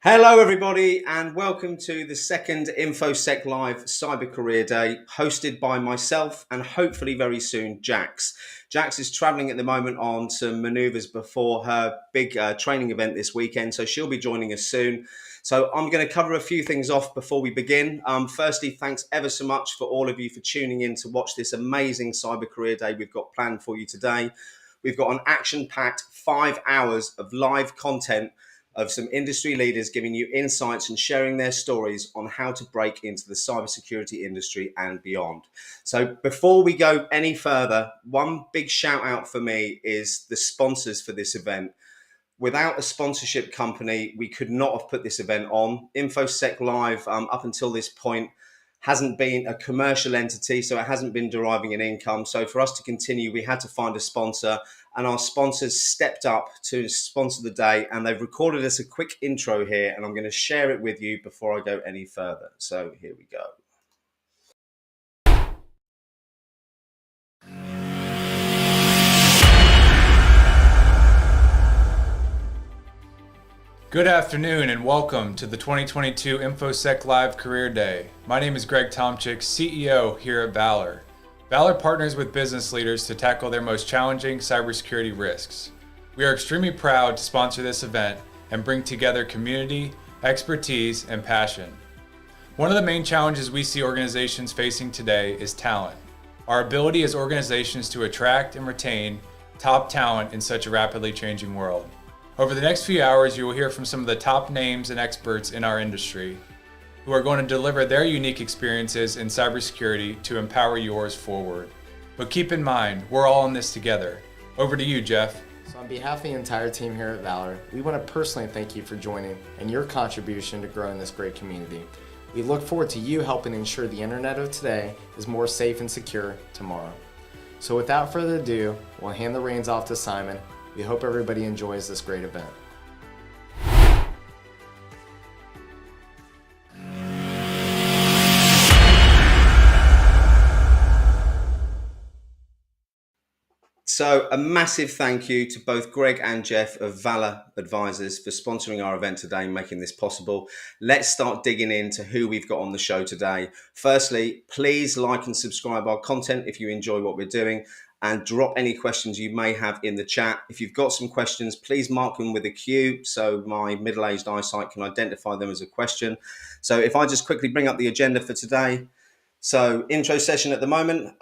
Hello, everybody, and welcome to the second InfoSec Live Cyber Career Day, hosted by myself and hopefully very soon, Jax. Jax is traveling at the moment on some maneuvers before her big training event this weekend, so she'll be joining us soon. So I'm going to cover a few things off before we begin. Firstly, thanks ever so much for all of you for tuning in to watch this amazing Cyber Career Day we've got planned for you today. We've got an action-packed 5 hours of live content of some industry leaders giving you insights and sharing their stories on how to break into the cybersecurity industry and beyond. So before we go any further, one big shout out for me is the sponsors for this event. Without a sponsorship company, we could not have put this event on. InfoSec Live, up until this point, hasn't been a commercial entity, so it hasn't been deriving an income. So for us to continue, we had to find a sponsor, and our sponsors stepped up to sponsor the day, and they've recorded us a quick intro here, and I'm going to share it with you before I go any further. So here we go. Good afternoon and welcome to the 2022 InfoSec Live Career Day. My name is Greg Tomczyk, CEO here at Valor. Valor partners with business leaders to tackle their most challenging cybersecurity risks. We are extremely proud to sponsor this event and bring together community, expertise, and passion. One of the main challenges we see organizations facing today is talent. Our ability as organizations to attract and retain top talent in such a rapidly changing world. Over the next few hours, you will hear from some of the top names and experts in our industry who are going to deliver their unique experiences in cybersecurity to empower yours forward. But keep in mind, we're all in this together. Over to you, Jeff. So on behalf of the entire team here at Valor, we want to personally thank you for joining and your contribution to growing this great community. We look forward to you helping ensure the internet of today is more safe and secure tomorrow. So without further ado, we'll hand the reins off to Simon. We hope everybody enjoys this great event. So a massive thank you to both Greg and Jeff of Valor Advisors for sponsoring our event today and making this possible. Let's start digging into who we've got on the show today. Firstly, please like and subscribe our content if you enjoy what we're doing, and drop any questions you may have in the chat. If you've got some questions, please mark them with a Q so my middle-aged eyesight can identify them as a question. So if I just quickly bring up the agenda for today. So intro session at the moment,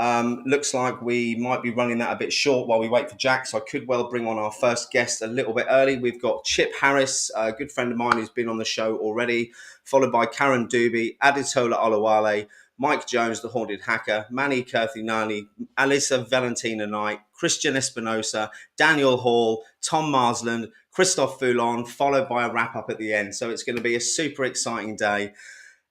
looks like we might be running that a bit short while we wait for Jack. So I could well bring on our first guest a little bit early. We've got Chip Harris, a good friend of mine who's been on the show already, followed by Karen Doobie, Aditola Olawale, Mike Jones, the Haunted Hacker, Manny Kirthinani, Alyssa Valentina Knight, Christian Espinosa, Daniel Hall, Tom Marsland, Christophe Foulon, followed by a wrap-up at the end. So it's going to be a super exciting day.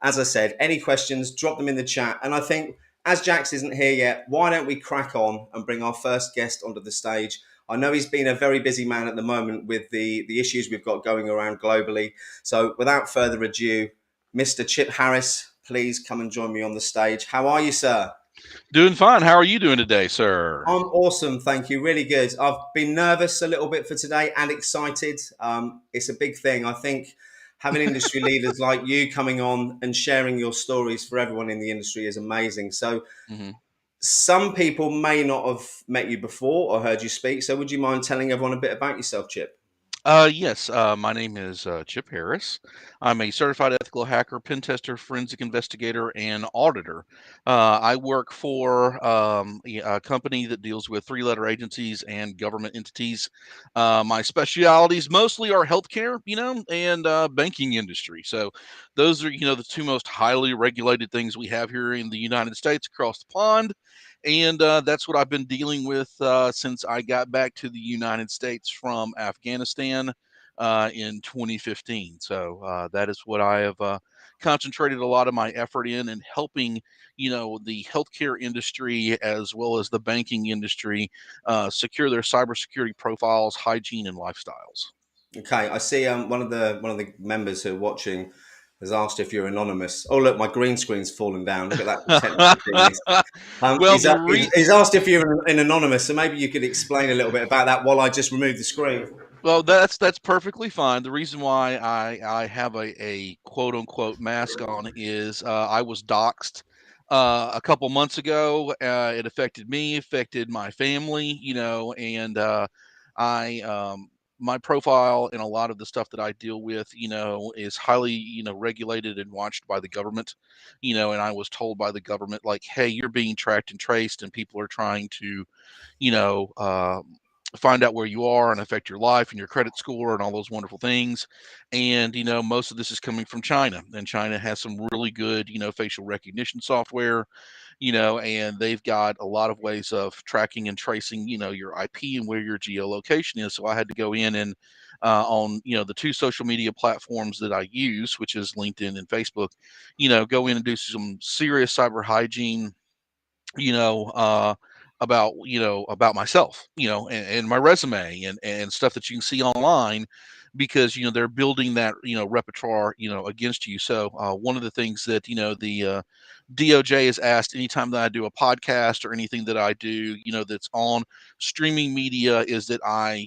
As I said, any questions, drop them in the chat. And I think, as Jax isn't here yet, why don't we crack on and bring our first guest onto the stage? I know he's been a very busy man at the moment with the issues we've got going around globally. So without further ado, Mr. Chip Harris, please come and join me on the stage. How are you, sir? Doing fine. How are you doing today, sir? I'm awesome, thank you. Really good. I've been nervous a little bit for today and excited. It's a big thing. I think having industry leaders like you coming on and sharing your stories for everyone in the industry is amazing. So some people may not have met you before or heard you speak. So would you mind telling everyone a bit about yourself, Chip? Yes, my name is Chip Harris. I'm a certified ethical hacker, pen tester, forensic investigator, and auditor. I work for a company that deals with three-letter agencies and government entities. My specialities mostly are healthcare, and banking industry. So those are, the two most highly regulated things we have here in the United States across the pond. And that's what I've been dealing with since I got back to the United States from Afghanistan in 2015. So that is what I have concentrated a lot of my effort in, and helping, the healthcare industry as well as the banking industry secure their cybersecurity profiles, hygiene, and lifestyles. Okay, I see one of the members who are watching has asked if you're anonymous. Oh, look, my green screen's fallen down. Look at that. He's asked if you're an anonymous, so maybe you could explain a little bit about that while I just remove the screen. Well, that's perfectly fine. The reason why I have a quote unquote mask on is I was doxxed a couple months ago. It affected me, affected my family, and I my profile and a lot of the stuff that I deal with, is highly, regulated and watched by the government, and I was told by the government, like, hey, you're being tracked and traced, and people are trying to, you know, find out where you are and affect your life and your credit score and all those wonderful things. And, most of this is coming from China, and China has some really good, facial recognition software, and they've got a lot of ways of tracking and tracing, your IP and where your geolocation is. So I had to go in and on, the two social media platforms that I use, which is LinkedIn and Facebook, go in and do some serious cyber hygiene, you know, uh, about myself, and my resume and stuff that you can see online, because they're building that repertoire against you. So one of the things that the DOJ has asked anytime that I do a podcast or anything that I do, that's on streaming media, is that I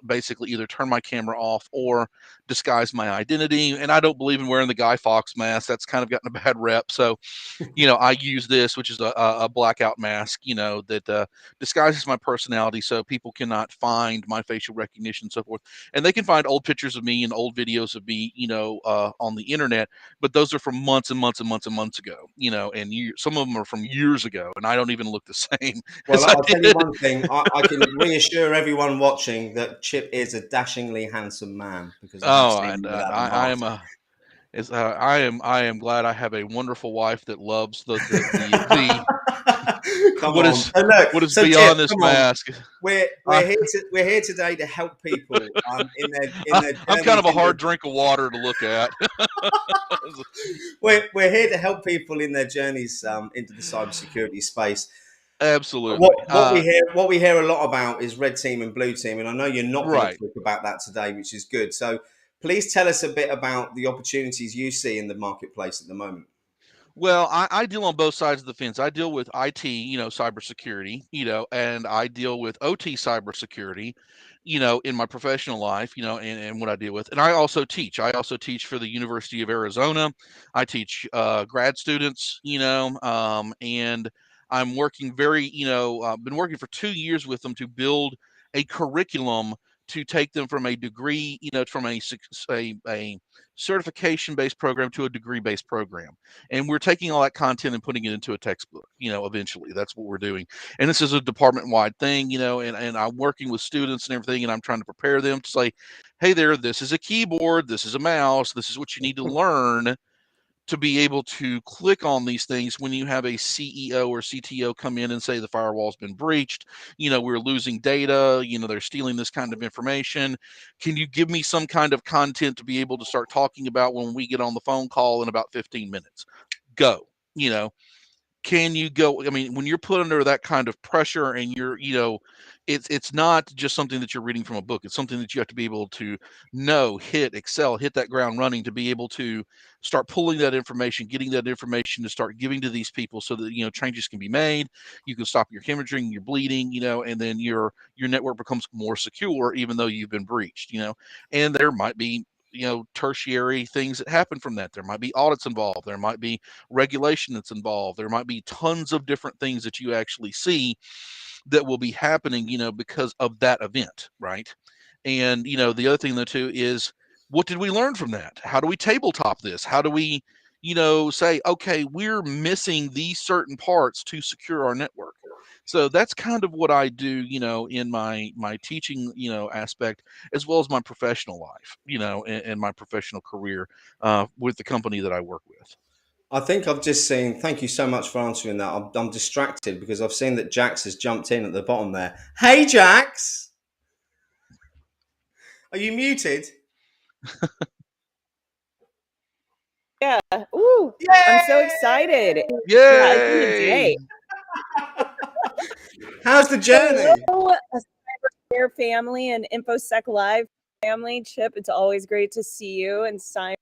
basically either turn my camera off or disguise my identity. And I don't believe in wearing the Guy Fawkes mask. That's kind of gotten a bad rep. So I use this, which is a blackout mask, that disguises my personality, so people cannot find my facial recognition and so forth. And they can find old pictures of me and old videos of me, on the internet, but those are from months and months and months and months ago, and some of them are from years ago, and I don't even look the same Well, as I I'll tell you did. one thing. I can reassure everyone watching that Chip is a dashingly handsome man, because I have Oh, seen and him without the I mask. am I am glad I have a wonderful wife that loves the Come what on. is So look, what is so Chip, beyond this come on. mask. We're I, here today to help people in their I'm kind journeys of a into hard drink of water to look at. we're here to help people in their journeys into the cybersecurity space. Absolutely. What we hear a lot about is red team and blue team, and I know you're not going to Right. talk about that today, which is good. So please tell us a bit about the opportunities you see in the marketplace at the moment. Well, I deal on both sides of the fence. I deal with IT, cybersecurity, and I deal with OT cybersecurity, in my professional life, and what I deal with. And I also teach. I also teach for the University of Arizona. I teach grad students, and I'm working been working for 2 years with them to build a curriculum to take them from a degree, from a certification based program to a degree based program. And we're taking all that content and putting it into a textbook, eventually. That's what we're doing. And this is a department wide thing, and I'm working with students and everything, and I'm trying to prepare them to say, hey there, this is a keyboard, this is a mouse, this is what you need to learn to be able to click on these things when you have a CEO or CTO come in and say the firewall's been breached, we're losing data, they're stealing this kind of information. Can you give me some kind of content to be able to start talking about when we get on the phone call in about 15 minutes? Go. Can you go? I mean, when you're put under that kind of pressure, and it's not just something that you're reading from a book. It's something that you have to be able to excel, hit that ground running, to be able to start pulling that information, getting that information to start giving to these people, so that changes can be made. You can stop your hemorrhaging, your bleeding, and then your network becomes more secure, even though you've been breached. And there might be tertiary things that happen from that. There might be audits involved. There might be regulation that's involved. There might be tons of different things that you actually see that will be happening, because of that event, right? And the other thing though too is, what did we learn from that? How do we tabletop this? How do we, say, okay, we're missing these certain parts to secure our network? So that's kind of what I do, in my teaching, aspect, as well as my professional life, and my professional career with the company that I work with. I think I've just seen. Thank you so much for answering that. I'm distracted because I've seen that Jax has jumped in at the bottom there. Hey, Jax, are you muted? Yeah. Ooh, I'm so excited. Yeah, it's been a Yay! day. How's the journey? Hello, Cyber family and InfoSec Live family. Chip, it's always great to see you. And Simon,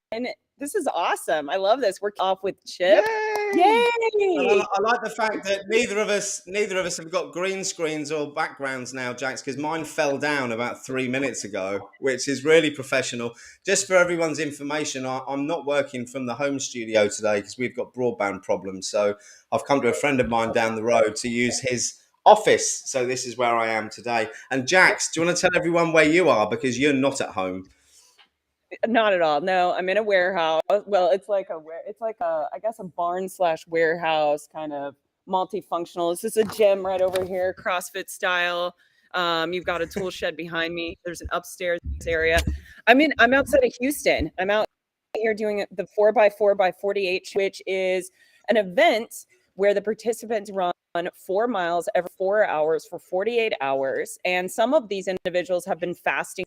this is awesome. I love this. We're off with Chip. And I like the fact that neither of us have got green screens or backgrounds now, Jax, because mine fell down about 3 minutes ago, which is really professional. Just for everyone's information, I'm not working from the home studio today because we've got broadband problems. So I've come to a friend of mine down the road to use his office. So this is where I am today. And Jax, do you want to tell everyone where you are, because you're not at home? Not at all. No, I'm in a warehouse. Well, it's like I guess a barn / warehouse, kind of multifunctional. This is a gym right over here, CrossFit style. You've got a tool shed behind me. There's an upstairs area. I'm outside of Houston. I'm out here doing the 4x4x48, which is an event where the participants run 4 miles every 4 hours for 48 hours. And some of these individuals have been fasting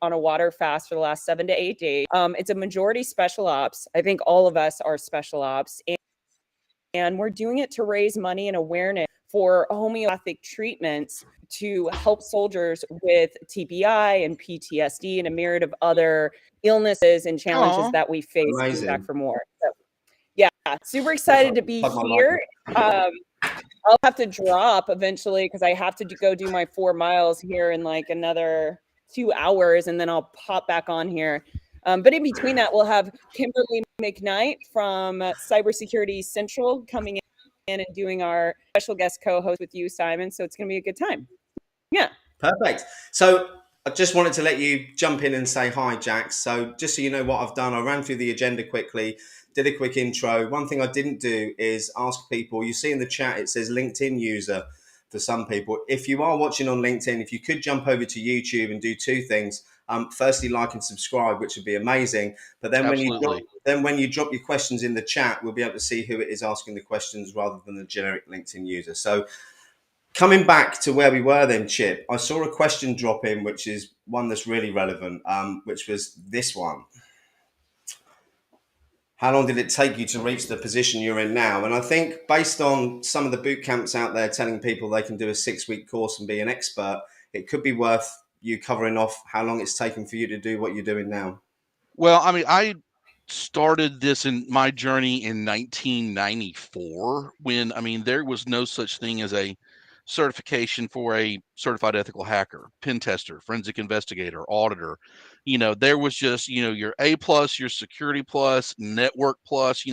on a water fast for the last 7 to 8 days. It's a majority special ops. I think all of us are special ops. And we're doing it to raise money and awareness for homeopathic treatments to help soldiers with TBI and PTSD and a myriad of other illnesses and challenges that we face. Back for more. So, yeah, super excited to be here. I'll have to drop eventually because I have to go do my 4 miles here in like another 2 hours, and then I'll pop back on here. But in between that, we'll have Kimberly McKnight from Cybersecurity Central coming in and doing our special guest co-host with you, Simon. So it's going to be a good time. Yeah. Perfect. So I just wanted to let you jump in and say hi, Jax. So just so you know what I've done, I ran through the agenda quickly, did a quick intro. One thing I didn't do is ask people, you see in the chat, it says LinkedIn user for some people. If you are watching on LinkedIn, if you could jump over to YouTube and do 2 things. Firstly, like and subscribe, which would be amazing. But then when you drop your questions in the chat, we'll be able to see who it is asking the questions rather than the generic LinkedIn user. So coming back to where we were then, Chip, I saw a question drop in, which is one that's really relevant, which was this one. How long did it take you to reach the position you're in now? And I think based on some of the boot camps out there telling people they can do a 6-week course and be an expert, it could be worth you covering off how long it's taken for you to do what you're doing now. Well, I started this in my journey in 1994 when, there was no such thing as a certification for a certified ethical hacker, pen tester, forensic investigator, auditor. There was just, your A+, your security plus, network plus,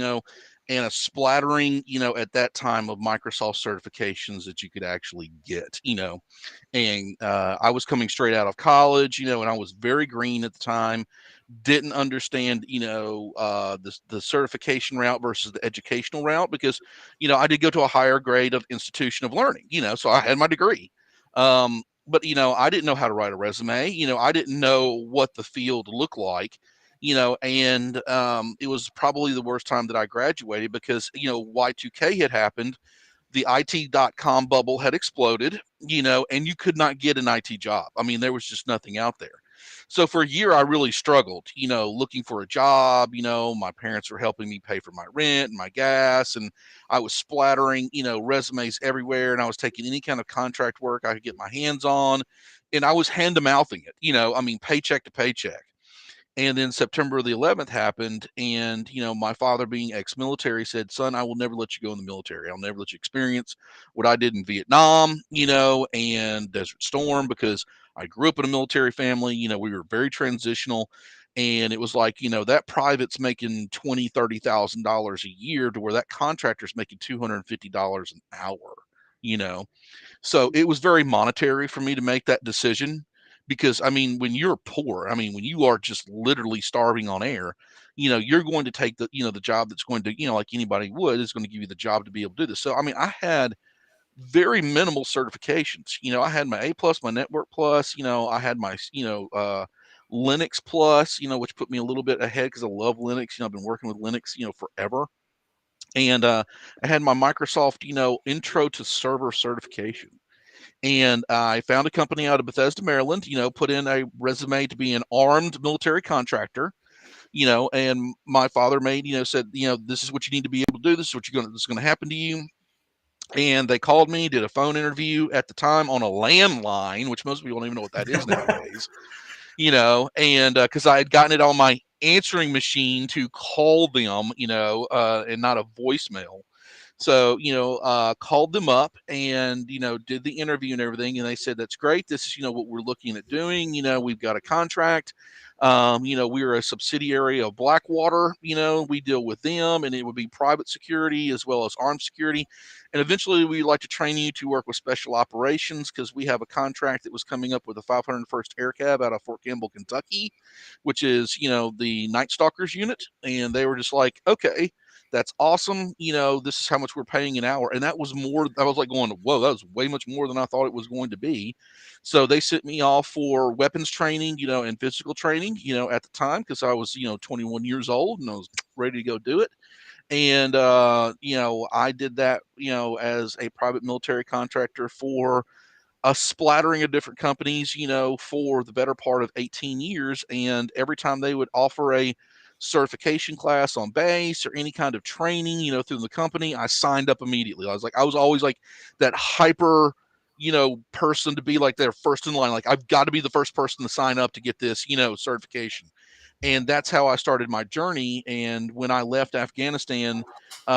and a splattering, at that time of Microsoft certifications that you could actually get, and I was coming straight out of college, and I was very green at the time. Didn't understand, the certification route versus the educational route because, I did go to a higher grade of institution of learning, so I had my degree. But, I didn't know how to write a resume. I didn't know what the field looked like, and it was probably the worst time that I graduated because, Y2K had happened. The IT.com bubble had exploded, and you could not get an IT job. There was just nothing out there. So for a year, I really struggled, looking for a job. My parents were helping me pay for my rent and my gas, and I was splattering, resumes everywhere, and I was taking any kind of contract work I could get my hands on, and I was hand-to-mouthing it, paycheck to paycheck. And then September the 11th happened, and my father, being ex-military, said, "Son, I will never let you go in the military. I'll never let you experience what I did in Vietnam, and Desert Storm, because I grew up in a military family. We were very transitional, and it was like, that private's making $20,000-$30,000 a year to where that contractor's making $250 an hour. So it was very monetary for me to make that decision." Because when you're poor, when you are just literally starving on air, you're going to take the job that's going to, like anybody would, is going to give you the job to be able to do this. So, I had very minimal certifications. I had my A+, my network plus, I had my, Linux plus, which put me a little bit ahead because I love Linux. I've been working with Linux, forever. And I had my Microsoft, intro to server certification. And I found a company out of Bethesda, Maryland, put in a resume to be an armed military contractor, and my father said, this is what you need to be able to do. This is this is going to happen to you. And they called me, did a phone interview at the time on a landline, which most people don't even know what that is nowadays, and because I had gotten it on my answering machine to call them, and not a voicemail. So, called them up and, did the interview and everything. And they said, that's great. This is, what we're looking at doing. We've got a contract. We're a subsidiary of Blackwater. We deal with them, and it would be private security as well as armed security. And eventually we'd like to train you to work with special operations, because we have a contract that was coming up with the 501st Air Cab out of Fort Campbell, Kentucky, which is, the Night Stalkers unit. And they were just like, okay, that's awesome. This is how much we're paying an hour. And that was more, I was like going, whoa, that was way much more than I thought it was going to be. So they sent me off for weapons training, and physical training, at the time, because I was, 21 years old and I was ready to go do it. And, I did that, as a private military contractor for a splattering of different companies, for the better part of 18 years. And every time they would offer a certification class on base or any kind of training, through the company, I signed up immediately. I was always like that hyper, person to be like their first in line. Like, I've got to be the first person to sign up to get this, certification. And that's how I started my journey. And when I left Afghanistan,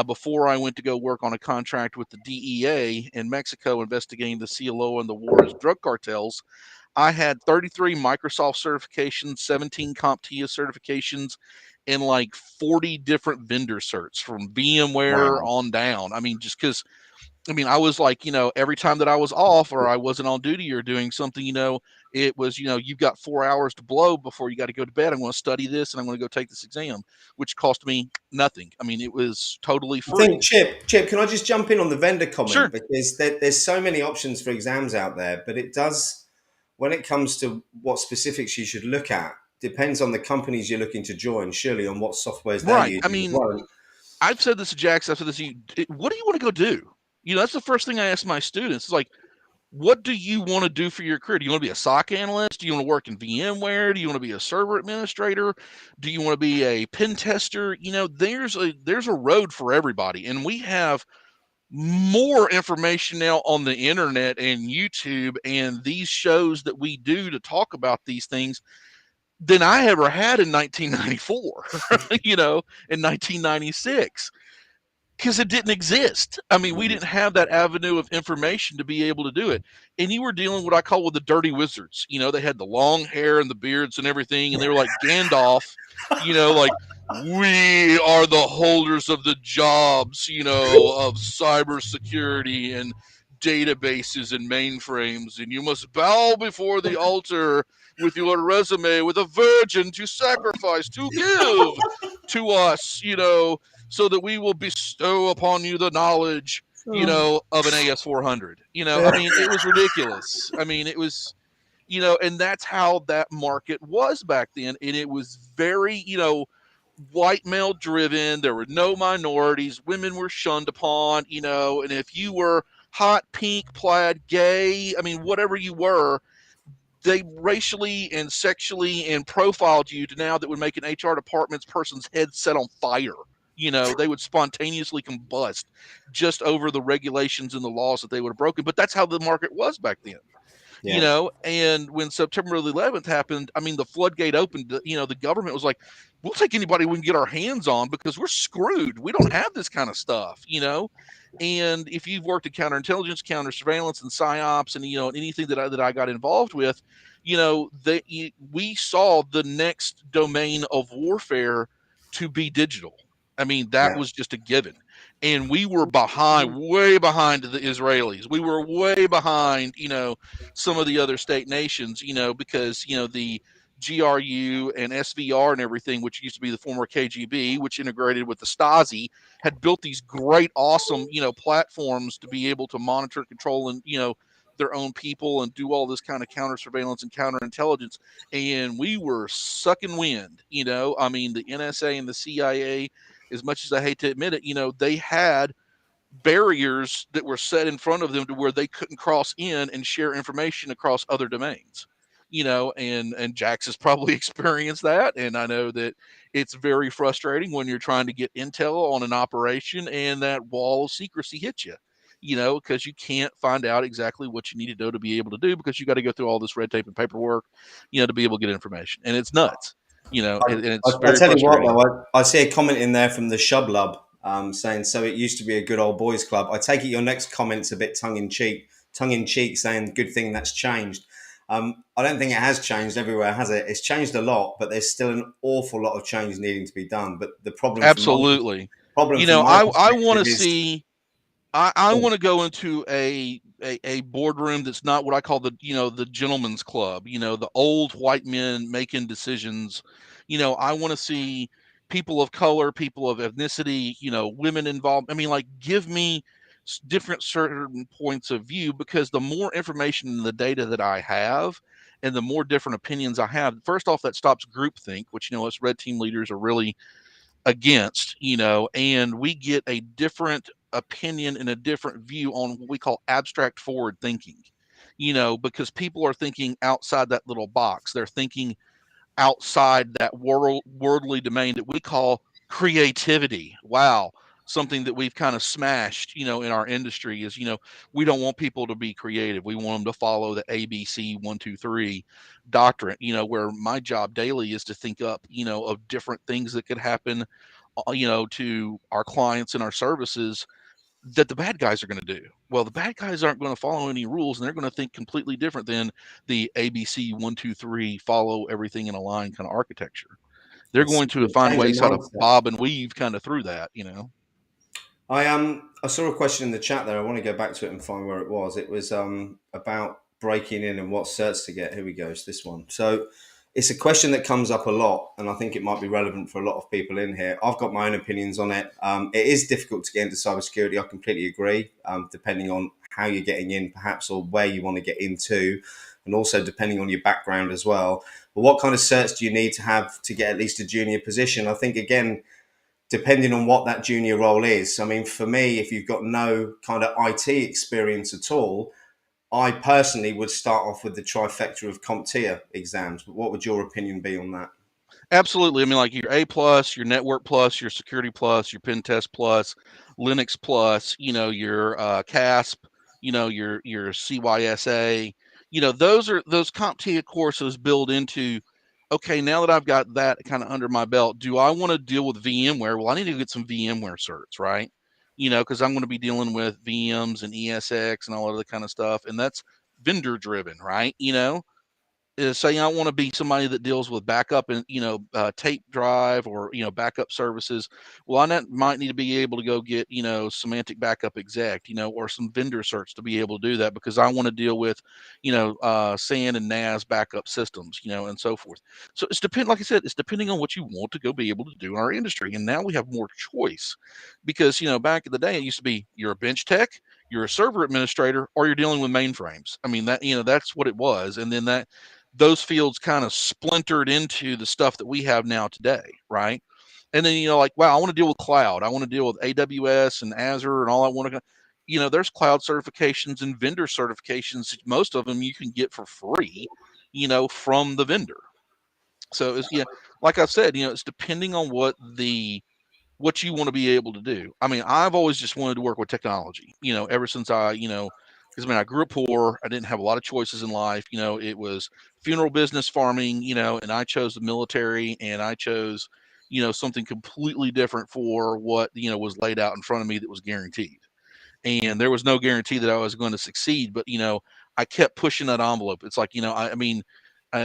before I went to go work on a contract with the DEA in Mexico investigating the CLO and the war's drug cartels, I had 33 Microsoft certifications, 17 CompTIA certifications, and like 40 different vendor certs from VMware Wow. on down. I mean, just because, I was like, every time that I was off or I wasn't on duty or doing something, it was, you've got 4 hours to blow before you got to go to bed. I'm going to study this and I'm going to go take this exam, which cost me nothing. I mean, it was totally I think free. Chip, can I just jump in on the vendor comment, Sure. because there's so many options for exams out there, but it does, when it comes to what specifics you should look at, depends on the companies you're looking to join, surely, on what softwares they're Right. I using as mean, well. I've said this to Jax, I've said this to you. What do you want to go do? That's the first thing I ask my students. It's like, what do you want to do for your career? Do you want to be a SOC analyst? Do you want to work in VMware? Do you want to be a server administrator? Do you want to be a pen tester? There's a road for everybody. And we have more information now on the internet and YouTube and these shows that we do to talk about these things than I ever had in 1994, in 1996. Because it didn't exist. I mean, we didn't have that avenue of information to be able to do it. And you were dealing with what I call with the dirty wizards. They had the long hair and the beards and everything, and they were like Gandalf, like, we are the holders of the jobs, of cybersecurity and databases and mainframes, and you must bow before the altar with your resume with a virgin to sacrifice, to give to us, so that we will bestow upon you the knowledge, of an AS400. I mean, it was ridiculous. I mean, it was, and that's how that market was back then. And it was very, white male driven. There were no minorities. Women were shunned upon, and if you were hot, pink, plaid, gay, I mean, whatever you were, they racially and sexually and profiled you to now that would make an HR department's person's head set on fire. They would spontaneously combust just over the regulations and the laws that they would have broken. But that's how the market was back then. Yeah. And when September the 11th happened, I mean, the floodgate opened. The government was like, we'll take anybody we can get our hands on because we're screwed. We don't have this kind of stuff. And if you've worked in counterintelligence, counter surveillance, and psyops, and anything that I got involved with, we saw the next domain of warfare to be digital. I mean, that Yeah. was just a given. And we were behind, way behind the Israelis. We were way behind, some of the other state nations, because, the GRU and SVR and everything, which used to be the former KGB, which integrated with the Stasi, had built these great, awesome, platforms to be able to monitor, control, and, their own people and do all this kind of counter surveillance and counterintelligence. And we were sucking wind, I mean, the NSA and the CIA, as much as I hate to admit it, they had barriers that were set in front of them to where they couldn't cross in and share information across other domains. And Jax has probably experienced that. And I know that it's very frustrating when you're trying to get intel on an operation and that wall of secrecy hits you, because you can't find out exactly what you need to know to be able to do, because you got to go through all this red tape and paperwork, to be able to get information. And it's nuts. and it's I very tell you what, frustrating. though, I see a comment in there from the Shublub saying, "So it used to be a good old boys club." I take it your next comment's a bit tongue in cheek, saying, "Good thing that's changed." I don't think it has changed everywhere, has it? It's changed a lot, but there's still an awful lot of change needing to be done. But the Absolutely. problem from my I want perspective to is, see. I want to go into a boardroom that's not what I call the gentleman's club, the old white men making decisions. I want to see people of color, people of ethnicity, women involved. I mean, like, give me different certain points of view, because the more information in the data that I have and the more different opinions I have, first off, that stops groupthink, which, us red team leaders are really against, and we get a different opinion and a different view on what we call abstract forward thinking, because people are thinking outside that little box. They're thinking outside that worldly domain that we call creativity. Wow. Something that we've kind of smashed, in our industry is, we don't want people to be creative. We want them to follow the ABC 1, 2, 3 doctrine, where my job daily is to think up, of different things that could happen, to our clients and our services that the bad guys are going to do. Well, the bad guys aren't going to follow any rules, and they're going to think completely different than the ABC 1, 2, 3 follow everything in a line kind of architecture. They're it's going to a find change of ways how to mindset. bob and weave kind of through that. I saw a question in the chat there. I want to go back to it and find where it was. It was about breaking in and what certs to get. Here we go. It's this one. So it's a question that comes up a lot, and I think it might be relevant for a lot of people in here. I've got my own opinions on it. It is difficult to get into cybersecurity. I completely agree. Depending on how you're getting in, perhaps, or where you want to get into, and also depending on your background as well. But what kind of certs do you need to have to get at least a junior position? I think, again, depending on what that junior role is. I mean, for me, if you've got no kind of IT experience at all, I personally would start off with the trifecta of CompTIA exams. But what would your opinion be on that? Absolutely. I mean, like your A plus, your network plus, your security plus, your pen test plus, Linux plus, your CASP, your CYSA, those CompTIA courses build into, okay, now that I've got that kind of under my belt, do I want to deal with VMware? Well, I need to get some VMware certs, right? Because I'm going to be dealing with VMs and ESX and all of that kind of stuff. And that's vendor driven, right? Is saying I want to be somebody that deals with backup and tape drive or backup services. Well, I might need to be able to go get semantic backup exec, or some vendor search to be able to do that, because I want to deal with SAN and NAS backup systems, and so forth. So like I said, it's depending on what you want to go be able to do in our industry. And now we have more choice, because back in the day it used to be you're a bench tech, you're a server administrator, or you're dealing with mainframes. I mean, that's what it was. And then those fields kind of splintered into the stuff that we have now today, right? And then, like, wow, I want to deal with cloud. I want to deal with AWS and Azure and all I want to, there's cloud certifications and vendor certifications. Most of them you can get for free, from the vendor. So it's, like I said, it's depending on what you want to be able to do. I mean, I've always just wanted to work with technology, ever since because I grew up poor. I didn't have a lot of choices in life. It was funeral business, farming, and I chose the military, and I chose, something completely different for what, was laid out in front of me that was guaranteed. And there was no guarantee that I was going to succeed, but, I kept pushing that envelope. It's like, I mean,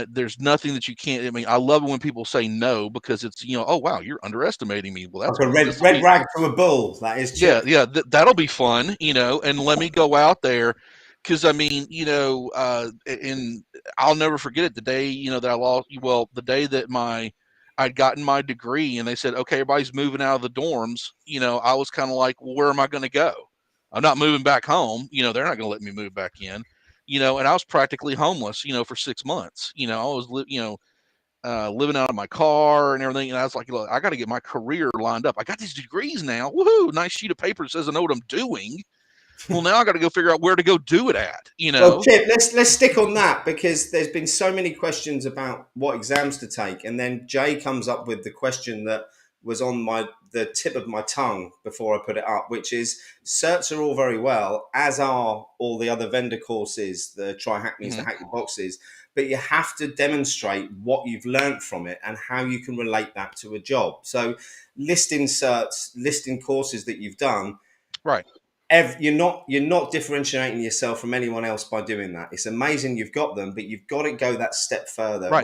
there's nothing that you can't. I mean, I love it when people say no, because it's, oh wow, you're underestimating me. Well, Like a red rag to a bull. That is yeah, Chip. yeah, that'll be fun, and let me go out there, because I mean, and I'll never forget it. The day, that I lost. Well, the day that I'd gotten my degree, and they said, okay, everybody's moving out of the dorms. I was kind of like, well, where am I going to go? I'm not moving back home. They're not going to let me move back in. And I was practically homeless. For 6 months. I was, living out of my car and everything. And I was like, look, I got to get my career lined up. I got these degrees now. Woohoo! Nice sheet of paper that says I know what I'm doing. Well, now I got to go figure out where to go do it at. Well, Chip, let's stick on that, because there's been so many questions about what exams to take, and then Jay comes up with the question that was on the tip of my tongue before I put it up, which is certs are all very well, as are all the other vendor courses, the Try Hack Me's, the Hack Your Boxes, but you have to demonstrate what you've learned from it and how you can relate that to a job. So listing certs, listing courses that you've done, Right. you're not differentiating yourself from anyone else by doing that. It's amazing you've got them, but you've got to go that step further. Right.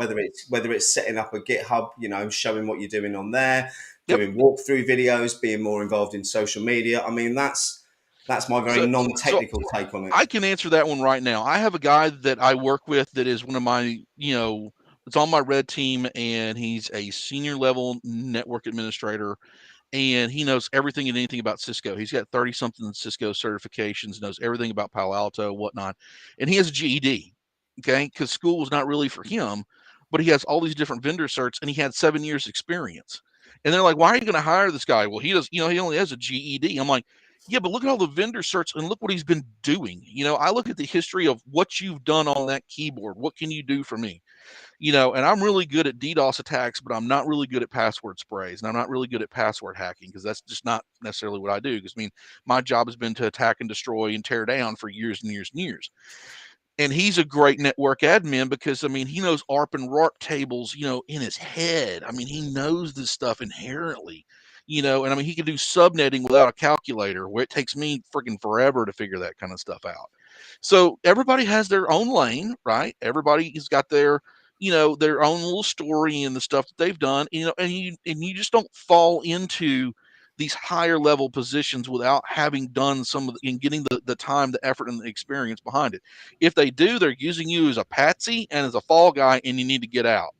Whether it's setting up a GitHub, showing what you're doing on there, Yep. doing walkthrough videos, being more involved in social media. I mean, that's my very non-technical take on it. I can answer that one right now. I have a guy that I work with that is one of my, it's on my red team, and he's a senior level network administrator, and he knows everything and anything about Cisco. He's got 30 something Cisco certifications, knows everything about Palo Alto, whatnot. And he has a GED, okay? Because school was not really for him, but he has all these different vendor certs, and he had 7 years experience. And they're like, why are you going to hire this guy? Well, he does, he only has a GED. I'm like, yeah, but look at all the vendor certs and look what he's been doing. I look at the history of what you've done on that keyboard. What can you do for me? And I'm really good at DDoS attacks, but I'm not really good at password sprays, and I'm not really good at password hacking, because that's just not necessarily what I do. Because my job has been to attack and destroy and tear down for years and years and years. And he's a great network admin because he knows ARP and RARP tables, in his head. He knows this stuff inherently, and he can do subnetting without a calculator, where it takes me freaking forever to figure that kind of stuff out. So everybody has their own lane, right? Everybody has got their own little story and the stuff that they've done, and you just don't fall into these higher level positions without having done some of and getting the time, the effort, and the experience behind it. If they do, they're using you as a patsy and as a fall guy, and you need to get out,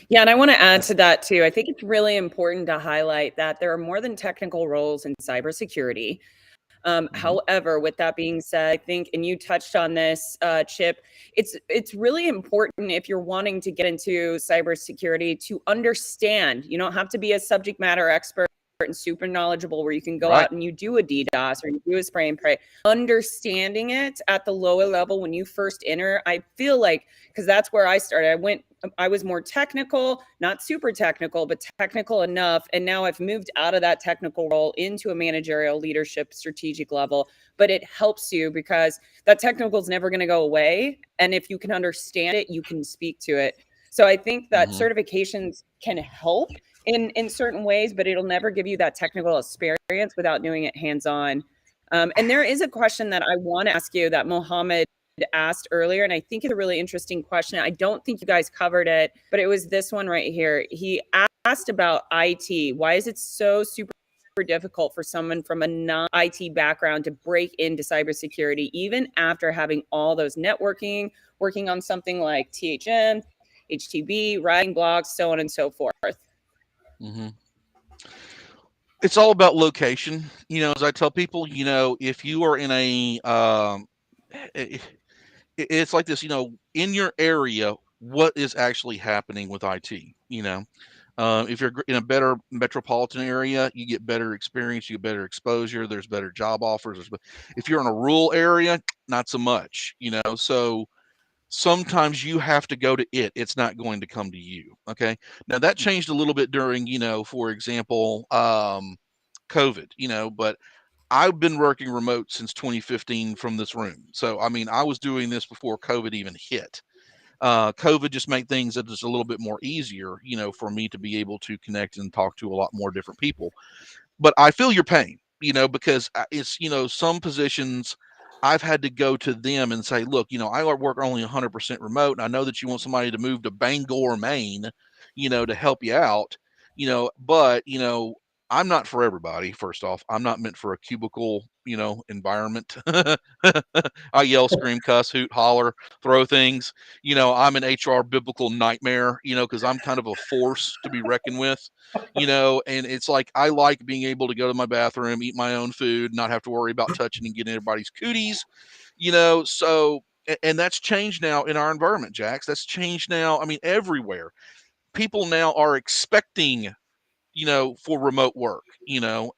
Yeah, and I want to add to that too. I think it's really important to highlight that there are more than technical roles in cybersecurity. However, with that being said, I think, and you touched on this, Chip, it's really important if you're wanting to get into cybersecurity to understand. You don't have to be a subject matter expert and super knowledgeable where you can go out and you do a DDoS or you do a spray and pray. Understanding it at the lower level when you first enter, I feel like, because that's where I started. I was more technical, not super technical, but technical enough. And now I've moved out of that technical role into a managerial leadership strategic level. But it helps you because that technical is never going to go away. And if you can understand it, you can speak to it. So I think that certifications can help in certain ways, but it'll never give you that technical experience without doing it hands-on. And there is a question that I want to ask you that Mohammed asked earlier, and I think it's a really interesting question. I don't think you guys covered it, but it was this one right here. He asked about IT. Why is it so super difficult for someone from a non-IT background to break into cybersecurity, even after having all those networking, working on something like THM, HTB, writing blogs, so on and so forth? It's all about location. As I tell people, if you are in it's like this, in your area, what is actually happening with IT? If you're in a better metropolitan area, you get better experience, you get better exposure, there's better job offers. If you're in a rural area, not so much, so sometimes you have to go to it. It's not going to come to you. Okay. Now that changed a little bit during, for example, COVID, but I've been working remote since 2015 from this room. So, I was doing this before COVID even hit. COVID just made things just a little bit more easier, for me to be able to connect and talk to a lot more different people. But I feel your pain, because it's, some positions I've had to go to them and say, look, I work only 100% remote. And I know that you want somebody to move to Bangor, Maine, to help you out, but, I'm not for everybody. First off, I'm not meant for a cubicle, environment. I yell, scream, cuss, hoot, holler, throw things. I'm an HR biblical nightmare, because I'm kind of a force to be reckoned with, and it's like I like being able to go to my bathroom, eat my own food, not have to worry about touching and getting everybody's cooties, so and that's changed now in our environment, Jax. That's changed now. Everywhere. People now are expecting for remote work,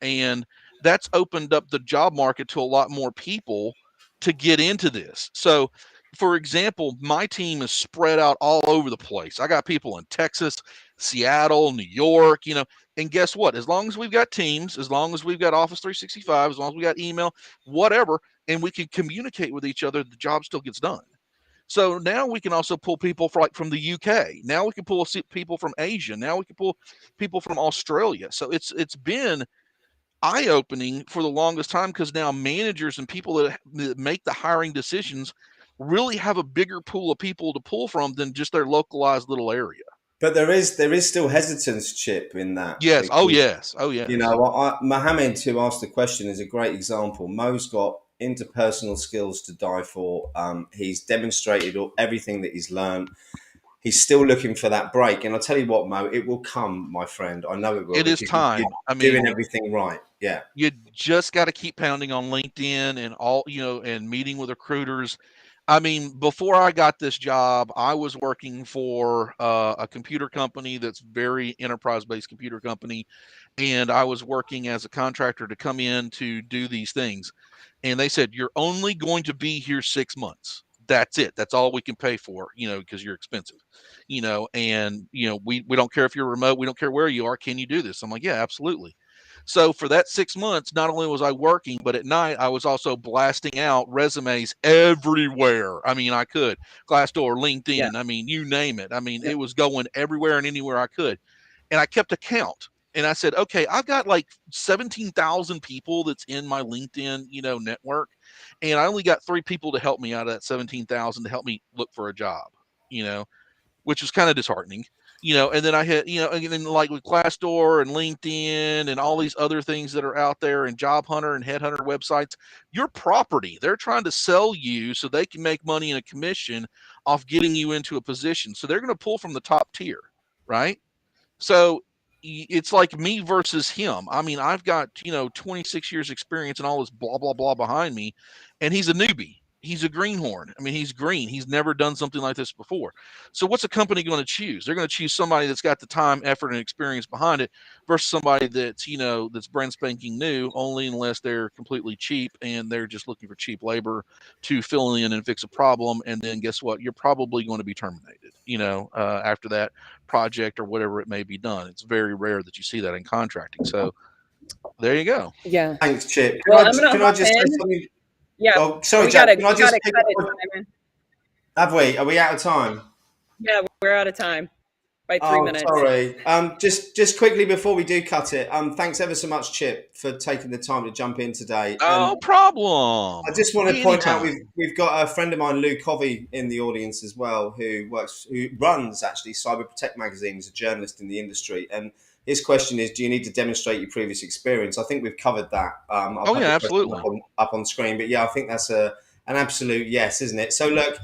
and that's opened up the job market to a lot more people to get into this. So, for example, my team is spread out all over the place. I got people in Texas, Seattle, New York, and guess what? As long as we've got Teams, as long as we've got Office 365, as long as we got email, whatever, and we can communicate with each other, the job still gets done. So now we can also pull people from the UK. Now we can pull people from Asia. Now we can pull people from Australia. So it's been eye-opening for the longest time, because now managers and people that make the hiring decisions really have a bigger pool of people to pull from than just their localized little area. But there is still hesitance, Chip, in that. Yes. Because, Oh yes. Mohammed, who asked the question, is a great example. Mo's got interpersonal skills to die for. He's demonstrated everything that he's learned. He's still looking for that break, and I'll tell you what, Mo, it will come, my friend. I know it will. It is time. You're doing everything right. Yeah. You just got to keep pounding on LinkedIn and and meeting with recruiters. I mean, before I got this job, I was working for a computer company that's very enterprise-based computer company, and I was working as a contractor to come in to do these things. And they said, you're only going to be here 6 months. That's it. That's all we can pay for, because you're expensive, and, we don't care if you're remote. We don't care where you are. Can you do this? I'm like, yeah, absolutely. So for that 6 months, not only was I working, but at night I was also blasting out resumes everywhere. I mean, I could. Glassdoor, LinkedIn, Yeah. I mean, you name it. I mean, it was going everywhere and anywhere I could. And I kept a count. And I said, okay, I've got like 17,000 people that's in my LinkedIn, network. And I only got 3 people to help me out of that 17,000 to help me look for a job, which was kind of disheartening. And then I had, and then like with Glassdoor and LinkedIn and all these other things that are out there, and Job Hunter and Headhunter websites, your property, they're trying to sell you so they can make money in a commission off getting you into a position. So they're going to pull from the top tier, right? So it's like me versus him. I mean, I've got, 26 years experience and all this blah, blah, blah behind me, and he's a newbie. He's a greenhorn. I mean, he's green. He's never done something like this before. So what's a company going to choose? They're going to choose somebody that's got the time, effort, and experience behind it versus somebody that's, that's brand spanking new, only unless they're completely cheap and they're just looking for cheap labor to fill in and fix a problem. And then guess what? You're probably going to be terminated, after that project or whatever it may be done. It's very rare that you see that in contracting. So there you go. Yeah. Thanks, Chip. Well, Can I just say something? Yeah. Oh, sorry, we Jack. gotta, Can I we just gotta cut it, Simon. Have we? Are we out of time? Yeah, we're out of time by 3 minutes. Sorry. Just quickly before we do cut it, thanks ever so much, Chip, for taking the time to jump in today. No problem. I just want to point out we've got a friend of mine, Lou Covey, in the audience as well, who runs actually Cyber Protect magazine, is a journalist in the industry, and his question is, do you need to demonstrate your previous experience? I think we've covered that. Absolutely. Up on screen, but yeah, I think that's an absolute yes, isn't it? So look,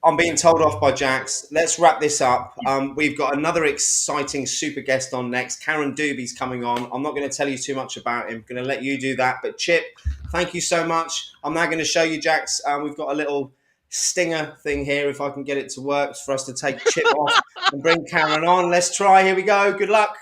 I'm being told off by Jax. Let's wrap this up. We've got another exciting super guest on next. Karen Doobie's coming on. I'm not going to tell you too much about him. I'm going to let you do that. But Chip, thank you so much. I'm now going to show you, Jax. We've got a little stinger thing here, if I can get it to work, for us to take Chip off and bring Karen on. Let's try. Here we go. Good luck.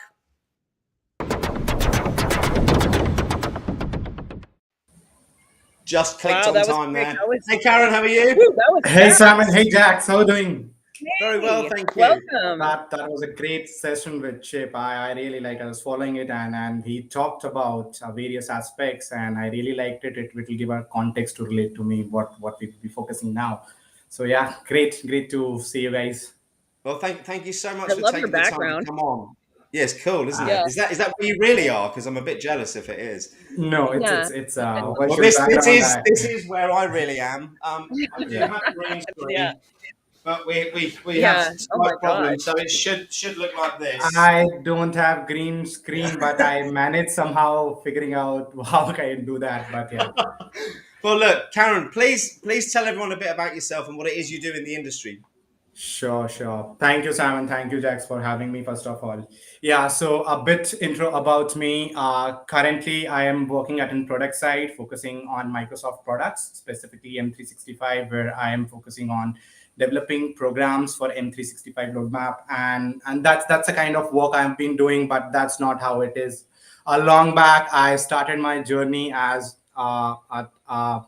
Just clicked on time there. Hey, Karen, how are you? Hey, Simon. Hey, Jax. How are you doing? Very well, thank you. Welcome. That was a great session with Chip. I really liked it. I was following it, and he talked about various aspects, and I really liked it. It will give a context to relate to me what we'll be focusing now. So yeah, great to see you guys. Well, thank you so much I for love taking your the time background. to come on. Yeah, it's cool, isn't Yeah. it? Is that where you really are? Because I'm a bit jealous if it is. No, Yeah. it's Well, virtual this background. is where I really am. I do have a green screen, Yeah. but we Yeah. have Oh my slight problems, so it should look like this. I don't have green screen, but I managed somehow figuring out how I can do that. But yeah. Well, look, Karen, please tell everyone a bit about yourself and what it is you do in the industry. Sure. Thank you, Simon. Thank you, Jax, for having me, first of all. Yeah, so a bit intro about me. Currently, I am working at a product side, focusing on Microsoft products, specifically M365, where I am focusing on developing programs for M365 roadmap. And that's the kind of work I've been doing, but that's not how it is. Long back, I started my journey as a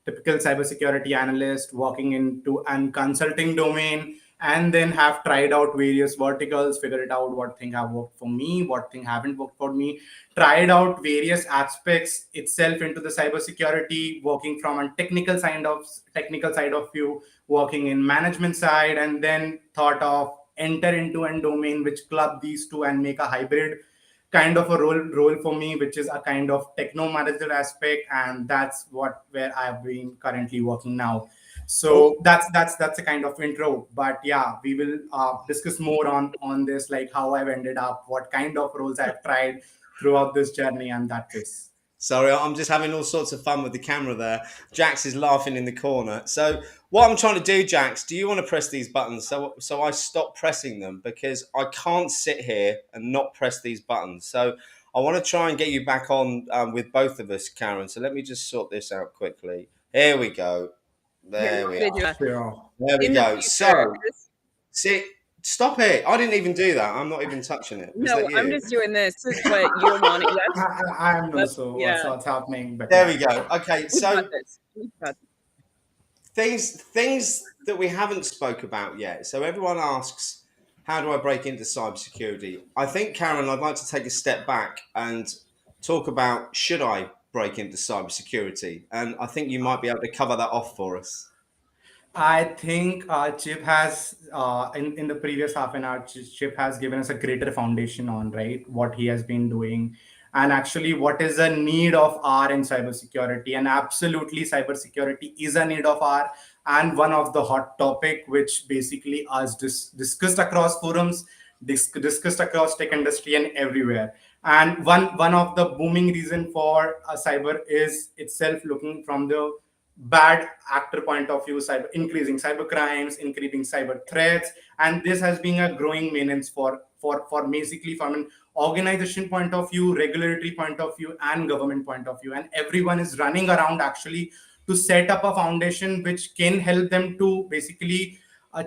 typical cybersecurity analyst working into an consulting domain, and then have tried out various verticals, figured out what thing have worked for me, what thing haven't worked for me, tried out various aspects itself into the cybersecurity, working from a technical side of view, working in management side, and then thought of enter into a domain which club these two and make a hybrid kind of a role for me, which is a kind of techno manager aspect, and that's what where I've been currently working now. Oh, So that's a kind of intro. But yeah, we will discuss more on this, like how I've ended up, what kind of roles I've tried throughout this journey, and that is. sorry, I'm just having all sorts of fun with the camera there. Jax is laughing in the corner. So what I'm trying to do, Jax, do you want to press these buttons so I stop pressing them, because I can't sit here and not press these buttons. So I want to try and get you back on with both of us, Karen. So let me just sort this out quickly. Here we go. Here, There we I'm gonna are. do that. Sure. There we In the go. future, So see, stop it. I didn't even do that. I'm not even touching it. Was no, that I'm you? just doing this. This is what you're wanting. I'm no That's so yeah. what's happening, but There yeah. we go. Okay, We've so got this. We've got things that we haven't spoke about yet. So everyone asks, how do I break into cybersecurity? I think, Karen, I'd like to take a step back and talk about, should I break into cybersecurity? And I think you might be able to cover that off for us. I think Chip has in the previous half an hour, Chip has given us a greater foundation on right what he has been doing, and actually what is the need of R in cybersecurity. And absolutely, cybersecurity is a need of R, and one of the hot topic which basically us discussed across forums, discussed across tech industry and everywhere. And one of the booming reason for cyber is itself looking from the bad actor point of view, cyber increasing cyber crimes, increasing cyber threats, and this has been a growing menace for basically from an organization point of view, regulatory point of view, and government point of view. And everyone is running around actually to set up a foundation which can help them to basically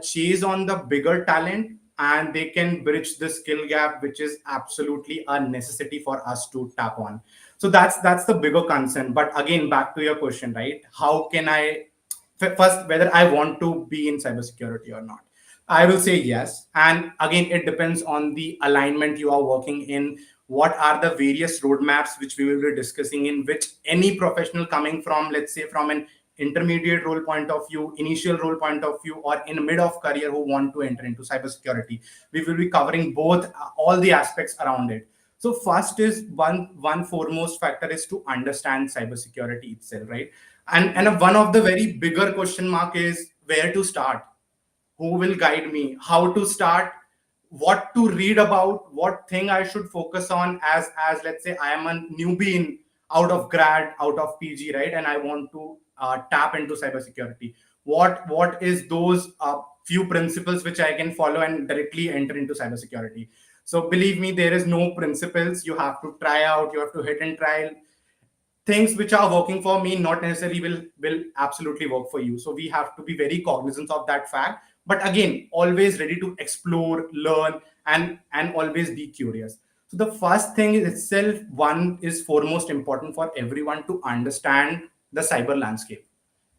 chase on the bigger talent, and they can bridge the skill gap, which is absolutely a necessity for us to tap on. So that's the bigger concern. But again, back to your question, right? How can I first, whether I want to be in cybersecurity or not? I will say yes. And again, it depends on the alignment you are working in. What are the various roadmaps which we will be discussing, in which any professional coming from, let's say, from an intermediate role point of view, initial role point of view, or in mid of career who want to enter into cybersecurity, we will be covering both all the aspects around it. So first is one foremost factor is to understand cybersecurity itself, right? And one of the very bigger question mark is where to start, who will guide me, how to start, what to read about, what thing I should focus on, as let's say I am a newbie in out of grad, out of PG, right? And I want to tap into cybersecurity. What is those few principles which I can follow and directly enter into cybersecurity? So believe me, there is no principles. You have to try out, you have to hit and try. Things which are working for me not necessarily will absolutely work for you. So we have to be very cognizant of that fact, but again, always ready to explore, learn, and always be curious. So the first thing is itself, one is foremost important for everyone to understand the cyber landscape.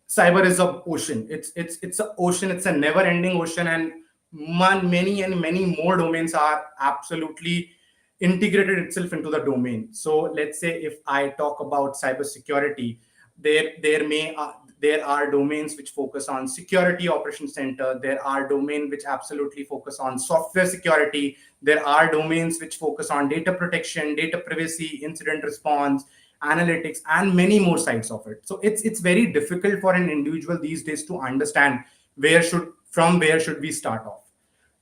Cyber is a ocean. It's an ocean. It's a never ending ocean, and many and many more domains are absolutely integrated itself into the domain. So let's say if I talk about cybersecurity, there are domains which focus on security operations center. There are domains which absolutely focus on software security. There are domains which focus on data protection, data privacy, incident response, analytics, and many more sides of it. So it's very difficult for an individual these days to understand where should we start off.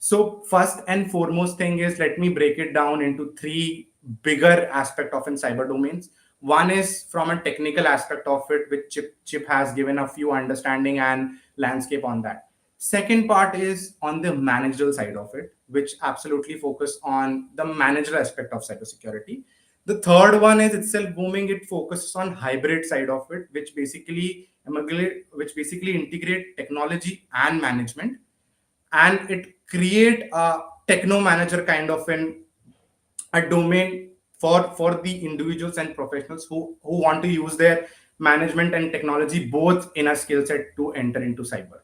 So first and foremost thing is, let me break it down into three bigger aspect of in cyber domains. One is from a technical aspect of it, which Chip has given a few understanding and landscape on that. Second part is on the managerial side of it, which absolutely focus on the managerial aspect of cybersecurity. The third one is itself booming. It focuses on hybrid side of it, which basically integrate technology and management, and it create a techno manager kind of a domain for the individuals and professionals who want to use their management and technology both in a skill set to enter into cyber.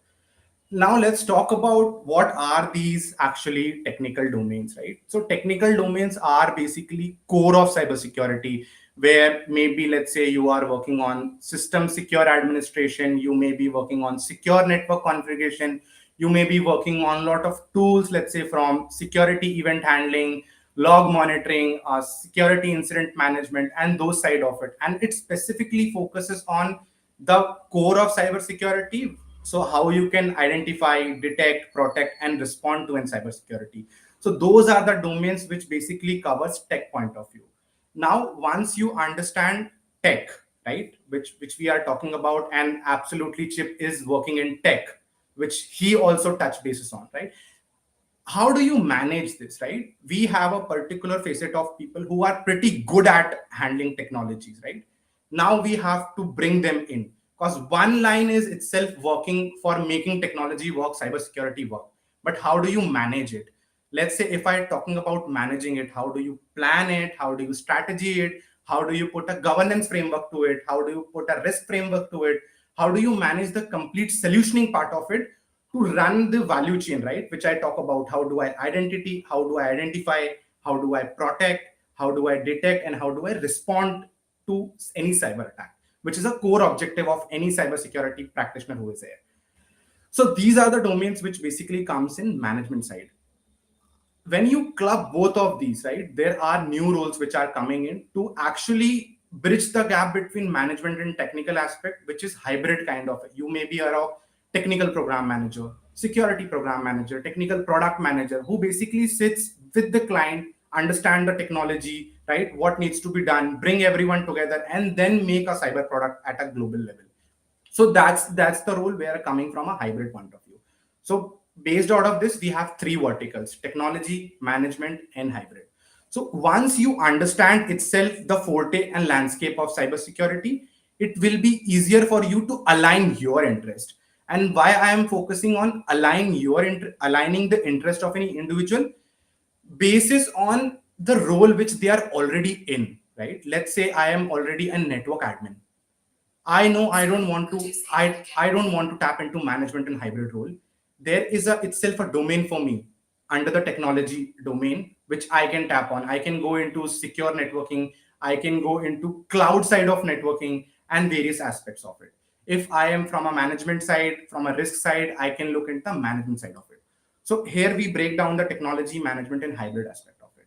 Now let's talk about what are these actually technical domains, right? So technical domains are basically core of cybersecurity, where maybe let's say you are working on system secure administration, you may be working on secure network configuration, you may be working on a lot of tools, let's say from security event handling, log monitoring, security incident management, and those side of it. And it specifically focuses on the core of cybersecurity. So how you can identify, detect, protect, and respond to in cybersecurity. So those are the domains which basically covers tech point of view. Now, once you understand tech, right, which we are talking about, and absolutely Chip is working in tech, which he also touch bases on, right? How do you manage this, right? We have a particular facet of people who are pretty good at handling technologies, right? Now we have to bring them in, because one line is itself working for making technology work, cybersecurity work, but how do you manage it? Let's say if I'm talking about managing it, how do you plan it, how do you strategy it, how do you put a governance framework to it, how do you put a risk framework to it, how do you manage the complete solutioning part of it to run the value chain, right? Which I talk about. How do I identity? How do I identify? How do I protect? How do I detect? And how do I respond to any cyber attack? Which is a core objective of any cybersecurity practitioner who is there. So these are the domains which basically comes in management side. When you club both of these, right, there are new roles which are coming in to actually bridge the gap between management and technical aspect, which is hybrid kind of. You may be a technical program manager, security program manager, technical product manager, who basically sits with the client, understand the technology, right, what needs to be done, bring everyone together, and then make a cyber product at a global level. So that's the role we are coming from a hybrid point of view. So based out of this, we have three verticals: technology, management, and hybrid. So once you understand itself the forte and landscape of cybersecurity, it will be easier for you to align your interest. And why I am focusing on aligning the interest of any individual basis on the role which they are already in, right? Let's say I am already a network admin. I know I don't want to tap into management and hybrid role. There is a itself a domain for me under the technology domain which I can tap on. I can go into secure networking, I can go into cloud side of networking and various aspects of it. If I am from a management side, from a risk side, I can look into the management side of it. So here we break down the technology, management, and hybrid aspect of it.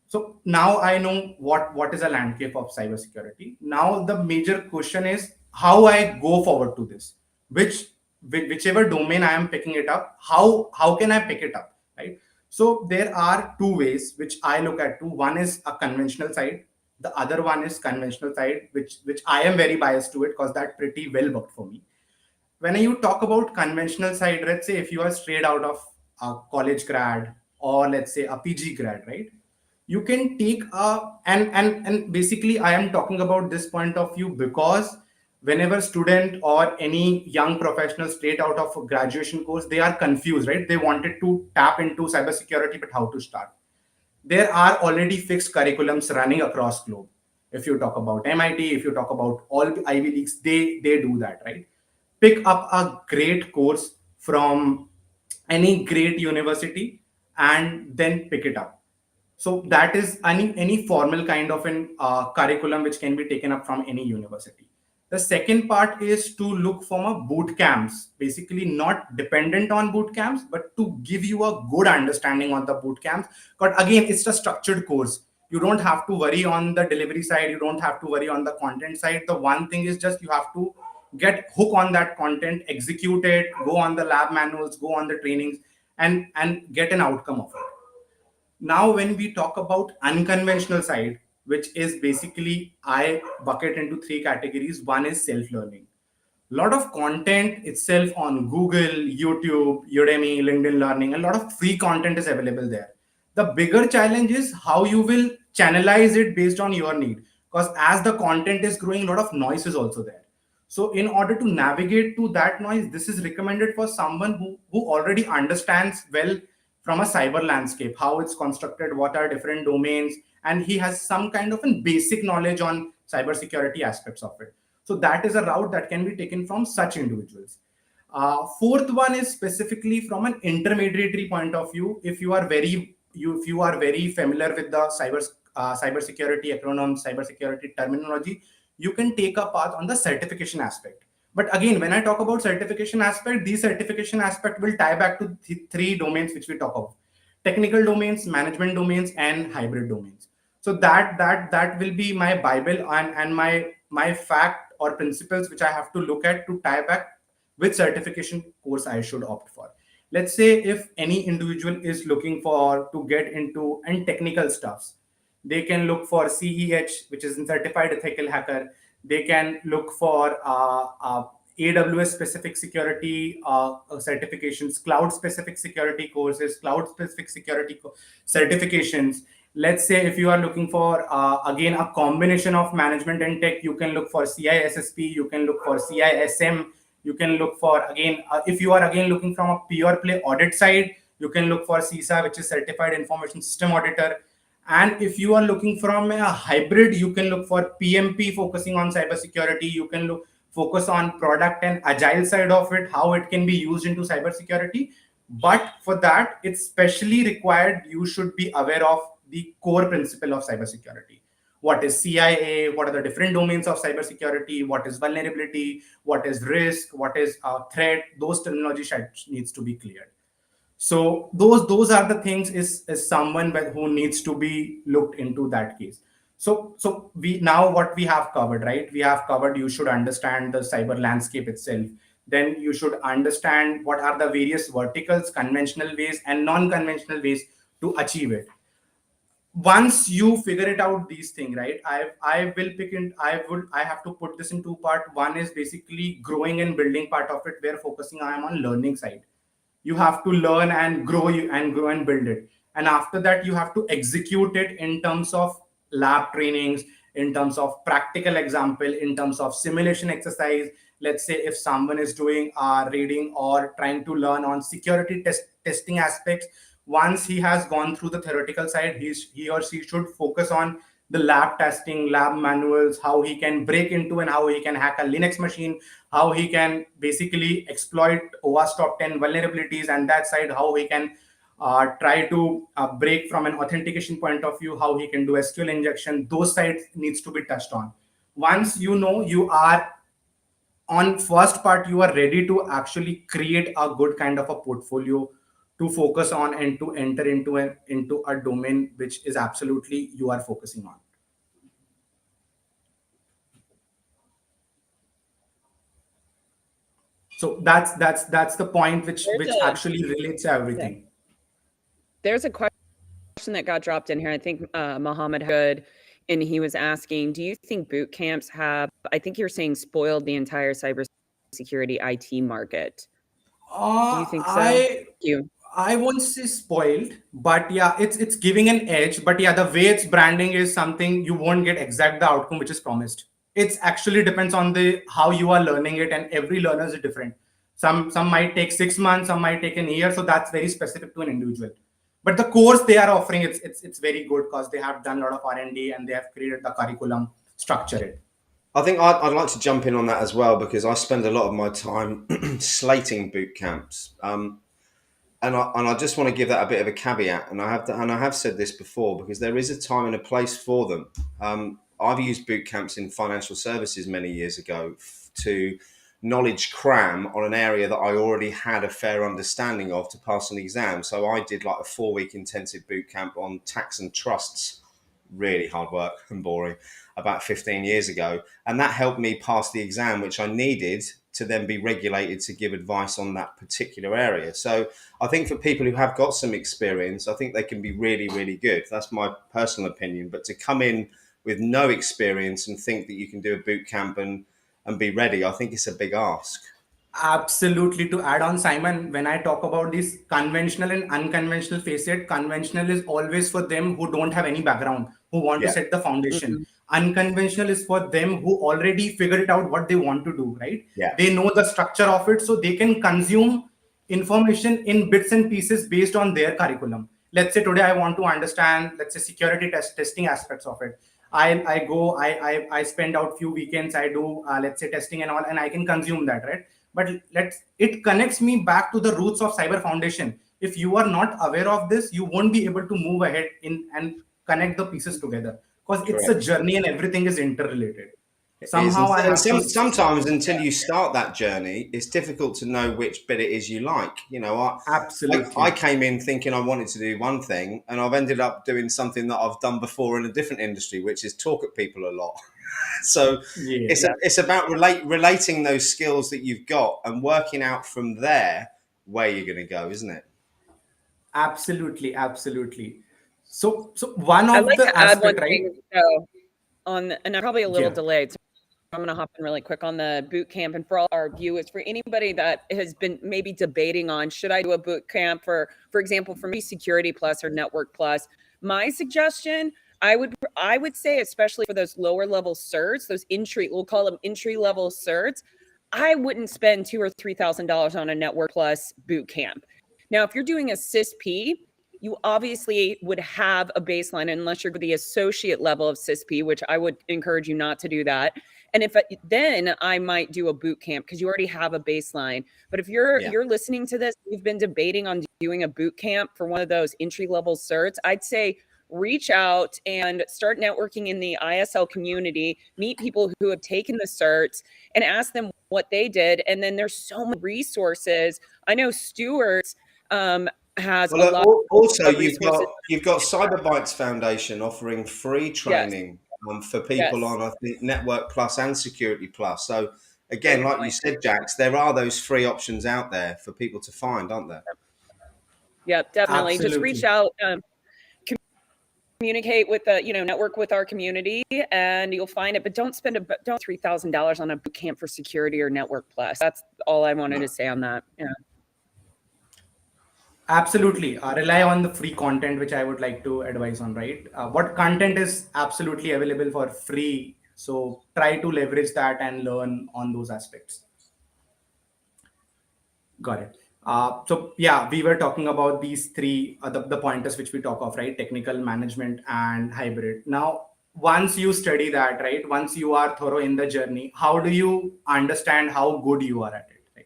So now I know what is a landscape of cybersecurity. Now the major question is how I go forward to this. Whichever domain I am picking it up, how can I pick it up, right? So there are two ways which I look at. Two. One is a conventional side. The other one is conventional side, which I am very biased to it because that pretty well worked for me. When you talk about conventional side, let's say if you are straight out of a college grad or let's say a PG grad, right? You can take a and basically I am talking about this point of view because whenever student or any young professional straight out of a graduation course, they are confused, right? They wanted to tap into cybersecurity, but how to start? There are already fixed curriculums running across globe. If you talk about MIT, if you talk about all Ivy Leagues, they do that, right? Pick up a great course from any great university and then pick it up. So that is any formal kind of an curriculum which can be taken up from any university. The second part is to look for a boot camps, basically not dependent on boot camps, but to give you a good understanding on the boot camps. But again, it's a structured course. You don't have to worry on the delivery side. You don't have to worry on the content side. The one thing is just you have to get hook on that content, execute it, go on the lab manuals, go on the trainings, and get an outcome of it. Now when we talk about unconventional side, which is basically I bucket into three categories. One is self-learning. Lot of content itself on Google, YouTube, Udemy, LinkedIn Learning. A lot of free content is available there. The bigger challenge is how you will channelize it based on your need, because as the content is growing, a lot of noise is also there. So in order to navigate to that noise, this is recommended for someone who already understands well from a cyber landscape, how it's constructed, what are different domains, and he has some kind of a basic knowledge on cybersecurity aspects of it. So that is a route that can be taken from such individuals. Fourth one is specifically from an intermediary point of view. If you are very familiar with the cybersecurity acronyms, cybersecurity terminology, you can take a path on the certification aspect. But again, when I talk about certification aspect, these certification aspect will tie back to three domains which we talk about: technical domains, management domains, and hybrid domains. So that will be my Bible and my fact or principles which I have to look at to tie back which certification course I should opt for. Let's say if any individual is looking for to get into and technical stuffs, they can look for CEH, which is Certified Ethical Hacker. They can look for AWS specific security certifications, cloud specific security courses, cloud specific security certifications. Let's say if you are looking for again a combination of management and tech, you can look for CISSP, you can look for CISM, you can look for again if you are again looking from a pure play audit side, you can look for CISA, which is Certified Information System Auditor. And if you are looking from a hybrid, you can look for PMP, focusing on cybersecurity. You can look focus on product and agile side of it, how it can be used into cybersecurity. But for that, it's specially required you should be aware of the core principle of cybersecurity. What is CIA? What are the different domains of cybersecurity? What is vulnerability? What is risk? What is threat? Those terminology needs to be cleared. So those are the things is someone who needs to be looked into that case. So we now what we have covered, right? We have covered you should understand the cyber landscape itself. Then you should understand what are the various verticals, conventional ways and non-conventional ways to achieve it. Once you figure it out, these things, right? I will pick in I have to put this in two part. One is basically growing and building part of it, where focusing I am on learning side. You have to learn and grow and build it, and after that you have to execute it in terms of lab trainings, in terms of practical example, in terms of simulation exercise. Let's say if someone is doing reading or trying to learn on security testing aspects, once he has gone through the theoretical side, he or she should focus on the lab testing, lab manuals, how he can break into and how he can hack a Linux machine, how he can basically exploit OWASP top 10 vulnerabilities, and that side, how he can try to break from an authentication point of view, how he can do SQL injection. Those sides needs to be touched on. Once you know you are on first part, you are ready to actually create a good kind of a portfolio to focus on and to enter into a domain which is absolutely you are focusing on. So that's the point which actually relates to everything. There's a question that got dropped in here. I think Mohammed Hood, and he was asking, do you think boot camps have, I think you're saying, spoiled the entire cybersecurity IT market? Do you think so? I won't say spoiled, but yeah, it's giving an edge. But yeah, the way it's branding is something you won't get exact the outcome which is promised. It's actually depends on the how you are learning it, and every learner is different. Some might take 6 months, some might take a year. So that's very specific to an individual. But the course they are offering, it's very good because they have done a lot of R&D and they have created the curriculum, structure it. I think I'd like to jump in on that as well, because I spend a lot of my time slating boot camps. And I just want to give that a bit of a caveat, and I have said this before, because there is a time and a place for them. I've used boot camps in financial services many years ago to knowledge cram on an area that I already had a fair understanding of to pass an exam. So I did like a 4-week intensive boot camp on tax and trusts, really hard work and boring, about 15 years ago, and that helped me pass the exam, which I needed to then be regulated to give advice on that particular area. So I think for people who have got some experience, I think they can be really, really good. That's my personal opinion. But to come in with no experience and think that you can do a boot camp and be ready, I think it's a big ask. Absolutely. To add on, Simon, when I talk about this conventional and unconventional facet, conventional is always for them who don't have any background, who want to set the foundation. Mm-hmm. Unconventional is for them who already figured it out what they want to do, right? Yeah. They know the structure of it, so they can consume information in bits and pieces based on their curriculum. Let's say today I want to understand, let's say, security testing aspects of it. I go, I spend out few weekends, I do let's say testing and all, and I can consume that, right? But let's it connects me back to the roots of cyber foundation. If you are not aware of this, you won't be able to move ahead in and connect the pieces together, because it's a Correct. journey and everything is interrelated. It is, Somehow I and have to. sometimes until you start that journey, it's difficult to know which bit it is you like. You know, I Absolutely. came in thinking I wanted to do one thing, and I've ended up doing something that I've done before in a different industry, which is talk at people a lot. So Yeah. it's about relating those skills that you've got and working out from there where you're going to go, isn't it? Absolutely, absolutely. So one I'd of like the to add one aspect, right? thing though and I'm probably a little Yeah. delayed. So I'm going to hop in really quick on the boot camp. And for all our viewers, for anybody that has been maybe debating on, should I do a boot camp for example, for me, Security Plus or Network Plus, my suggestion, I would say, especially for those lower level certs, those we'll call them entry level certs, I wouldn't spend $2,000 or $3,000 on a Network Plus boot camp. Now, if you're doing a CISP, you obviously would have a baseline unless you're the associate level of CISP, which I would encourage you not to do that. And then I might do a boot camp because you already have a baseline. But if you're listening to this, you've been debating on doing a boot camp for one of those entry level certs, I'd say reach out and start networking in the ISL community, meet people who have taken the certs and ask them what they did. And then there's so many resources. I know Stuart has a Well, lot also of resources. you've got Cyberbytes Foundation offering free Yes, training for people yes, on, I think, Network Plus and Security Plus. So again, great like you point. said, Jax, there are those free options out there for people to find, aren't there? Yep, definitely. Just reach Absolutely. out, communicate with network with our community, and you'll find it. But don't $3,000 on a boot camp for Security or Network Plus. That's all I wanted No. to say on that. Yeah. Absolutely. Rely on the free content, which I would like to advise on, right? What content is absolutely available for free. So try to leverage that and learn on those aspects. Got it. So yeah, we were talking about these three, the pointers which we talk of, right? Technical, management, and hybrid. Now, once you study that, right? Once you are thorough in the journey, how do you understand how good you are at it, right?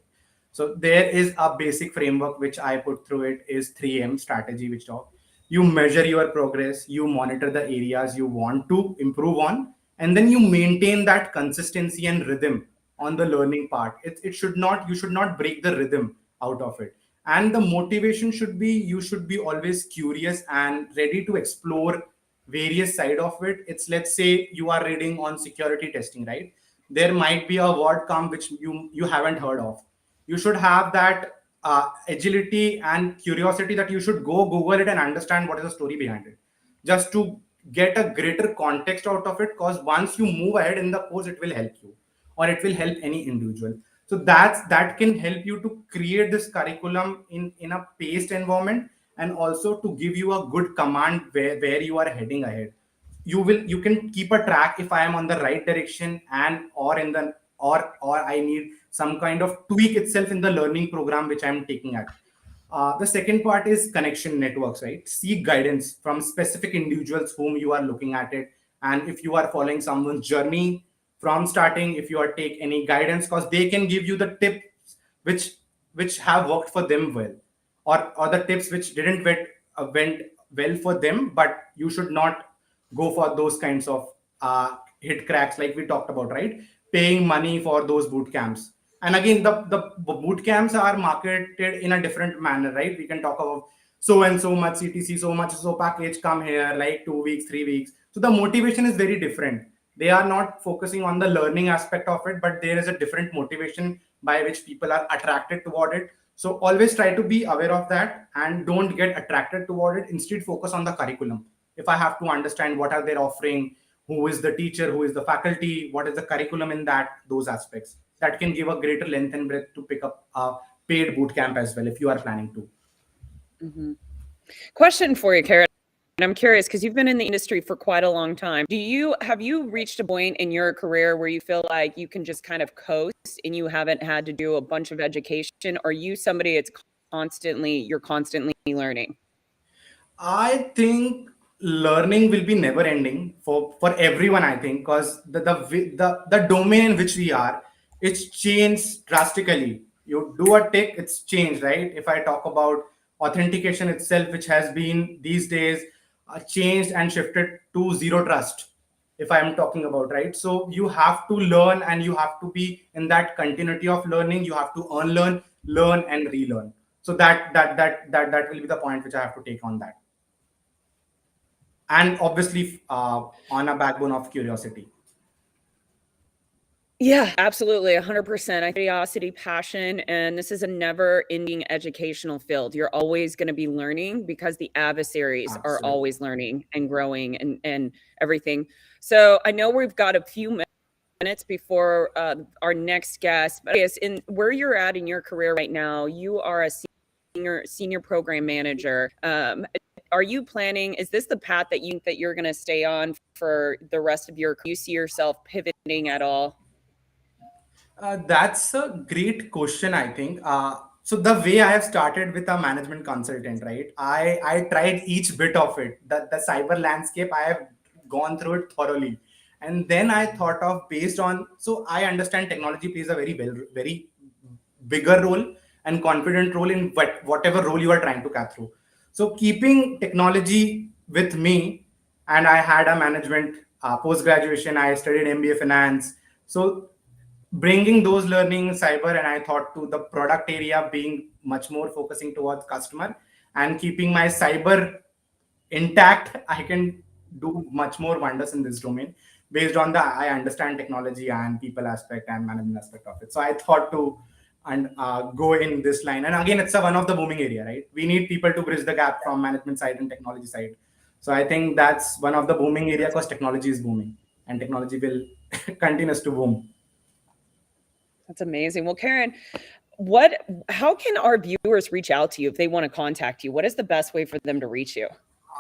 So there is a basic framework which I put through it is 3M strategy, which talk. You measure your progress, you monitor the areas you want to improve on, and then you maintain that consistency and rhythm on the learning part. It should not, you should not break the rhythm out of it. And the motivation should be, you should be always curious and ready to explore various side of it. It's, let's say you are reading on security testing, right? There might be a word come which you haven't heard of. You should have that agility and curiosity that you should go google it and understand what is the story behind it, just to get a greater context out of it, because once you move ahead in the course, it will help you, or it will help any individual. So that can help you to create this curriculum in a paced environment, and also to give you a good command where you are heading ahead. You can keep a track if I am on the right direction, and or in the or I need some kind of tweak itself in the learning program which I'm taking at. The second part is connection networks, right? Seek guidance from specific individuals whom you are looking at it. And if you are following someone's journey from starting, if you are take any guidance, because they can give you the tips which which have worked for them well, or the tips which didn't went well for them, but you should not go for those kinds of hit cracks like we talked about, right? Paying money for those boot camps. And again, the boot camps are marketed in a different manner, right? We can talk about so and so much CTC, so much so package, come here like 2 weeks, 3 weeks. So the motivation is very different. They are not focusing on the learning aspect of it, but there is a different motivation by which people are attracted toward it. So always try to be aware of that and don't get attracted toward it. Instead, focus on the curriculum. If I have to understand what are they offering, who is the teacher, who is the faculty, what is the curriculum in that, those aspects, that can give a greater length and breadth to pick up a paid boot camp as well if you are planning to. Mm-hmm. Question for you, Karen. And I'm curious because you've been in the industry for quite a long time. Have you reached a point in your career where you feel like you can just kind of coast and you haven't had to do a bunch of education? Or are you somebody you're constantly learning? I think learning will be never ending for everyone, I think, because the domain in which we are, it's changed drastically. You do a tick, it's changed, right? If I talk about authentication itself, which has been these days changed and shifted to zero trust, if I am talking about, right? So you have to learn, and you have to be in that continuity of learning. You have to unlearn, learn, and relearn. So that will be the point which I have to take on that, and obviously on a backbone of curiosity. Yeah, absolutely. 100%. Curiosity, passion, and this is a never ending educational field. You're always going to be learning because the adversaries are Absolutely. always learning and growing and everything. So I know we've got a few minutes before our next guest, but yes, in where you're at in your career right now, you are a senior program manager. Are you planning, is this the path that you're going to stay on for the rest of your, you see yourself pivoting at all? That's a great question, I think. So the way I have started with a management consultant, right? I tried each bit of it. The cyber landscape, I have gone through it thoroughly, and then I thought of, based on, so I understand technology plays a very bigger role and confident role in whatever role you are trying to cut through. So keeping technology with me, and I had a management post graduation. I studied MBA finance. So bringing those learning cyber, and I thought, to the product area, being much more focusing towards customer and keeping my cyber intact, I can do much more wonders in this domain, based on the, I understand technology and people aspect and management aspect of it. So I thought to, and go in this line. And again, it's a one of the booming area, right? We need people to bridge the gap from management side and technology side. So I think that's one of the booming area, because technology is booming, and technology will continues to boom. That's amazing. Well, Karen, how can our viewers reach out to you if they want to contact you? What is the best way for them to reach you?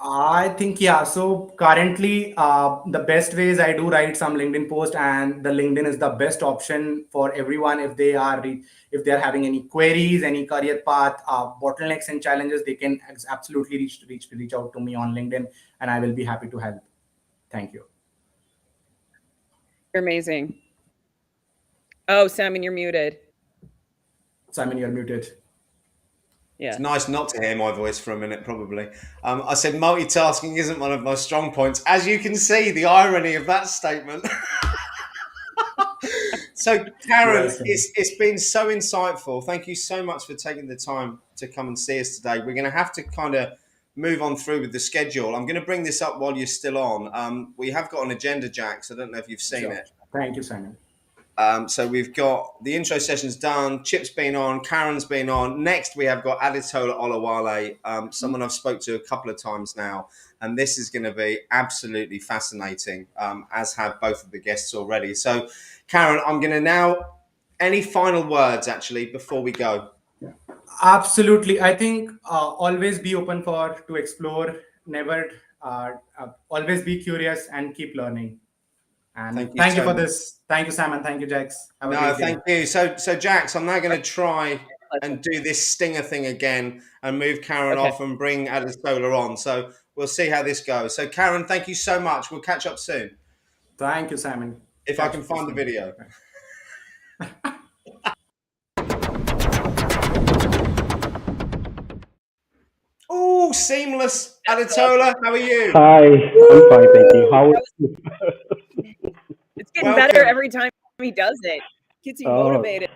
I think, yeah. So currently, the best way is I do write some LinkedIn post, and the LinkedIn is the best option for everyone if they are if they are having any queries, any career path, bottlenecks and challenges. They can absolutely reach out to me on LinkedIn, and I will be happy to help. Thank you. You're amazing. Oh, Simon, you're muted. Simon, you're muted. It's Yeah. nice not to hear my voice for a minute, probably. I said multitasking isn't one of my strong points. As you can see, the irony of that statement. So, Karen, Yes, Simon. it's been so insightful. Thank you so much for taking the time to come and see us today. We're going to have to kind of move on through with the schedule. I'm going to bring this up while you're still on. We have got an agenda, Jax. I don't know if you've seen Sure. it. Thank you, Simon. So we've got the intro sessions done. Chip's been on. Karen's been on. Next, we have got Aditola Olawale, someone I've spoke to a couple of times now, and this is going to be absolutely fascinating, as have both of the guests already. So, Karen, I'm going to now. Any final words, actually, before we go? Absolutely. I think always be open for to explore. Never always be curious and keep learning. And Thank you thank you so for much. this. Thank you, Simon. Thank you, Jax. Have a No, great thank day. you. So Jax, I'm now going to try and do this stinger thing again and move Karen Okay. off and bring Adistola on. So we'll see how this goes. So Karen, thank you so much. We'll catch up soon Thank you, Simon. if I Catch can up with find the you video. soon. Oh, seamless. Aditola, how are you? Hi, I'm fine, thank you. How? It's getting better Welcome. every time he does it. Gets you Oh, motivated.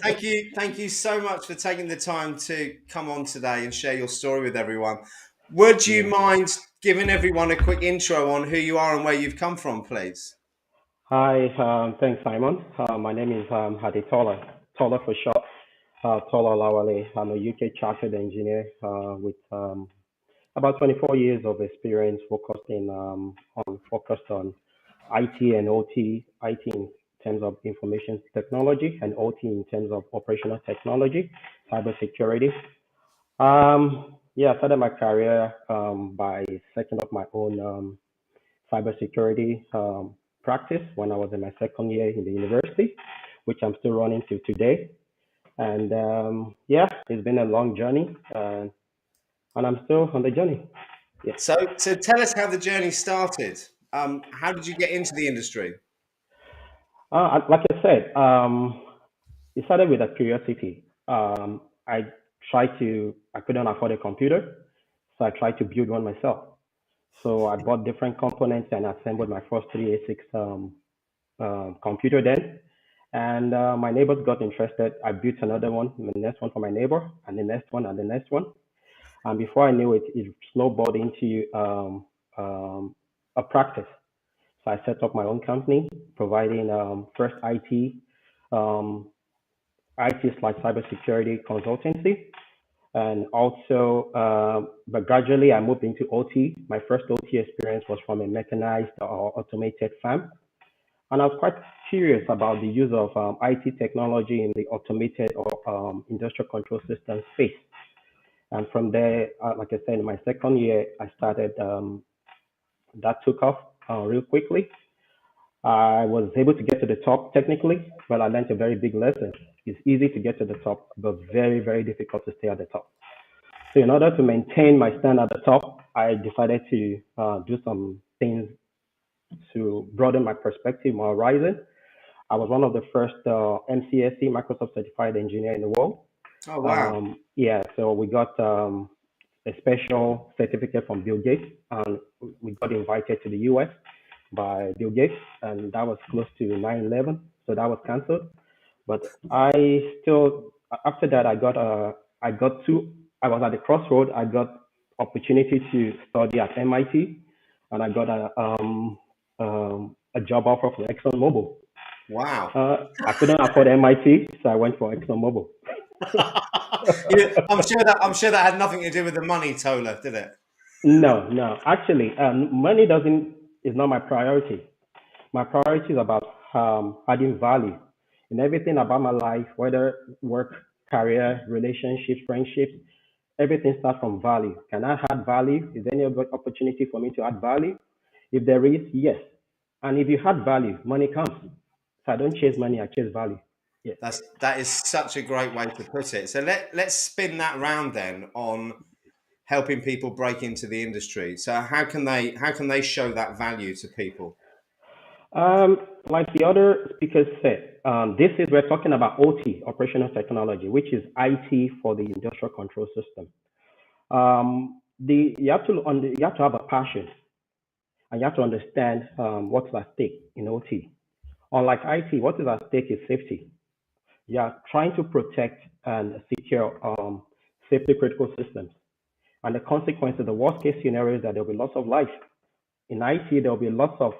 Thank you so much for taking the time to come on today and share your story with everyone. Would you yeah. mind giving everyone a quick intro on who you are and where you've come from, please? Hi, thanks, Simon. My name is Hadi Tola for short. Tola Lawale. I'm a UK chartered engineer with about 24 years of experience focused on IT and OT. IT in terms of information technology, and OT in terms of operational technology, cybersecurity. Yeah, I started my career by setting up my own cybersecurity practice when I was in my second year in the university, which I'm still running till today. And yeah, it's been a long journey, and I'm still on the journey. Yeah. So tell us how the journey started. How did you get into the industry? Like I said, it started with a curiosity. I couldn't afford a computer, so I tried to build one myself. So I bought different components and assembled my first 386 computer then. And my neighbors got interested. I built another one, the next one for my neighbor, and the next one, and the next one. And before I knew it, it snowballed into a practice. So I set up my own company, providing first um, IT slash cybersecurity consultancy. And also, but gradually I moved into OT. My first OT experience was from a mechanized or automated farm. And I was quite curious about the use of IT technology in the automated or industrial control system space. And from there, like I said, in my second year, I started, that took off real quickly. I was able to get to the top technically, but I learned a very big lesson. It's easy to get to the top, but very, very difficult to stay at the top. So in order to maintain my stand at the top, I decided to do some things to broaden my perspective, my horizon. I was one of the first MCSE, Microsoft Certified Engineer in the world. Oh wow! Yeah, so we got a special certificate from Bill Gates, and we got invited to the US by Bill Gates, and that was close to 9/11, so that was cancelled. But I still, after that, I got two. I was at the crossroad. I got opportunity to study at MIT, and I got a job offer for ExxonMobil. Wow! I couldn't afford MIT, so I went for ExxonMobil. I'm sure that had nothing to do with the money, Tola, did it? No, no. Actually, money doesn't is not my priority. My priority is about adding value in everything about my life, whether work, career, relationships, friendships. Everything starts from value. Can I add value? Is there any opportunity for me to add value? If there is, yes. And if you add value, money comes. So I don't chase money; I chase value. Yes. That is such a great way to put it. So let's spin that round then on helping people break into the industry. So how can they show that value to people? Like the other speakers said, this is we're talking about OT, operational technology, which is IT for the industrial control system. You have to have a passion, and you have to understand what's at stake in OT. Unlike IT, what is at stake is safety. You are trying to protect and secure safety critical systems, and the consequences, the worst case scenario is that there will be loss of life. In IT, there will be lots of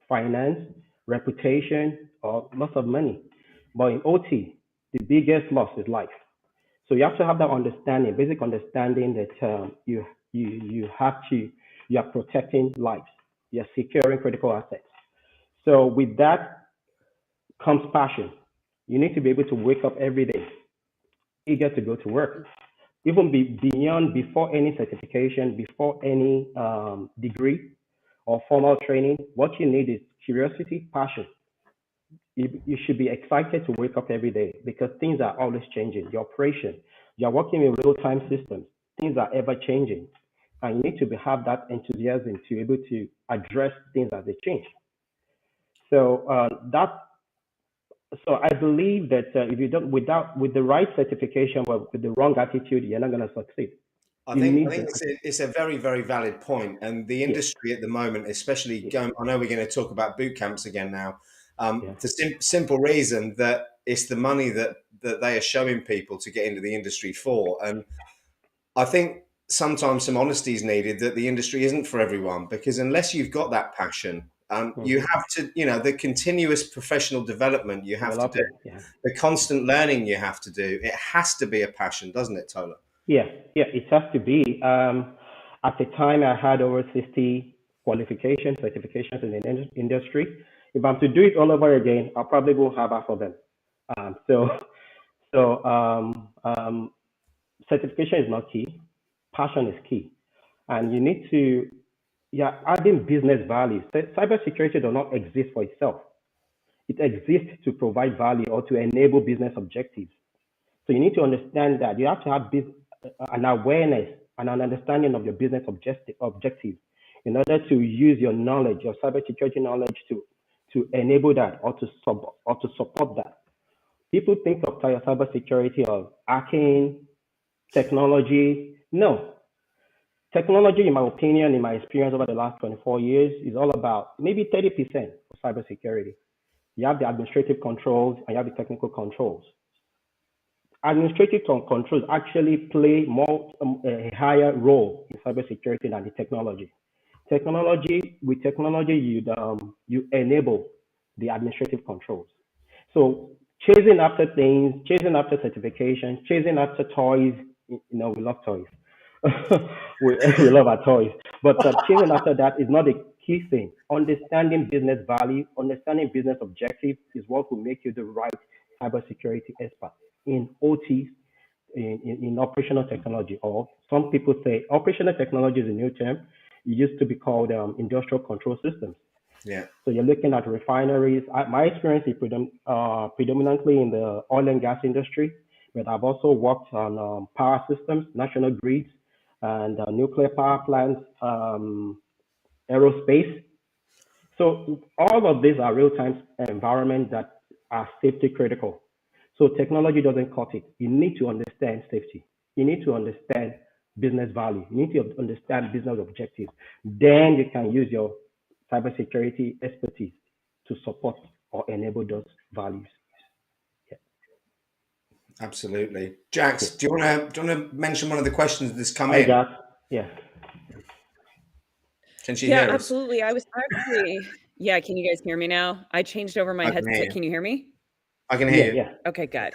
finance, reputation, or loss of money. But in OT, the biggest loss is life. So you have to have that understanding, basic understanding that you are protecting lives, you are securing critical assets. So with that comes passion. You need to be able to wake up every day eager to go to work, even beyond before any certification, before any degree or formal training. What you need is curiosity, passion. You should be excited to wake up every day because things are always changing. The operation, you're working in real-time systems. Things are ever changing, and you need to have that enthusiasm to be able to address things as they change. So so I believe that if you don't with the right certification, but with the wrong attitude, you're not going to succeed. I You think I need think the it's a very, very valid point. And the yes, industry at the moment, especially yes, going, I know we're going to talk about boot camps again now. yeah, The simple reason that it's the money that they are showing people to get into the industry for. And I think sometimes some honesty is needed that the industry isn't for everyone because unless you've got that passion, you hmm have to, the continuous professional development you have to develop do, it. Yeah, the constant learning you have to do. It has to be a passion, doesn't it, Tola? yeah, yeah. It has to be. At the time, I had over 60 qualifications, certifications in the industry. If I'm to do it all over again, I probably won't have half of them. Um, so, so certification is not key. Passion is key, and you need to. Yeah, adding business value. Cybersecurity does not exist for itself. It exists to provide value or to enable business objectives. So you need to understand that you have to have an awareness and an understanding of your business objectives in order to use your knowledge, your cybersecurity knowledge to enable that or to support that. People think of cybersecurity as hacking, technology. No. Technology, in my opinion, in my experience over the last 24 years, is all about maybe 30% of cybersecurity. You have the administrative controls and you have the technical controls. Administrative controls actually play a higher role in cybersecurity than the technology. With technology, you enable the administrative controls. So chasing after things, chasing after certifications, chasing after toys, we love toys. we love our toys. But chasing after that is not the key thing. Understanding business value, understanding business objectives is what will make you the right cybersecurity expert in OT, in operational technology, or some people say operational technology is a new term. It used to be called industrial control systems. Yeah. So you're looking at refineries. My experience is predominantly in the oil and gas industry, but I've also worked on power systems, national grids, and nuclear power plants, aerospace. So all of these are real-time environments that are safety critical. So technology doesn't cut it. You need to understand safety. You need to understand business value. You need to understand business objectives. Then you can use your cybersecurity expertise to support or enable those values. Yeah. Absolutely. Jax, do you want to mention one of the questions that's come Hi, in? Jax. Yeah. Can she hear us? Absolutely. I was actually, can you guys hear me now? I changed over my headset. Can you hear me? I can hear you. Yeah. Okay, good.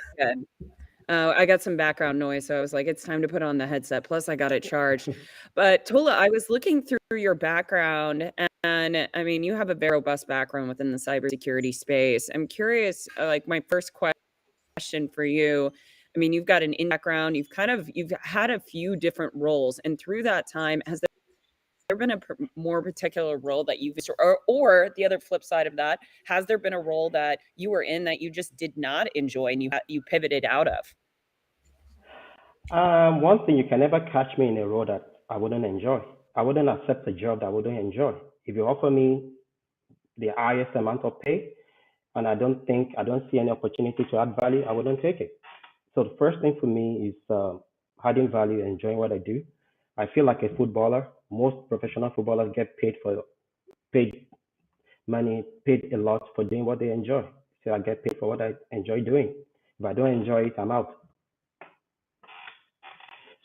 I got some background noise, so I was like, it's time to put on the headset. Plus, I got it charged. But Tola, I was looking through your background, and I mean, you have a very robust background within the cybersecurity space. I'm curious, like my first question for you. I mean, you've got an in background. You've had a few different roles, and through that time, has there been a more particular role that you've, or the other flip side of that, has there been a role that you were in that you just did not enjoy and you pivoted out of? One thing, you can never catch me in a role that I wouldn't enjoy. I wouldn't accept a job that I wouldn't enjoy. If you offer me the highest amount of pay and I don't see any opportunity to add value, I wouldn't take it. So the first thing for me is adding value, enjoying what I do. I feel like a footballer. Most professional footballers get paid money, paid a lot for doing what they enjoy. So I get paid for what I enjoy doing. If I don't enjoy it, I'm out.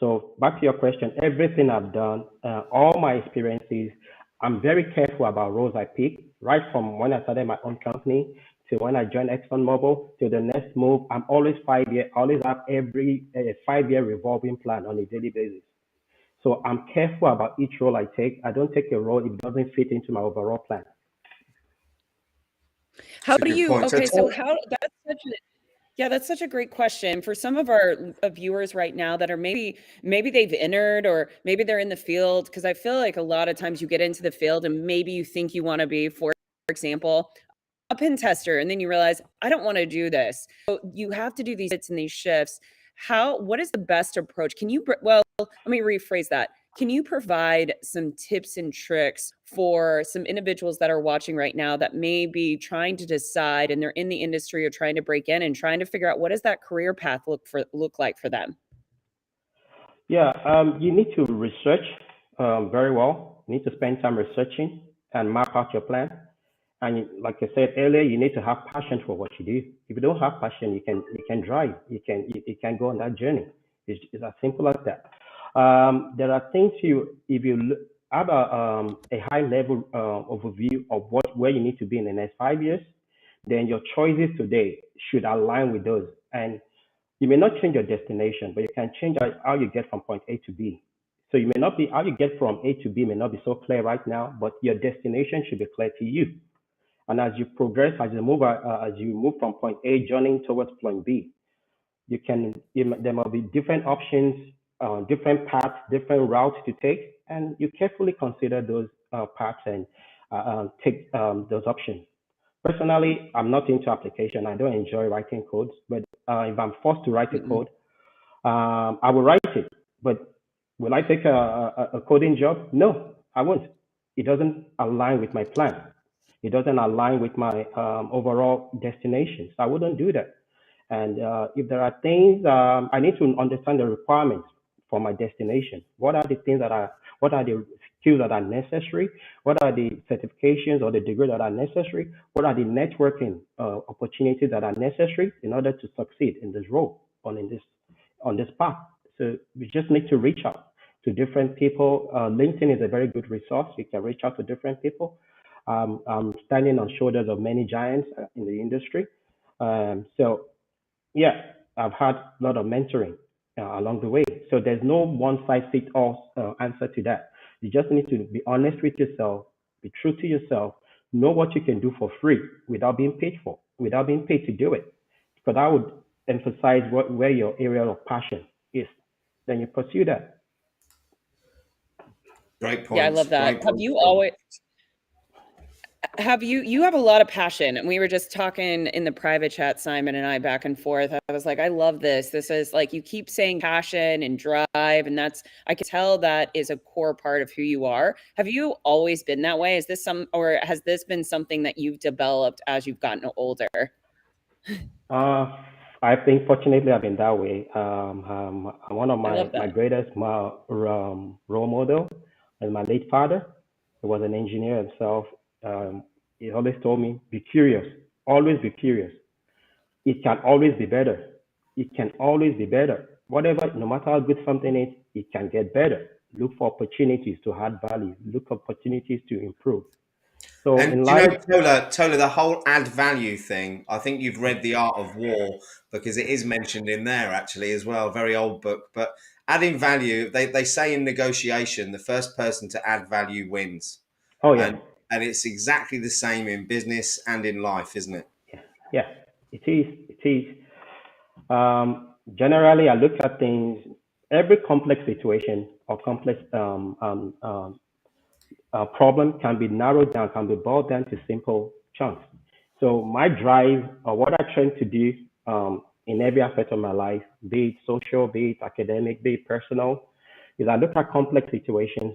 So back to your question, everything I've done, all my experiences, I'm very careful about roles I pick, right from when I started my own company to when I joined ExxonMobil to the next move. I'm always 5 year, I always have every 5-year revolving plan on a daily basis. So I'm careful about each role I take. I don't take a role if it doesn't fit into my overall plan. How do you, okay, so how, that's such a great question for some of our viewers right now that are maybe they've entered or maybe they're in the field, because I feel like a lot of times you get into the field and maybe you think you want to be, for example, a pen tester, and then you realize I don't want to do this. So you have to do these hits and these shifts. What is the best approach? Let me rephrase that. Can you provide some tips and tricks for some individuals that are watching right now that may be trying to decide, and they're in the industry or trying to break in and trying to figure out what does that career path look like for them? Yeah, you need to research very well. You need to spend time researching and map out your plan. And like I said earlier, you need to have passion for what you do. If you don't have passion, you can drive. You can go on that journey. It's as simple as that. There are things if you have a high level overview of where you need to be in the next 5 years, then your choices today should align with those. And you may not change your destination, but you can change how you get from point A to B. So you may not be, how you get from A to B may not be so clear right now, but your destination should be clear to you. And as you progress, as you move from point A journeying towards point B, there might be different options, different paths, different routes to take, and you carefully consider those paths and take those options. Personally, I'm not into application. I don't enjoy writing codes, but if I'm forced to write a code, I will write it. But Will I take a coding job? No, I won't. It doesn't align with my plan. It doesn't align with my overall destination. So I wouldn't do that. And if there are things, I need to understand the requirements for my destination. What are the things that are, what are the skills that are necessary? What are the certifications or the degree that are necessary? What are the networking opportunities that are necessary in order to succeed in this role or in this on this path? So we just need to reach out to different people. LinkedIn is a very good resource. You can reach out to different people. I'm standing on shoulders of many giants in the industry. So yeah, I've had a lot of mentoring along the way. So there's no one size fits all answer to that. You just need to be honest with yourself, be true to yourself, know what you can do for free without being paid for, without being paid to do it. Because I would emphasize where your area of passion is. Then you pursue that. Great Yeah, I points. love that. Great Have points. you always have you have a lot of passion, and we were just talking in the private chat, Simon and I, back and forth. I was like, I love this. This is like, you keep saying passion and drive, and that's, I can tell that is a core part of who you are. Have you always been that way? Is this or has this been something that you've developed as you've gotten older? Uh, I think fortunately I've been that way. One of I love my that. greatest role model is my late father. He was an engineer himself. He always told me, be curious, always be curious. It can always be better. It can always be better. Whatever, no matter how good something is, it can get better. Look for opportunities to add value. Look for opportunities to improve. So And in you know, life, Tola, the whole add value thing, I think you've read The Art of War because it is mentioned in there actually as well, very old book. But adding value, they say in negotiation, the first person to add value wins. oh yeah, And it's exactly the same in business and in life, isn't it? yeah, yeah, it is. It is. Generally, I look at things, every complex situation or complex problem can be narrowed down, can be boiled down to simple chunks. So my drive, or what I try to do in every aspect of my life, be it social, be it academic, be it personal, is I look at complex situations,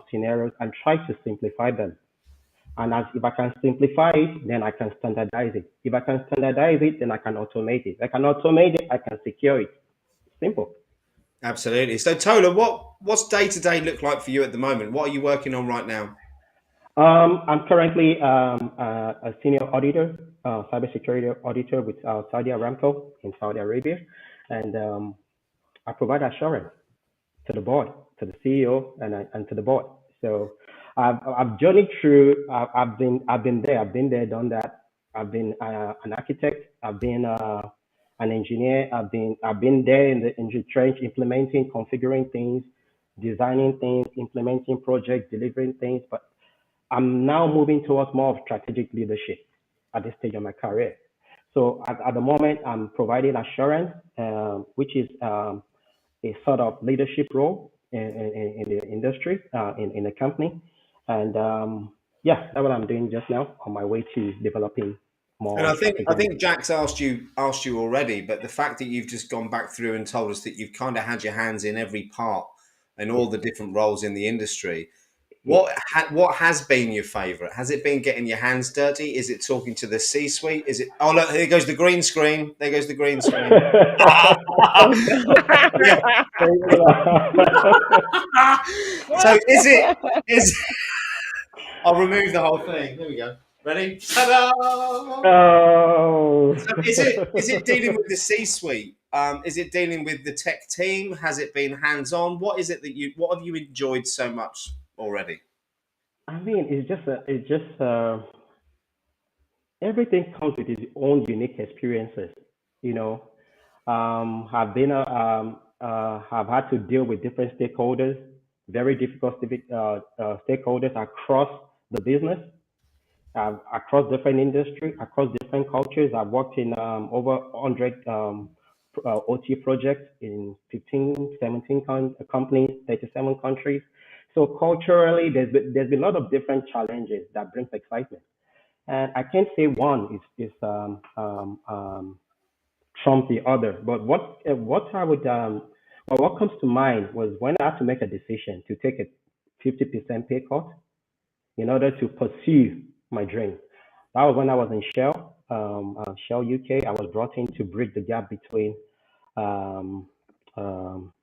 scenarios, and try to simplify them. And as if I can simplify it, then I can standardize it. If I can standardize it, then I can automate it. If I can automate it, I can secure it. Simple. Absolutely. So Tola, what's day to day look like for you at the moment? What are you working on right now? I'm currently a senior auditor, cybersecurity auditor with Saudi Aramco in Saudi Arabia, and I provide assurance to the board, to the CEO, and to the board. So I've journeyed through. I've been there. I've been there, done that. I've been an architect. I've been an engineer. I've been there in the trench, implementing, configuring things, designing things, implementing projects, delivering things. But I'm now moving towards more of strategic leadership at this stage of my career. So at the moment, I'm providing assurance, which is a sort of leadership role in the industry, in the company. And yeah, that's what I'm doing just now on my way to developing And more I strategic think leadership. Jack's asked you already, but the fact that you've just gone back through and told us that you've kind of had your hands in every part and Yeah, all the different roles in the industry, yeah. what has been your favourite? Has it been getting your hands dirty? Is it talking to the C-suite? Is it? Oh look, here goes the green screen. There goes the green screen. Oh no. Yeah. So is I'll remove the whole thing. There we go. Ready? Ta-da! Oh. So is it dealing with the C-suite? Is it dealing with the tech team? Has it been hands-on? What is it that what have you enjoyed so much already? I mean, it's just everything comes with its own unique experiences. You know, have had to deal with different stakeholders, very difficult stakeholders across the business, across different industry, across different cultures. I've worked in over 100 OT projects in 15, 17 companies, 37 countries. So culturally, there's been a lot of different challenges that brings excitement. And I can't say one is trump the other, but what I would Well, what comes to mind was when I had to make a decision to take a 50% pay cut in order to pursue my dream. That was when I was in Shell UK. I was brought in to bridge the gap between um, um,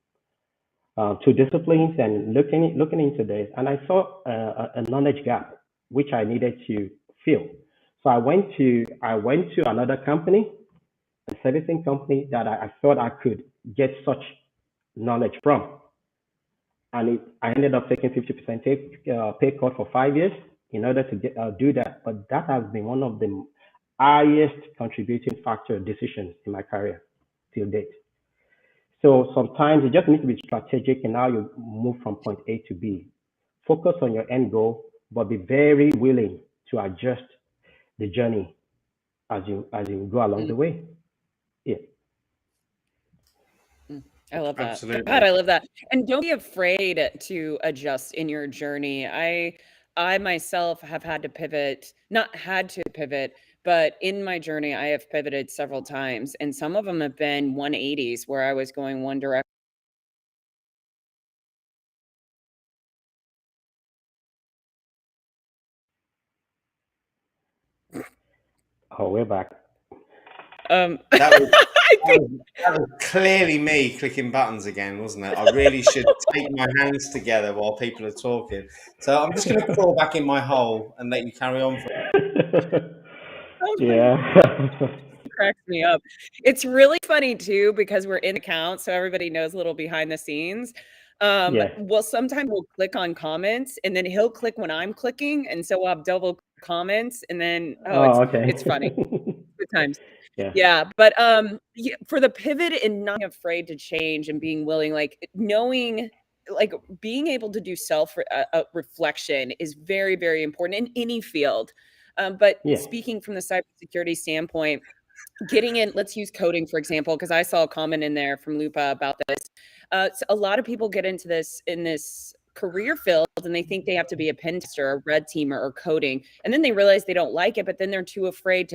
two disciplines and looking into this. And I saw a knowledge gap which I needed to fill. So I went to another company, a servicing company that I thought I could get such knowledge from. And I ended up taking 50% pay cut for 5 years in order to do that. But that has been one of the highest contributing factor decisions in my career till date. So sometimes you just need to be strategic in how you move from point A to B. Focus on your end goal, but be very willing to adjust the journey as you go along the Mm, way. Yeah. I love that. God, Absolutely. I love that. And don't be afraid to adjust in your journey. I myself have had to pivot, not had to pivot, but in my journey I have pivoted several times and some of them have been 180s where I was going one direction. Oh, we're back. That was I that think was, that was clearly me clicking buttons again, wasn't it? I really should take my hands together while people are talking. So I'm just going to crawl back in my hole and let you carry on. oh my Yeah. cracks me up. It's really funny too because we're in account, so everybody knows a little behind the scenes. Yes. Well, sometimes we'll click on comments, and then he'll click when I'm clicking, and so we'll have double comments, and then Oh, it's funny. okay. Good times. Yeah. Yeah, but yeah, for the pivot and not being afraid to change and being willing, like knowing, like being able to do self reflection is very, very important in any field. But Yeah. speaking from the cybersecurity standpoint, getting in, let's use coding for example, because I saw a comment in there from Lupa about this. So a lot of people get into this in this career field and they think they have to be a pen tester, a red teamer, or coding, and then they realize they don't like it, but then they're too afraid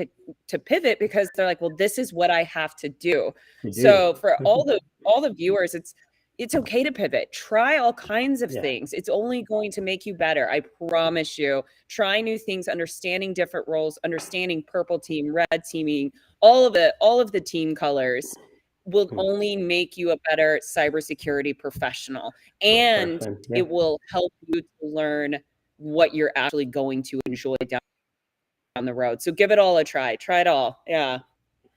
to pivot because they're like, well, this is what I have to do. You do. So for all the viewers, it's okay to pivot. Try all kinds of Yeah. things. It's only going to make you better. I promise you. Try new things, understanding different roles, understanding purple team, red teaming, all of the team colors will Hmm. only make you a better cybersecurity professional, and Person. Yeah. it will help you to learn what you're actually going to enjoy down the road. So give it all a try. Try it all. Yeah.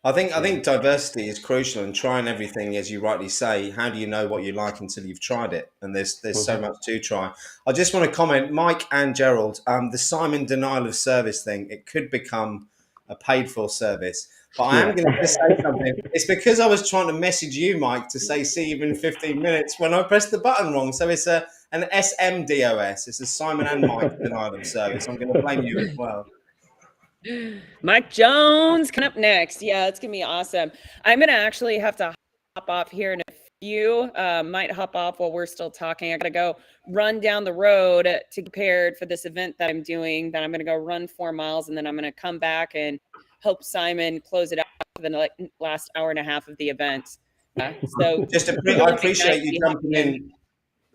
I think Yeah. diversity is crucial, and trying everything, as you rightly say. How do you know what you like until you've tried it? And there's so Hmm. much to try. I just want to comment, Mike and Gerald, the Simon denial of service thing. It could become a paid for service, but I am Yeah. going to just say something. It's because I was trying to message you, Mike, to say see you in 15 minutes when I pressed the button wrong. So it's an SMDOS. It's a Simon and Mike denial of service. I'm going to blame you as well. Mike Jones coming up next. Yeah, it's gonna be awesome. I'm gonna actually have to hop off here in a few. Might hop off while we're still talking. I gotta go run down the road to get prepared for this event that I'm doing. Then I'm gonna go run 4 miles, and then I'm gonna come back and help Simon close it out for the last hour and a half of the event. So I really big night appreciate to you be jumping hopping in. in.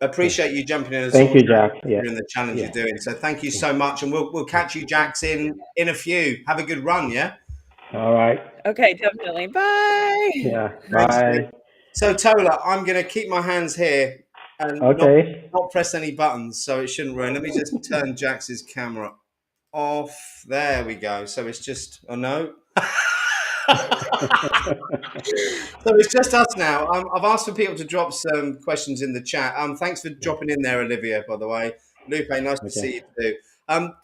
Appreciate you jumping in as Thank always you, Jack. Yeah. during the challenge you're Yeah. doing. So thank you so much, and we'll catch you, Jax, in a few. Have a good run, yeah. All right. Okay, definitely. Bye. Yeah. Thanks, mate. Bye. So Tola, I'm going to keep my hands here and Okay. not press any buttons, so it shouldn't ruin. Let me just turn Jax's camera off. There we go. So it's just no. So it's just us now. I've asked for people to drop some questions in the chat. Thanks for dropping in there, Olivia, by the way. Lupe, nice to Okay. see you too.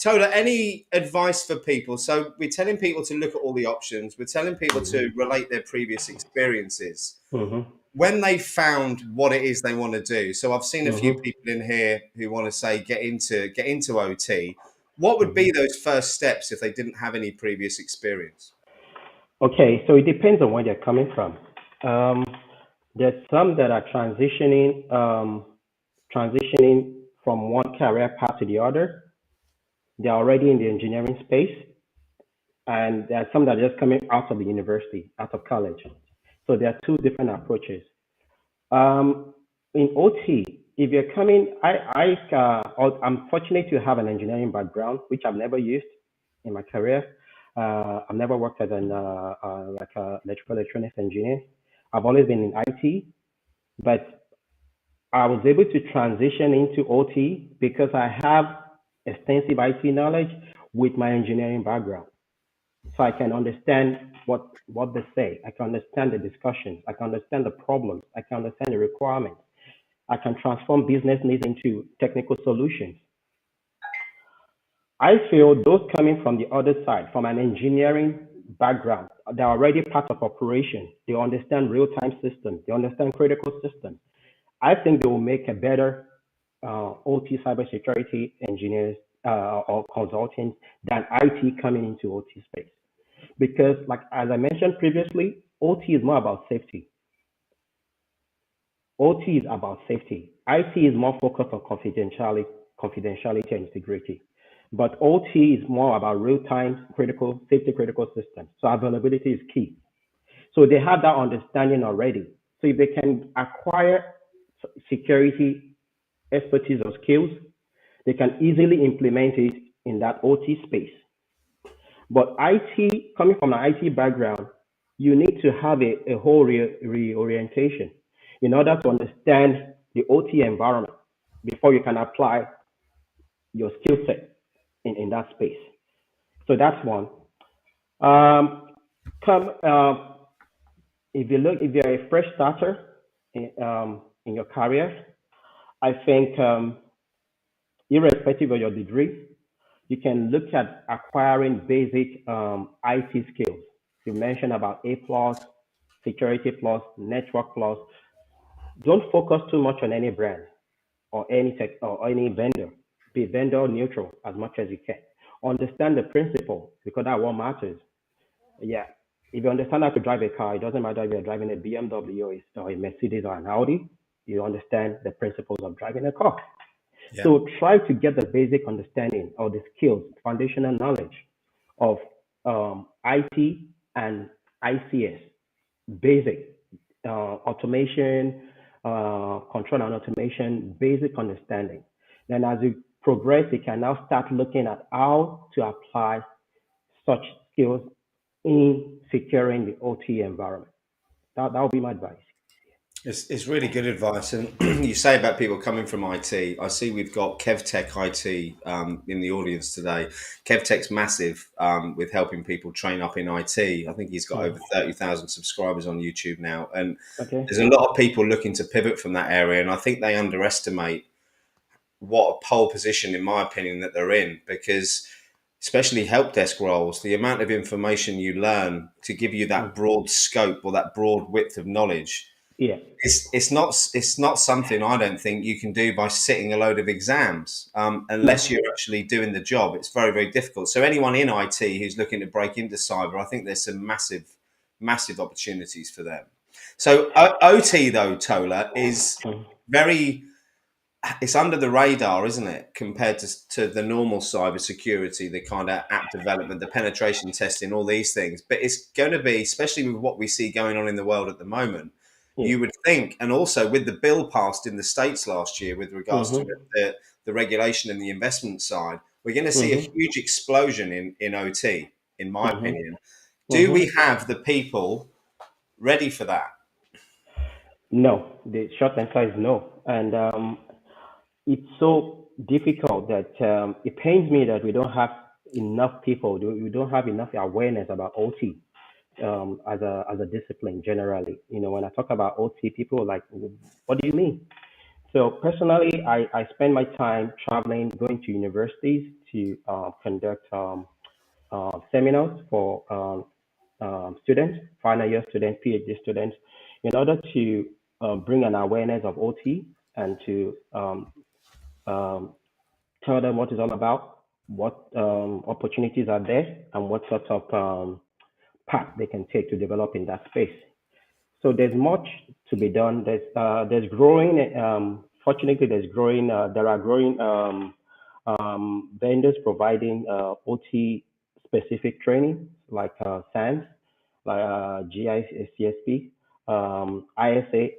Tola, any advice for people? So we're telling people to look at all the options. We're telling people to relate their previous experiences Mm-hmm. when they found what it is they want to do. So I've seen a few Mm-hmm. people in here who want to say get into OT. What would Mm-hmm. be those first steps if they didn't have any previous experience? Okay, so it depends on where they're coming from. Um, there's some that are transitioning from one career path to the other. They're already in the engineering space, and there are some that are just coming out of the university, out of college. So there are two different approaches. In OT, if you're coming, I'm fortunate to have an engineering background, which I've never used in my career. I've never worked as an like a electrical electronics engineer. I've always been in IT, but I was able to transition into OT because I have extensive IT knowledge with my engineering background. So I can understand what they say. I can understand the discussions. I can understand the problems. I can understand the requirements. I can transform business needs into technical solutions. I feel those coming from the other side, from an engineering background, they're already part of operation. They understand real-time systems. They understand critical systems. I think they will make a better OT cybersecurity engineers or consultants than IT coming into OT space. Because, like as I mentioned previously, OT is more about safety. OT is about safety. IT is more focused on confidentiality and integrity. But OT is more about real-time critical safety critical systems. So availability is key. So they have that understanding already. So if they can acquire security expertise or skills, they can easily implement it in that OT space. But IT, coming from an IT background, you need to have a whole reorientation in order to understand the OT environment before you can apply your skill set in that space. So that's one. Um, come if you look if you're a fresh starter in your career, I think irrespective of your degree, you can look at acquiring basic IT skills. You mentioned about A plus, security plus, network plus. Don't focus too much on any brand or any tech or any vendor. Be vendor neutral as much as you can. Understand the principle because that what matters. Yeah. If you understand how to drive a car, it doesn't matter if you're driving a BMW or a Mercedes or an Audi. You understand the principles of driving a car. Yeah. So try to get the basic understanding of the skills, foundational knowledge of IT and ICS, basic automation, control and automation, basic understanding. Then as you progress, you can now start looking at how to apply such skills in securing the OT environment. That would be my advice. It's really good advice. And you say about people coming from IT. I see we've got KevTech IT in the audience today. KevTech's massive with helping people train up in IT. I think he's got over 30,000 subscribers on YouTube now. And Okay. there's a lot of people looking to pivot from that area. And I think they underestimate what a pole position, in my opinion, that they're in, because especially help desk roles, the amount of information you learn to give you that broad scope or that broad width of knowledge, Yeah. it's not something I don't think you can do by sitting a load of exams unless you're actually doing the job. It's very, very difficult. So anyone in IT who's looking to break into cyber, I think there's some massive opportunities for them. So OT though, Tola, is very, it's under the radar, isn't it, compared to the normal cyber security, the kind of app development, the penetration testing, all these things. But it's going to be, especially with what we see going on in the world at the moment, Yeah. you would think, and also with the bill passed in the States last year with regards to the regulation and the investment side, we're going to see a huge explosion in OT, in my opinion. Do we have the people ready for that? No, the short answer is no. And it's so difficult that it pains me that we don't have enough people, we don't have enough awareness about OT as a discipline generally. You know, when I talk about OT, people are like, what do you mean? So personally, I spend my time traveling, going to universities to conduct seminars for students, final year students, PhD students, in order to bring an awareness of OT and to um, tell them what it's all about, what opportunities are there, and what sort of path they can take to develop in that space. So there's much to be done. There's growing. Fortunately, there's growing. There are growing vendors providing OT specific training like SANS, like GICSP. ISA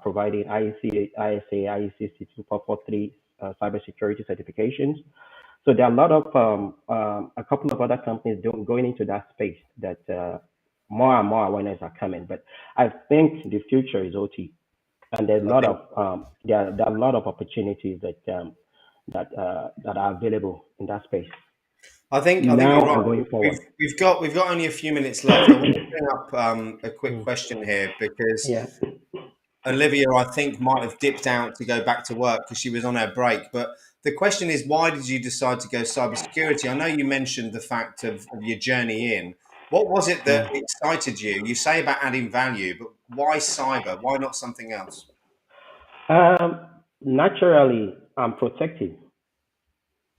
providing ISA 62443 cybersecurity certifications. So there are a lot of a couple of other companies going into that space that more and more awareness are coming. But I think the future is OT, and there's a I lot think of there are a lot of opportunities that are available in that space I think you're now and right. going forward. We've got only a few minutes left. I want to bring up a quick Mm. question here because Yeah. Olivia, I think, might have dipped out to go back to work because she was on her break. But the question is, why did you decide to go cybersecurity? I know you mentioned the fact of your journey in. What was it that excited you? You say about adding value, but why cyber? Why not something else? Naturally, I'm protective.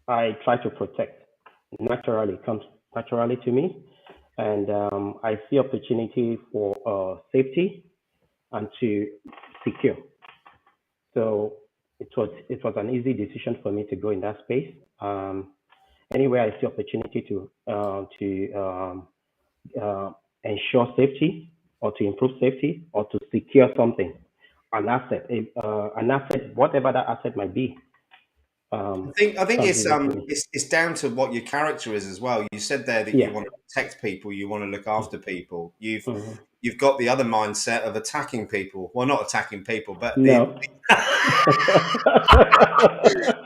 I try to protect. Naturally, it comes naturally to me, and I see opportunity for safety and to secure. So it was an easy decision for me to go in that space. Anywhere I see opportunity to ensure safety or to improve safety or to secure something, an asset, whatever that asset might be, I think comes easy to me. it's down to what your character is as well. You said there that you Yeah. want to protect people, you want to look after people. Mhm. You've got the other mindset of attacking people. Well, not attacking people, but the No.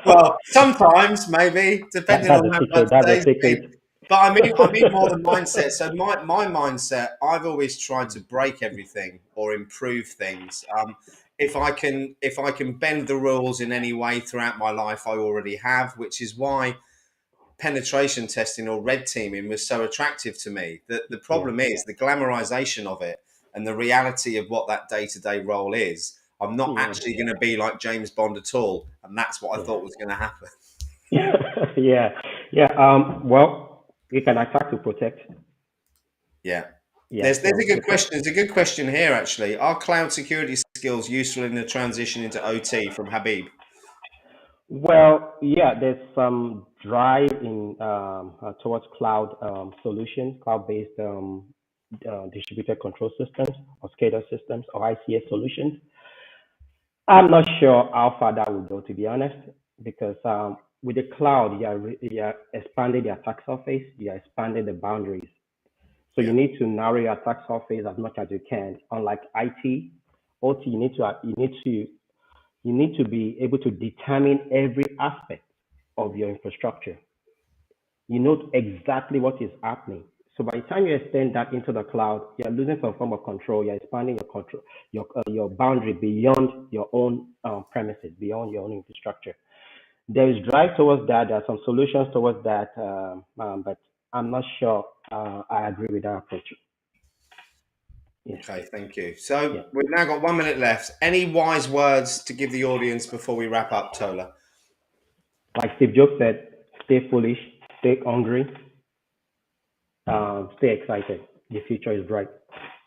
well, sometimes maybe depending That's on a how bad secret. the That's a day's been. secret. But I mean more the mindset. So my mindset, I've always tried to break everything or improve things. If I can bend the rules in any way throughout my life, I already have, which is why penetration testing or red teaming was so attractive to me. The Yeah. problem is the glamorization of it and the reality of what that day-to-day role is. I'm not Yeah. actually going to be like James Bond at all, and that's what I Yeah. thought was going to happen. Yeah. Yeah. Well, you can attack to protect. Yeah. Yeah. There's So a good protect. question. There's a good question here actually. Are cloud security skills useful in the transition into OT from Habib? Well, yeah, there's some drive in towards cloud solutions, cloud-based distributed control systems or SCADA systems or ICS solutions. I'm not sure how far that will go, to be honest, because with the cloud, you are expanding the attack surface, you are expanding the boundaries. So you Yeah. need to narrow your attack surface as much as you can. Unlike IT, OT, you need to be able to determine every aspect of your infrastructure. You know exactly what is happening. So by the time you extend that into the cloud, you're losing some form of control. You're expanding your control, your boundary beyond your own premises, beyond your own infrastructure. There is drive towards that. There are some solutions towards that, but I'm not sure I agree with that approach. Yes. Okay, thank you. So Yeah. we've now got 1 minute left. Any wise words to give the audience before we wrap up, Tola? Like Steve Jobs said, stay foolish, stay hungry, stay excited. The future is bright.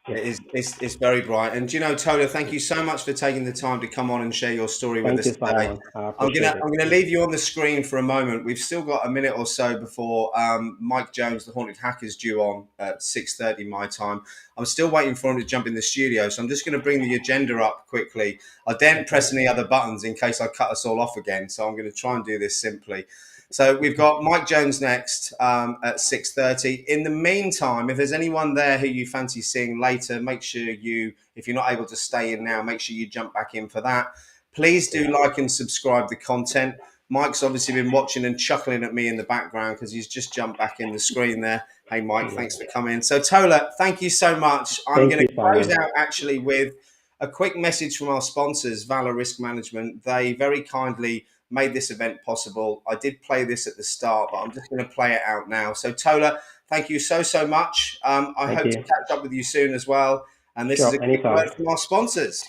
Yes. It's very bright. And you know, Tola, thank you so much for taking the time to come on and share your story with Thank us you, today. Simon. I appreciate it. I'm gonna leave you on the screen for a moment. We've still got a minute or so before Mike Jones, the Haunted Hacker's due on at 6:30 my time. I'm still waiting for him to jump in the studio, so I'm just going to bring the agenda up quickly. I daren't press any other buttons in case I cut us all off again, so I'm going to try and do this simply. So we've got Mike Jones next at 6:30. In the meantime, if there's anyone there who you fancy seeing later, make sure if you're not able to stay in now, make sure you jump back in for that. Please do like and subscribe the content. Mike's obviously been watching and chuckling at me in the background because he's just jumped back in the screen there. Hey, Mike, thanks for coming. So, Tola, thank you so much. I'm Thank going you, to close Simon. out actually with a quick message from our sponsors, Valor Risk Management. They very kindly made this event possible. I did play this at the start, but I'm just going to play it out now. So, Tola, thank you so much. I Thank hope to you. catch up with you soon as well. And this is a Sure, quick anytime. word from our sponsors.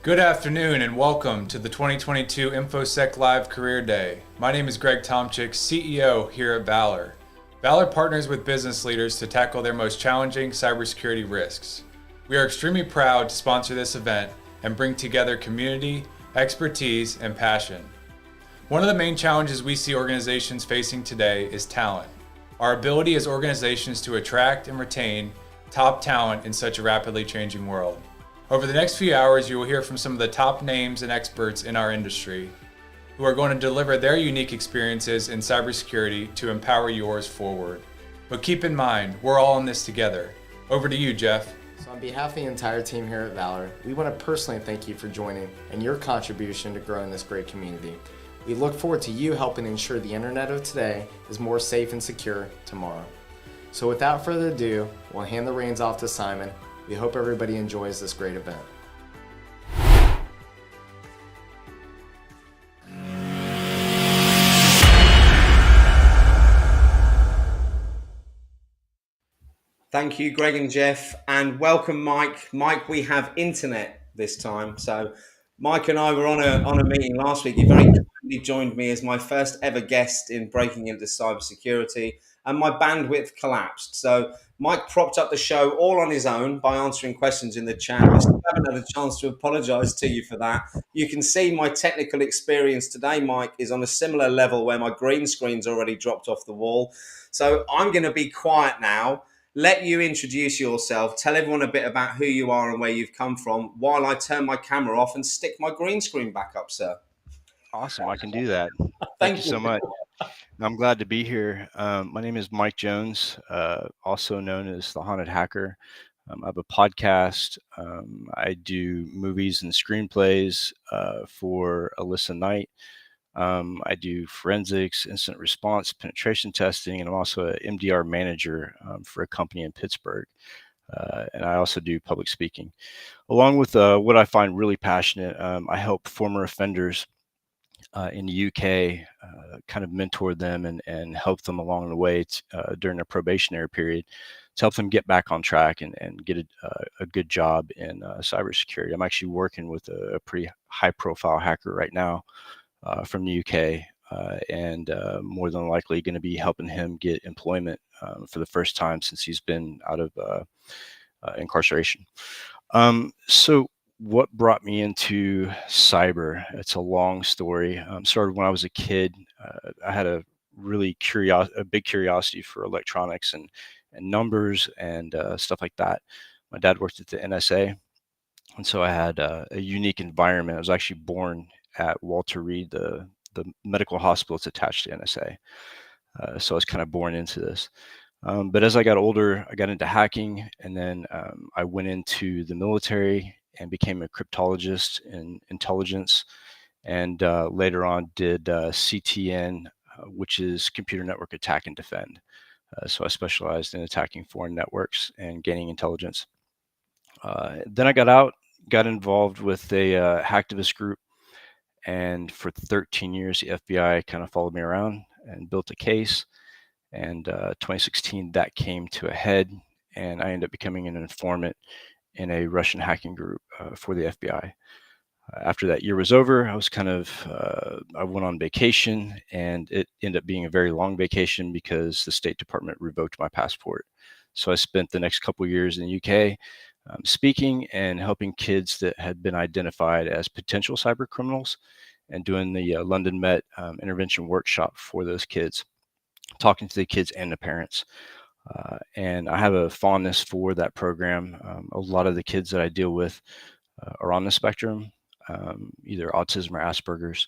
Good afternoon and welcome to the 2022 InfoSec Live Career Day. My name is Greg Tomczyk, CEO here at Valor. Valor partners with business leaders to tackle their most challenging cybersecurity risks. We are extremely proud to sponsor this event and bring together community expertise, and passion. One of the main challenges we see organizations facing today is talent. Our ability as organizations to attract and retain top talent in such a rapidly changing world. Over the next few hours, you will hear from some of the top names and experts in our industry who are going to deliver their unique experiences in cybersecurity to empower yours forward. But keep in mind, we're all in this together. Over to you, Jeff. So on behalf of the entire team here at Valor, we want to personally thank you for joining and your contribution to growing this great community. We look forward to you helping ensure the internet of today is more safe and secure tomorrow. So without further ado, we'll hand the reins off to Simon. We hope everybody enjoys this great event. Thank you, Greg and Jeff, and welcome, Mike. Mike, we have internet this time. So Mike and I were on a meeting last week. He very kindly joined me as my first ever guest in breaking into cybersecurity, and my bandwidth collapsed. So Mike propped up the show all on his own by answering questions in the chat. I still haven't had a chance to apologise to you for that. You can see my technical experience today, Mike, is on a similar level where my green screen's already dropped off the wall. So I'm going to be quiet now. Let you introduce yourself, tell everyone a bit about who you are and where you've come from while I turn my camera off and stick my green screen back up, sir. Awesome. I can do that. Thank You so much. I'm glad to be here. My name is Mike Jones, also known as the Haunted Hacker. I have a podcast. I do movies and screenplays for Alyssa Knight. I do forensics, incident response, penetration testing, and I'm also an MDR manager for a company in Pittsburgh. And I also do public speaking. Along with what I find really passionate, I help former offenders in the UK kind of mentor them and help them along the way during their probationary period to help them get back on track and get a good job in cybersecurity. I'm actually working with a pretty high profile hacker right now from the UK, and more than likely going to be helping him get employment for the first time since he's been out of incarceration. So what brought me into cyber? It's a long story. Started when I was a kid. I had a big curiosity for electronics and numbers and stuff like that. My dad worked at the NSA, and so I had a unique environment. I was actually born at Walter Reed, the medical hospital that's attached to NSA. So I was kind of born into this. But as I got older, I got into hacking, and then I went into the military and became a cryptologist in intelligence, and later on did CTN, which is Computer Network Attack and Defend. So I specialized in attacking foreign networks and gaining intelligence. Then I got out, got involved with a hacktivist group, and for 13 years, the FBI kind of followed me around and built a case. And 2016, that came to a head, and I ended up becoming an informant in a Russian hacking group for the FBI. After that year was over, I was I went on vacation, and it ended up being a very long vacation because the State Department revoked my passport. So I spent the next couple of years in the UK speaking and helping kids that had been identified as potential cyber criminals and doing the London Met intervention workshop for those kids, talking to the kids and the parents. And I have a fondness for that program. A lot of the kids that I deal with are on the spectrum, either autism or Asperger's.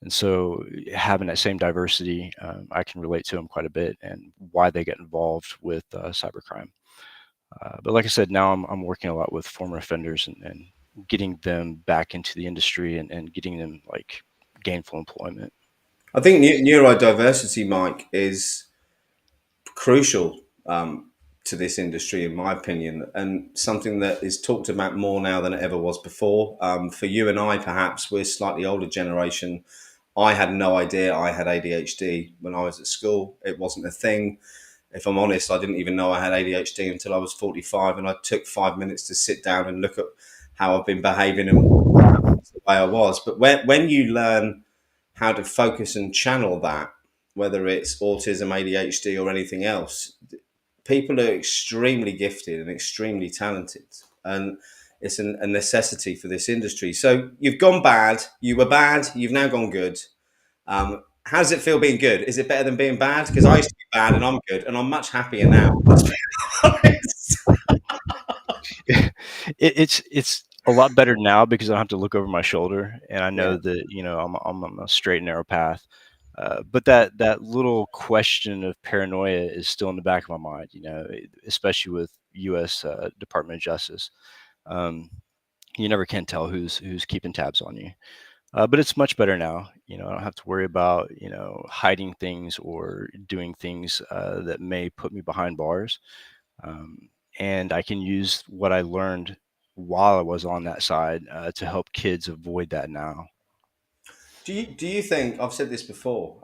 And so having that same diversity, I can relate to them quite a bit and why they get involved with cybercrime. But like I said, now I'm working a lot with former offenders and getting them back into the industry and getting them like gainful employment. I think neurodiversity, Mike, is crucial to this industry, in my opinion, and something that is talked about more now than it ever was before. For you and I, perhaps, we're slightly older generation. I had no idea I had ADHD when I was at school. It wasn't a thing. If I'm honest, I didn't even know I had ADHD until I was 45, and I took 5 minutes to sit down and look at how I've been behaving and the way I was. But when you learn how to focus and channel that, whether it's autism, ADHD, or anything else, people are extremely gifted and extremely talented. And it's a necessity for this industry. So you've gone bad. You were bad. You've now gone good. How does it feel being good? Is it better than being bad? Because I used to be bad and I'm good, and I'm much happier now. Let's be honest. It's a lot better now because I don't have to look over my shoulder, and I know Yeah. that I'm on a straight and narrow path. But that little question of paranoia is still in the back of my mind, especially with U.S. Department of Justice. Um, you never can tell who's keeping tabs on you. But it's much better now. I don't have to worry about hiding things or doing things that may put me behind bars. Um, and I can use what I learned while I was on that side to help kids avoid that now. Do you think I've said this before?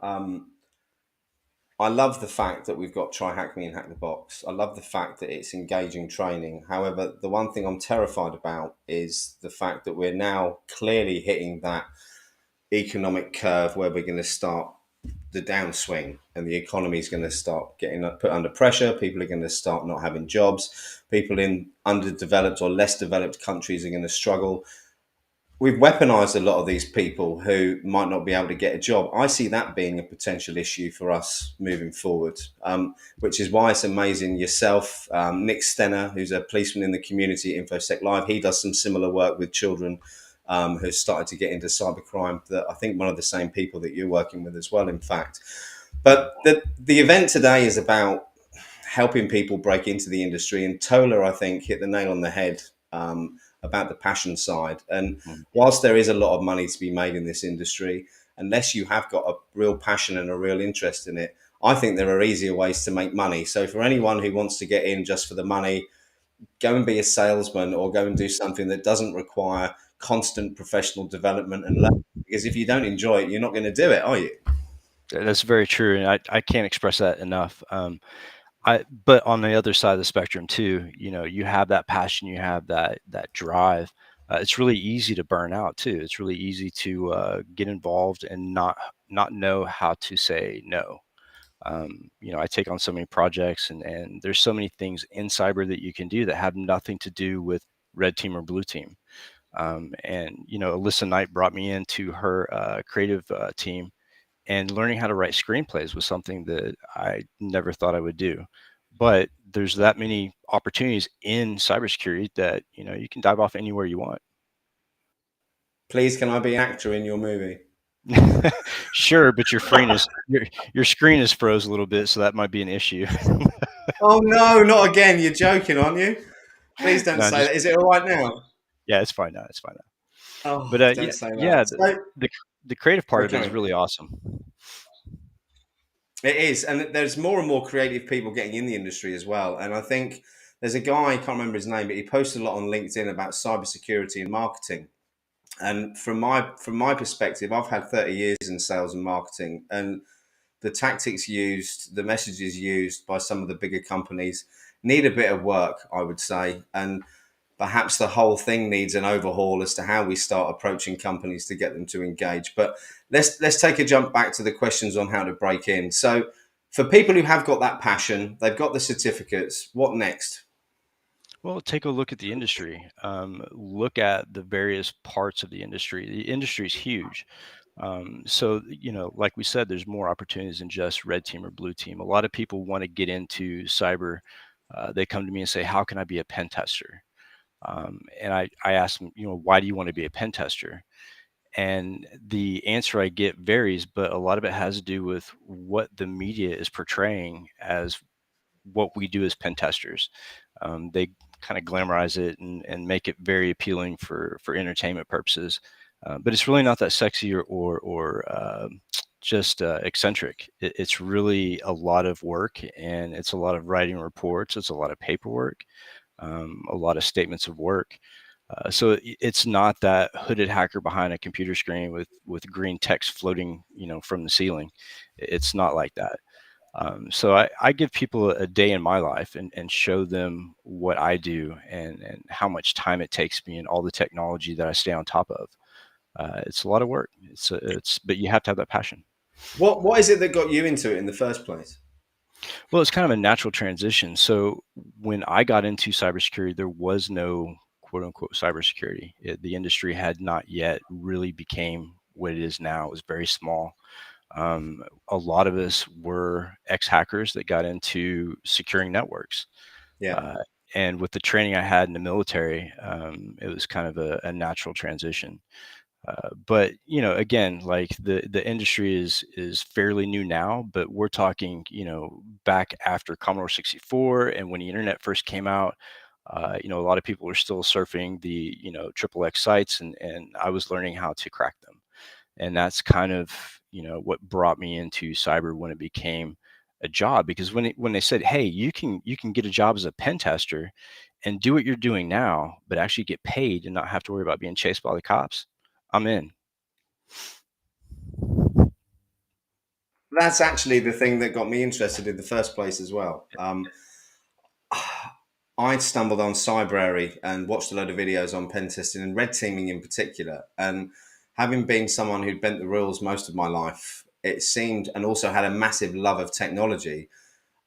I love the fact that we've got Try Hack Me and Hack the Box. I love the fact that it's engaging training. However, the one thing I'm terrified about is the fact that we're now clearly hitting that economic curve where we're going to start the downswing and the economy is going to start getting put under pressure. People are going to start not having jobs. People in underdeveloped or less developed countries are going to struggle. We've weaponized a lot of these people who might not be able to get a job. I see that being a potential issue for us moving forward, which is why it's amazing yourself, Nick Stenner, who's a policeman in the community at InfoSec Live. He does some similar work with children who started to get into cybercrime. That I think one of the same people that you're working with as well, in fact. But the event today is about helping people break into the industry. And Tola, I think, hit the nail on the head about the passion side. And whilst there is a lot of money to be made in this industry, unless you have got a real passion and a real interest in it, I think there are easier ways to make money. So for anyone who wants to get in just for the money, go and be a salesman or go and do something that doesn't require constant professional development and learning. Because if you don't enjoy it, you're not going to do it, are you? That's very true, and I can't express that enough. But on the other side of the spectrum too, you have that passion, you have that drive. It's really easy to burn out too. It's really easy to get involved and not know how to say no. I take on so many projects, and there's so many things in cyber that you can do that have nothing to do with red team or blue team. And Alyssa Knight brought me into her creative team, and learning how to write screenplays was something that I never thought I would do. But there's that many opportunities in cybersecurity that you can dive off anywhere you want. Please, can I be an actor in your movie? Sure, but your screen is froze a little bit, so that might be an issue. Oh no, not again! You're joking, aren't you? Please don't No, say that. Is it all right now? Yeah, it's fine now. It's fine now. Oh, But don't say that. yeah, So, the creative part of it okay. is really awesome. It is, and there's more and more creative people getting in the industry as well. And I think there's a guy, I can't remember his name, but he posted a lot on LinkedIn about cybersecurity and marketing. And from my perspective, I've had 30 years in sales and marketing, and the tactics used, the messages used by some of the bigger companies need a bit of work, I would say. And perhaps the whole thing needs an overhaul as to how we start approaching companies to get them to engage. But let's take a jump back to the questions on how to break in. So for people who have got that passion, they've got the certificates, what next? Well, take a look at the industry. Look at the various parts of the industry. The industry is huge. So, like we said, there's more opportunities than just red team or blue team. A lot of people want to get into cyber. They come to me and say, how can I be a pen tester? And I ask them, why do you want to be a pen tester? And the answer I get varies, but a lot of it has to do with what the media is portraying as what we do as pen testers. They kind of glamorize it and make it very appealing for entertainment purposes. But it's really not that sexy or just eccentric. It's really a lot of work, and it's a lot of writing reports. It's a lot of paperwork, a lot of statements of work. So it's not that hooded hacker behind a computer screen with green text floating, from the ceiling. It's not like that. So I give people a day in my life and show them what I do and how much time it takes me and all the technology that I stay on top of. It's a lot of work. But you have to have that passion. What is it that got you into it in the first place? Well, it's kind of a natural transition. So when I got into cybersecurity, there was no quote unquote cybersecurity. The industry had not yet really became what it is now. It was very small. A lot of us were ex-hackers that got into securing networks. Yeah. And with the training I had in the military, it was kind of a natural transition. But again, like the industry is fairly new now, but we're talking, back after Commodore 64 and when the internet first came out. A lot of people were still surfing the triple X sites, and I was learning how to crack them. And that's kind of what brought me into cyber when it became a job, because when they said, hey, you can get a job as a pen tester and do what you're doing now but actually get paid and not have to worry about being chased by the cops, I'm in. That's actually the thing that got me interested in the first place as well. I stumbled on Cybrary and watched a load of videos on pen testing and red teaming in particular. And having been someone who'd bent the rules most of my life, it seemed, and also had a massive love of technology,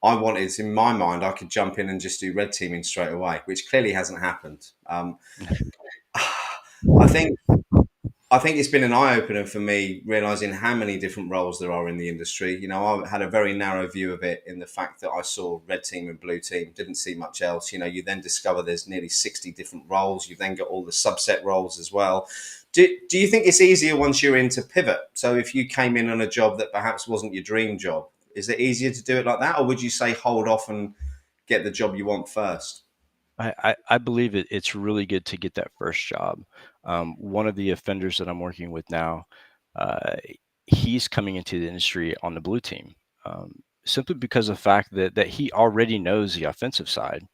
I wanted, in my mind, I could jump in and just do red teaming straight away, which clearly hasn't happened. I think it's been an eye opener for me, realizing how many different roles there are in the industry. I had a very narrow view of it in the fact that I saw red team and blue team, didn't see much else. You then discover there's nearly 60 different roles. You then got all the subset roles as well. Do you think it's easier once you're in to pivot? So if you came in on a job that perhaps wasn't your dream job, is it easier to do it like that? Or would you say hold off and get the job you want first? I believe it's really good to get that first job. One of the offenders that I'm working with now, uh, he's coming into the industry on the blue team, simply because of the fact that he already knows the offensive side.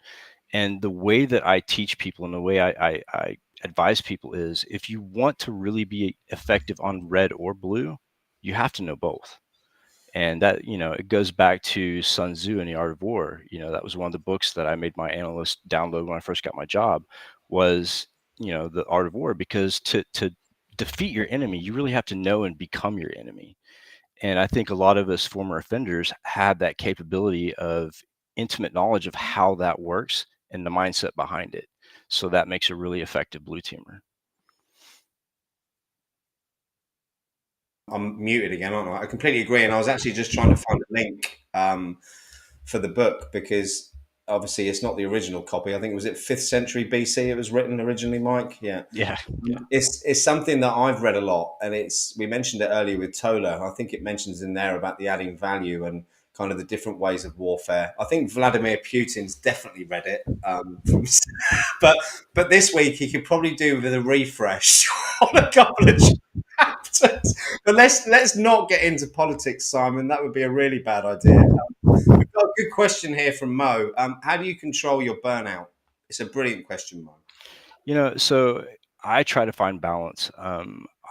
And the way that I teach people and the way I advise people is, if you want to really be effective on red or blue, you have to know both. And that, it goes back to Sun Tzu and the Art of War. That was one of the books that I made my analyst download when I first got my job, was, the Art of War, because to defeat your enemy, you really have to know and become your enemy. And I think a lot of us former offenders have that capability of intimate knowledge of how that works and the mindset behind it. So that makes a really effective blue teamer. I'm muted again, aren't I? I completely agree. And I was actually just trying to find a link for the book, because obviously it's not the original copy. I think, was it 5th century BC it was written originally, Mike? Yeah. Yeah. It's something that I've read a lot, and we mentioned it earlier with Tola. I think it mentions in there about the adding value and kind of the different ways of warfare. I think Vladimir Putin's definitely read it, but this week he could probably do with a refresh on a couple of chapters. But let's not get into politics, Simon. That would be a really bad idea. We've got a good question here from Mo. How do you control your burnout? It's a brilliant question, Mo. So I try to find balance.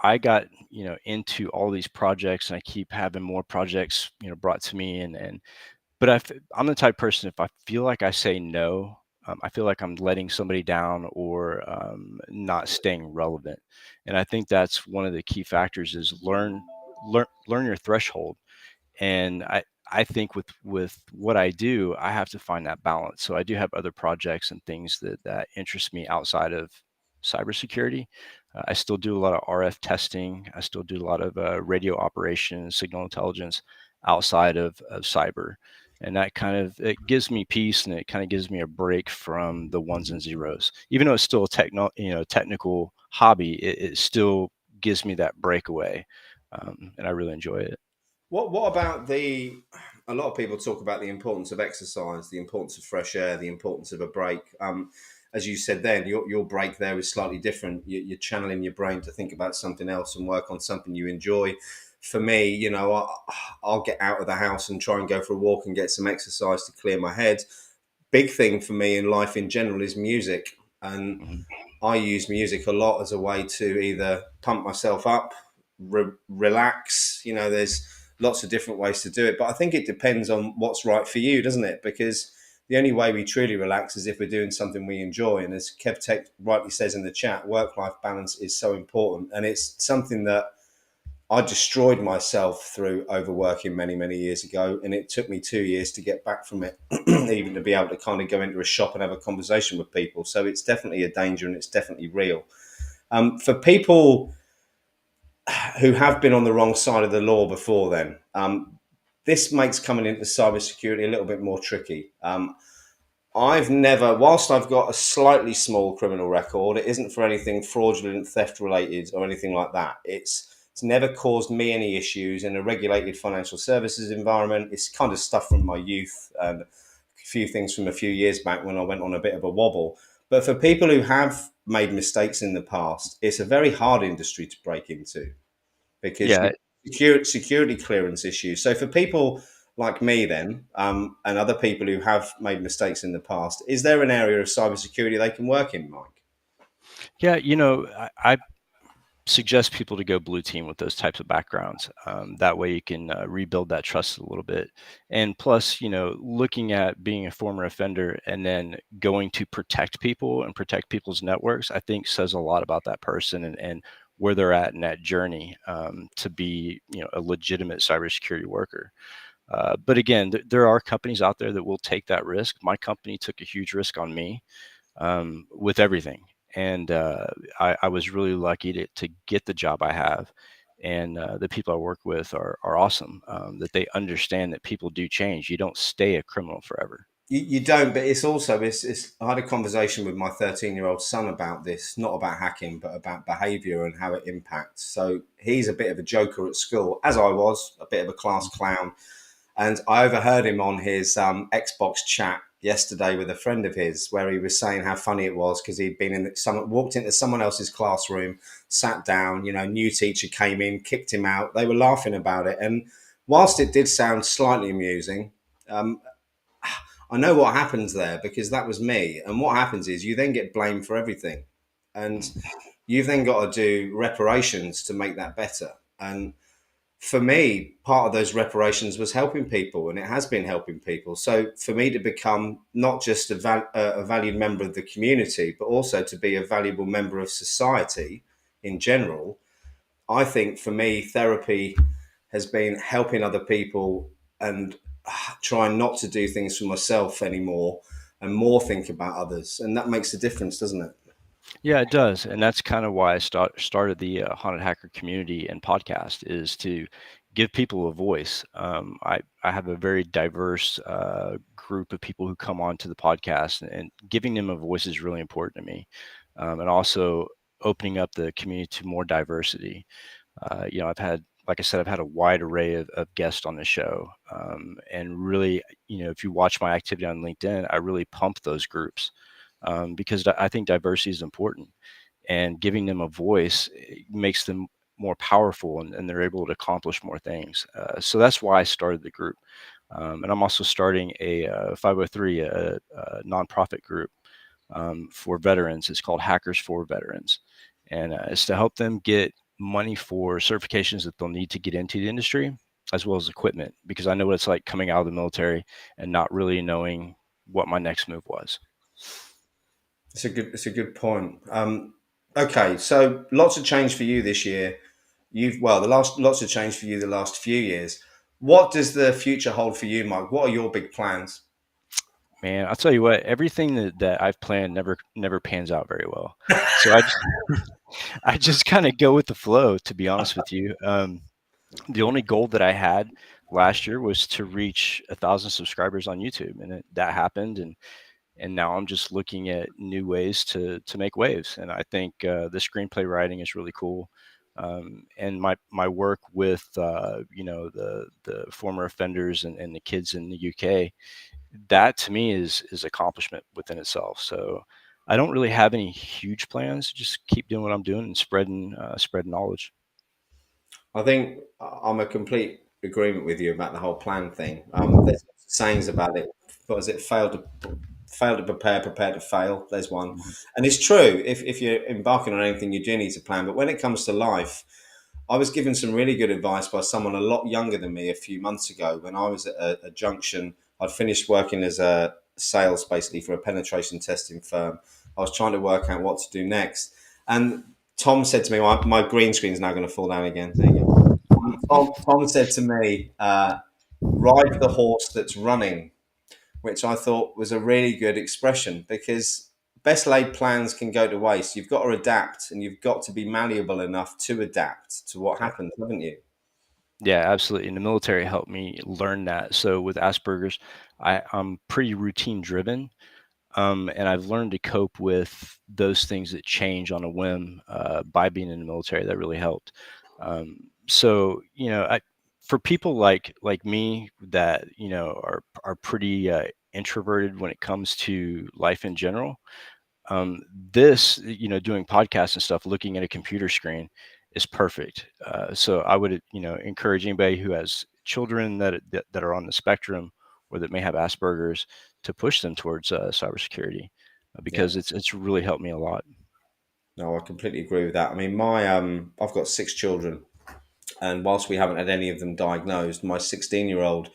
I got, into all these projects, and I keep having more projects, brought to me. But I'm the type of person, if I feel like I say no, I feel like I'm letting somebody down, or not staying relevant. And I think that's one of the key factors, is learn your threshold. And I think with what I do, I have to find that balance. So I do have other projects and things that interest me outside of cybersecurity. I still do a lot of RF testing. I still do a lot of radio operations, signal intelligence outside of cyber. And that it gives me peace, and it kind of gives me a break from the ones and zeros. Even though it's still a technical hobby, it still gives me that breakaway, and I really enjoy it. What about a lot of people talk about the importance of exercise, the importance of fresh air, the importance of a break. As you said then, your break there is slightly different. You're channeling your brain to think about something else and work on something you enjoy. For me, I'll get out of the house and try and go for a walk and get some exercise to clear my head. Big thing for me in life in general is music. And I use music a lot as a way to either pump myself up, relax. There's lots of different ways to do it, but I think it depends on what's right for you, doesn't it? Because the only way we truly relax is if we're doing something we enjoy. And as Kev Tech rightly says in the chat, work-life balance is so important. And it's something that I destroyed myself through overworking many years ago, and it took me 2 years to get back from it, even to be able to kind of go into a shop and have a conversation with people. So it's definitely a danger, and it's definitely real. For people who have been on the wrong side of the law before then, this makes coming into cybersecurity a little bit more tricky. I've never, whilst I've got a slightly small criminal record, it isn't for anything fraudulent, theft related, or anything like that. It's never caused me any issues in a regulated financial services environment. It's kind of stuff from my youth and a few things from a few years back when I went on a bit of a wobble. But for people who have made mistakes in the past, it's a very hard industry to break into because Yeah, security clearance issues. So for people like me then, and other people who have made mistakes in the past, is there an area of cybersecurity they can work in, Mike? yeah. I suggest people to go blue team with those types of backgrounds. That way you can rebuild that trust a little bit. And plus, looking at being a former offender and then going to protect people and protect people's networks, I think says a lot about that person and where they're at in that journey to be, a legitimate cybersecurity worker. But again, there are companies out there that will take that risk. My company took a huge risk on me with everything. And I was really lucky to get the job I have. And the people I work with are awesome, that they understand that people do change. You don't stay a criminal forever. You don't, but it's also, I had a conversation with my 13-year-old son about this, not about hacking, but about behavior and how it impacts. So he's a bit of a joker at school, as I was, a bit of a class clown. And I overheard him on his Xbox chat yesterday with a friend of his, where he was saying how funny it was because he'd been walked into someone else's classroom, sat down, new teacher came in, kicked him out. They were laughing about it. And whilst it did sound slightly amusing, I know what happens there because that was me. And what happens is you then get blamed for everything. And you've then got to do reparations to make that better. And for me, part of those reparations was helping people, and it has been helping people. So for me to become not just a valued member of the community, but also to be a valuable member of society in general, I think for me, therapy has been helping other people and trying not to do things for myself anymore and more think about others. And that makes a difference, doesn't it? Yeah, it does. And that's kind of why I started the Haunted Hacker community and podcast, is to give people a voice. I have a very diverse group of people who come on to the podcast, and giving them a voice is really important to me. And also opening up the community to more diversity. I've had, like I said, I've had a wide array of guests on the show. And really, if you watch my activity on LinkedIn, I really pump those groups because I think diversity is important, and giving them a voice makes them more powerful, and they're able to accomplish more things. So that's why I started the group. And I'm also starting a 503, a nonprofit group for veterans. It's called Hackers for Veterans. And it's to help them get money for certifications that they'll need to get into the industry, as well as equipment, because I know what it's like coming out of the military and not really knowing what my next move was. It's a good point. Okay, so lots of change for you this year. Lots of change for you the last few years. What does the future hold for you, Mike? What are your big plans? Man, I'll tell you what, everything that I've planned never pans out very well. So I just kind of go with the flow, to be honest with you. The only goal that I had last year was to reach 1,000 subscribers on YouTube, and that happened. And now I'm just looking at new ways to make waves. And I think the screenplay writing is really cool. And my work with the former offenders and the kids in the UK, that to me is accomplishment within itself. So I don't really have any huge plans. Just keep doing what I'm doing and spreading knowledge. I think I'm a complete agreement with you about the whole plan thing. There's sayings about it. What is it? Fail to prepare, prepare to fail. There's one, and it's true. If you're embarking on anything, you do need to plan. But when it comes to life, I was given some really good advice by someone a lot younger than me a few months ago when I was at a junction. I'd finished working as a sales basically for a penetration testing firm. I was trying to work out what to do next. And Tom said to me, my green screen's now going to fall down again. There you go. Tom said to me, ride the horse that's running, which I thought was a really good expression, because best laid plans can go to waste. You've got to adapt, and you've got to be malleable enough to adapt to what happens, haven't you? Yeah, absolutely. And the military helped me learn that. So with Asperger's, I'm pretty routine driven. And I've learned to cope with those things that change on a whim by being in the military. That really helped. So for people like me that are pretty introverted when it comes to life in general, this doing podcasts and stuff, looking at a computer screen is perfect. So I would encourage anybody who has children that are on the spectrum or that may have Asperger's to push them towards cybersecurity because it's really helped me a lot. No, I completely agree with that. I mean, I've got 6 children, and whilst we haven't had any of them diagnosed, my 16-year-old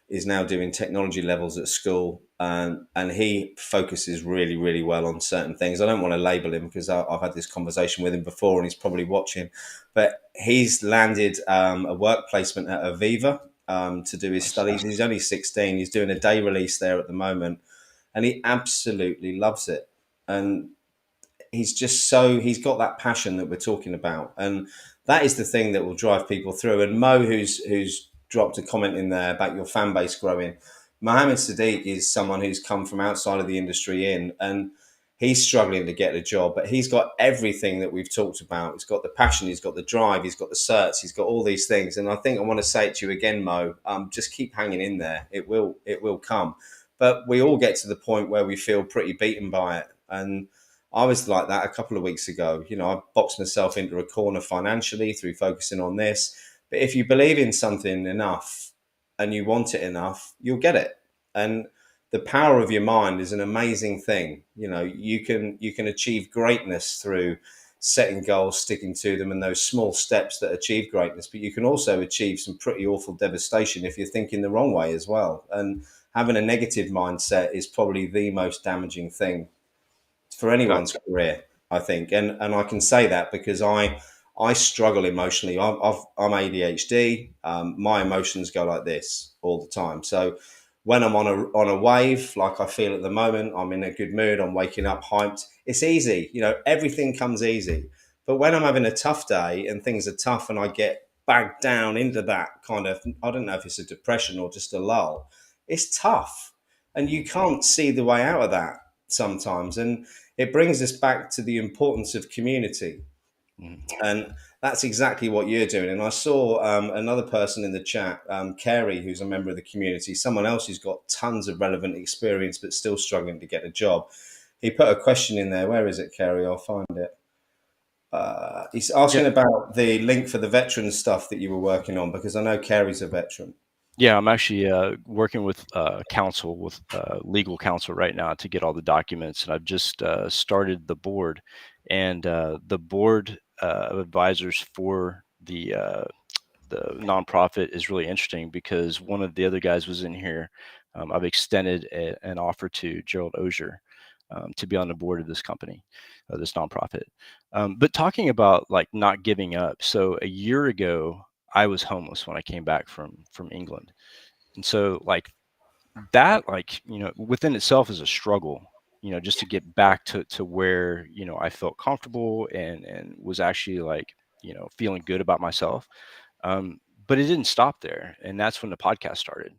is now doing technology levels at school, and he focuses really, really well on certain things. I don't want to label him because I've had this conversation with him before, and he's probably watching. But he's landed a work placement at Aviva to do his studies. He's only 16. He's doing a day release there at the moment, and he absolutely loves it. And he's got that passion that we're talking about, and that is the thing that will drive people through. And Mo, who's dropped a comment in there about your fan base growing, Mohammed Sadiq is someone who's come from outside of the industry and he's struggling to get a job, but he's got everything that we've talked about. He's got the passion, he's got the drive, he's got the certs, he's got all these things. And I think I want to say it to you again, Mo, just keep hanging in there. It will come. But we all get to the point where we feel pretty beaten by it. And I was like that a couple of weeks ago. I boxed myself into a corner financially through focusing on this. But if you believe in something enough and you want it enough, you'll get it. And the power of your mind is an amazing thing. You can achieve greatness through setting goals, sticking to them, and those small steps that achieve greatness. But you can also achieve some pretty awful devastation if you're thinking the wrong way as well. And having a negative mindset is probably the most damaging thing for anyone's career, I think. And I can say that because I struggle emotionally. I'm ADHD. My emotions go like this all the time. So when I'm on a wave, like I feel at the moment, I'm in a good mood. I'm waking up hyped. It's easy. Everything comes easy. But when I'm having a tough day and things are tough and I get bagged down into that kind of, I don't know if it's a depression or just a lull, it's tough. And you can't see the way out of that sometimes. And it brings us back to the importance of community. And that's exactly what you're doing. And I saw another person in the chat, Carey, who's a member of the community, someone else who's got tons of relevant experience but still struggling to get a job. He put a question in there. Where is it, Carey? I'll find it. He's asking about the link for the veteran stuff that you were working on, because I know Carey's a veteran. Yeah, I'm actually working with counsel, with legal counsel right now to get all the documents. And I've just started the board. And the board of advisors for the nonprofit is really interesting because one of the other guys was in here. I've extended an offer to Gerald Ozier to be on the board of this company, this nonprofit. But talking about like not giving up. So a year ago, I was homeless when I came back from England. And so like that, within itself is a struggle, just to get back to where, I felt comfortable and was actually like, feeling good about myself. But it didn't stop there. And that's when the podcast started.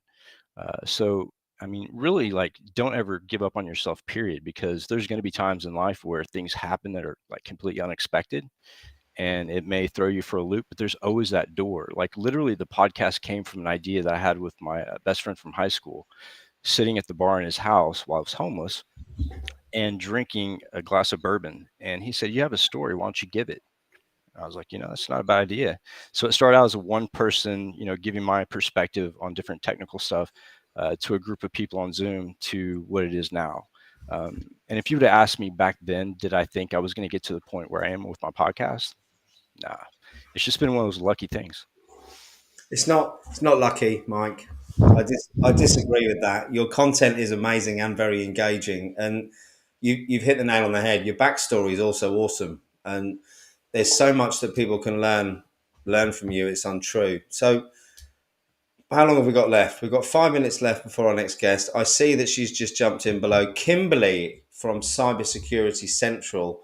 So, I mean, really like don't ever give up on yourself, period, because there's going to be times in life where things happen that are like completely unexpected. And it may throw you for a loop, but there's always that door. Like literally the podcast came from an idea that I had with my best friend from high school, sitting at the bar in his house while I was homeless and drinking a glass of bourbon. And he said, "You have a story. Why don't you give it?" I was like, that's not a bad idea. So it started out as a one person, giving my perspective on different technical stuff to a group of people on Zoom to what it is now. And if you would have asked me back then, did I think I was going to get to the point where I am with my podcast? Nah, it's just been one of those lucky things. It's not lucky, Mike. I disagree with that. Your content is amazing and very engaging, and you've hit the nail on the head. Your backstory is also awesome, and there's so much that people can learn learn from you, it's untrue. So how long have we got left? We've got 5 minutes left before our next guest. I see that she's just jumped in below. Kimberly from Cybersecurity Central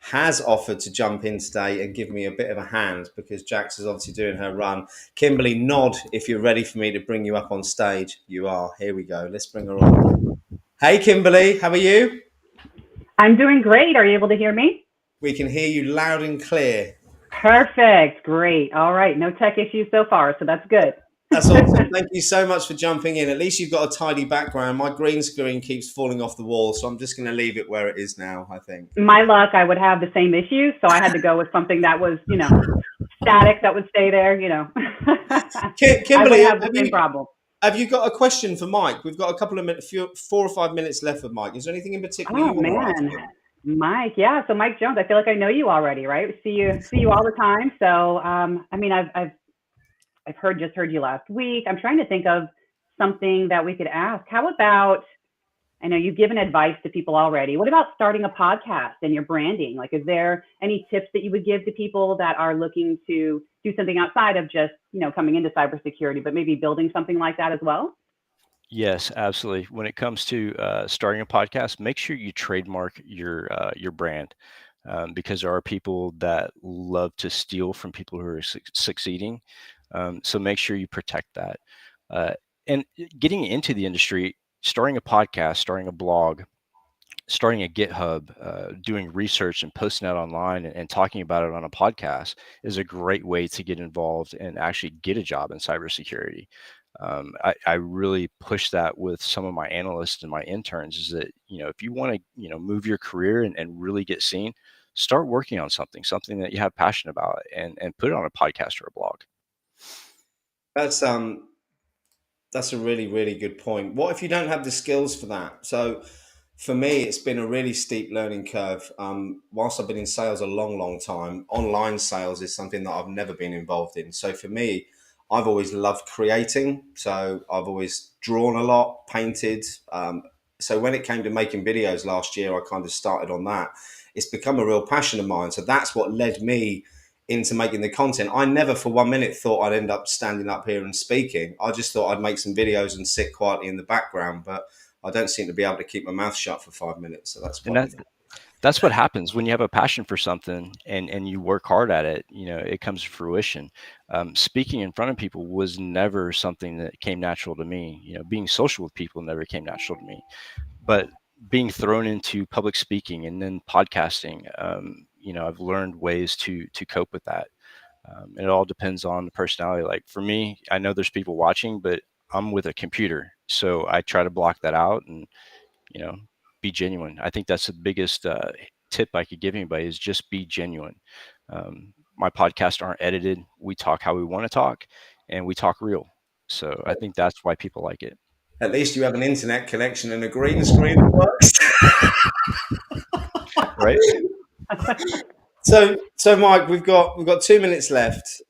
has offered to jump in today and give me a bit of a hand because Jax is obviously doing her run. Kimberly, nod if you're ready for me to bring you up on stage. You are. Here we go. Let's bring her on. Hey, Kimberly, how are you? I'm doing great. Are you able to hear me? We can hear you loud and clear. Perfect. Great. All right. No tech issues so far, so that's good. That's awesome. Thank you so much for jumping in. At least you've got a tidy background. My green screen keeps falling off the wall, so I'm just going to leave it where it is now, I think. My luck, I would have the same issues, so I had to go with something that was, static, that would stay there, Kimberly, I would have the same problem. Have you got a question for Mike? We've got a couple of minutes, 4 or 5 minutes left with Mike. Is there anything in particular you want to ask him? Mike, yeah. So Mike Jones, I feel like I know you already, right? We see you all the time. So, I've heard you last week. I'm trying to think of something that we could ask. How about, I know you've given advice to people already. What about starting a podcast and your branding? Like, is there any tips that you would give to people that are looking to do something outside of just, coming into cybersecurity, but maybe building something like that as well? Yes, absolutely. When it comes to starting a podcast, make sure you trademark your brand, because there are people that love to steal from people who are succeeding. So make sure you protect that. And getting into the industry, starting a podcast, starting a blog, starting a GitHub, doing research and posting out online and talking about it on a podcast is a great way to get involved and actually get a job in cybersecurity. I really push that with some of my analysts and my interns is that, if you want to, move your career and really get seen, start working on something that you have passion about and put it on a podcast or a blog. That's a really, really good point. What if you don't have the skills for that? So for me, it's been a really steep learning curve. Whilst I've been in sales a long, long time, online sales is something that I've never been involved in. So for me, I've always loved creating. So I've always drawn a lot, painted. So when it came to making videos last year, I kind of started on that. It's become a real passion of mine. So that's what led me into making the content. I never for 1 minute thought I'd end up standing up here and speaking. I just thought I'd make some videos and sit quietly in the background, but I don't seem to be able to keep my mouth shut for 5 minutes. So that's what happens when you have a passion for something and you work hard at it. It comes to fruition. Speaking in front of people was never something that came natural to me. Being social with people never came natural to me, but being thrown into public speaking and then podcasting, I've learned ways to cope with that. It all depends on the personality. Like for me, I know there's people watching, but I'm with a computer, so I try to block that out and be genuine. I think that's the biggest tip I could give anybody is just be genuine. My podcasts aren't edited. We talk how we want to talk, and we talk real. So I think that's why people like it. At least you have an internet connection and a green screen that works. Right. So Mike, we've got 2 minutes left.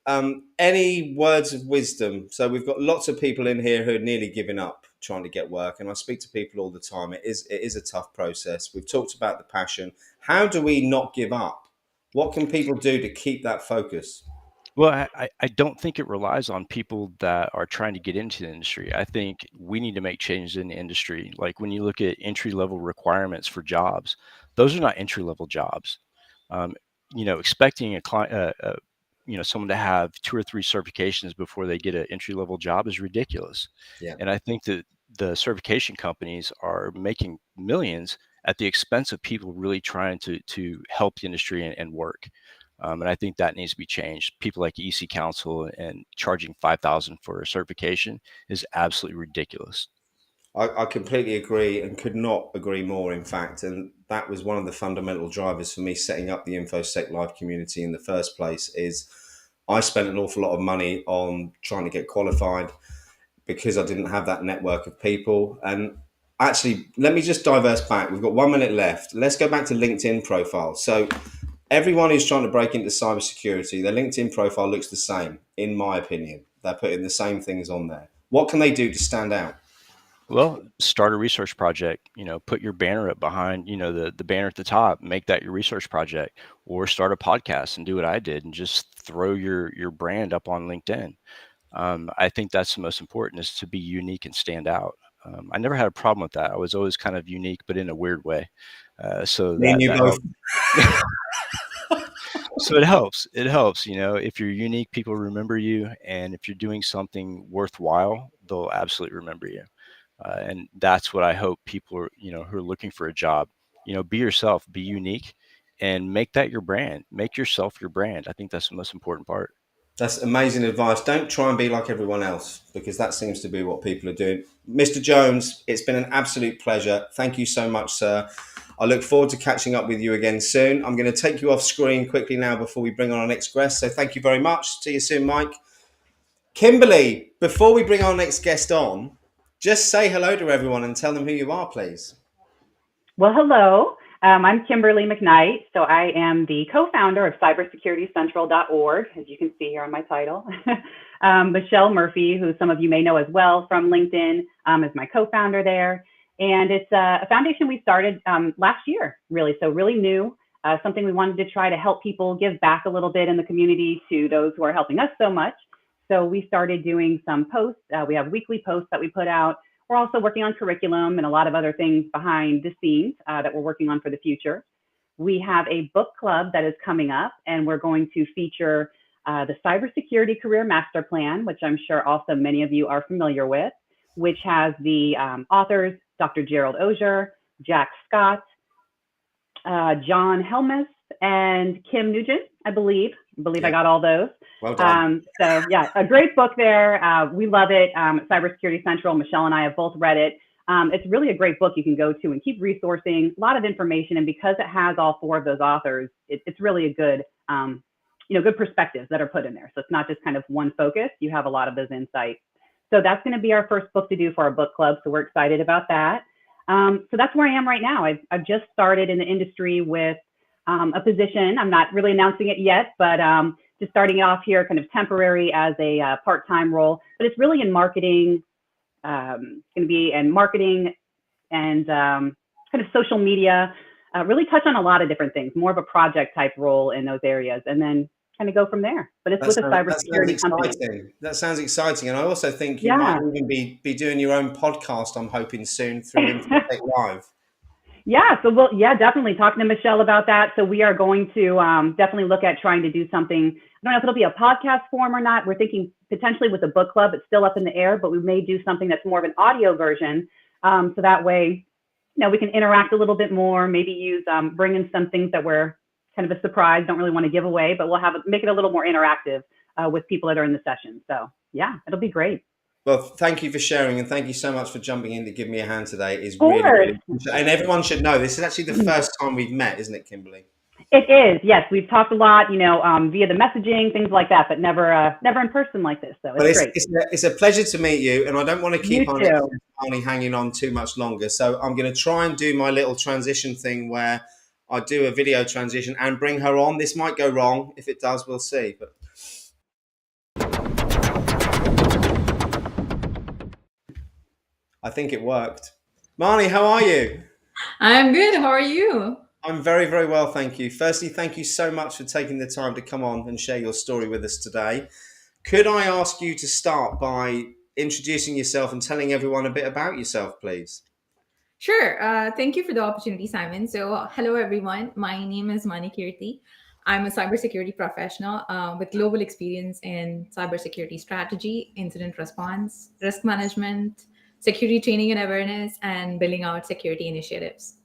Any words of wisdom? So we've got lots of people in here who are nearly giving up trying to get work, and I speak to people all the time. It is a tough process. We've talked about the passion. How do we not give up? What can people do to keep that focus? Well, I don't think it relies on people that are trying to get into the industry. I think we need to make changes in the industry. Like when you look at entry-level requirements for jobs, those are not entry-level jobs. Expecting a client, someone to have 2 or 3 certifications before they get an entry-level job is ridiculous. Yeah. And I think that the certification companies are making millions at the expense of people really trying to help the industry and work. And I think that needs to be changed. People like EC Council and charging $5,000 for a certification is absolutely ridiculous. I completely agree and could not agree more, in fact. And that was one of the fundamental drivers for me setting up the InfoSec Live community in the first place is I spent an awful lot of money on trying to get qualified because I didn't have that network of people. And actually, let me just diverse back. We've got 1 minute left. Let's go back to LinkedIn profiles. So everyone who's trying to break into cybersecurity, their LinkedIn profile looks the same, in my opinion. They're putting the same things on there. What can they do to stand out? Well, start a research project, put your banner up behind, the banner at the top, make that your research project, or start a podcast and do what I did and just throw your brand up on LinkedIn. I think that's the most important, is to be unique and stand out. I never had a problem with that. I was always kind of unique, but in a weird way. So Me and you that both. helped. So it helps. It helps. If you're unique, people remember you, and if you're doing something worthwhile, they'll absolutely remember you. And that's what I hope people are, who are looking for a job. Be yourself, be unique, and make that your brand. Make yourself your brand. I think that's the most important part. That's amazing advice. Don't try and be like everyone else, because that seems to be what people are doing. Mr. Jones, it's been an absolute pleasure. Thank you so much, sir. I look forward to catching up with you again soon. I'm going to take you off screen quickly now before we bring on our next guest. So thank you very much. See you soon, Mike. Kimberly, before we bring our next guest on, just say hello to everyone and tell them who you are, please. Well, hello. I'm Kimberly McKnight. So I am the co-founder of cybersecuritycentral.org, as you can see here on my title. Michelle Murphy, who some of you may know as well from LinkedIn, is my co-founder there. And it's a foundation we started last year, really. So really new, something we wanted to try to help people give back a little bit in the community to those who are helping us so much. So we started doing some posts. We have weekly posts that we put out. We're also working on curriculum and a lot of other things behind the scenes that we're working on for the future. We have a book club that is coming up, and we're going to feature the Cybersecurity Career Master Plan, which I'm sure also many of you are familiar with, which has the authors, Dr. Gerald Auger, Jack Scott, John Helmus, and Kim Nugent, I believe. I got all those. Well done. So yeah, a great book there. We love it. Cybersecurity Central, Michelle and I have both read it. It's really a great book you can go to and keep resourcing, a lot of information. And because it has all four of those authors, it's really a good, good perspectives that are put in there. So it's not just kind of one focus. You have a lot of those insights. So that's going to be our first book to do for our book club. So we're excited about that. So that's where I am right now. I've just started in the industry with a position. I'm not really announcing it yet, but just starting off here kind of temporary as a part-time role, but it's really in marketing, going to be in marketing and kind of social media, really touch on a lot of different things, more of a project type role in those areas, and then kind of go from there. But it's with a cybersecurity company. That sounds exciting. And I also think you might even be doing your own podcast, I'm hoping soon, through InfoSec Live. Yeah, so we'll definitely talking to Michelle about that. So we are going to definitely look at trying to do something. I don't know if it'll be a podcast form or not. We're thinking potentially with a book club. It's still up in the air, but we may do something that's more of an audio version. So that way, we can interact a little bit more. Maybe use bring in some things that were kind of a surprise. Don't really want to give away, but we'll make it a little more interactive with people that are in the session. So yeah, it'll be great. Well, thank you for sharing, and thank you so much for jumping in to give me a hand today. It's really, and everyone should know this is actually the first time we've met, isn't it, Kimberly? It is. Yes, we've talked a lot, via the messaging, things like that, but never in person like this. So it's great. It's a pleasure to meet you, and I don't want to keep on hanging on too much longer. So I'm going to try and do my little transition thing where I do a video transition and bring her on. This might go wrong. If it does, we'll see. But I think it worked. Marnie, how are you? I'm good. How are you? I'm very, very well, thank you. Firstly, thank you so much for taking the time to come on and share your story with us today. Could I ask you to start by introducing yourself and telling everyone a bit about yourself, please? Sure. Thank you for the opportunity, Simon. So, hello, everyone. My name is Mani Kirti. I'm a cybersecurity professional with global experience in cybersecurity strategy, incident response, risk management, security training and awareness, and building out security initiatives.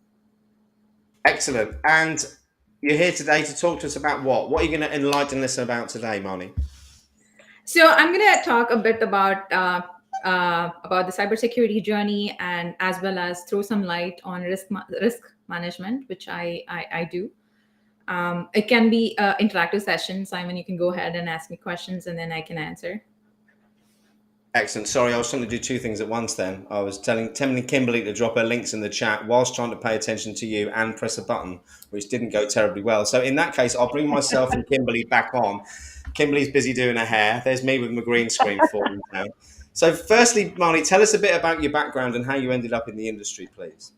Excellent. And you're here today to talk to us about what? What are you going to enlighten us about today, Marnie? So I'm going to talk a bit about the cybersecurity journey, and as well as throw some light on risk management, which I do. It can be an interactive session. Simon, you can go ahead and ask me questions, and then I can answer. Excellent. Sorry, I was trying to do two things at once then. I was telling Kimberly to drop her links in the chat whilst trying to pay attention to you and press a button, which didn't go terribly well. So in that case, I'll bring myself and Kimberly back on. Kimberly's busy doing her hair. There's me with my green screen for you now. So, firstly, Marnie, tell us a bit about your background and how you ended up in the industry, please.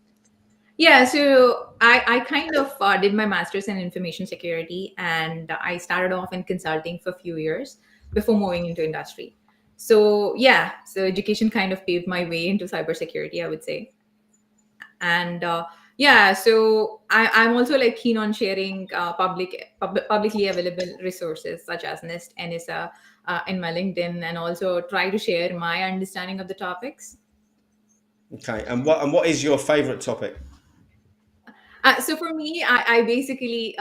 Yeah, so I kind of did my master's in information security, and I started off in consulting for a few years before moving into industry. So yeah, so education kind of paved my way into cybersecurity, I would say. And yeah, so I'm also like keen on sharing publicly available resources such as NIST, NISA in my LinkedIn, and also try to share my understanding of the topics. Okay, and what is your favorite topic? So for me, I basically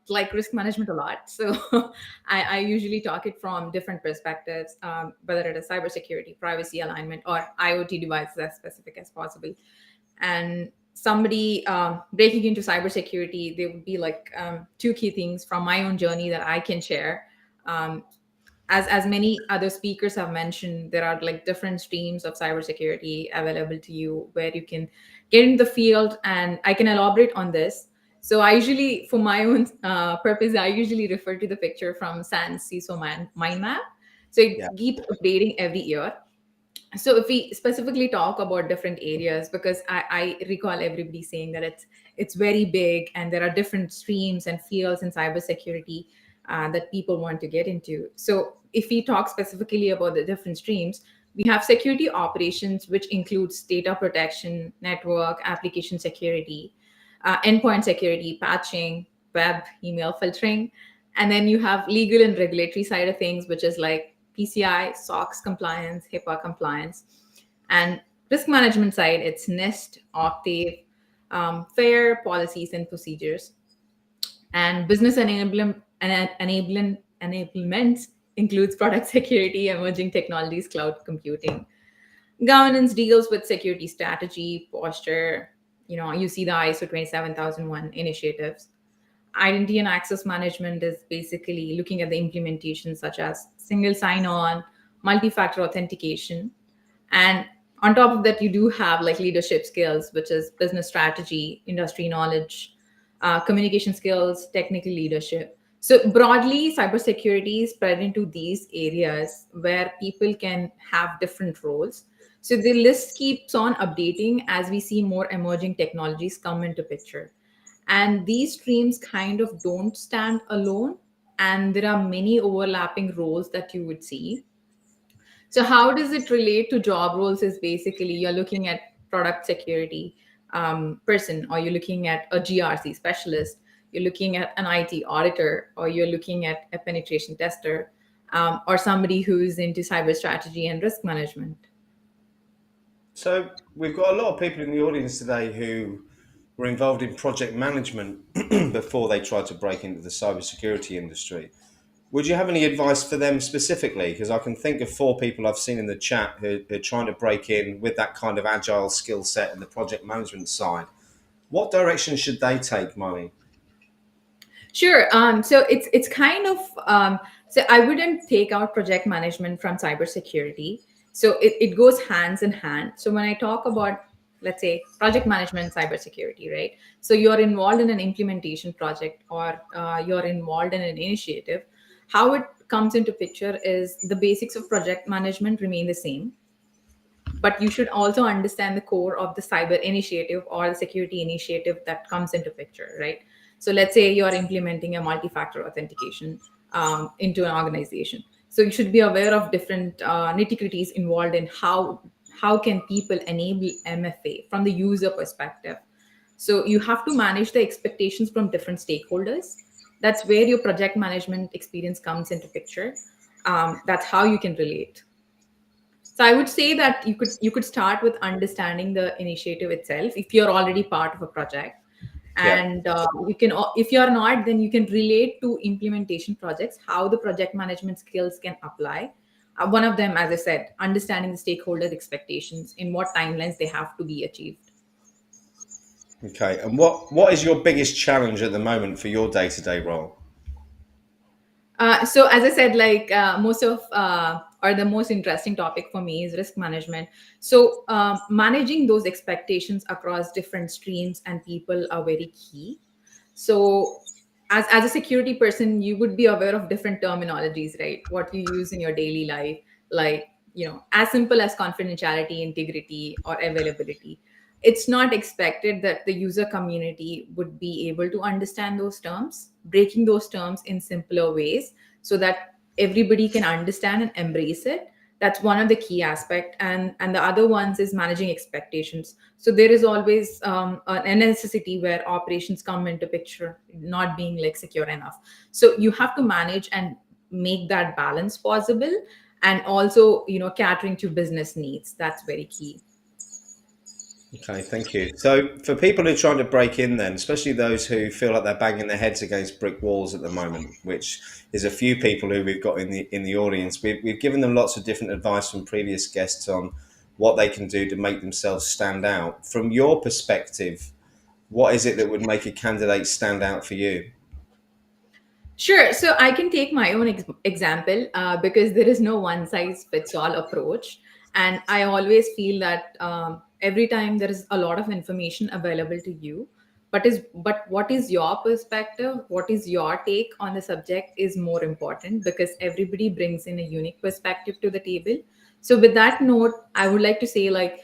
like risk management a lot. So I usually talk it from different perspectives, whether it is cybersecurity, privacy alignment, or IoT devices as specific as possible. And somebody breaking into cybersecurity, there would be like two key things from my own journey that I can share. Um, as many other speakers have mentioned, there are like different streams of cybersecurity available to you where you can get in the field, and I can elaborate on this. So I usually, for my own purpose, I usually refer to the picture from SANS CISO mind map. So Yeah. it keeps updating every year. So if we specifically talk about different areas, because I recall everybody saying that it's very big and there are different streams and fields in cybersecurity that people want to get into. So if we talk specifically about the different streams, we have security operations, which includes data protection, network, application security, endpoint security, patching, web, email filtering. And then you have legal and regulatory side of things, which is like PCI, SOX compliance, HIPAA compliance. And risk management side, it's NIST, Octave, FAIR policies and procedures. And business enablement includes product security, emerging technologies, cloud computing. Governance deals with security strategy, posture. You see the ISO 27001 initiatives. Identity and access management is basically looking at the implementation such as single sign-on, multi-factor authentication. And on top of that, you do have like leadership skills, which is business strategy, industry knowledge, communication skills, technical leadership. So broadly, cybersecurity is spread into these areas where people can have different roles. So the list keeps on updating as we see more emerging technologies come into picture. And these streams kind of don't stand alone, and there are many overlapping roles that you would see. So how does it relate to job roles is basically you're looking at product security person, or you're looking at a GRC specialist, you're looking at an IT auditor, or you're looking at a penetration tester, or somebody who's into cyber strategy and risk management. So we've got a lot of people in the audience today who were involved in project management before they tried to break into the cybersecurity industry. Would you have any advice for them specifically? Because I can think of 4 people I've seen in the chat who are trying to break in with that kind of agile skill set and the project management side. What direction should they take, Marnie? Sure. So it's kind of so I wouldn't take out project management from cybersecurity. So it goes hands in hand. So when I talk about, let's say, project management, cybersecurity, right? So you're involved in an implementation project, or you're involved in an initiative. How it comes into picture is the basics of project management remain the same, but you should also understand the core of the cyber initiative or the security initiative that comes into picture, right? So let's say you're implementing a multi-factor authentication into an organization. So you should be aware of different nitty-gritties involved in how can people enable MFA from the user perspective. So you have to manage the expectations from different stakeholders. That's where your project management experience comes into picture. That's how you can relate. So I would say that you could start with understanding the initiative itself if you're already part of a project, Yeah. and if you're not, then you can relate to implementation projects, how the project management skills can apply. One of them, as I said, understanding the stakeholders' expectations, in what timelines they have to be achieved. Okay. And what is your biggest challenge at the moment for your day-to-day role? So as I said, like most of or the most interesting topic for me is risk management. So managing those expectations across different streams and people are very key. So as a security person, you would be aware of different terminologies, right? What you use in your daily life, like as simple as confidentiality, integrity, or availability. It's not expected that the user community would be able to understand those terms, breaking those terms in simpler ways so that everybody can understand and embrace it. That's one of the key aspect, and the other ones is managing expectations. So there is always a necessity where operations come into picture not being like secure enough. So you have to manage and make that balance possible, and also catering to business needs. That's very key. Okay, thank you. So, for people who are trying to break in, then, especially those who feel like they're banging their heads against brick walls at the moment, which is a few people who we've got in the audience, we've given them lots of different advice from previous guests on what they can do to make themselves stand out. From your perspective, what is it that would make a candidate stand out for you? Sure. So I can take my own example because there is no one size fits all approach. And I always feel that every time there is a lot of information available to you, but what is your perspective? What is your take on the subject is more important, because everybody brings in a unique perspective to the table. So with that note, I would like to say, like,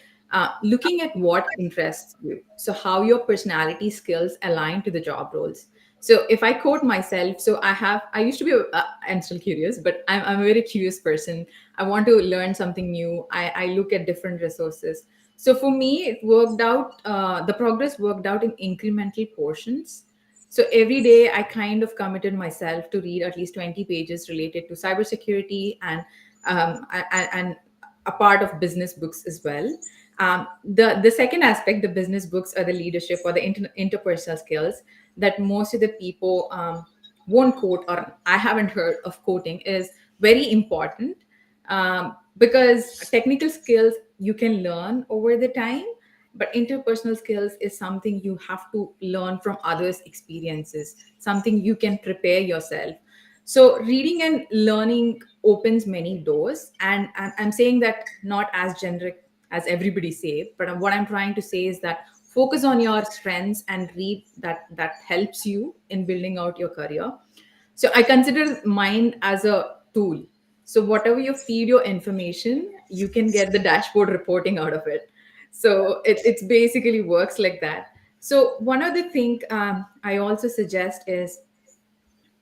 looking at what interests you. So how your personality skills align to the job roles. So if I quote myself, so I used to be I'm still curious, but I'm a very curious person. I want to learn something new. I look at different resources. So for me, it worked out, the progress worked out in incremental portions. So every day I kind of committed myself to read at least 20 pages related to cybersecurity, and a part of business books as well. The second aspect, the business books, are the leadership or the interpersonal skills that most of the people won't quote, or I haven't heard of quoting, is very important, because technical skills you can learn over the time, but interpersonal skills is something you have to learn from others' experiences, something you can prepare yourself. So reading and learning opens many doors, and I'm saying that not as generic as everybody say, but what I'm trying to say is that focus on your strengths and read that helps you in building out your career. So I consider mine as a tool. So whatever you feed your information, you can get the dashboard reporting out of it. So it's basically works like that. So one other thing I also suggest is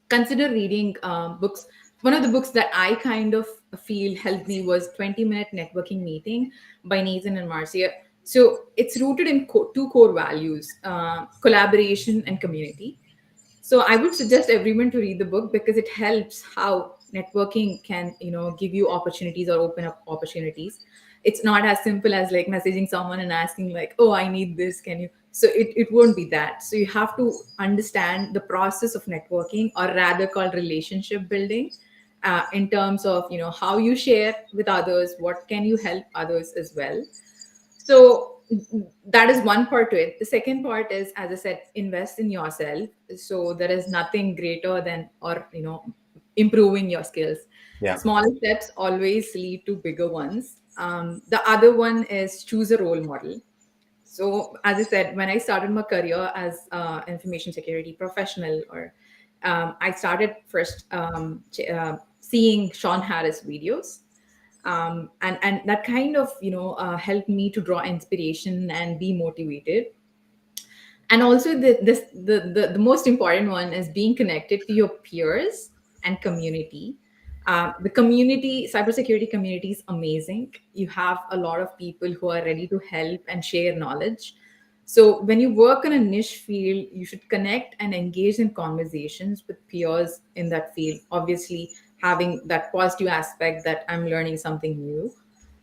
consider reading books. One of the books that I kind of feel helped me was 20-minute networking meeting by Nathan and Marcia. So it's rooted in two core values, collaboration and community. So I would suggest everyone to read the book because it helps how networking can, give you opportunities or open up opportunities. It's not as simple as like messaging someone and asking like, oh, I need this, can you? So it won't be that. So you have to understand the process of networking, or rather called relationship building, in terms of, how you share with others, what can you help others as well. So that is one part to it. The second part is, as I said, invest in yourself. So there is nothing greater than, or improving your skills. Yeah. Smaller steps always lead to bigger ones. The other one is choose a role model. So as I said, when I started my career as information security professional, or I started first seeing Sean Harris videos, and that kind of helped me to draw inspiration and be motivated. And also the most important one is being connected to your peers and community. The community, cybersecurity community, is amazing. You have a lot of people who are ready to help and share knowledge. So when you work in a niche field, you should connect and engage in conversations with peers in that field, obviously having that positive aspect that I'm learning something new.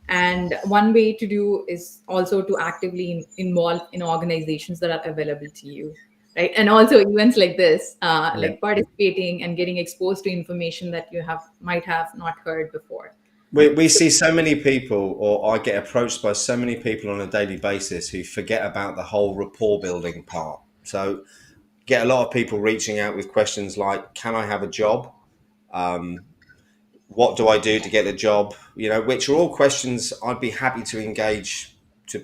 And one way to do is also to actively involve in organizations that are available to you, right? And also events like this, Yeah. like participating and getting exposed to information that you might have not heard before. We see so many people, or I get approached by so many people on a daily basis who forget about the whole rapport building part. So get a lot of people reaching out with questions like, can I have a job? What do I do to get a job? Which are all questions I'd be happy to engage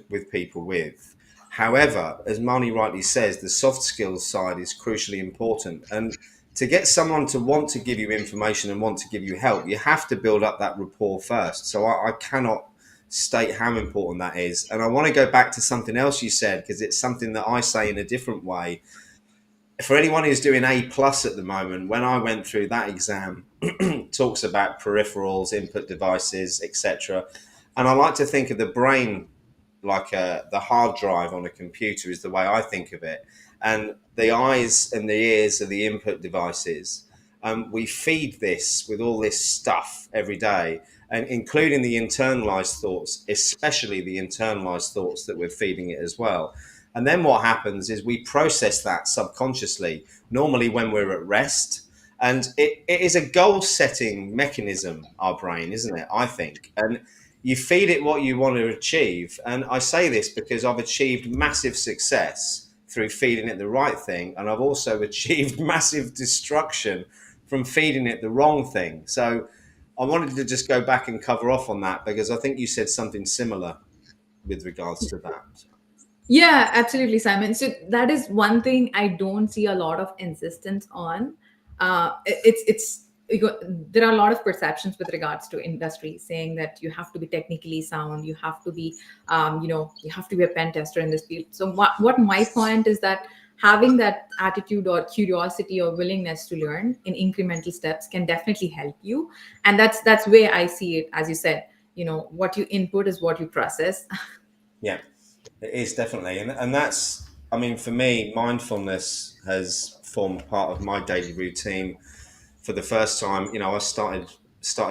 with people with. However, as Marnie rightly says, the soft skills side is crucially important. And to get someone to want to give you information and want to give you help, you have to build up that rapport first. So I cannot state how important that is. And I want to go back to something else you said, because it's something that I say in a different way. For anyone who's doing A+ at the moment, when I went through that exam, talks about peripherals, input devices, etc. And I like to think of the brain like the hard drive on a computer is the way I think of it. And the eyes and the ears are the input devices. We feed this with all this stuff every day, and including the internalized thoughts, especially the internalized thoughts that we're feeding it as well. And then what happens is we process that subconsciously, normally when we're at rest. And it is a goal setting mechanism, our brain, isn't it? I think. And you feed it what you want to achieve. And I say this because I've achieved massive success through feeding it the right thing. And I've also achieved massive destruction from feeding it the wrong thing. So I wanted to just go back and cover off on that, because I think you said something similar with regards to that. Yeah, absolutely, Simon. So that is one thing I don't see a lot of insistence on. There are a lot of perceptions with regards to industry saying that you have to be technically sound, you have to be, you have to be a pen tester in this field. So what my point is that having that attitude or curiosity or willingness to learn in incremental steps can definitely help you. And that's where I see it, as you said, what you input is what you process. Yeah. It is definitely, and that's, I mean, for me, mindfulness has formed part of my daily routine. For the first time, I started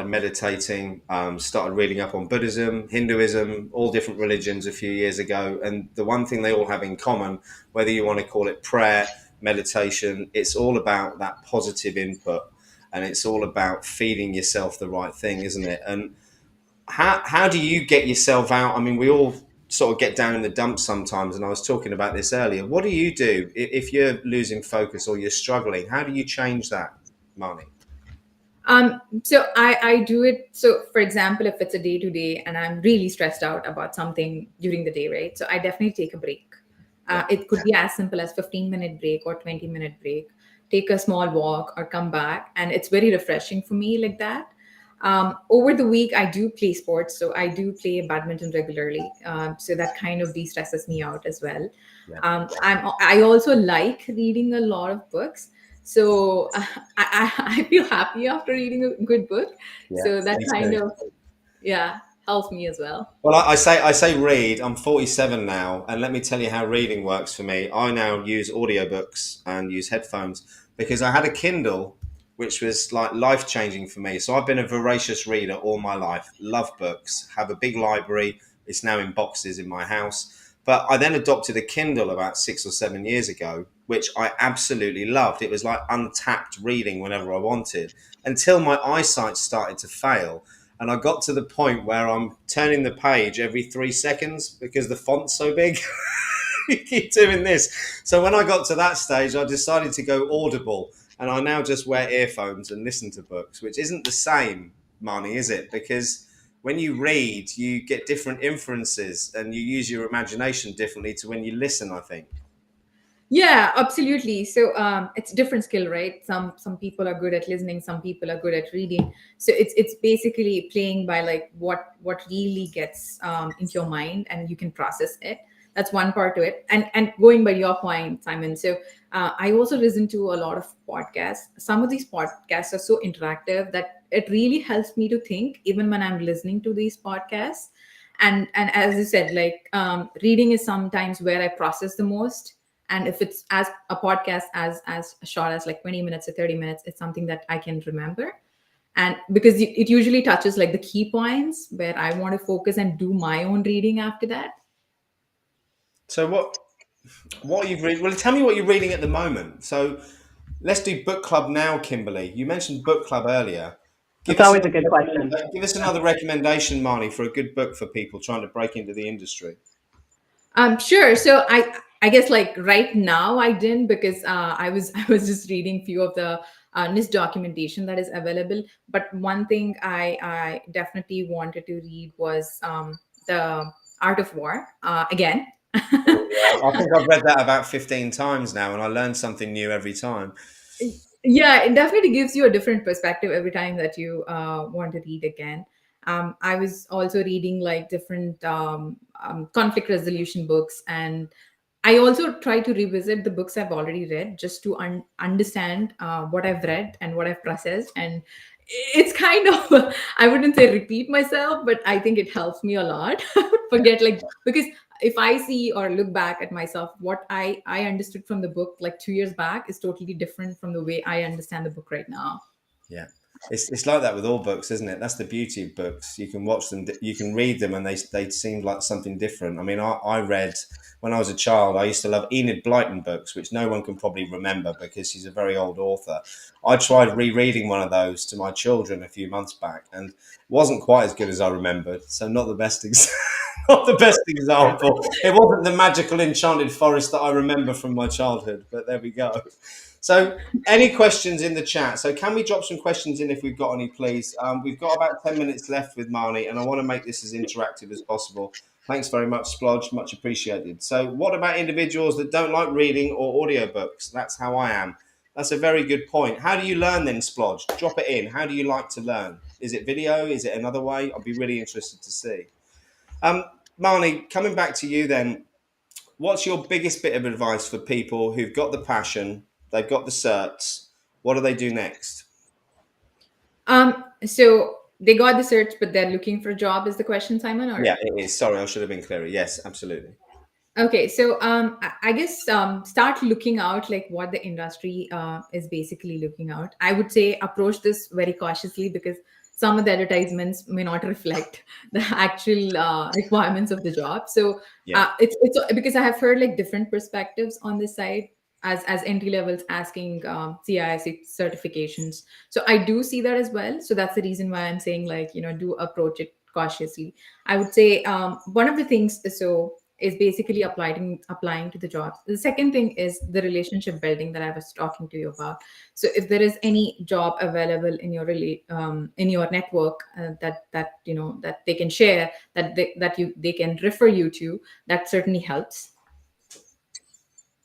meditating, started reading up on Buddhism, Hinduism, all different religions a few years ago. And the one thing they all have in common, whether you want to call it prayer, meditation, it's all about that positive input, and it's all about feeding yourself the right thing, isn't it? And how do you get yourself out? I mean, we all sort of get down in the dumps sometimes, and I was talking about this earlier. What do you do if you're losing focus or you're struggling? How do you change that, Marnie? So I do it. So for example, if it's a day to day and I'm really stressed out about something during the day, right? So I definitely take a break. It could be as simple as 15-minute break or 20-minute break. Take a small walk or come back, and it's very refreshing for me like that. Over the week, I do play sports. So I do play badminton regularly. So that kind of de-stresses me out as well. Yeah. I also like reading a lot of books. So I feel happy after reading a good book. Yeah, So that me kind too. of, helps me as well. Well, I say read. I'm 47 now, and let me tell you how reading works for me. I now use audiobooks and use headphones, because I had a Kindle, which was like life changing for me. So I've been a voracious reader all my life. Love books. Have a big library. It's now in boxes in my house. But I then adopted a Kindle about 6 or 7 years ago, which I absolutely loved. It was like untapped reading whenever I wanted, until my eyesight started to fail. And I got to the point where I'm turning the page every 3 seconds because the font's so big. You keep doing this. So when I got to that stage, I decided to go Audible, and I now just wear earphones and listen to books, which isn't the same, Marnie, is it? Because when you read, you get different inferences and you use your imagination differently to when you listen, I think. Yeah, absolutely. So it's different skill, right? Some people are good at listening, some people are good at reading. So it's basically playing by like what really gets into your mind, and you can process it. That's one part to it. And going by your point, Simon. So I also listen to a lot of podcasts. Some of these podcasts are so interactive that it really helps me to think, even when I'm listening to these podcasts. And as you said, like reading is sometimes where I process the most. And if it's as a podcast as short as like 20 minutes or 30 minutes, it's something that I can remember. And because it usually touches like the key points where I want to focus and do my own reading after that. So what are you reading? Well, tell me what you're reading at the moment. So let's do book club now, Kimberly. You mentioned book club earlier. It's always a good question. Give us another recommendation, Marnie, for a good book for people trying to break into the industry. Sure. So I guess like right now I didn't, because I was I was just reading few of the NIST documentation that is available. But one thing I definitely wanted to read was the Art of War again. I think I've read that about 15 times now, and I learn something new every time. Yeah, it definitely gives you a different perspective every time that you want to read again. I was also reading like different conflict resolution books, and I also try to revisit the books I've already read just to understand what I've read and what I've processed. And it's kind of, I wouldn't say repeat myself, but I think it helps me a lot. Forget, like, because if I see or look back at myself, what I understood from the book like 2 years back is totally different from the way I understand the book right now. Yeah. It's like that with all books, isn't it? That's the beauty of books. You can watch them, you can read them, and they seem like something different. I mean, I read when I was a child. I used to love Enid Blyton books, which no one can probably remember because she's a very old author. I tried rereading one of those to my children a few months back, and it wasn't quite as good as I remembered. So not the best not the best example. It wasn't the magical enchanted forest that I remember from my childhood. But there we go. So, any questions in the chat? So, can we drop some questions in if we've got any, please? We've got about 10 minutes left with Marnie, and I want to make this as interactive as possible. Thanks very much, Splodge. Much appreciated. So, what about individuals that don't like reading or audiobooks? That's how I am. That's a very good point. How do you learn then, Splodge? Drop it in. How do you like to learn? Is it video? Is it another way? I'd be really interested to see. Marnie, coming back to you then. What's your biggest bit of advice for people who've got the passion, they've got the certs? What do they do next? So they got the search, but they're looking for a job is the question, Simon? Or Yeah, it is. Sorry, I should have been clearer. Yes, absolutely. okay, so I guess start looking out like what the industry is basically looking out. I would say approach this very cautiously because some of the advertisements may not reflect the actual requirements of the job. So Yeah. it's because I have heard like different perspectives on this side as entry levels asking CISC certifications. So I do see that as well. So that's the reason why I'm saying like do approach it cautiously. I would say one of the things is basically applying to the jobs. The second thing is the relationship building that I was talking to you about. So if there is any job available in your in your network that they can share, they can refer you to, that certainly helps.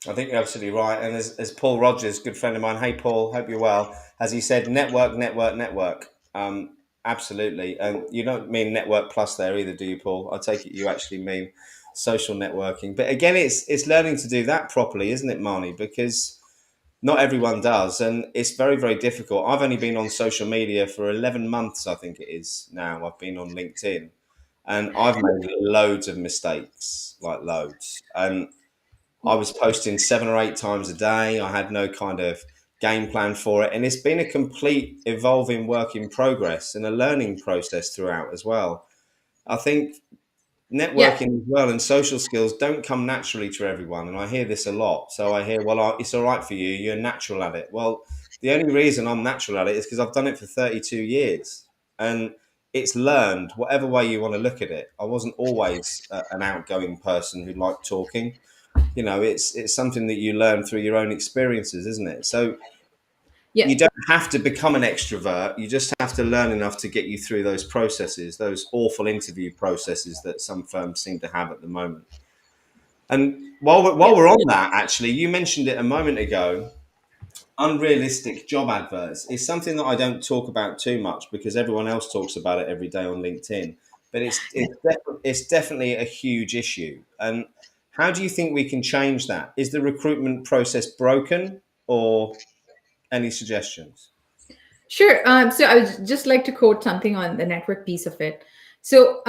I think you're absolutely right. And as Paul Rogers, good friend of mine, hey Paul, hope you're well, as he said, network, network, network. Absolutely. And you don't mean network plus there either, do you, Paul? I take it you actually mean social networking. But again, it's learning to do that properly, isn't it, Marnie? Because not everyone does, and it's very, very difficult. I've only been on social media for 11 months, I think it is now. I've been on LinkedIn, and I've made loads of mistakes, like loads. And I was posting 7 or 8 times a day. I had no kind of game plan for it, and it's been a complete evolving work in progress and a learning process throughout as well. I think Yeah. networking as well and social skills don't come naturally to everyone, and I hear this a lot. So I hear, well, it's all right for you, you're natural at it. Well, the only reason I'm natural at it is because I've done it for 32 years, and it's learned whatever way you want to look at it. I wasn't always an outgoing person who liked talking. It's something that you learn through your own experiences, isn't it? So Yeah. you don't have to become an extrovert. You just have to learn enough to get you through those processes, those awful interview processes that some firms seem to have at the moment. And while we're on that, actually, you mentioned it a moment ago. Unrealistic job adverts is something that I don't talk about too much because everyone else talks about it every day on LinkedIn. But it's definitely a huge issue. And how do you think we can change that? Is the recruitment process broken, or any suggestions? Sure. So I would just like to quote something on the network piece of it. So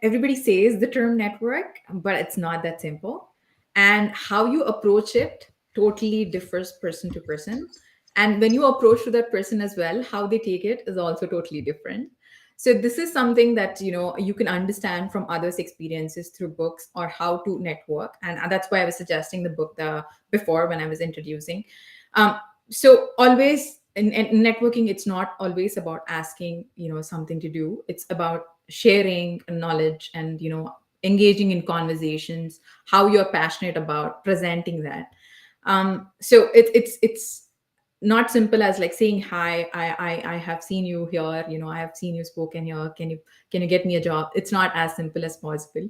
everybody says the term network, but it's not that simple. And how you approach it totally differs person to person. And when you approach to that person as well, how they take it is also totally different. So this is something that you can understand from others' experiences through books or how to network, and that's why I was suggesting the book before when I was introducing. So always in networking, it's not always about asking something to do. It's about sharing knowledge and engaging in conversations, how you're passionate about presenting that. So it's not simple as like saying hi, I have seen you here, I have seen you spoken here, can you get me a job. It's not as simple as possible.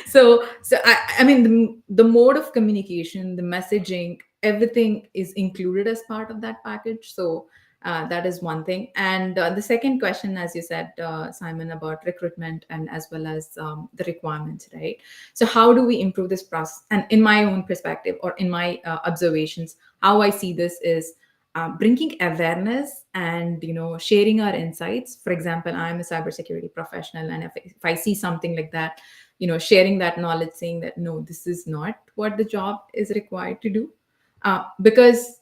So I mean the mode of communication, the messaging everything is included as part of that package. So that is one thing. And the second question, as you said, Simon, about recruitment and as well as the requirements, right? So how do we improve this process? And in my own perspective or in my observations, how I see this is bringing awareness and sharing our insights. For example, I'm a cybersecurity professional, and if I see something like that, sharing that knowledge, saying that no, this is not what the job is required to do, because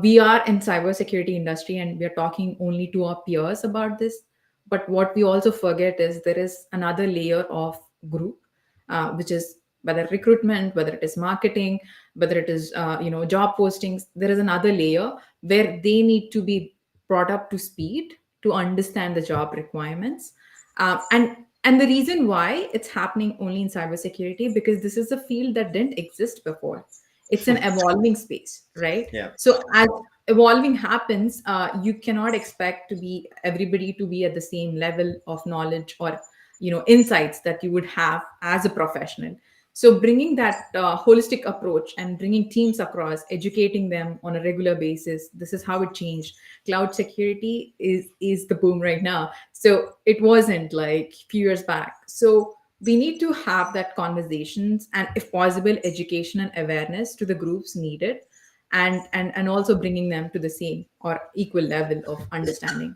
we are in cybersecurity industry and we are talking only to our peers about this. But what we also forget is there is another layer of group, which is whether recruitment, whether it is marketing, whether it is job postings. There is another layer where they need to be brought up to speed to understand the job requirements. And the reason why it's happening only in cybersecurity, because this is a field that didn't exist before. It's an evolving space, right? Yeah. So as evolving happens, you cannot expect to be everybody to be at the same level of knowledge or insights that you would have as a professional. So bringing that holistic approach and bringing teams across, educating them on a regular basis, this is how it changed. Cloud security is the boom right now. So it wasn't like a few years back. So we need to have that conversations and, if possible, education and awareness to the groups needed, and also bringing them to the same or equal level of understanding.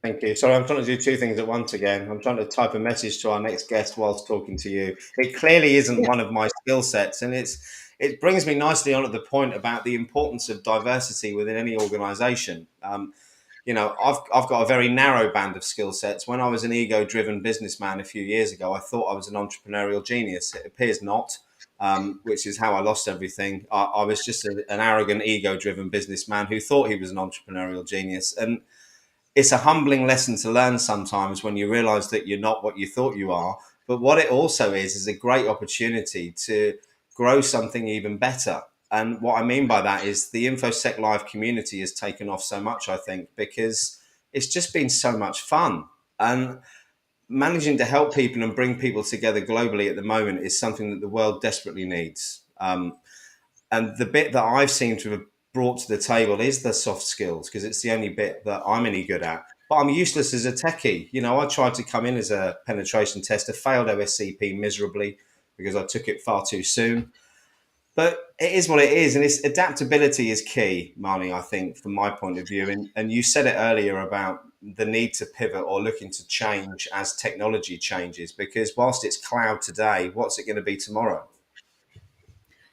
Thank you. Sorry, I'm trying to do two things at once again. I'm trying to type a message to our next guest whilst talking to you. It clearly isn't one of my skill sets, and it brings me nicely on at the point about the importance of diversity within any organisation. I've got a very narrow band of skill sets. When I was an ego-driven businessman a few years ago, I thought I was an entrepreneurial genius. It appears not, which is how I lost everything. I was just an arrogant, ego-driven businessman who thought he was an entrepreneurial genius. And it's a humbling lesson to learn sometimes when you realize that you're not what you thought you are. But what it also is a great opportunity to grow something even better. And what I mean by that is the InfoSec Live community has taken off so much, I think, because it's just been so much fun. And managing to help people and bring people together globally at the moment is something that the world desperately needs. And the bit that I've seemed to have brought to the table is the soft skills, because it's the only bit that I'm any good at. But I'm useless as a techie. I tried to come in as a penetration tester, failed OSCP miserably because I took it far too soon. But it is what it is, and it's adaptability is key, Marnie, I think, from my point of view. And you said it earlier about the need to pivot or looking to change as technology changes, because whilst it's cloud today, what's it going to be tomorrow?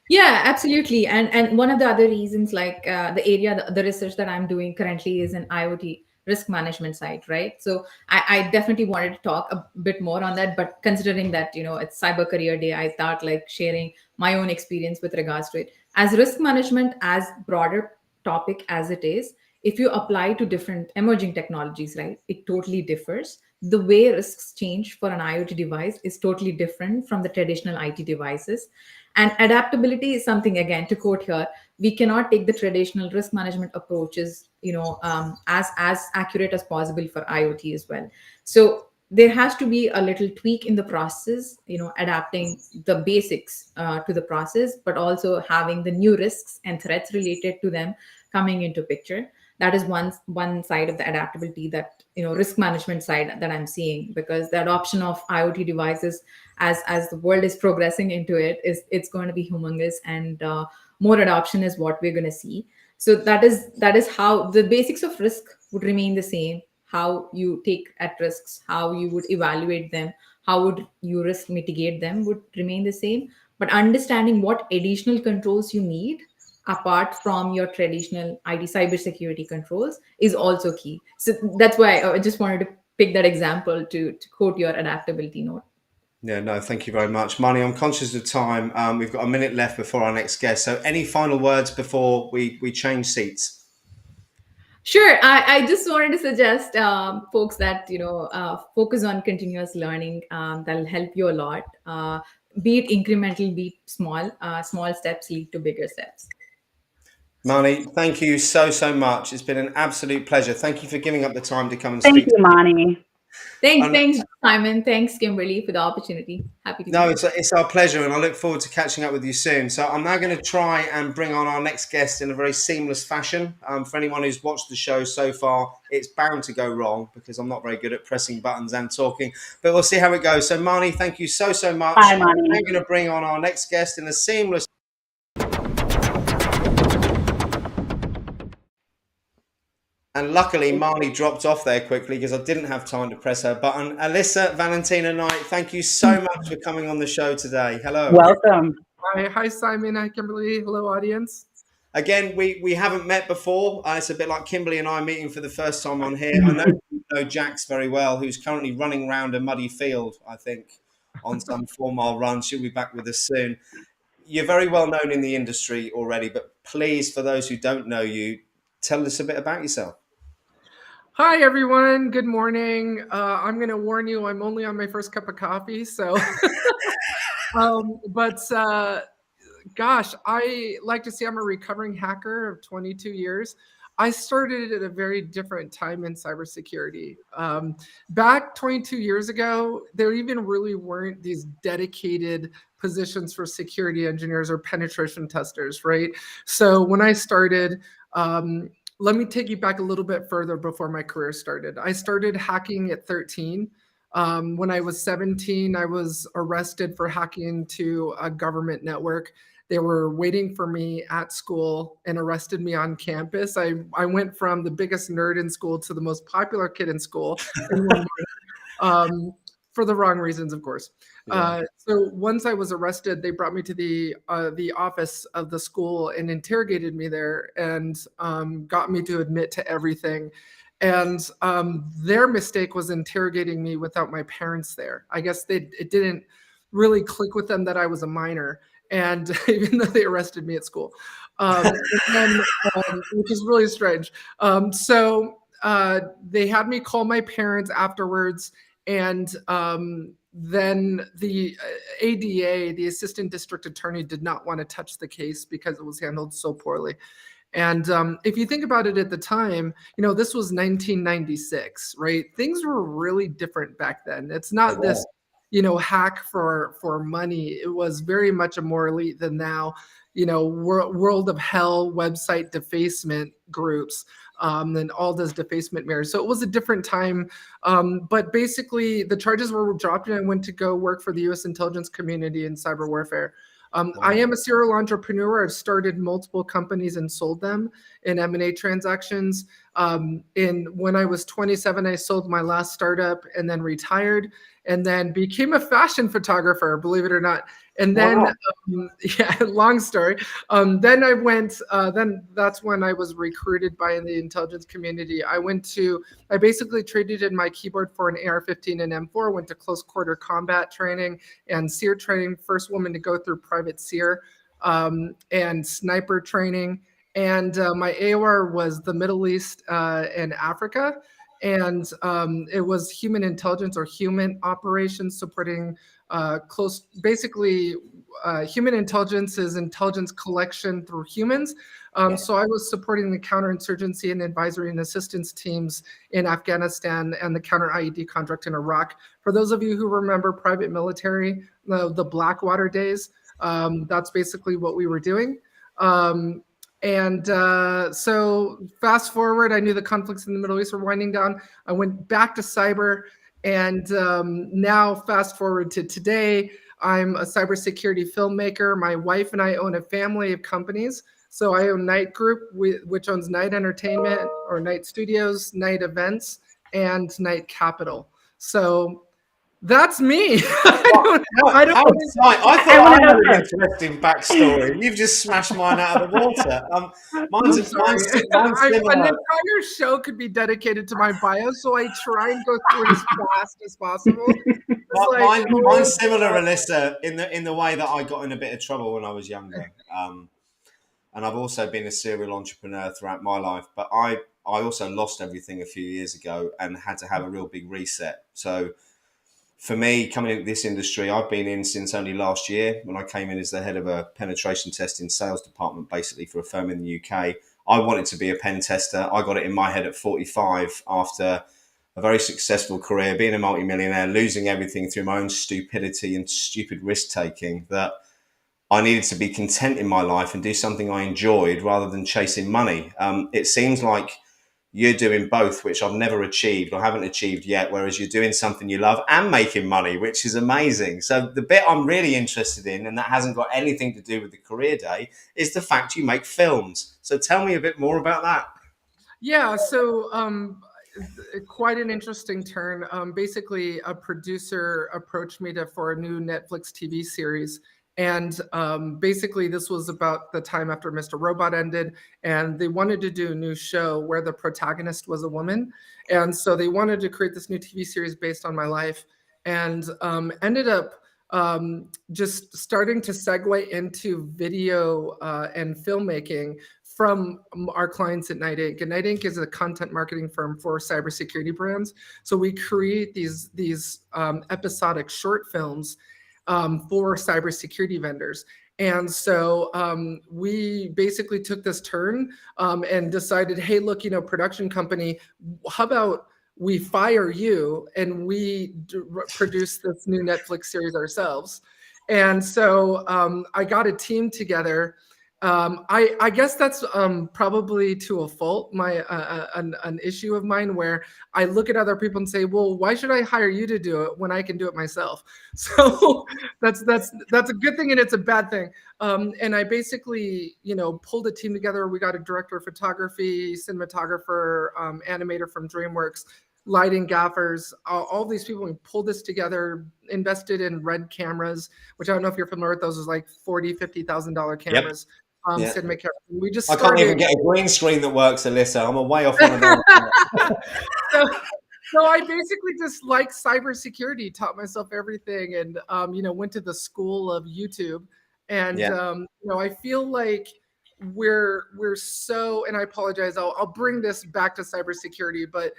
Yeah, absolutely. And one of the other reasons, like the area, the research that I'm doing currently is in IoT risk management side, right? So I definitely wanted to talk a bit more on that, but considering that, it's Cyber Career Day, I thought like sharing my own experience with regards to it. As risk management, as broader topic as it is, if you apply to different emerging technologies, right, it totally differs. The way risks change for an IoT device is totally different from the traditional IT devices. And adaptability is something, again, to quote here, we cannot take the traditional risk management approaches, as accurate as possible for IoT as well. So there has to be a little tweak in the process, adapting the basics to the process, but also having the new risks and threats related to them coming into picture. That is one side of the adaptability that, risk management side that I'm seeing, because the adoption of IoT devices as the world is progressing into it's going to be humongous, and more adoption is what we're going to see. So that is how the basics of risk would remain the same. How you take at risks, how you would evaluate them, how would you risk mitigate them would remain the same. But understanding what additional controls you need apart from your traditional IT cybersecurity controls is also key. So that's why I just wanted to pick that example to quote your adaptability note. Yeah, no, thank you very much. Marnie, I'm conscious of time. We've got a minute left before our next guest. So any final words before we change seats? Sure. I just wanted to suggest folks that, focus on continuous learning. That'll help you a lot. Be it incremental, be it small. Small steps lead to bigger steps. Marnie, thank you so much. It's been an absolute pleasure. Thank you for giving up the time to come and Thank speak. you, Mani. Thanks, And thanks, Simon. Thanks, Kimberly, for the opportunity. Happy to be no, here. it's our pleasure, and I look forward to catching up with you soon. So I'm now going to try and bring on our next guest in a very seamless fashion. For anyone who's watched the show so far, it's bound to go wrong because I'm not very good at pressing buttons and talking, but we'll see how it goes. So Marnie, thank you so much. Hi, Mani. I'm going to bring on our next guest in a seamless. And luckily, Marnie dropped off there quickly because I didn't have time to press her button. Alyssa Valentina Knight, thank you so much for coming on the show today. Hello. Welcome. Hi, Simon. Hi, Kimberly. Hello, audience. Again, we haven't met before. It's a bit like Kimberly and I meeting for the first time on here. I know you know Jax very well, who's currently running around a muddy field, I think, on some 4-mile run. She'll be back with us soon. You're very well known in the industry already, but please, for those who don't know you, tell us a bit about yourself. Hi, everyone. Good morning. I'm going to warn you, I'm only on my first cup of coffee. So, gosh, I like to say I'm a recovering hacker of 22 years. I started at a very different time in cybersecurity. Back 22 years ago, there even really weren't these dedicated positions for security engineers or penetration testers, right? So when I started, let me take you back a little bit further before my career started. I started hacking at 13. When I was 17, I was arrested for hacking into a government network. They were waiting for me at school and arrested me on campus. I went from the biggest nerd in school to the most popular kid in school in 1 month, for the wrong reasons, of course. Yeah. So once I was arrested, they brought me to the office of the school and interrogated me there and got me to admit to everything. And their mistake was interrogating me without my parents there. I guess it didn't really click with them that I was a minor, and even though they arrested me at school, which is really strange. So they had me call my parents afterwards, and then the ADA, the assistant district attorney, did not want to touch the case because it was handled so poorly. And if you think about it at the time, this was 1996, right? Things were really different back then. It's not this, hack for money. It was very much a more elite than now, world of hell website defacement groups, and all those defacement mirrors. So it was a different time. But basically the charges were dropped and I went to go work for the US intelligence community in cyber warfare. I am a serial entrepreneur. I've started multiple companies and sold them in M&A transactions. When I was 27, I sold my last startup and then retired and then became a fashion photographer, believe it or not. And then, long story. Then I went, then that's when I was recruited by the intelligence community. I basically traded in my keyboard for an AR-15 and M4, went to close quarter combat training and SEER training, first woman to go through private SEER, and sniper training. And my AOR was the Middle East and Africa. And it was human intelligence or human operations supporting human intelligence is intelligence collection through humans. So I was supporting the counterinsurgency and advisory and assistance teams in Afghanistan and the counter IED contract in Iraq. For those of you who remember private military, the Blackwater days, that's basically what we were doing. So fast forward, I knew the conflicts in the Middle East were winding down. I went back to cyber, and now fast forward to today, I'm a cybersecurity filmmaker. My wife and I own a family of companies. So I own Night Group, which owns Night Entertainment or Night Studios, Night Events, and Night Capital. So that's me. I thought I had an interesting backstory. You've just smashed mine out of the water. Mine's similar. An entire show could be dedicated to my bio, so I try and go through it as fast as possible. Mine's similar, Alyssa, in the way that I got in a bit of trouble when I was younger. And I've also been a serial entrepreneur throughout my life, but I also lost everything a few years ago and had to have a real big reset. So for me, coming into this industry, I've been in since only last year when I came in as the head of a penetration testing sales department, basically for a firm in the UK. I wanted to be a pen tester. I got it in my head at 45 after a very successful career, being a multimillionaire, losing everything through my own stupidity and stupid risk taking, that I needed to be content in my life and do something I enjoyed rather than chasing money. It seems like you're doing both, which I've never achieved or haven't achieved yet, whereas you're doing something you love and making money, which is amazing. So the bit I'm really interested in, and that hasn't got anything to do with the career day, is the fact you make films. So tell me a bit more about that. Yeah, so quite an interesting turn. Basically, a producer approached me for a new Netflix TV series. And basically, this was about the time after Mr. Robot ended, and they wanted to do a new show where the protagonist was a woman. And so they wanted to create this new TV series based on my life, and ended up just starting to segue into video and filmmaking from our clients at Night Inc. And Night Inc. is a content marketing firm for cybersecurity brands. So we create these episodic short films for cybersecurity vendors. And so we basically took this turn and decided, hey, look, production company, how about we fire you and we produce this new Netflix series ourselves? And so I got a team together. I guess that's probably to a fault, an issue of mine, where I look at other people and say, well, why should I hire you to do it when I can do it myself? So that's a good thing and it's a bad thing. And I basically, pulled a team together. We got a director of photography, cinematographer, animator from DreamWorks, lighting gaffers, all these people. We pulled this together, invested in Red cameras, which I don't know if you're familiar with those, is like $40,000-$50,000 cameras. Yep. We just I can't even get a green screen that works, Alyssa. I'm way off on So I basically just like cybersecurity, taught myself everything, and went to the school of YouTube. And I feel like we're so, and I apologize, I'll bring this back to cybersecurity, but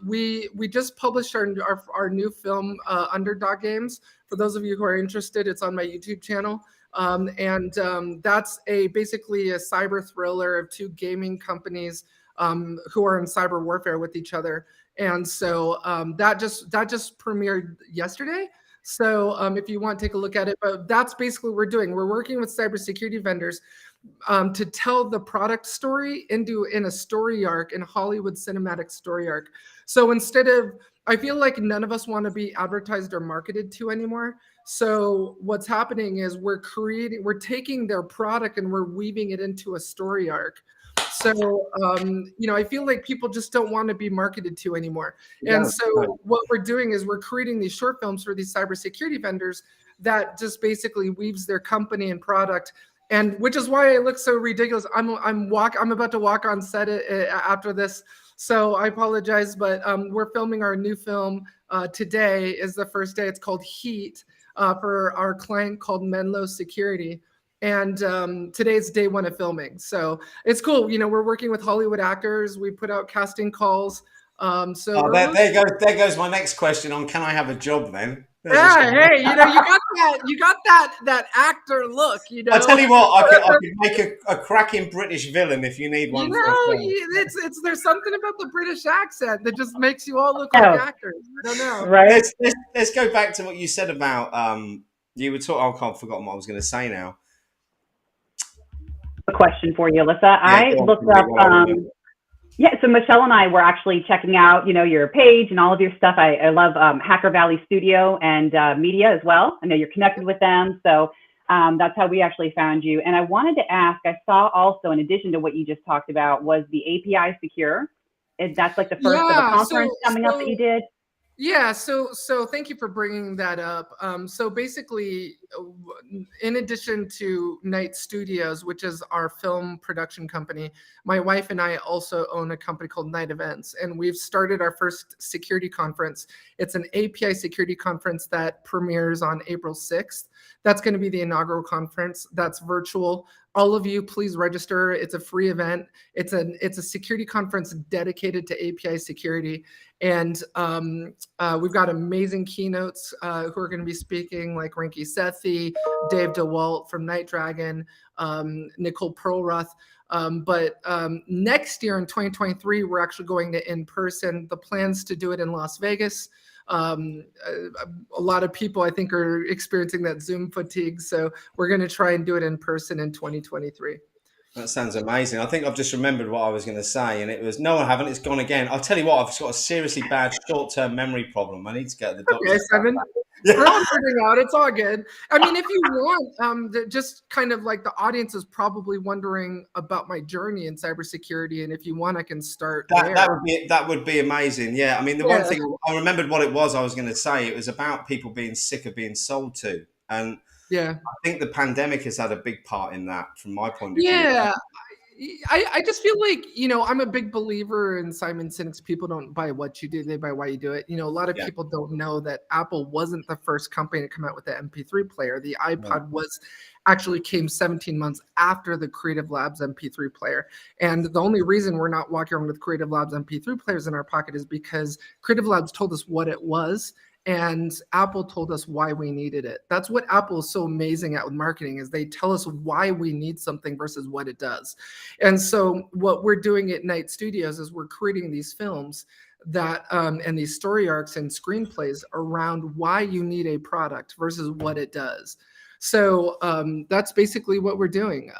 we just published our new film, Underdog Games. For those of you who are interested, it's on my YouTube channel. That's basically a cyber thriller of two gaming companies who are in cyber warfare with each other. And so that just premiered yesterday. So if you want to take a look at it, but that's basically what we're doing. We're working with cybersecurity vendors to tell the product story in a story arc, in Hollywood cinematic story arc. So instead of, I feel like none of us want to be advertised or marketed to anymore. So what's happening is we're taking their product and we're weaving it into a story arc. So, I feel like people just don't want to be marketed to anymore. And so what we're doing is we're creating these short films for these cybersecurity vendors that just basically weaves their company and product. And which is why I look so ridiculous. I'm about to walk on set after this. So I apologize, but we're filming our new film. Today is the first day. It's called Heat for our client called Menlo Security. And today's day one of filming. So it's cool. We're working with Hollywood actors. We put out casting calls. There goes my next question on, can I have a job then? Hey, you got that actor look. I tell you what, I could make a cracking British villain if you need one. There's something about the British accent that just makes you all look like actors. I don't know. Right. Let's go back to what you said about you were talking. I've forgotten what I was going to say now. A question for you, Alyssa. I looked up. So Michelle and I were actually checking out, your page and all of your stuff. I love Hacker Valley Studio and media as well. I know you're connected with them, so that's how we actually found you. And I wanted to ask. I saw also, in addition to what you just talked about, was the API Secure. That's like the first of a conference coming up that you did. Yeah, so thank you for bringing that up. So basically, in addition to Night Studios, which is our film production company, my wife and I also own a company called Night Events, and we've started our first security conference. It's an API security conference that premieres on April 6th. That's going to be the inaugural conference. That's virtual. all of you, please register. It's a free event. It's a security conference dedicated to API security. And we've got amazing keynotes who are going to be speaking, like Rinky Sethi, Dave DeWalt from Night Dragon, Nicole Perlroth. But next year in 2023, we're actually going to in person. The plans to do it in Las Vegas. A lot of people, I think, are experiencing that Zoom fatigue. So we're going to try and do it in person in 2023. That sounds amazing. I think I've just remembered what I was going to say, and it was, no, I haven't. It's gone again. I'll tell you what, I've got a seriously bad short-term memory problem. I need to go to the doctor. Okay, Simon. We're all figuring out. It's all good. I mean, if you want, just kind of like the audience is probably wondering about my journey in cybersecurity, and if you want, I can start there. That would be amazing. Yeah, I mean, the one thing I remembered what it was I was going to say. It was about people being sick of being sold to, and yeah, I think the pandemic has had a big part in that, from my point of view. Yeah. I just feel like, I'm a big believer in Simon Sinek's people don't buy what you do, they buy why you do it. A lot of people don't know that Apple wasn't the first company to come out with the MP3 player. The iPod actually came 17 months after the Creative Labs MP3 player. And the only reason we're not walking around with Creative Labs MP3 players in our pocket is because Creative Labs told us what it was, and Apple told us why we needed it. That's what Apple is so amazing at with marketing, is they tell us why we need something versus what it does. And so what we're doing at Night Studios is we're creating these films that and these story arcs and screenplays around why you need a product versus what it does. So that's basically what we're doing.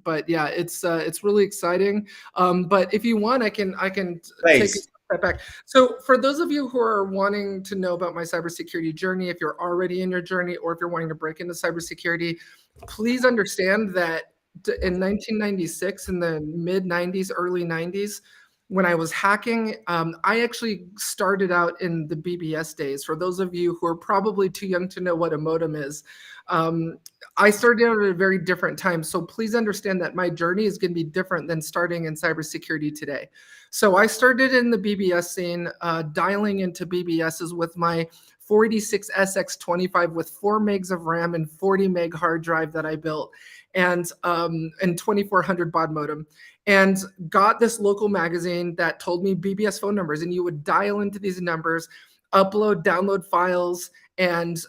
But yeah, it's really exciting. But if you want, I can take a step back. So for those of you who are wanting to know about my cybersecurity journey, if you're already in your journey or if you're wanting to break into cybersecurity, please understand that in 1996, in the mid 90s, early 90s, when I was hacking, I actually started out in the BBS days. For those of you who are probably too young to know what a modem is, I started out at a very different time. So please understand that my journey is going to be different than starting in cybersecurity today. So I started in the BBS scene, dialing into BBSs with my 486 SX25 with 4 megs of RAM and 40 meg hard drive that I built, and 2400 baud modem, and got this local magazine that told me BBS phone numbers, and you would dial into these numbers, upload, download files, and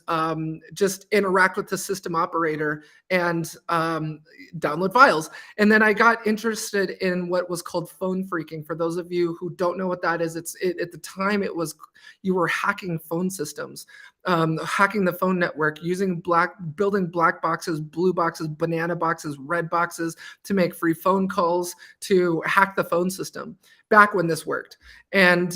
just interact with the system operator and download files. And then I got interested in what was called phone phreaking. For those of you who don't know what that is, at the time you were hacking phone systems, hacking the phone network, building black boxes, blue boxes, banana boxes, red boxes to make free phone calls, to hack the phone system back when this worked. And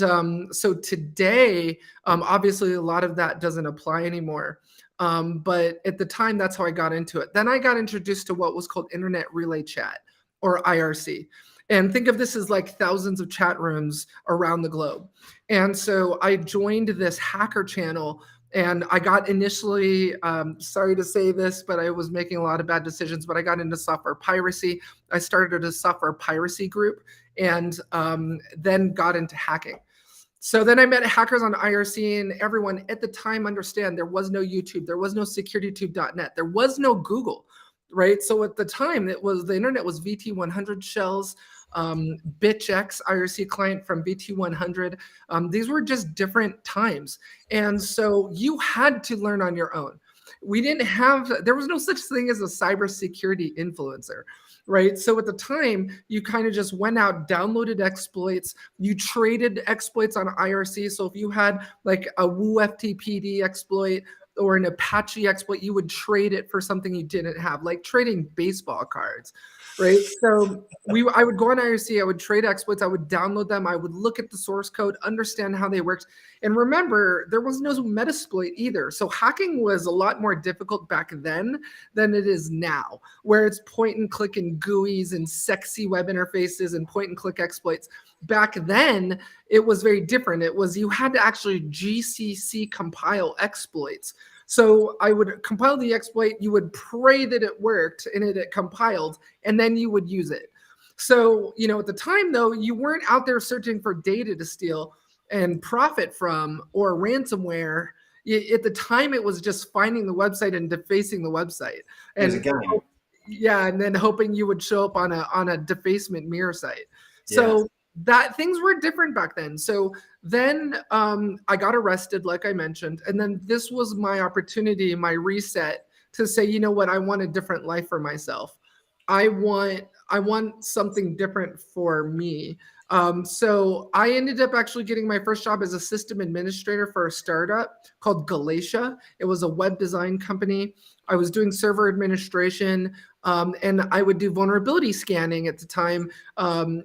so today, obviously a lot of that doesn't apply anymore. But at the time, that's how I got into it. Then I got introduced to what was called Internet Relay Chat, or IRC. And think of this as like thousands of chat rooms around the globe. And so I joined this hacker channel, and I got initially, sorry to say this, but I was making a lot of bad decisions, but I got into software piracy. I started a software piracy group, and then got into hacking. So then I met hackers on IRC, and everyone at the time understand there was no YouTube, there was no securitytube.net, there was no Google, right? So at the time, the internet was VT100 shells, BitchX IRC client from VT100. These were just different times. And so you had to learn on your own. There was no such thing as a cybersecurity influencer, right? So at the time, you kind of just went out, downloaded exploits, you traded exploits on IRC. So if you had like a Woo FTPD exploit or an Apache exploit, you would trade it for something you didn't have, like trading baseball cards, right? So I would go on IRC, I would trade exploits, I would download them, I would look at the source code, understand how they worked. And remember, there was no Metasploit either. So hacking was a lot more difficult back then than it is now, where it's point and click and GUIs and sexy web interfaces and point and click exploits. Back then, it was very different. You had to actually GCC compile exploits. So I would compile the exploit, you would pray that it worked and it compiled, and then you would use it. So, at the time though, you weren't out there searching for data to steal and profit from or ransomware. At the time, it was just finding the website and defacing the website. It was a game. yeah, and then hoping you would show up on a defacement mirror site. So that things were different back then. So then I got arrested, like I mentioned, and then this was my opportunity, my reset to say, you know what, I want a different life for myself. I want something different for me. So I ended up actually getting my first job as a system administrator for a startup called Galatia. It was a web design company. I was doing server administration, and I would do vulnerability scanning at the time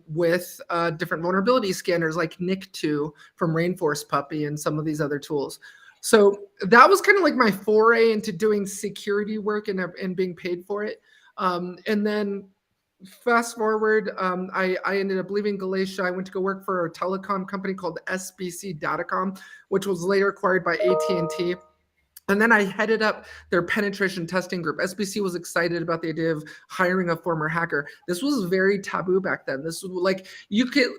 with different vulnerability scanners like Nick2 from Rainforest Puppy and some of these other tools. So that was kind of like my foray into doing security work and being paid for it. And then fast forward, I ended up leaving Galatia. I went to go work for a telecom company called SBC Datacom, which was later acquired by AT&T. And then I headed up their penetration testing group. SBC was excited about the idea of hiring a former hacker. This was very taboo back then. This was like,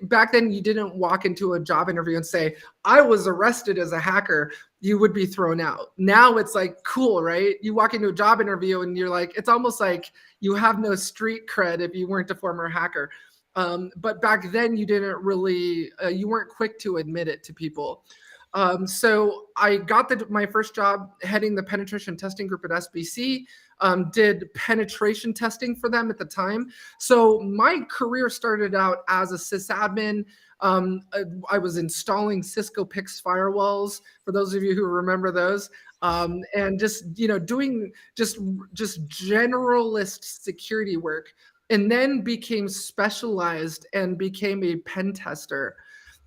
back then you didn't walk into a job interview and say, I was arrested as a hacker. You would be thrown out. Now it's like, cool, right? You walk into a job interview and you're like, it's almost like you have no street cred if you weren't a former hacker. But back then you didn't really, you weren't quick to admit it to people. So I got my first job heading the penetration testing group at SBC, did penetration testing for them at the time. So my career started out as a sysadmin. I was installing Cisco PIX firewalls, for those of you who remember those, and just, doing just generalist security work, and then became specialized and became a pen tester.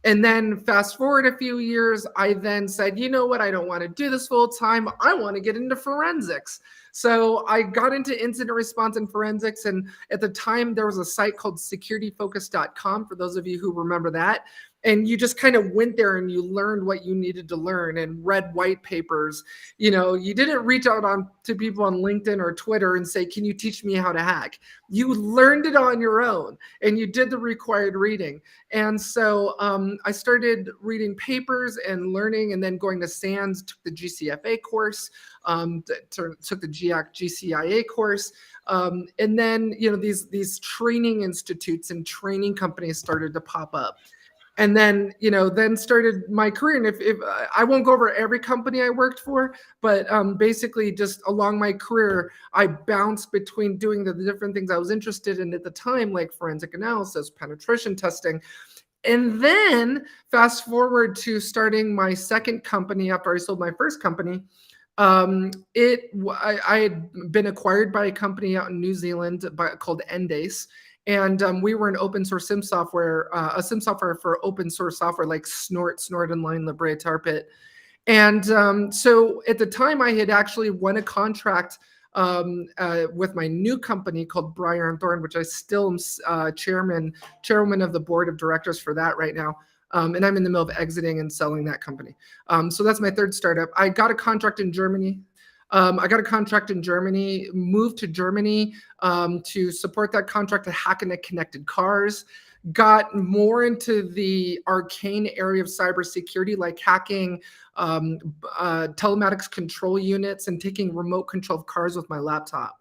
And then fast forward a few years, I then said, you know what? I don't want to do this full time. I want to get into forensics. So I got into incident response and forensics. And at the time, there was a site called securityfocus.com, for those of you who remember that. And you just kind of went there and you learned what you needed to learn and read white papers. You didn't reach out to people on LinkedIn or Twitter and say, can you teach me how to hack? You learned it on your own and you did the required reading. And so I started reading papers and learning, and then going to SANS, took the GCFA course, took the GCIA course. And then, these training institutes and training companies started to pop up. And then, then started my career. And if I won't go over every company I worked for, but basically just along my career, I bounced between doing the different things I was interested in at the time, like forensic analysis, penetration testing. And then fast forward to starting my second company after I sold my first company. I had been acquired by a company out in New Zealand called Endace. And we were an open source SIM software, a SIM software for open source software like Snort, Inline, Libre, Tarpit. And so at the time, I had actually won a contract with my new company called Briar and Thorn, which I still am chairman of the board of directors for that right now. And I'm in the middle of exiting and selling that company. So that's my third startup. I got a contract in Germany. Moved to Germany to support that contract to hack into connected cars, got more into the arcane area of cybersecurity, like hacking telematics control units and taking remote control of cars with my laptop.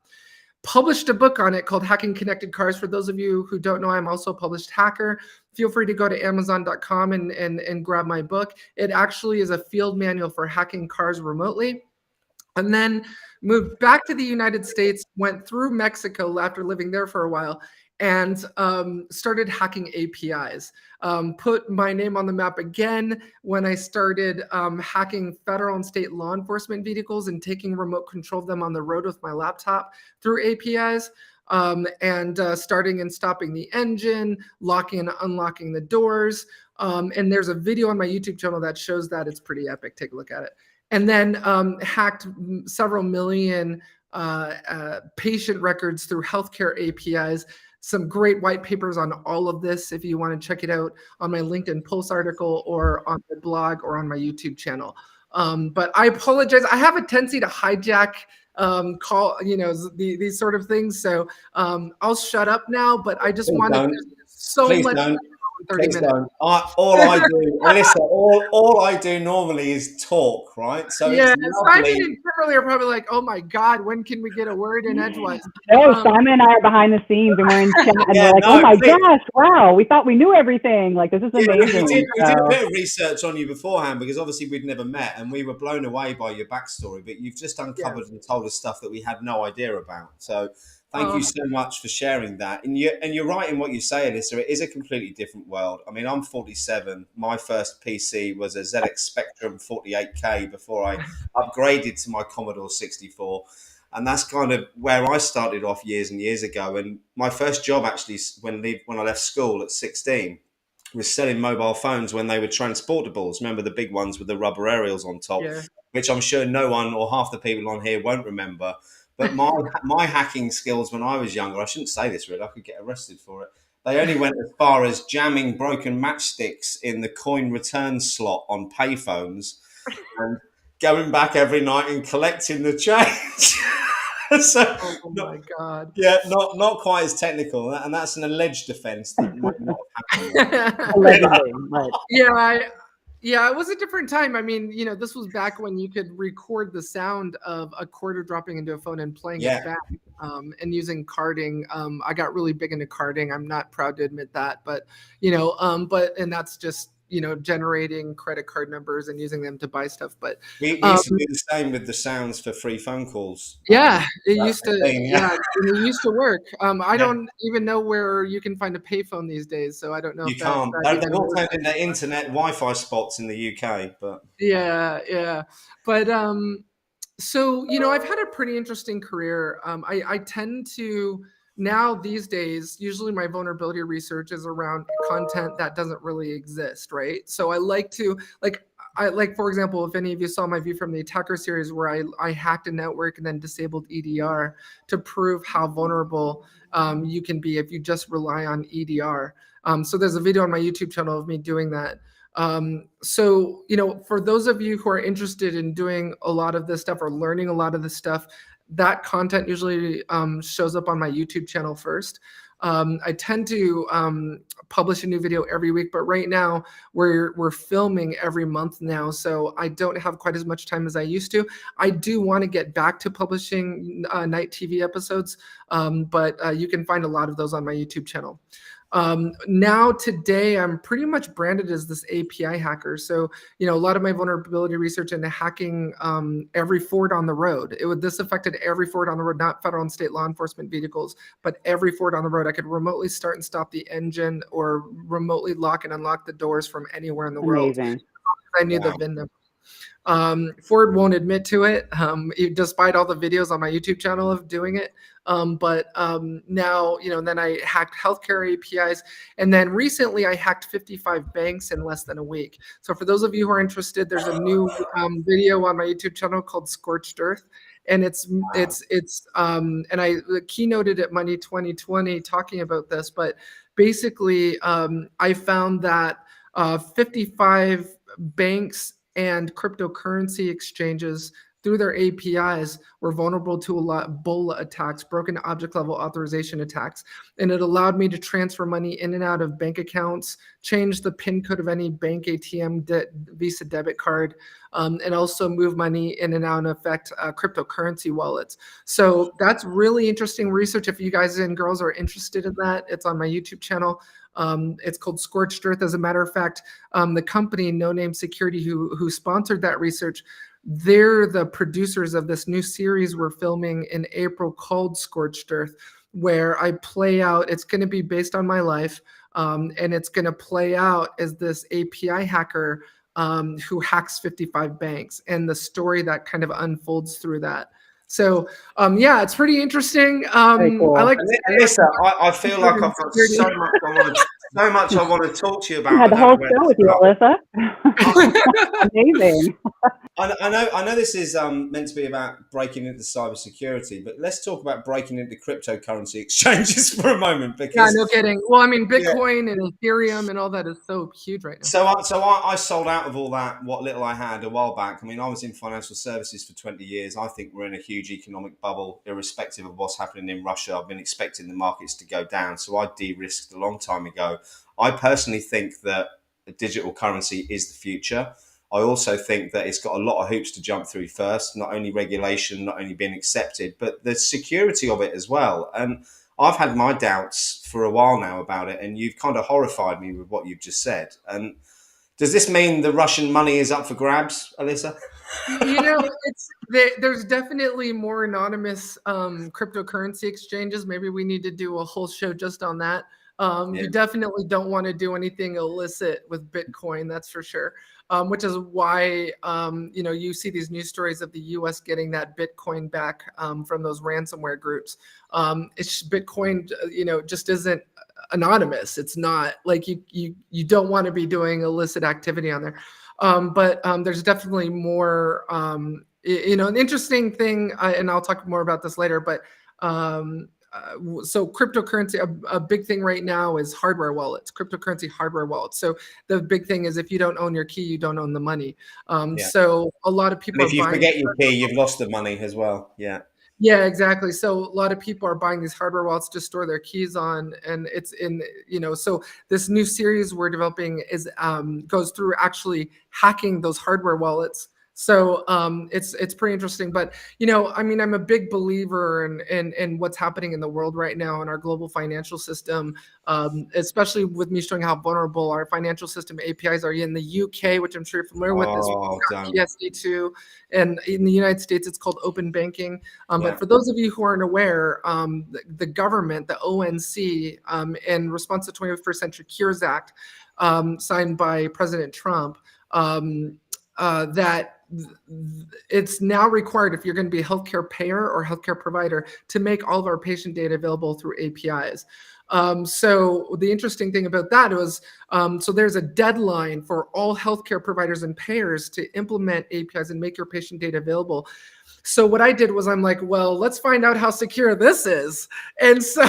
Published a book on it called Hacking Connected Cars. For those of you who don't know, I'm also a published hacker. Feel free to go to Amazon.com and grab my book. It actually is a field manual for hacking cars remotely. And then moved back to the United States, went through Mexico after living there for a while, and started hacking APIs. Put my name on the map again when I started hacking federal and state law enforcement vehicles and taking remote control of them on the road with my laptop through APIs. And starting and stopping the engine, locking and unlocking the doors. And there's a video on my YouTube channel that shows that. It's pretty epic. Take a look at it. And then hacked several million patient records through healthcare APIs. Some great white papers on all of this if you want to check it out on my LinkedIn Pulse article or on my blog or on my YouTube channel. But I apologize. I have a tendency to hijack these sort of things. So I'll shut up now, but I just wanted, there's so much to 30 Please minutes. don't. All I do, Alyssa, all I do normally is talk, right? So Yeah, it's Simon lovely. and Kimberly are probably like, "Oh my God, when can we get a word in edgewise?" No, Simon and I are behind the scenes and we're in chat and Yeah, we're like, oh no, my please. gosh, wow, we thought we knew everything. Like, this is Yeah, amazing. we did a So, bit of research on you beforehand because obviously we'd never met and we were blown away by your backstory. But you've just Yes. uncovered and told us stuff that we had no idea about. So thank you Oh, so much for sharing that. And you're right in what you say, Alyssa. It is a completely different world. I mean, I'm 47. My first PC was a ZX Spectrum 48K before I upgraded to my Commodore 64. And that's kind of where I started off years and years ago. And my first job actually, when I left school at 16, was selling mobile phones when they were transportables. Remember the big ones with the rubber aerials on top, yeah. which I'm sure no one or half the people on here won't remember. But my hacking skills when I was younger, I shouldn't say this really, I could get arrested for it. They only went as far as jamming broken matchsticks in the coin return slot on payphones and going back every night and collecting the change. So, Oh not, my God. yeah, not quite as technical, and that's an alleged offence that might not have happened. allegedly, right. Yeah, it was a different time. I mean, this was back when you could record the sound of a quarter dropping into a phone and playing Yeah. it back, and using carding. I got really big into carding. I'm not proud to admit that, but and that's just generating credit card numbers and using them to buy stuff. But We used to do the same with the sounds for free phone calls. yeah, it That's used the to. thing, Yeah, it used to work. I Yeah. don't even know where you can find a payphone these days, so I don't know You if that can't. even They're all works. turned into internet Wi-Fi spots in the UK, but Yeah. But so I've had a pretty interesting career. I tend to now these days, usually my vulnerability research is around content that doesn't really exist, right? So I like to for example, if any of you saw my View from the Attacker series where I hacked a network and then disabled EDR to prove how vulnerable you can be if you just rely on EDR. So there's a video on my YouTube channel of me doing that. So, for those of you who are interested in doing a lot of this stuff or learning a lot of this stuff, that content usually shows up on my YouTube channel first. I tend to publish a new video every week, but right now we're filming every month now, so I don't have quite as much time as I used to. I do want to get back to publishing night TV episodes, but you can find a lot of those on my YouTube channel. Now today, I'm pretty much branded as this API hacker. So, a lot of my vulnerability research into hacking every Ford on the road. This affected every Ford on the road, not federal and state law enforcement vehicles, but every Ford on the road. I could remotely start and stop the engine or remotely lock and unlock the doors from anywhere in the world. Amazing. I knew the VIN number. Ford won't admit to it, despite all the videos on my YouTube channel of doing it. But now, then I hacked healthcare APIs. And then recently I hacked 55 banks in less than a week. So for those of you who are interested, there's a new video on my YouTube channel called Scorched Earth. And and I keynoted at Money 2020 talking about this, but basically I found that 55 banks and cryptocurrency exchanges through their APIs were vulnerable to a lot of BOLA attacks, broken object level authorization attacks. And it allowed me to transfer money in and out of bank accounts, change the PIN code of any bank ATM, Visa debit card, and also move money in and out and affect cryptocurrency wallets. So that's really interesting research. If you guys and girls are interested in that, it's on my YouTube channel. It's called Scorched Earth. As a matter of fact, the company No Name Security who sponsored that research, they're the producers of this new series we're filming in April called Scorched Earth, where I play out, it's going to be based on my life, and it's going to play out as this API hacker who hacks 55 banks and the story that kind of unfolds through that. So yeah, it's pretty interesting. Very cool. I like Alyssa, I feel like I've got so much I want to talk to you about. I had the I don't whole know where to show with you, start. Alyssa. Amazing. I know this is meant to be about breaking into cybersecurity, but let's talk about breaking into cryptocurrency exchanges for a moment. Yeah, Because no kidding. Well, I mean, Bitcoin and Ethereum and all that is so huge right now. So I sold out of all that, what little I had a while back. I mean, I was in financial services for 20 years. I think we're in a huge economic bubble, irrespective of what's happening in Russia. I've been expecting the markets to go down. So I de-risked a long time ago. I personally think that digital currency is the future. I also think that it's got a lot of hoops to jump through first, not only regulation, not only being accepted, but the security of it as well. And I've had my doubts for a while now about it, and you've kind of horrified me with what you've just said. And does this mean the Russian money is up for grabs, Alyssa? There's definitely more anonymous cryptocurrency exchanges. Maybe we need to do a whole show just on that. You definitely don't want to do anything illicit with Bitcoin, that's for sure. Which is why you see these news stories of the U.S. getting that Bitcoin back from those ransomware groups. It's Bitcoin, just isn't anonymous. It's not like you don't want to be doing illicit activity on there. But there's definitely more. An interesting thing, and I'll talk more about this later. But so cryptocurrency, a big thing right now is hardware wallets, cryptocurrency hardware wallets. So the big thing is if you don't own your key, you don't own the money. So a lot of people and if you forget your key, you've lost the money as well. Yeah, exactly. So a lot of people are buying these hardware wallets to store their keys on, and it's in, so this new series we're developing is goes through actually hacking those hardware wallets. So it's pretty interesting. But I'm a big believer in what's happening in the world right now in our global financial system, especially with me showing how vulnerable our financial system APIs are in the UK, which I'm sure you're familiar with. PSD2, and in the United States, it's called open banking. But for those of you who aren't aware, the government, the ONC, in response to the 21st Century Cures Act, signed by President Trump, that it's now required if you're going to be a healthcare payer or healthcare provider to make all of our patient data available through APIs. So the interesting thing about that was, so there's a deadline for all healthcare providers and payers to implement APIs and make your patient data available. So what I did was I'm like, well, let's find out how secure this is. And so,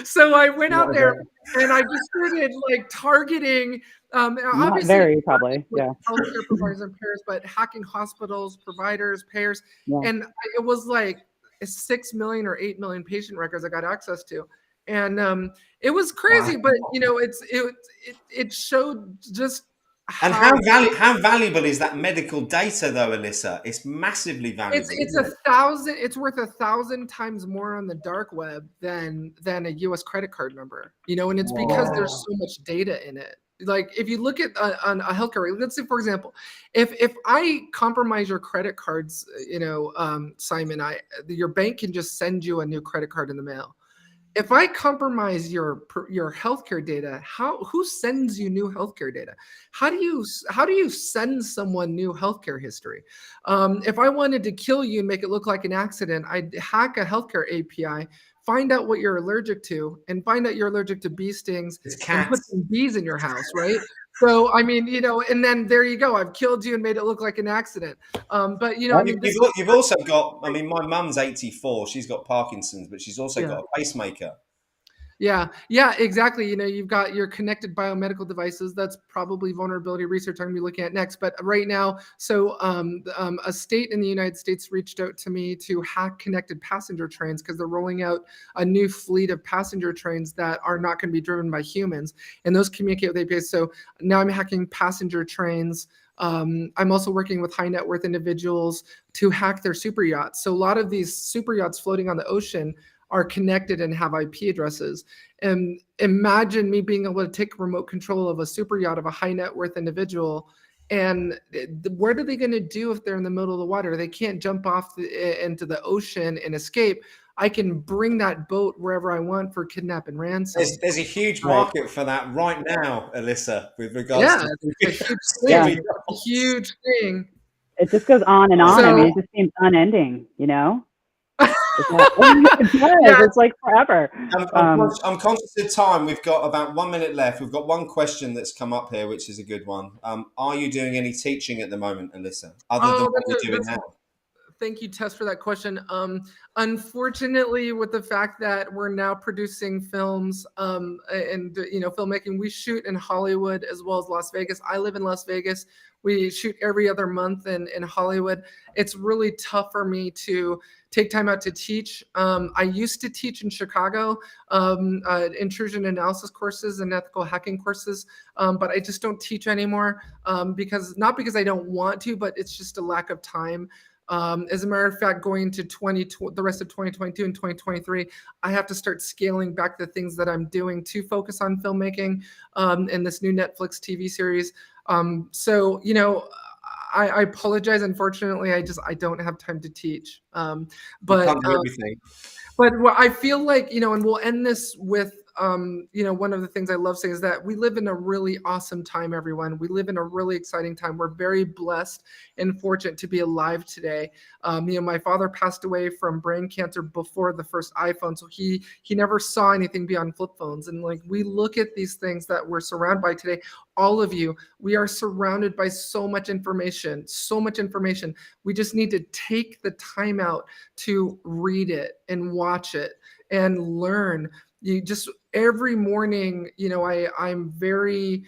so I went out there and I just started targeting, not very probably, healthcare providers and payers, but hacking hospitals, providers, payers. And it was like 6 million or 8 million patient records I got access to. And it was crazy, but it showed just and how valuable is that medical data, though, Alyssa? It's massively valuable. It's worth 1,000 times more on the dark web than a U.S. credit card number. And it's because there's so much data in it. Like if you look at a healthcare, let's say for example, if I compromise your credit cards, Simon, your bank can just send you a new credit card in the mail. If I compromise your healthcare data, who sends you new healthcare data? How do you send someone new healthcare history? If I wanted to kill you and make it look like an accident, I'd hack a healthcare API, find out what you're allergic to, and find out you're allergic to bee stings, and put some bees in your house, right? So and then there you go. I've killed you and made it look like an accident. But you've also got. I mean, my mum's 84. She's got Parkinson's, but she's also got a pacemaker. Yeah, exactly. You've got your connected biomedical devices. That's probably vulnerability research I'm going to be looking at next. But right now, so a state in the United States reached out to me to hack connected passenger trains because they're rolling out a new fleet of passenger trains that are not going to be driven by humans, and those communicate with APIs. So now I'm hacking passenger trains. I'm also working with high net worth individuals to hack their super yachts. So a lot of these super yachts floating on the ocean are connected and have IP addresses. And imagine me being able to take remote control of a super yacht of a high net worth individual. And what are they going to do if they're in the middle of the water? They can't jump off into the ocean and escape. I can bring that boat wherever I want for kidnap and ransom. There's a huge market for that right now, Alyssa, with regards to it's a huge thing. It just goes on and on. It just seems unending, It's like forever. I'm conscious of time. We've got about 1 minute left. We've got one question that's come up here, which is a good one. Are you doing any teaching at the moment, Alyssa, other than what you're doing now? thank you, Tess, for that question. Unfortunately, with the fact that we're now producing films and filmmaking, we shoot in Hollywood as well as Las Vegas. I live in Las Vegas. We shoot every other month in Hollywood. It's really tough for me to take time out to teach. I used to teach in Chicago, intrusion analysis courses and ethical hacking courses, but I just don't teach anymore not because I don't want to, but it's just a lack of time. As a matter of fact, going to the rest of 2022 and 2023, I have to start scaling back the things that I'm doing to focus on filmmaking and this new Netflix TV series. I apologize. Unfortunately, I don't have time to teach. You can't do everything. But I feel like, and we'll end this with, one of the things I love saying is that we live in a really awesome time, everyone. We live in a really exciting time. We're very blessed and fortunate to be alive today. My father passed away from brain cancer before the first iPhone, so he never saw anything beyond flip phones. And like, we look at these things that we're surrounded by today. All of you, we are surrounded by so much information. We just need to take the time out to read it and watch it and learn. You just every morning, I'm very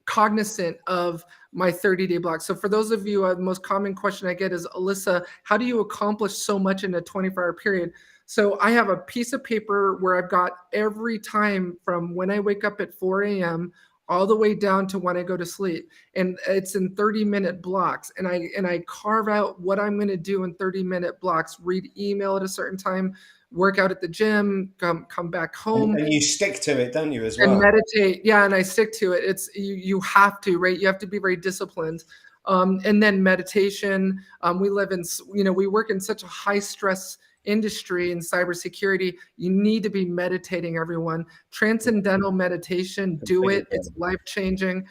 cognizant of my 30-day block. So for those of you, the most common question I get is, Alyssa, how do you accomplish so much in a 24-hour period? So I have a piece of paper where I've got every time from when I wake up at 4 a.m. all the way down to when I go to sleep. And it's in 30-minute blocks. And I carve out what I'm going to do in 30-minute blocks, read email at a certain time, work out at the gym, come back home. And you stick to it, don't you, as well? And meditate. Yeah, and I stick to it. It's you have to, right? You have to be very disciplined. And then meditation. We work in such a high stress industry in cybersecurity. You need to be meditating, everyone. Transcendental meditation, do it. It's life-changing.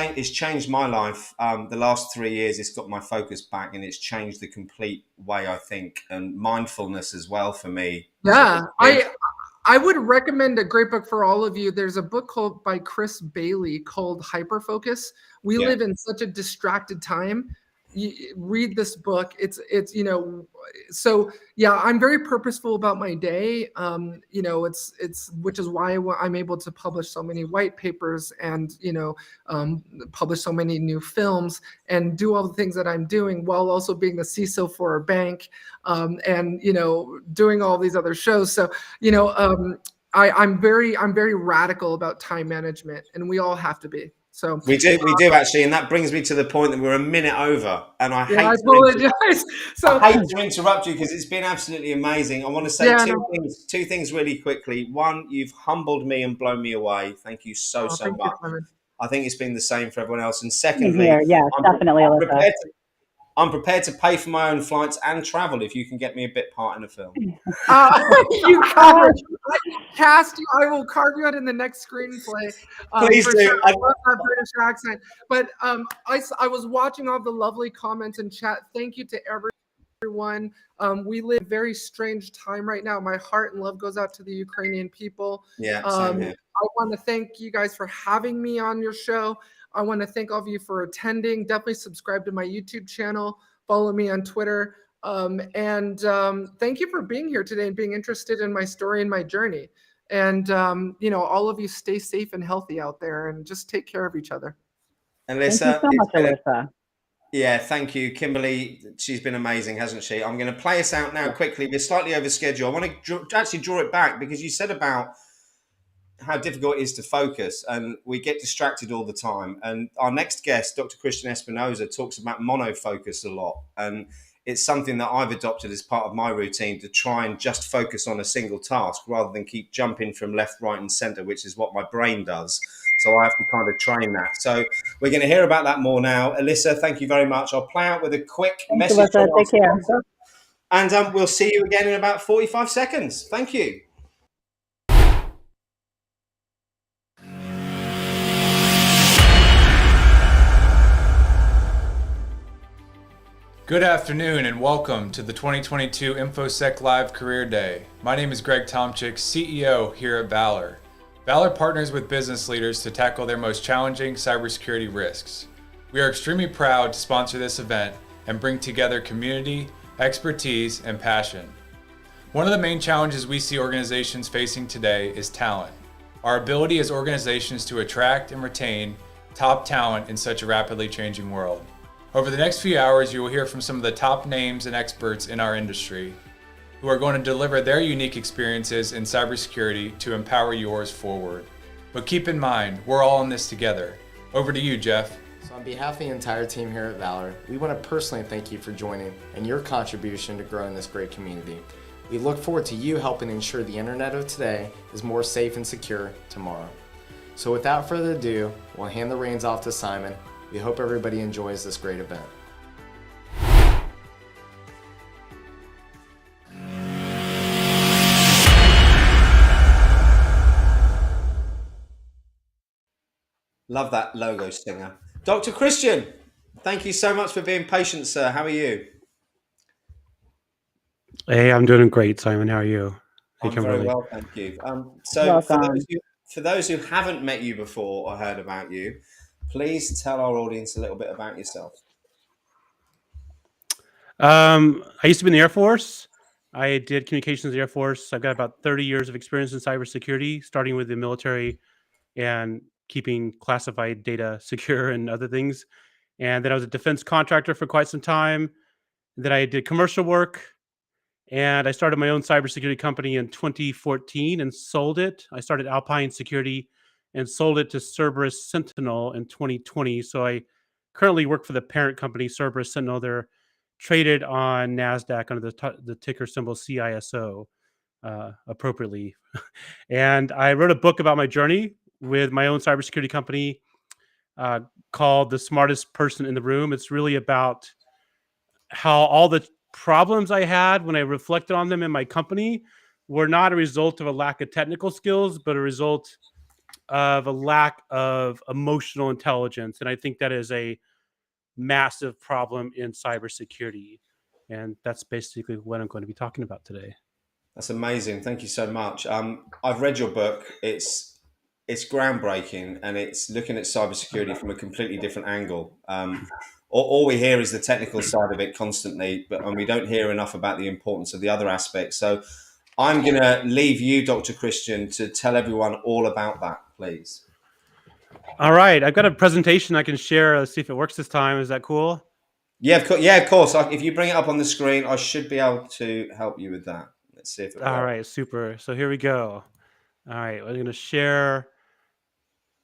It's changed my life. The last 3 years, it's got my focus back, and it's changed the complete way I think, and mindfulness as well for me. Yeah, I would recommend a great book for all of you. There's a book by Chris Bailey called Hyperfocus. We live in such a distracted time. You read this book. I'm very purposeful about my day. It's which is why I'm able to publish so many white papers and publish so many new films and do all the things that I'm doing while also being the CISO for a bank and doing all these other shows. So I'm very radical about time management, and we all have to be. So we do actually, and that brings me to the point that we're a minute over, and I hate to interrupt you because it's been absolutely amazing. I want to say two things really quickly. One, you've humbled me and blown me away. Thank you so much. I think it's been the same for everyone else. And secondly, I'm prepared to pay for my own flights and travel if you can get me a bit part in a film. You cast you. I will carve you out in the next screenplay. Please do. Sure. I love that British accent. But I was watching all the lovely comments in chat. Thank you to everyone. We live in a very strange time right now. My heart and love goes out to the Ukrainian people. Yeah, same here. I want to thank you guys for having me on your show. I want to thank all of you for attending. Definitely subscribe to my YouTube channel. Follow me on Twitter. Thank you for being here today and being interested in my story and my journey. And, all of you stay safe and healthy out there and just take care of each other. Alyssa, thank you so much, Alyssa. Yeah, thank you. Kimberly, she's been amazing, hasn't she? I'm going to play us out now quickly. We're slightly over schedule. I want to actually draw it back because you said about how difficult it is to focus, and we get distracted all the time. And our next guest, Dr. Christian Espinoza, talks about monofocus a lot. And it's something that I've adopted as part of my routine to try and just focus on a single task rather than keep jumping from left, right, and center, which is what my brain does. So I have to kind of train that. So we're going to hear about that more now. Alyssa, thank you very much. I'll play out with a quick message. Alyssa, take care. And we'll see you again in about 45 seconds. Thank you. Good afternoon and welcome to the 2022 InfoSec Live Career Day. My name is Greg Tomczyk, CEO here at Valor. Valor partners with business leaders to tackle their most challenging cybersecurity risks. We are extremely proud to sponsor this event and bring together community, expertise, and passion. One of the main challenges we see organizations facing today is talent. Our ability as organizations to attract and retain top talent in such a rapidly changing world. Over the next few hours, you will hear from some of the top names and experts in our industry who are going to deliver their unique experiences in cybersecurity to empower yours forward. But keep in mind, we're all in this together. Over to you, Jeff. So on behalf of the entire team here at Valor, we want to personally thank you for joining and your contribution to growing this great community. We look forward to you helping ensure the internet of today is more safe and secure tomorrow. So without further ado, we'll hand the reins off to Simon. We hope everybody enjoys this great event. Love that logo stinger. Dr. Christian, thank you so much for being patient, sir. How are you? Hey, I'm doing great, Simon. How are you? Hey, I'm Kimberly. very well, thank you. So for those who haven't met you before or heard about you, please tell our audience a little bit about yourself. I used to be in the Air Force. I did communications in the Air Force. I've got about 30 years of experience in cybersecurity, starting with the military and keeping classified data secure and other things. And then I was a defense contractor for quite some time. Then I did commercial work, and I started my own cybersecurity company in 2014 and sold it. I started Alpine Security and sold it to Cerberus Sentinel in 2020. So I currently work for the parent company, Cerberus Sentinel. They're traded on NASDAQ under the ticker symbol CISO, appropriately. And I wrote a book about my journey with my own cybersecurity company called The Smartest Person in the Room. It's really about how all the problems I had when I reflected on them in my company were not a result of a lack of technical skills, but a result of a lack of emotional intelligence. And I think that is a massive problem in cybersecurity. And that's basically what I'm going to be talking about today. That's amazing. Thank you so much. I've read your book. It's groundbreaking, and it's looking at cybersecurity from a completely different angle. All we hear is the technical side of it constantly, and we don't hear enough about the importance of the other aspects. So I'm going to leave you, Dr. Christian, to tell everyone all about that, please. All right. I've got a presentation I can share. Let's see if it works this time. Is that cool? Yeah, of course. If you bring it up on the screen, I should be able to help you with that. Let's see if it works. All right, super. So here we go. All right, we're going to share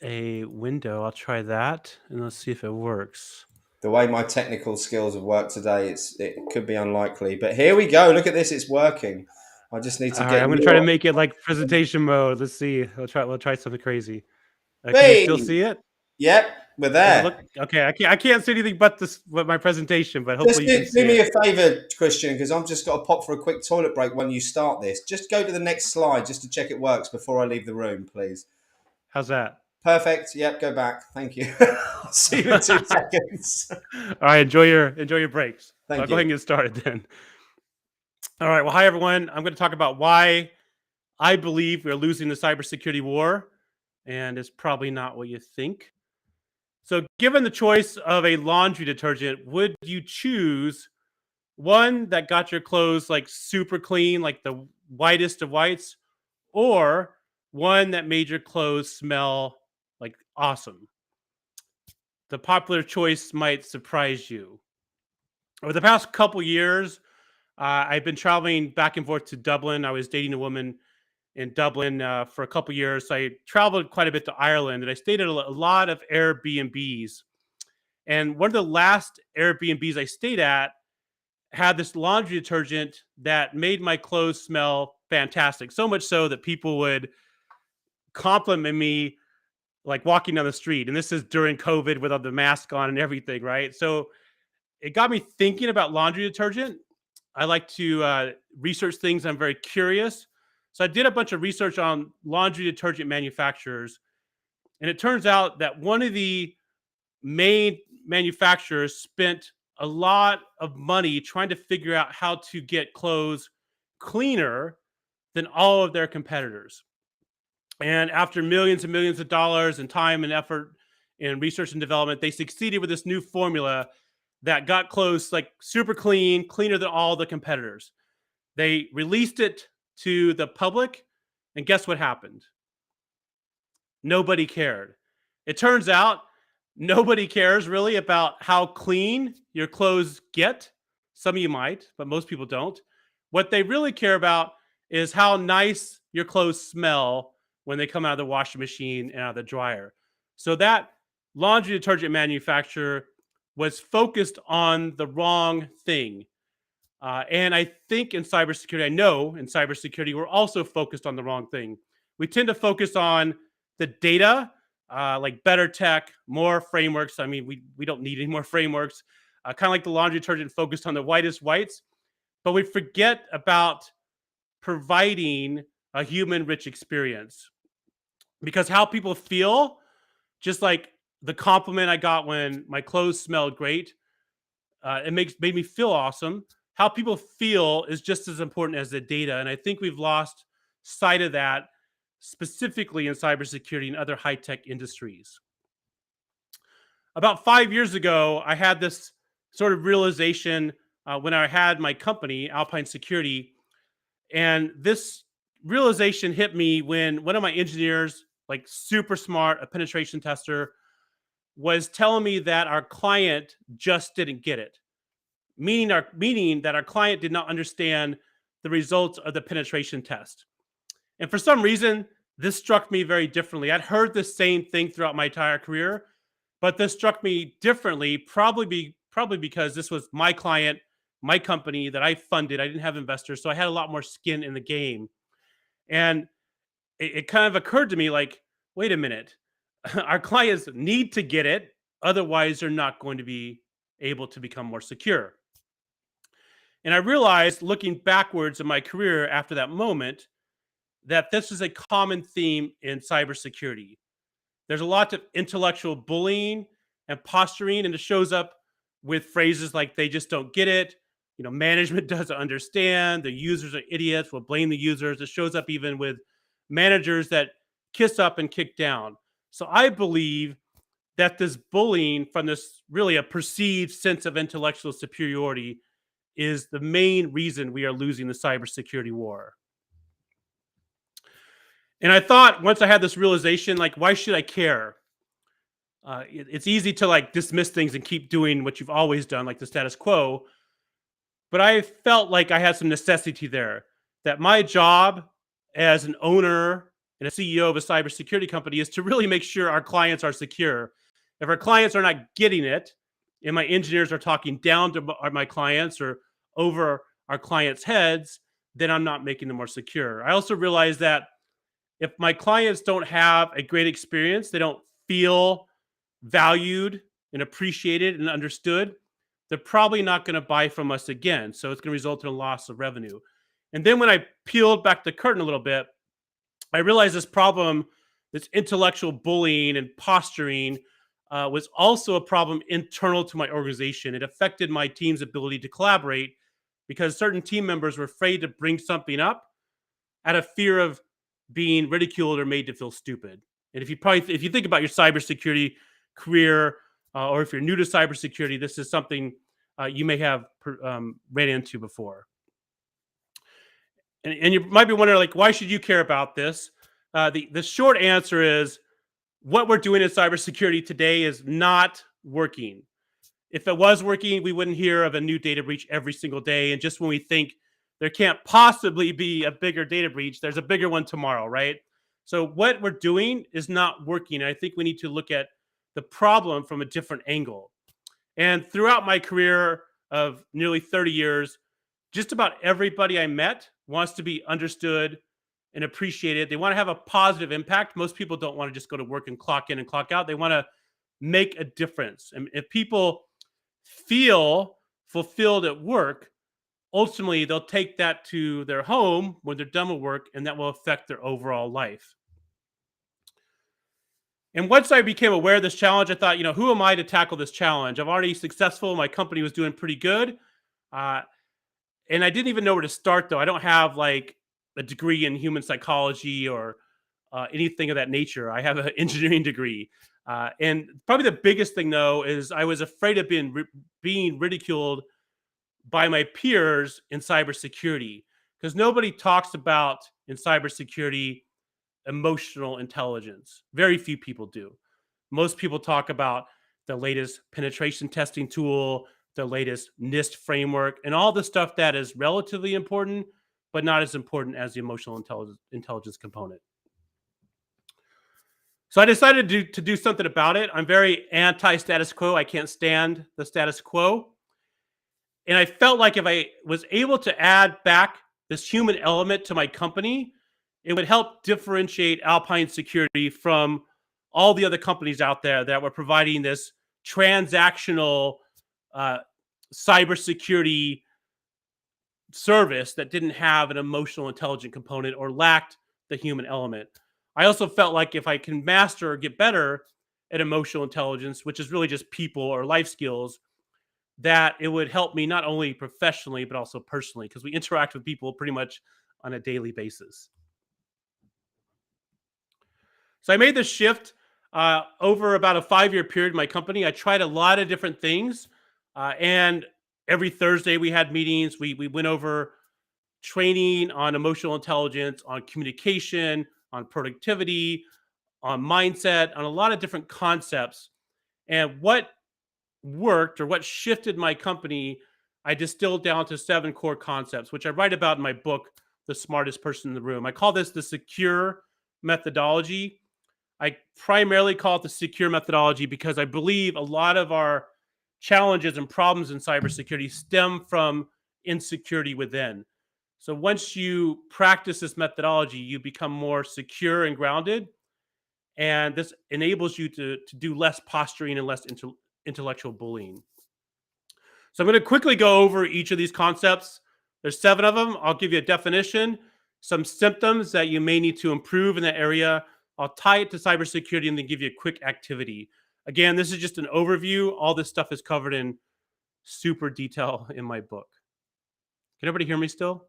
a window. I'll try that, and let's see if it works. The way my technical skills have worked today, it could be unlikely. But here we go. Look at this. It's working. I just need to All get. right, I'm going to try to make it like presentation mode. Let's see. We'll try something crazy. Can you still see it? Yep, we're there. Okay, I can't see anything but my presentation, but hopefully you can see do me it. a favor, Christian, because I've just got to pop for a quick toilet break when you start this. Just go to the next slide just to check it works before I leave the room, please. How's that? Perfect. Yep, go back. Thank you. I'll see you in 2 seconds. All right, enjoy your breaks. Thank I'll you. go ahead and get started then. All right, well, hi everyone. I'm going to talk about why I believe we're losing the cybersecurity war, and it's probably not what you think. So given the choice of a laundry detergent, would you choose one that got your clothes like super clean, like the whitest of whites, or one that made your clothes smell like awesome? The popular choice might surprise you. Over the past couple years, I've been traveling back and forth to Dublin. I was dating a woman in Dublin for a couple years. So I traveled quite a bit to Ireland, and I stayed at a lot of Airbnbs. And one of the last Airbnbs I stayed at had this laundry detergent that made my clothes smell fantastic. So much so that people would compliment me like walking down the street. And this is during COVID with all the mask on and everything, right? So it got me thinking about laundry detergent. I like to research things. I'm very curious. So I did a bunch of research on laundry detergent manufacturers. And it turns out that one of the main manufacturers spent a lot of money trying to figure out how to get clothes cleaner than all of their competitors. And after millions and millions of dollars and time and effort in research and development, they succeeded with this new formula that got close, like super clean, cleaner than all the competitors. They released it to the public, and guess what happened? Nobody cared. It turns out nobody cares really about how clean your clothes get. Some of you might, but most people don't. What they really care about is how nice your clothes smell when they come out of the washing machine and out of the dryer. So that laundry detergent manufacturer was focused on the wrong thing. And I think in cybersecurity, I know in cybersecurity, we're also focused on the wrong thing. We tend to focus on the data, like better tech, more frameworks. I mean, we don't need any more frameworks. Kind of like the laundry detergent focused on the whitest whites, but we forget about providing a human-rich experience. Because how people feel, just like the compliment I got when my clothes smelled great, it made me feel awesome. How people feel is just as important as the data. And I think we've lost sight of that, specifically in cybersecurity and other high-tech industries. About 5 years ago, I had this sort of realization when I had my company, Alpine Security. And this realization hit me when one of my engineers, like super smart, a penetration tester, was telling me that our client just didn't get it. Meaning that our client did not understand the results of the penetration test. And for some reason, this struck me very differently. I'd heard the same thing throughout my entire career, but this struck me differently, probably because this was my client, my company that I funded. I didn't have investors, so I had a lot more skin in the game. And it kind of occurred to me like, wait a minute, our clients need to get it, otherwise they're not going to be able to become more secure. And I realized, looking backwards in my career after that moment, that this is a common theme in cybersecurity. There's a lot of intellectual bullying and posturing, and it shows up with phrases like "they just don't get it," management doesn't understand, the users are idiots, we'll blame the users. It shows up even with managers that kiss up and kick down. So I believe that this bullying from this really a perceived sense of intellectual superiority is the main reason we are losing the cybersecurity war. And I thought, once I had this realization, like, why should I care? It's easy to like dismiss things and keep doing what you've always done, like the status quo. But I felt like I had some necessity there, that my job as an owner and a CEO of a cybersecurity company is to really make sure our clients are secure. If our clients are not getting it, and my engineers are talking down to my clients or over our clients' heads, then I'm not making them more secure. I also realized that if my clients don't have a great experience, they don't feel valued and appreciated and understood, they're probably not going to buy from us again. So it's going to result in a loss of revenue. And then when I peeled back the curtain a little bit, I realized this problem, this intellectual bullying and posturing, was also a problem internal to my organization. It affected my team's ability to collaborate because certain team members were afraid to bring something up out of fear of being ridiculed or made to feel stupid. And if you think about your cybersecurity career, or if you're new to cybersecurity, this is something you may have ran into before. And you might be wondering, like, why should you care about this? The short answer is, what we're doing in cybersecurity today is not working. If it was working, we wouldn't hear of a new data breach every single day. And just when we think there can't possibly be a bigger data breach, there's a bigger one tomorrow, right? So what we're doing is not working. I think we need to look at the problem from a different angle. And throughout my career of nearly 30 years, just about everybody I met wants to be understood and appreciated. They want to have a positive impact. Most people don't want to just go to work and clock in and clock out. They want to make a difference. And if people feel fulfilled at work, ultimately they'll take that to their home when they're done with work, and that will affect their overall life. And once I became aware of this challenge, I thought, who am I to tackle this challenge? I'm already successful. My company was doing pretty good. And I didn't even know where to start, though. I don't have like a degree in human psychology or anything of that nature. I have an engineering degree. And probably the biggest thing, though, is I was afraid of being ridiculed by my peers in cybersecurity, because nobody talks about in cybersecurity emotional intelligence. Very few people do. Most people talk about the latest penetration testing tool, the latest NIST framework, and all the stuff that is relatively important, but not as important as the emotional intelligence component. So I decided to do something about it. I'm very anti-status quo. I can't stand the status quo. And I felt like if I was able to add back this human element to my company, it would help differentiate Alpine Security from all the other companies out there that were providing this transactional cybersecurity service that didn't have an emotional intelligent component or lacked the human element. I also felt like if I can master or get better at emotional intelligence, which is really just people or life skills, that it would help me not only professionally, but also personally, because we interact with people pretty much on a daily basis. So I made this shift over about a 5-year period in my company. I tried a lot of different things. And every Thursday we had meetings. We went over training on emotional intelligence, on communication, on productivity, on mindset, on a lot of different concepts. And what worked, or what shifted my company, I distilled down to 7 core concepts, which I write about in my book, The Smartest Person in the Room. I call this the secure methodology. I primarily call it the secure methodology because I believe a lot of our challenges and problems in cybersecurity stem from insecurity within. So once you practice this methodology, you become more secure and grounded. And this enables you to do less posturing and less intellectual bullying. So I'm going to quickly go over each of these concepts. There's 7 of them. I'll give you a definition, some symptoms that you may need to improve in that area. I'll tie it to cybersecurity and then give you a quick activity. Again, this is just an overview. All this stuff is covered in super detail in my book. Can everybody hear me still?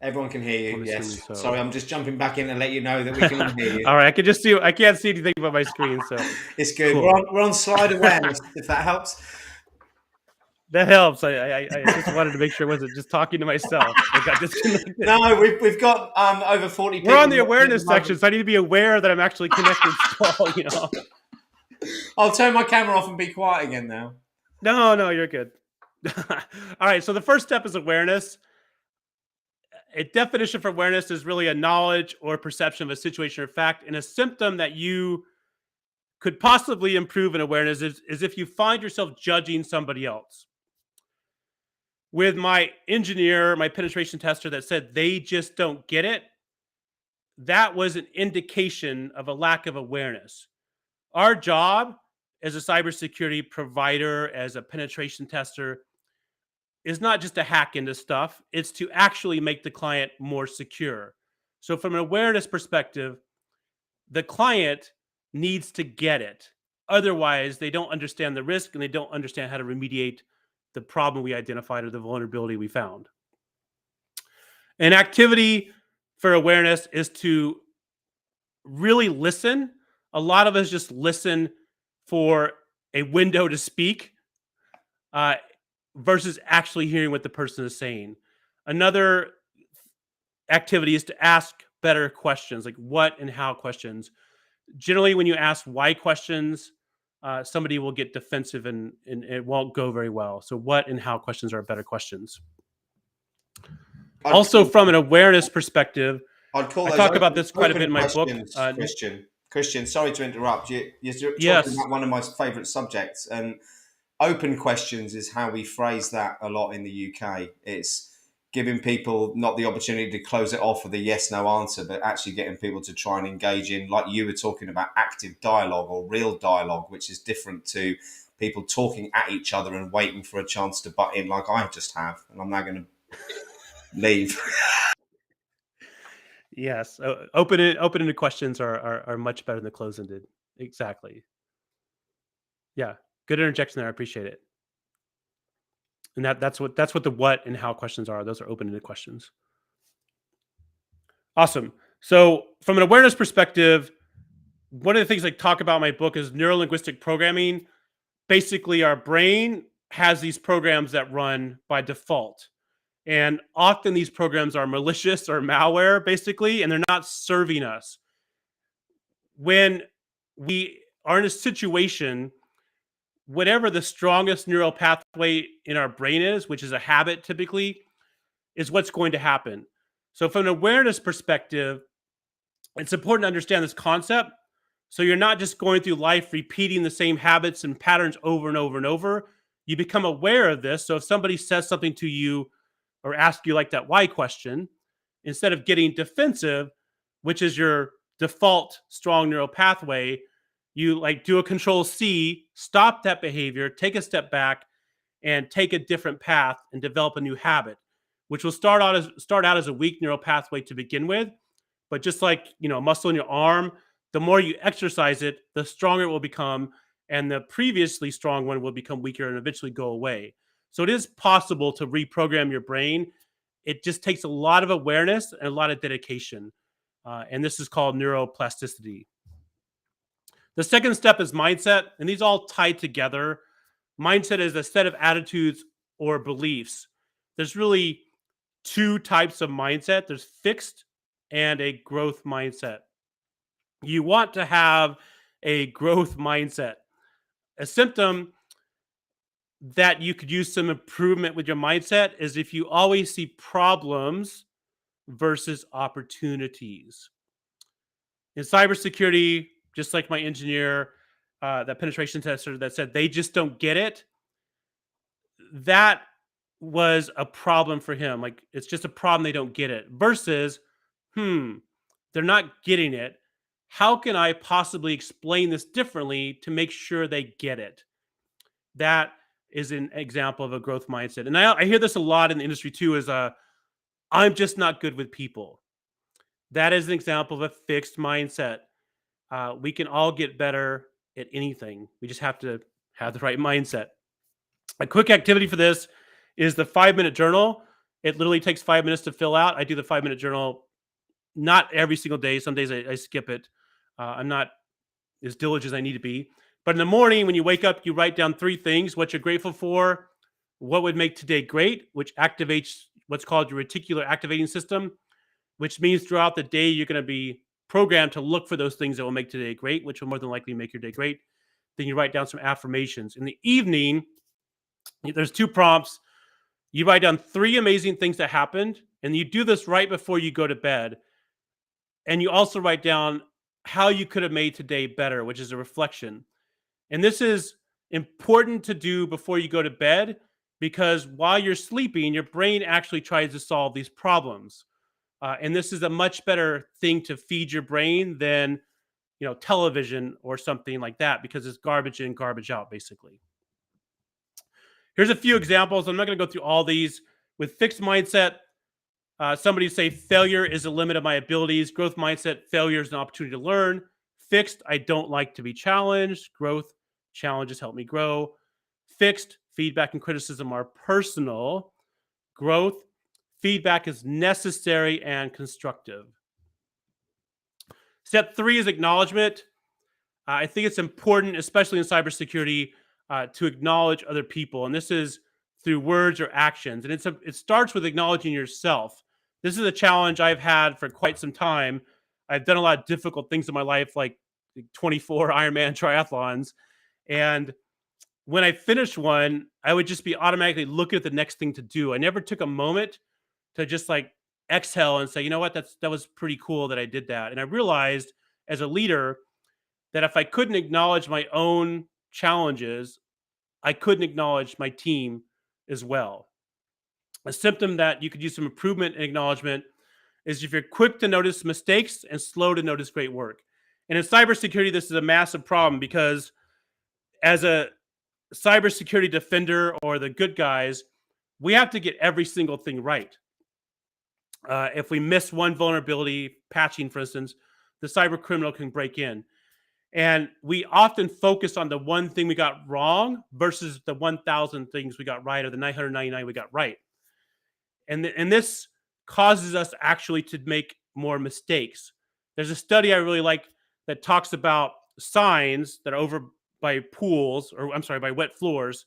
Everyone can hear you. I'm Yes. assuming so. Sorry, I'm just jumping back in and let you know that we can all hear you. All right, I can't see anything but my screen, so It's good. Cool. We're on slide awareness, if that helps. That helps. I just wanted to make sure I wasn't just talking to myself. I got disconnected. No, we've got over 40 people. We're on the awareness section, so I need to be aware that I'm actually connected still, you know. I'll turn my camera off and be quiet again now. No, you're good. All right, so the first step is awareness. A definition for awareness is really a knowledge or perception of a situation or fact, and a symptom that you could possibly improve in awareness is if you find yourself judging somebody else. With my engineer, my penetration tester that said they just don't get it, that was an indication of a lack of awareness. Our job as a cybersecurity provider, as a penetration tester, is not just to hack into stuff, it's to actually make the client more secure. So from an awareness perspective, the client needs to get it. Otherwise, they don't understand the risk and they don't understand how to remediate the problem we identified or the vulnerability we found. An activity for awareness is to really listen. A lot of us just listen for a window to speak versus actually hearing what the person is saying. Another activity is to ask better questions, like what and how questions. Generally, when you ask why questions, somebody will get defensive and it won't go very well. So what and how questions are better questions. Also, from an awareness perspective, I talk about this quite a bit in my book. Christian, sorry to interrupt. You're Yes. talking about one of my favourite subjects, and open questions is how we phrase that a lot in the UK. It's giving people not the opportunity to close it off with a yes/no answer, but actually getting people to try and engage in, like you were talking about, active dialogue or real dialogue, which is different to people talking at each other and waiting for a chance to butt in like I just have. And I'm now going to leave. Yes, open-ended questions are much better than closed-ended. Exactly. Yeah, good interjection there. I appreciate it. And that's what the what and how questions are. Those are open-ended questions. Awesome. So from an awareness perspective, one of the things I talk about in my book is neurolinguistic programming. Basically, our brain has these programs that run by default. And often these programs are malicious or malware, basically, and they're not serving us. When we are in a situation, whatever the strongest neural pathway in our brain is, which is a habit typically, is what's going to happen. So, from an awareness perspective, it's important to understand this concept. So, you're not just going through life repeating the same habits and patterns over and over and over. You become aware of this. So, if somebody says something to you or asks you, like that why question, instead of getting defensive, which is your default strong neural pathway, you like do a control C, stop that behavior, take a step back, and take a different path and develop a new habit, which will start out as a weak neural pathway to begin with. But just like a muscle in your arm, the more you exercise it, the stronger it will become, and the previously strong one will become weaker and eventually go away. So it is possible to reprogram your brain. It just takes a lot of awareness and a lot of dedication. And this is called neuroplasticity. The second step is mindset, and these all tie together. Mindset is a set of attitudes or beliefs. There's really two types of mindset. There's fixed and a growth mindset. You want to have a growth mindset. A symptom that you could use some improvement with your mindset is if you always see problems versus opportunities. In cybersecurity, just like my engineer, that penetration tester that said they just don't get it, that was a problem for him. Like, it's just a problem, they don't get it. Versus, they're not getting it. How can I possibly explain this differently to make sure they get it? That is an example of a growth mindset. And I hear this a lot in the industry too, is I'm just not good with people. That is an example of a fixed mindset. We can all get better at anything. We just have to have the right mindset. A quick activity for this is the 5-minute journal. It literally takes 5 minutes to fill out. I do the 5-minute journal not every single day. Some days I skip it. I'm not as diligent as I need to be. But in the morning, when you wake up, you write down 3 things: what you're grateful for, what would make today great, which activates what's called your reticular activating system, which means throughout the day, you're going to be programmed to look for those things that will make today great, which will more than likely make your day great. Then you write down some affirmations. In the evening, there's 2 prompts. You write down 3 amazing things that happened, and you do this right before you go to bed. And you also write down how you could have made today better, which is a reflection. And this is important to do before you go to bed, because while you're sleeping, your brain actually tries to solve these problems. And this is a much better thing to feed your brain than television or something like that, because it's garbage in, garbage out, basically. Here's a few examples. I'm not going to go through all these. With fixed mindset, somebody say failure is a limit of my abilities. Growth mindset, failure is an opportunity to learn. Fixed, I don't like to be challenged. Growth, challenges help me grow. Fixed, feedback and criticism are personal. Growth, feedback is necessary and constructive. Step 3 is acknowledgement. I think it's important, especially in cybersecurity, to acknowledge other people. And this is through words or actions. And it starts with acknowledging yourself. This is a challenge I've had for quite some time. I've done a lot of difficult things in my life, like 24 Ironman triathlons. And when I finished one, I would just be automatically looking at the next thing to do. I never took a moment to just like exhale and say, you know what, that was pretty cool that I did that. And I realized as a leader that if I couldn't acknowledge my own challenges, I couldn't acknowledge my team as well. A symptom that you could use some improvement and acknowledgement is if you're quick to notice mistakes and slow to notice great work. And in cybersecurity, this is a massive problem, because as a cybersecurity defender or the good guys, we have to get every single thing right. If we miss one vulnerability, patching, for instance, the cyber criminal can break in. And we often focus on the one thing we got wrong versus the 1,000 things we got right, or the 999 we got right. And this causes us actually to make more mistakes. There's a study I really like that talks about signs that are over by pools, or I'm sorry, by wet floors.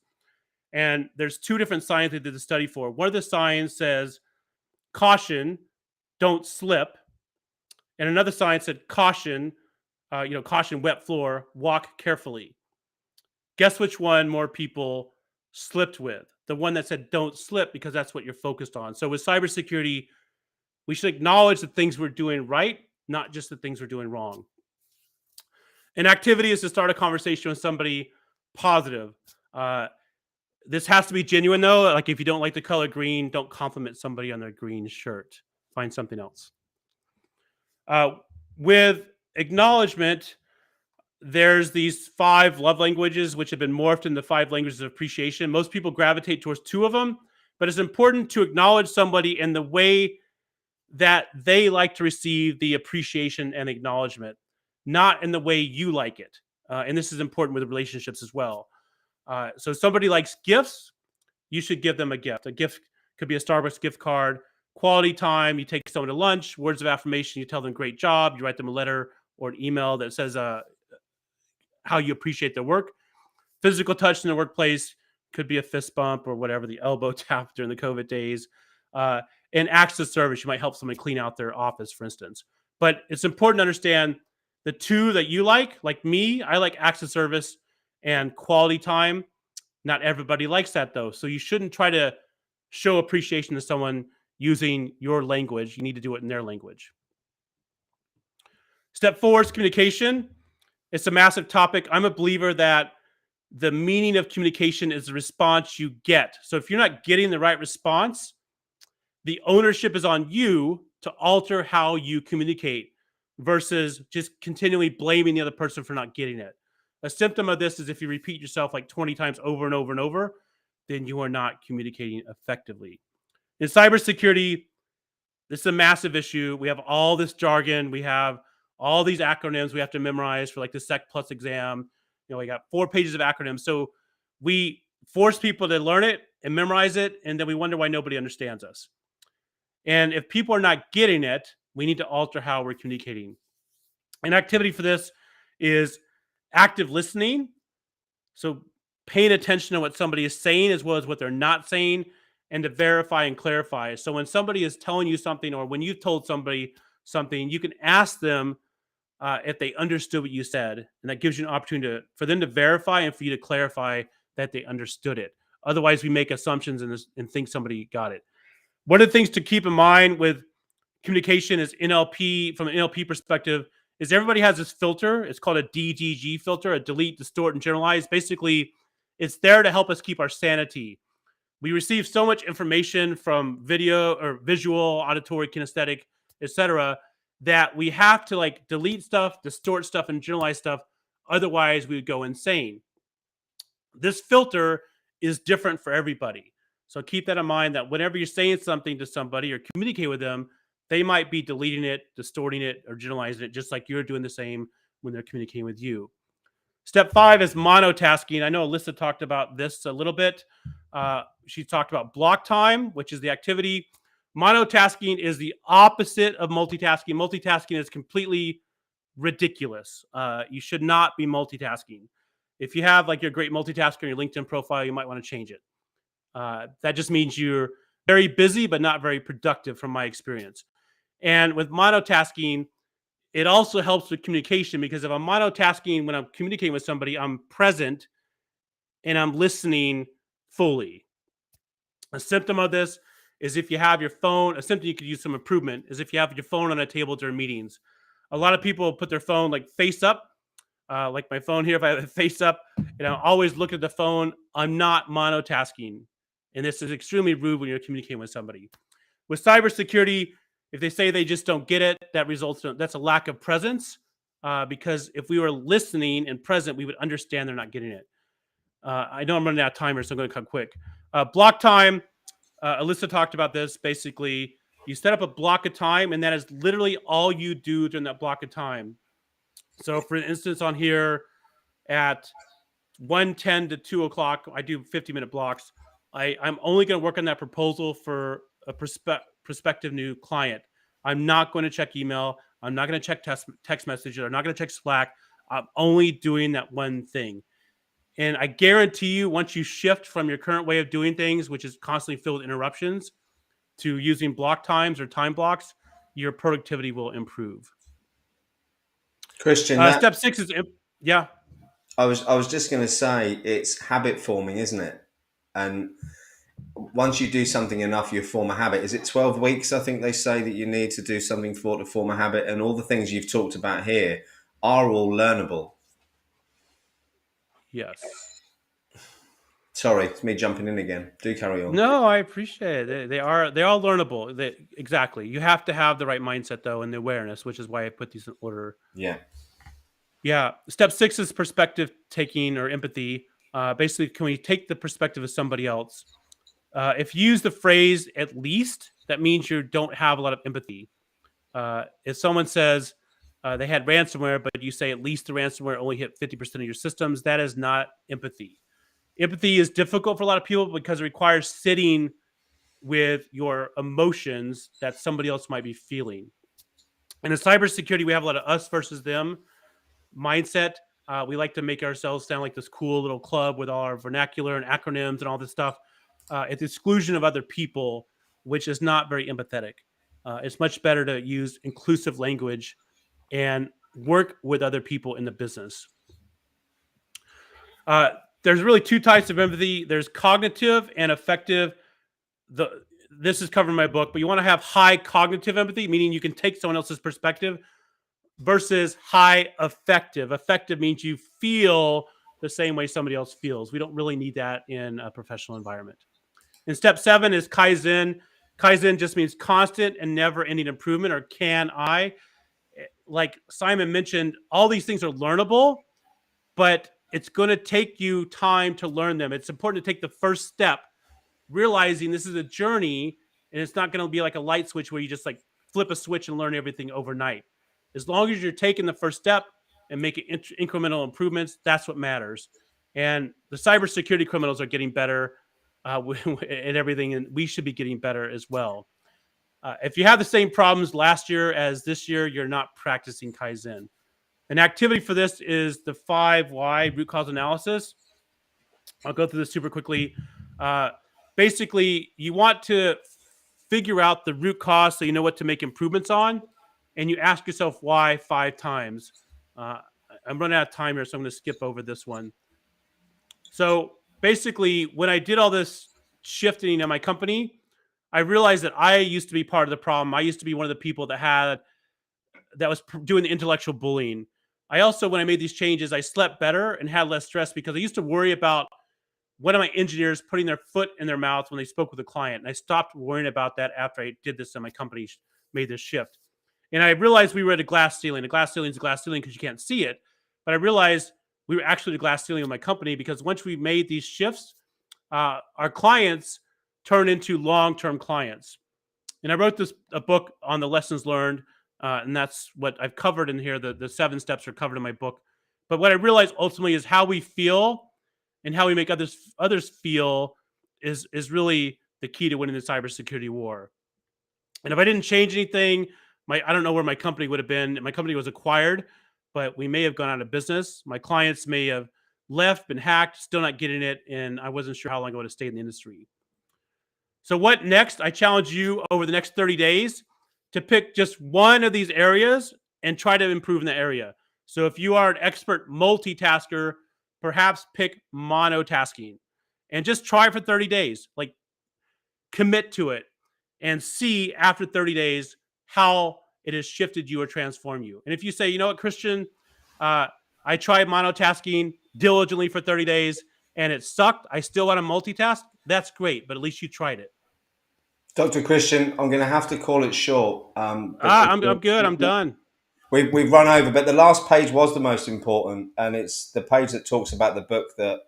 And there's two different signs they did the study for. One of the signs says, caution, don't slip. And another sign said, caution, caution, wet floor, walk carefully. Guess which one more people slipped with? The one that said don't slip, because that's what you're focused on. So with cybersecurity, we should acknowledge the things we're doing right, not just the things we're doing wrong. An activity is to start a conversation with somebody positive. This has to be genuine, though. Like if you don't like the color green, don't compliment somebody on their green shirt. Find something else. With acknowledgement, there's these 5 love languages, which have been morphed into 5 languages of appreciation. Most people gravitate towards 2 of them, but it's important to acknowledge somebody in the way that they like to receive the appreciation and acknowledgement, not in the way you like it. And this is important with relationships as well. So if somebody likes gifts, you should give them a gift. A gift could be a Starbucks gift card, quality time, you take someone to lunch, words of affirmation, you tell them great job, you write them a letter or an email that says how you appreciate their work. Physical touch in the workplace could be a fist bump or whatever, the elbow tap during the COVID days. And acts of service, you might help somebody clean out their office, for instance. But it's important to understand the 2 that you like me, I like acts of service and quality time. Not everybody likes that, though. So you shouldn't try to show appreciation to someone using your language. You need to do it in their language. Step 4 is communication. It's a massive topic. I'm a believer that the meaning of communication is the response you get. So if you're not getting the right response, the ownership is on you to alter how you communicate versus just continually blaming the other person for not getting it. A symptom of this is if you repeat yourself like 20 times over and over and over, then you are not communicating effectively. In cybersecurity, this is a massive issue. We have all this jargon. We have all these acronyms we have to memorize for like the Sec Plus exam. We got 4 pages of acronyms. So we force people to learn it and memorize it, and then we wonder why nobody understands us. And if people are not getting it, we need to alter how we're communicating. An activity for this is active listening. So paying attention to what somebody is saying as well as what they're not saying, and to verify and clarify. So when somebody is telling you something, or when you've told somebody something, you can ask them if they understood what you said. And that gives you an opportunity for them to verify and for you to clarify that they understood it. Otherwise, we make assumptions and think somebody got it. One of the things to keep in mind with communication is NLP, from an NLP perspective, is everybody has this filter. It's called a DDG filter, a delete, distort, and generalize. Basically, it's there to help us keep our sanity. We receive so much information from video or visual, auditory, kinesthetic, etc., that we have to like delete stuff, distort stuff, and generalize stuff. Otherwise, we would go insane. This filter is different for everybody. So keep that in mind, that whenever you're saying something to somebody or communicate with them, they might be deleting it, distorting it, or generalizing it, just like you're doing the same when they're communicating with you. Step 5 is monotasking. I know Alyssa talked about this a little bit. She talked about block time, which is the activity. Monotasking is the opposite of multitasking. Multitasking is completely ridiculous. You should not be multitasking. If you have like your great multitasker on your LinkedIn profile, you might want to change it. That just means you're very busy, but not very productive from my experience. And with monotasking, it also helps with communication, because if I'm monotasking when I'm communicating with somebody, I'm present and I'm listening fully. A symptom of this is if you have your phone, a symptom you could use some improvement is if you have your phone on a table during meetings. A lot of people put their phone like face up, like my phone here. If I have it face up and I always look at the phone, I'm not monotasking. And this is extremely rude when you're communicating with somebody. With cybersecurity, if they say they just don't get it, that's a lack of presence. Because if we were listening and present, we would understand they're not getting it. I know I'm running out of timer, so I'm going to cut quick. Block time. Alyssa talked about this. Basically, you set up a block of time, and that is literally all you do during that block of time. So, for instance, on here at 1:10 to 2 o'clock, I do 50-minute blocks. I'm only going to work on that proposal for a prospective new client. I'm not going to check email. I'm not going to check text messages. I'm not going to check Slack. I'm only doing that one thing. And I guarantee you, once you shift from your current way of doing things, which is constantly filled with interruptions, to using block times or time blocks, your productivity will improve. Christian, Step 6 is, yeah. I was just going to say, it's habit forming, isn't it? And once you do something enough, you form a habit. Is it 12 weeks? I think they say that you need to do something to form a habit. And all the things you've talked about here are all learnable. Yes. Sorry, it's me jumping in again. Do carry on. No, I appreciate it. They're all learnable. Exactly. You have to have the right mindset though, and the awareness, which is why I put these in order. Yeah. Yeah. Step 6 is perspective taking or empathy. Basically, can we take the perspective of somebody else? If you use the phrase "at least," that means you don't have a lot of empathy. If someone says they had ransomware, but you say at least the ransomware only hit 50% of your systems, that is not empathy. Empathy is difficult for a lot of people because it requires sitting with your emotions that somebody else might be feeling. And in cybersecurity, we have a lot of us versus them mindset. We like to make ourselves sound like this cool little club with all our vernacular and acronyms and all this stuff at the exclusion of other people, which is not very empathetic. It's much better to use inclusive language and work with other people in the business. There's really two types of empathy. There's cognitive and affective. This is covered in my book, but you want to have high cognitive empathy, meaning you can take someone else's perspective, versus high affective. Affective means you feel the same way somebody else feels. We don't really need that in a professional environment. And step 7 is Kaizen. Kaizen just means constant and never-ending improvement, or can I. Like Simon mentioned, all these things are learnable, but it's going to take you time to learn them. It's important to take the first step, realizing this is a journey, and it's not going to be like a light switch where you just like flip a switch and learn everything overnight. As long as you're taking the first step and making incremental improvements, that's what matters. And the cybersecurity criminals are getting better at everything, and we should be getting better as well. If you have the same problems last year as this year, you're not practicing Kaizen. An activity for this is the 5 why root cause analysis. I'll go through this super quickly. Basically, you want to figure out the root cause so you know what to make improvements on, and you ask yourself why 5 times. I'm running out of time here, so I'm going to skip over this one. So basically, when I did all this shifting in my company, I realized that I used to be part of the problem. I used to be one of the people that was doing the intellectual bullying. I also, when I made these changes, I slept better and had less stress because I used to worry about one of my engineers putting their foot in their mouth when they spoke with a client. And I stopped worrying about that after I did this and my company made this shift. And I realized we were at a glass ceiling. A glass ceiling is a glass ceiling because you can't see it. But I realized we were actually at a glass ceiling with my company because once we made these shifts, our clients turned into long-term clients. And I wrote a book on the lessons learned, and that's what I've covered in here. The 7 steps are covered in my book. But what I realized ultimately is how we feel and how we make others feel is really the key to winning the cybersecurity war. And if I didn't change anything, I don't know where my company would have been. My company was acquired, but we may have gone out of business. My clients may have left, been hacked, still not getting it, and I wasn't sure how long I would have stayed in the industry. So what next? I challenge you over the next 30 days to pick just one of these areas and try to improve in the area. So if you are an expert multitasker, perhaps pick monotasking and just try for 30 days. Like, commit to it and see after 30 days how it has shifted you or transformed you. And if you say, you know what, Christian, I tried monotasking diligently for 30 days and it sucked, I still want to multitask, that's great, but at least you tried it. Dr. Christian, I'm going to have to call it short. I'm good. I'm done. We've run over, but the last page was the most important, and it's the page that talks about the book that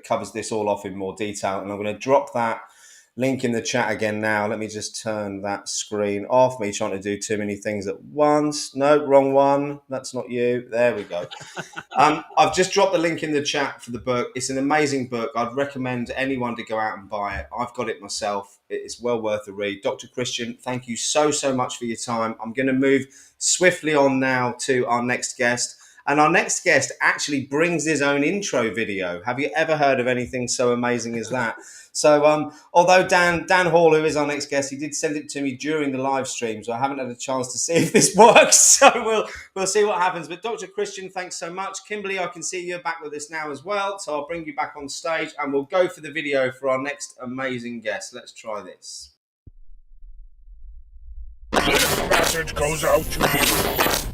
covers this all off in more detail. And I'm going to drop that link in the chat again now. Let me just turn that screen off. Me trying to do too many things at once. No, wrong one. That's not you. There we go. I've just dropped the link in the chat for the book. It's an amazing book. I'd recommend anyone to go out and buy it. I've got it myself. It's well worth a read. Dr. Christian, thank you so much for your time. I'm going to move swiftly on now to our next guest. And our next guest actually brings his own intro video. Have you ever heard of anything so amazing as that? So although Dan Hall, who is our next guest, he did send it to me during the live stream, so I haven't had a chance to see if this works. So we'll see what happens. But Dr. Christian, thanks so much. Kimberly, I can see you're back with us now as well. So I'll bring you back on stage and we'll go for the video for our next amazing guest. Let's try this. This message goes out to you.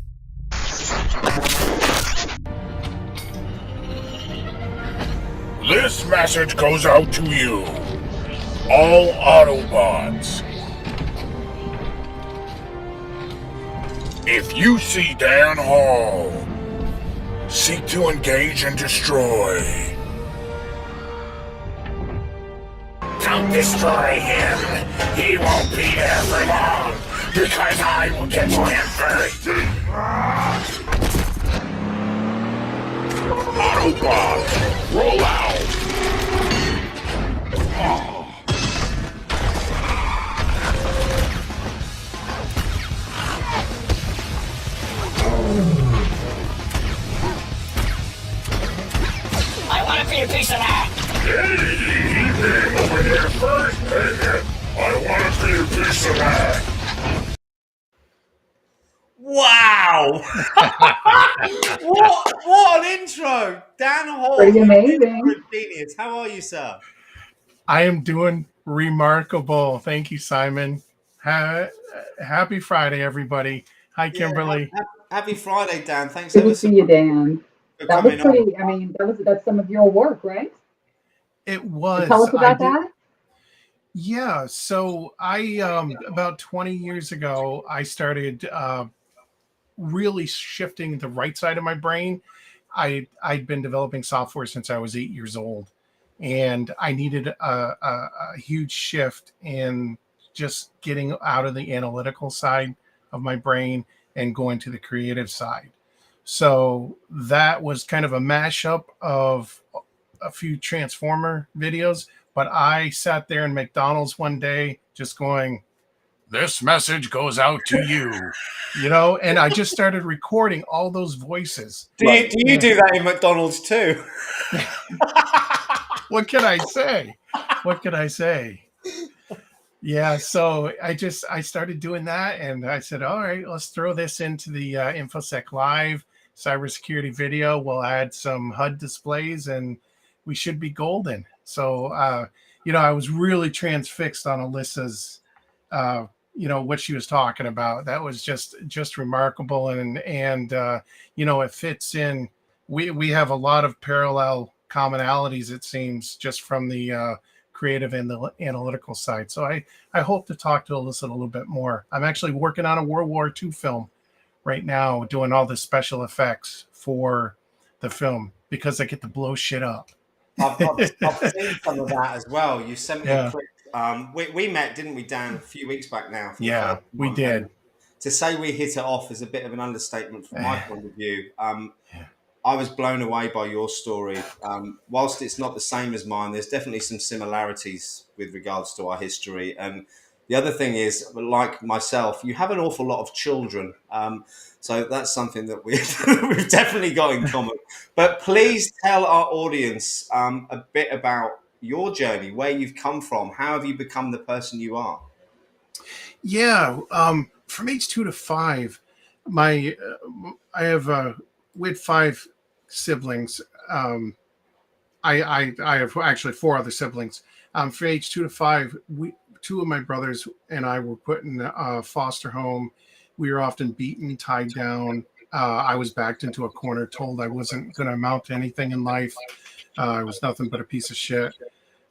This message goes out to you, all Autobots. If you see Dan Hall, seek to engage and destroy. Don't destroy him. He won't be there for long, because I will get to him first. Autobots, roll out! I want to be a piece of that! Hey, he came over here first, baby! I want to be a piece of that! Wow! what an intro! Dan Hall. Pretty amazing. Genius. How are you, sir? I am doing remarkable. Thank you, Simon. Happy Friday, everybody. Hi, Kimberly. Yeah, happy Friday, Dan. Thanks Good ever to so see you, Dan. for That was coming pretty. on. I mean, that's some of your work, right? It was. Tell us about that. Yeah. So I about 20 years ago, I started really shifting the right side of my brain. I'd been developing software since I was 8 years old, and I needed a huge shift in just getting out of the analytical side of my brain and going to the creative side. So that was kind of a mashup of a few Transformer videos, but I sat there in McDonald's one day just going, this message goes out to you, and I just started recording all those voices. Do you do that in McDonald's too? What can I say? Yeah, so I started doing that, and I said, all right, let's throw this into the InfoSec Live cybersecurity video. We'll add some HUD displays, and we should be golden. So, I was really transfixed on Alyssa's, what she was talking about. That was just remarkable, and it fits in. We have a lot of parallel commonalities, it seems, just from the creative and the analytical side. So I hope to talk to Alyssa a little bit more. I'm actually working on a World War II film right now, doing all the special effects for the film because I get to blow shit up. I've seen some of that as well. You sent me a clip. We met, didn't we, Dan, a few weeks back now? Yeah, we did. And to say we hit it off is a bit of an understatement from my point of view. I was blown away by your story. Whilst it's not the same as mine, there's definitely some similarities with regards to our history. And the other thing is, like myself, you have an awful lot of children. So that's something that we've definitely got in common. But please tell our audience a bit about your journey, where you've come from. How have you become the person you are? Yeah, from age 2 to 5, we had 5 siblings. I have actually 4 other siblings. From age 2 to 5, 2 of my brothers and I were put in a foster home. We were often beaten, tied down. I was backed into a corner, told I wasn't going to amount to anything in life. I was nothing but a piece of shit.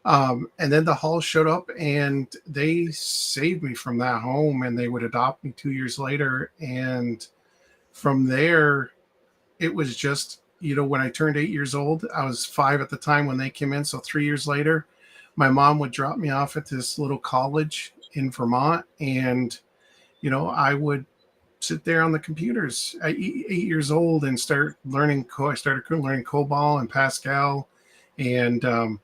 And then the Halls showed up and they saved me from that home, and they would adopt me 2 years later. And from there, it was just, when I turned 8 years old, I was 5 at the time when they came in. So 3 years later, my mom would drop me off at this little college in Vermont, and I would sit there on the computers at 8 years old and start learning. I started learning COBOL and Pascal, and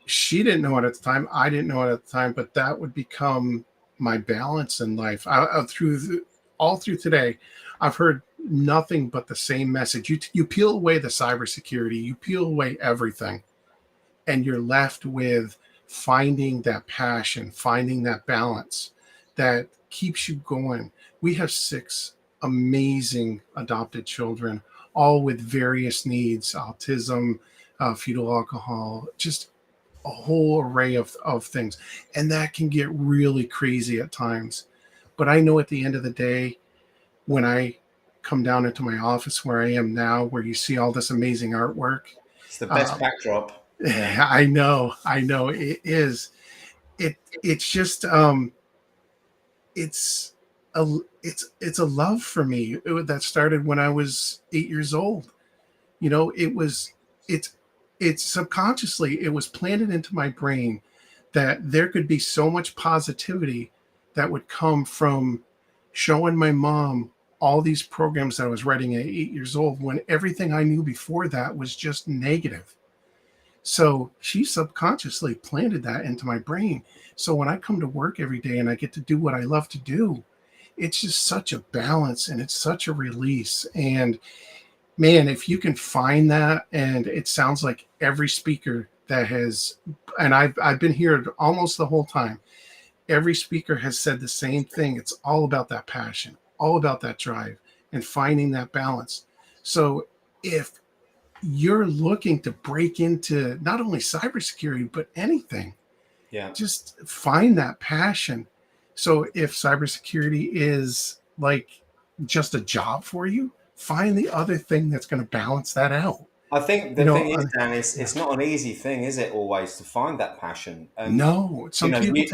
she didn't know it at the time. I didn't know it at the time, but that would become my balance in life. All through today, I've heard nothing but the same message. You peel away the cybersecurity, you peel away everything, and you're left with finding that passion, finding that balance that keeps you going. We have 6 amazing adopted children, all with various needs: autism, fetal alcohol, just a whole array of things. And that can get really crazy at times. But I know at the end of the day, when I come down into my office where I am now, where you see all this amazing artwork, It's the best backdrop. Yeah. I know it is. It's just it's a love for me that started when I was 8 years old. It's subconsciously, it was planted into my brain that there could be so much positivity that would come from showing my mom all these programs that I was writing at 8 years old, when everything I knew before that was just negative. So she subconsciously planted that into my brain. So when I come to work every day and I get to do what I love to do, it's just such a balance and it's such a release. And man, if you can find that, and it sounds like every speaker that has, and I've been here almost the whole time, every speaker has said the same thing. It's all about that passion, all about that drive, and finding that balance. So if you're looking to break into not only cybersecurity, but anything, just find that passion. So if cybersecurity is like just a job for you, find the other thing that's going to balance that out. I think the thing is, Dan, it's not an easy thing, is it, always to find that passion? And no, some people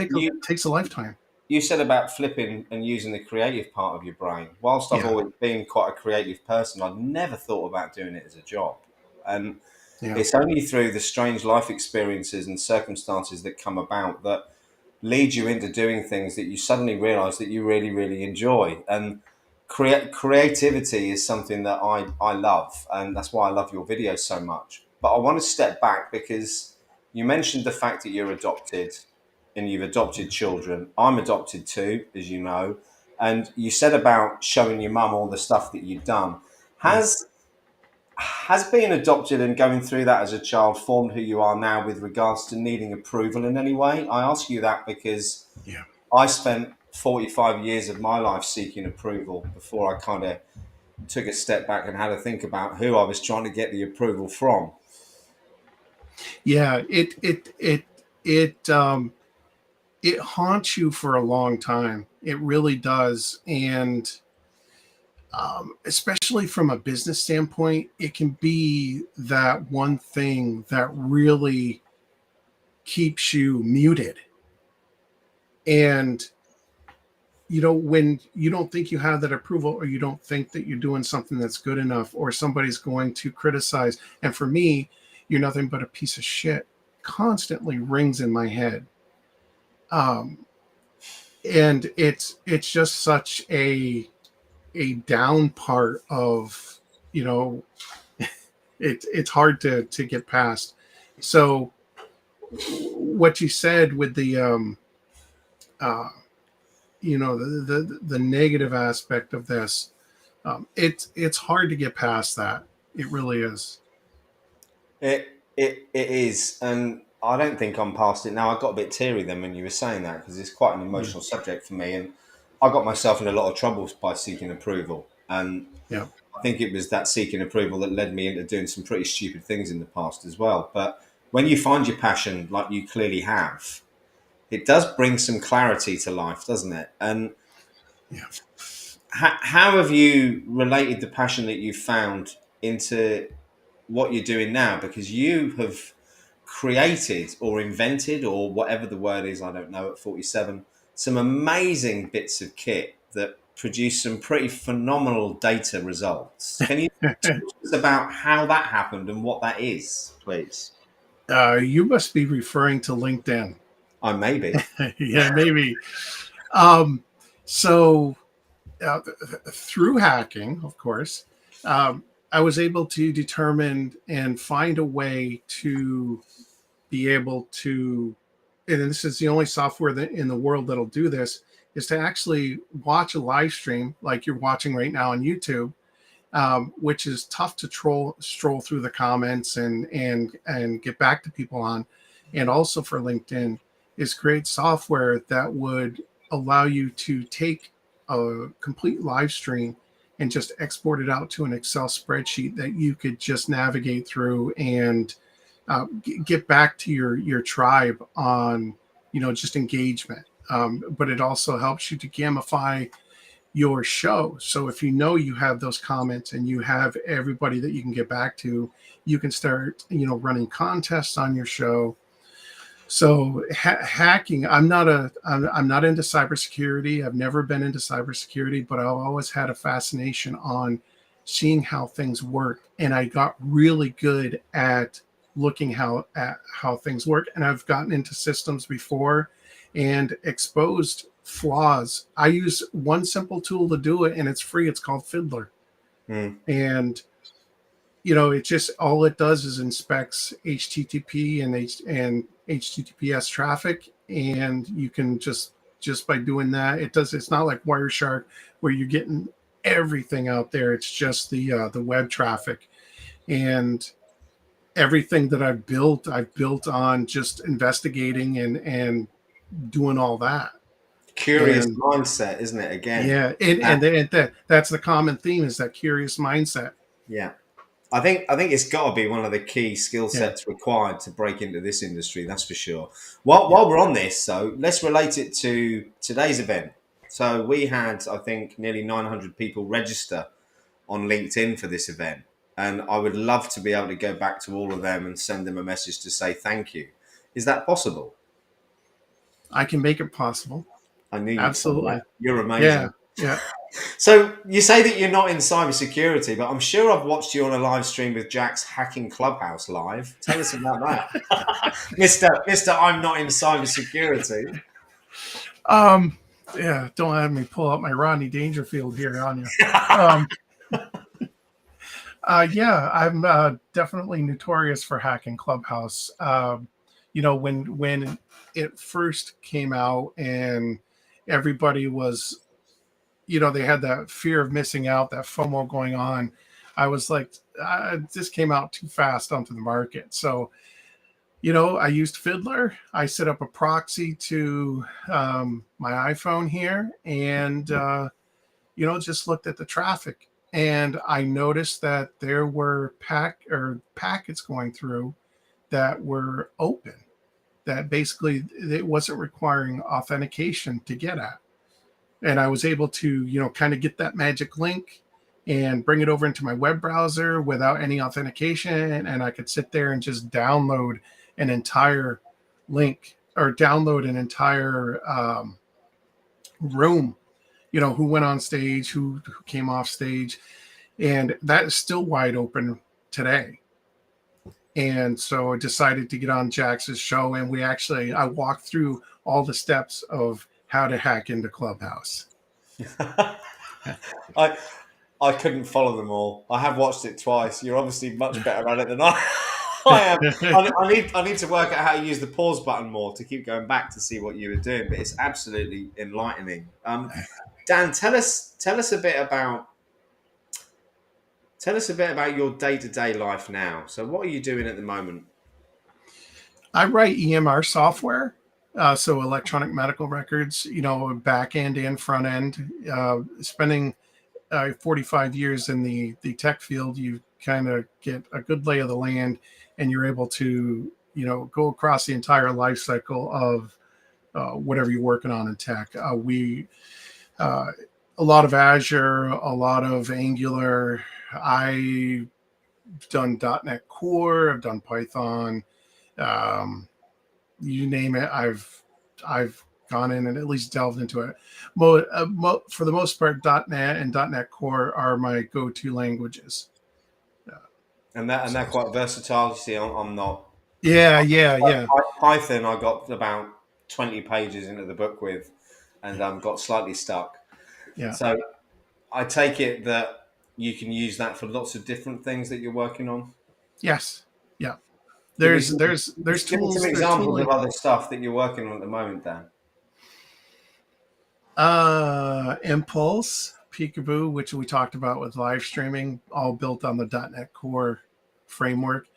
takes a lifetime. You said about flipping and using the creative part of your brain. Whilst I've always been quite a creative person, I've never thought about doing it as a job. And it's only through the strange life experiences and circumstances that come about that lead you into doing things that you suddenly realize that you really, really enjoy. And creativity is something that I love, and that's why I love your videos so much. But I want to step back, because you mentioned the fact that you're adopted and you've adopted children. I'm adopted too, as you know. And you said about showing your mum all the stuff that you've done. Has being adopted and going through that as a child formed who you are now with regards to needing approval in any way? I ask you that because I spent 45 years of my life seeking approval before I kind of took a step back and had to think about who I was trying to get the approval from. Yeah, it haunts you for a long time. It really does. And especially from a business standpoint, it can be that one thing that really keeps you muted. And when you don't think you have that approval, or you don't think that you're doing something that's good enough, or somebody's going to criticize, and for me, you're nothing but a piece of shit, constantly rings in my head. And it's just such a down part of, it's hard to get past. So what you said with the the negative aspect of this, it's hard to get past that. It really is. It is, and I don't think I'm past it now. I got a bit teary then when you were saying that, because it's quite an emotional subject for me, and I got myself in a lot of trouble by seeking approval. And I think it was that seeking approval that led me into doing some pretty stupid things in the past as well. But when you find your passion, like you clearly have, it does bring some clarity to life, doesn't it? And how have you related the passion that you found into what you're doing now? Because you have created or invented, or whatever the word is, I don't know, at 47, some amazing bits of kit that produce some pretty phenomenal data results. Can you talk to us about how that happened and what that is, please? You must be referring to LinkedIn. I may be. Yeah, maybe. So through hacking, of course, I was able to determine and find a way to be able to, and this is the only software that in the world that'll do this, is to actually watch a live stream like you're watching right now on YouTube, which is tough to stroll through the comments and get back to people on, and also for LinkedIn is create software that would allow you to take a complete live stream and just export it out to an Excel spreadsheet that you could just navigate through and get back to your tribe on, just engagement. But it also helps you to gamify your show. So if you have those comments and you have everybody that you can get back to, you can start, running contests on your show. So hacking, I'm not into cybersecurity. I've never been into cybersecurity, but I've always had a fascination on seeing how things work. And I got really good at looking at how things work. And I've gotten into systems before and exposed flaws. I use one simple tool to do it, and it's free. It's called Fiddler. And it just, all it does is inspects HTTP and HTTPS traffic, and you can just by doing that, it's not like Wireshark where you're getting everything out there. It's just the web traffic, and everything that I've built on just investigating and doing all that. Curious mindset, isn't it? Again, yeah, and that's the common theme, is that curious mindset. Yeah, I think it's got to be one of the key skill sets required to break into this industry. That's for sure. While we're on this, so let's relate it to today's event. So we had, I think, nearly 900 people register on LinkedIn for this event, and I would love to be able to go back to all of them and send them a message to say thank you. Is that possible? I can make it possible. I knew you'd absolutely. say that. You're amazing. Yeah. So you say that you're not in cybersecurity, but I'm sure I've watched you on a live stream with Jax hacking Clubhouse live. Tell us about that, Mister. I'm not in cybersecurity. Yeah. Don't have me pull out my Rodney Dangerfield here on you. Yeah, I'm definitely notorious for hacking Clubhouse. When it first came out and everybody was, they had that fear of missing out, that FOMO going on. I was like, this came out too fast onto the market. So, I used Fiddler. I set up a proxy to my iPhone here and, just looked at the traffic. And I noticed that there were packets going through that were open, that basically it wasn't requiring authentication to get at. And I was able to, kind of get that magic link and bring it over into my web browser without any authentication. And I could sit there and just download an entire link or download an entire room, who went on stage, who came off stage. And that is still wide open today. And so I decided to get on Jax's show, and I walked through all the steps of how to hack into Clubhouse. I couldn't follow them all. I have watched it twice. You're obviously much better at it than I am. I need to work out how to use the pause button more to keep going back to see what you were doing. But it's absolutely enlightening. Dan, tell us a bit about your day-to-day life now. So what are you doing at the moment? I write EMR software, so electronic medical records, back end and front end. Spending 45 years in the tech field, you kind of get a good lay of the land, and you're able to, go across the entire life cycle of whatever you're working on in tech. A lot of Azure, a lot of Angular. I've done .NET Core, I've done Python, you name it. I've gone in and at least delved into it. For the most part, .NET and .NET Core are my go-to languages. And they're quite versatile. You see, I'm not Yeah, yeah, yeah. Python, I got about 20 pages into the book with, and got slightly stuck. Yeah. So I take it that you can use that for lots of different things that you're working on. Yes. Yeah. Give me There's give me some tools, there's examples tooling. of other stuff that you're working on at the moment, Dan. Impulse, Peekaboo, which we talked about with live streaming, all built on the .NET Core framework,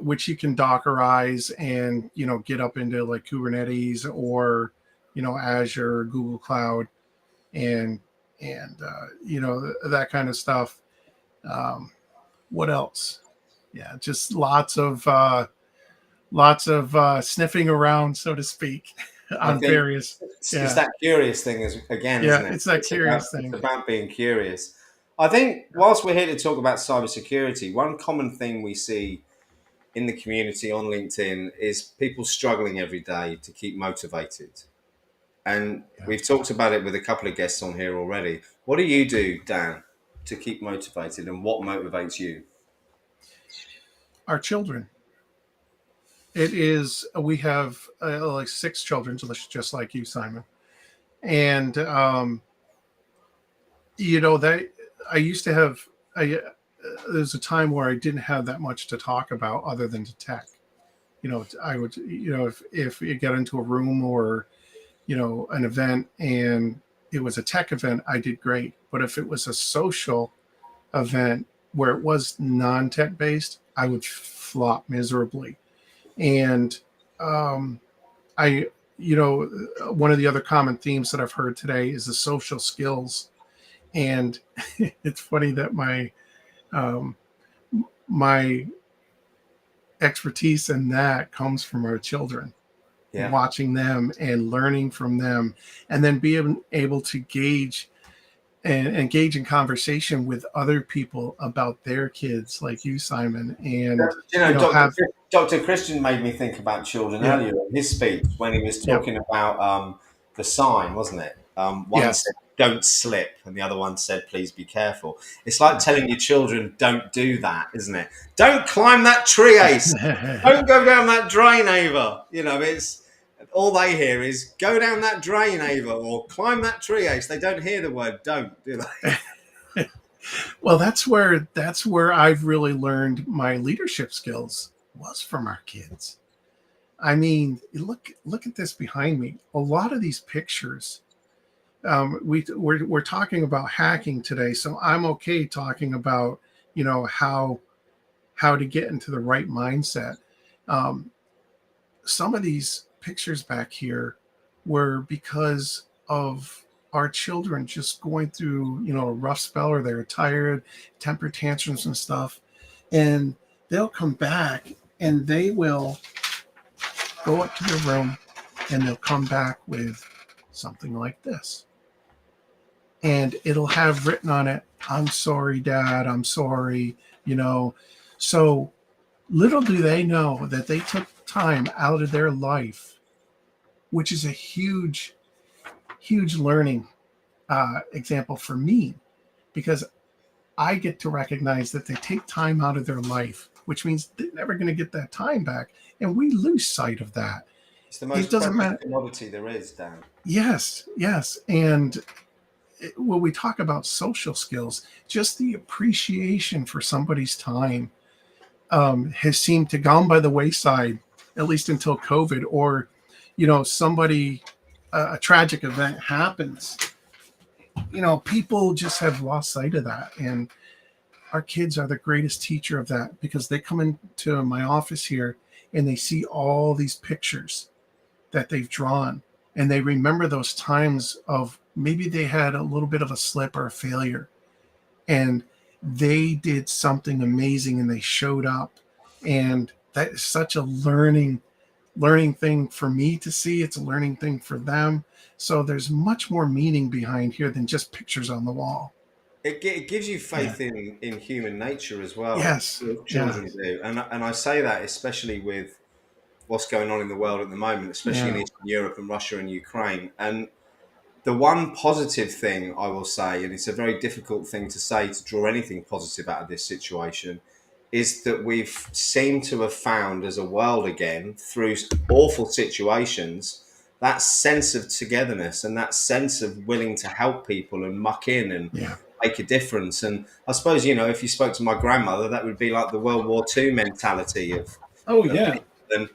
which you can Dockerize and get up into like Kubernetes or Azure, Google Cloud, and that kind of stuff. What else? Yeah, just lots of sniffing around, so to speak, I on think various. it's that curious thing, again, Yeah, isn't it? it's that curious It's thing. about being curious. I think whilst we're here to talk about cybersecurity, one common thing we see in the community on LinkedIn is people struggling every day to keep motivated. And we've talked about it with a couple of guests on here already. What do you do, Dan, to keep motivated, and what motivates you? Our children. It is. We have like 6 children, just like you, Simon. And that I used to have. There's a time where I didn't have that much to talk about other than to tech. I would. If you get into a room or an event and it was a tech event, I did great. But if it was a social event where it was non-tech based, I would flop miserably. And I, one of the other common themes that I've heard today is the social skills. And it's funny that my expertise in that comes from our children. Yeah. Watching them and learning from them, and then being able to gauge and engage in conversation with other people about their kids, like you, Simon. And Dr. Christian made me think about children earlier in his speech when he was talking about the sign, wasn't it? One said, "Don't slip," and the other one said, "Please be careful." It's like telling your children, "Don't do that," isn't it? Don't climb that tree, Ace. Don't go down that drain, Ava. It's all they hear is "Go down that drain, Ava," or "Climb that tree, Ace." They don't hear the word "don't," do they? Well, that's where I've really learned my leadership skills, was from our kids. I mean, look at this behind me. A lot of these pictures. We're talking about hacking today, so I'm okay talking about how to get into the right mindset. Some of these pictures back here were because of our children just going through a rough spell, or they're tired, temper tantrums and stuff, and they'll come back and they will go up to their room and they'll come back with something like this, and it'll have written on it, "I'm sorry, Dad, I'm sorry." So little do they know that they took time out of their life, which is a huge learning example for me, because I get to recognize that they take time out of their life, which means they're never going to get that time back, and we lose sight of that. It's the most precious commodity there is, Dan. Yes, and when we talk about social skills, just the appreciation for somebody's time has seemed to gone by the wayside, at least until COVID, or somebody, a tragic event happens. People just have lost sight of that, and our kids are the greatest teacher of that, because they come into my office here and they see all these pictures that they've drawn, and they remember those times of maybe they had a little bit of a slip or a failure, and they did something amazing and they showed up. And that is such a learning thing for me to see. It's a learning thing for them. So there's much more meaning behind here than just pictures on the wall. It gives you faith in human nature as well. Yes. Children do. And I say that especially with what's going on in the world at the moment, especially in Eastern Europe and Russia and Ukraine. And the one positive thing I will say, and it's a very difficult thing to say to draw anything positive out of this situation, is that we've seemed to have found as a world again through awful situations that sense of togetherness and that sense of willing to help people and muck in and make a difference. And I suppose, you know, if you spoke to my grandmother, that would be like the World War II mentality of people. And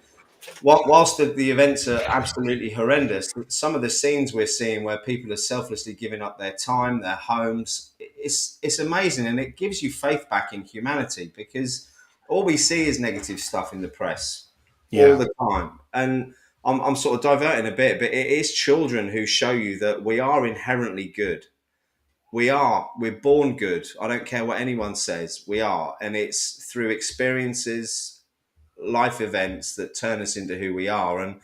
whilst the events are absolutely horrendous, some of the scenes we're seeing where people are selflessly giving up their time, their homes, it's amazing, and it gives you faith back in humanity, because all we see is negative stuff in the press all the time. And I'm sort of diverting a bit, but it is children who show you that we are inherently good. We're born good. I don't care what anyone says, we are. And it's through experiences, life events that turn us into who we are. And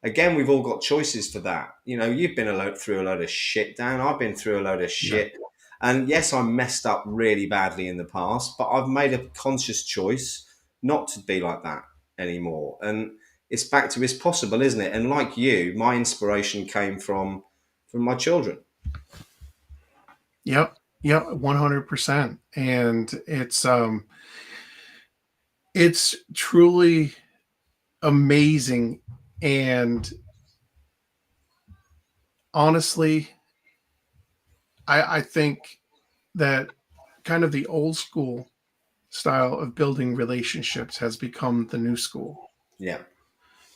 again, we've all got choices for that. You know, you've been through a load of shit, Dan. I've been through a load of shit. And yes, I messed up really badly in the past, but I've made a conscious choice not to be like that anymore. And it's back to it's possible, isn't it? And like you, my inspiration came from my children. Yep. 100%. And it's truly amazing. And honestly, I think that kind of the old school style of building relationships has become the new school. Yeah.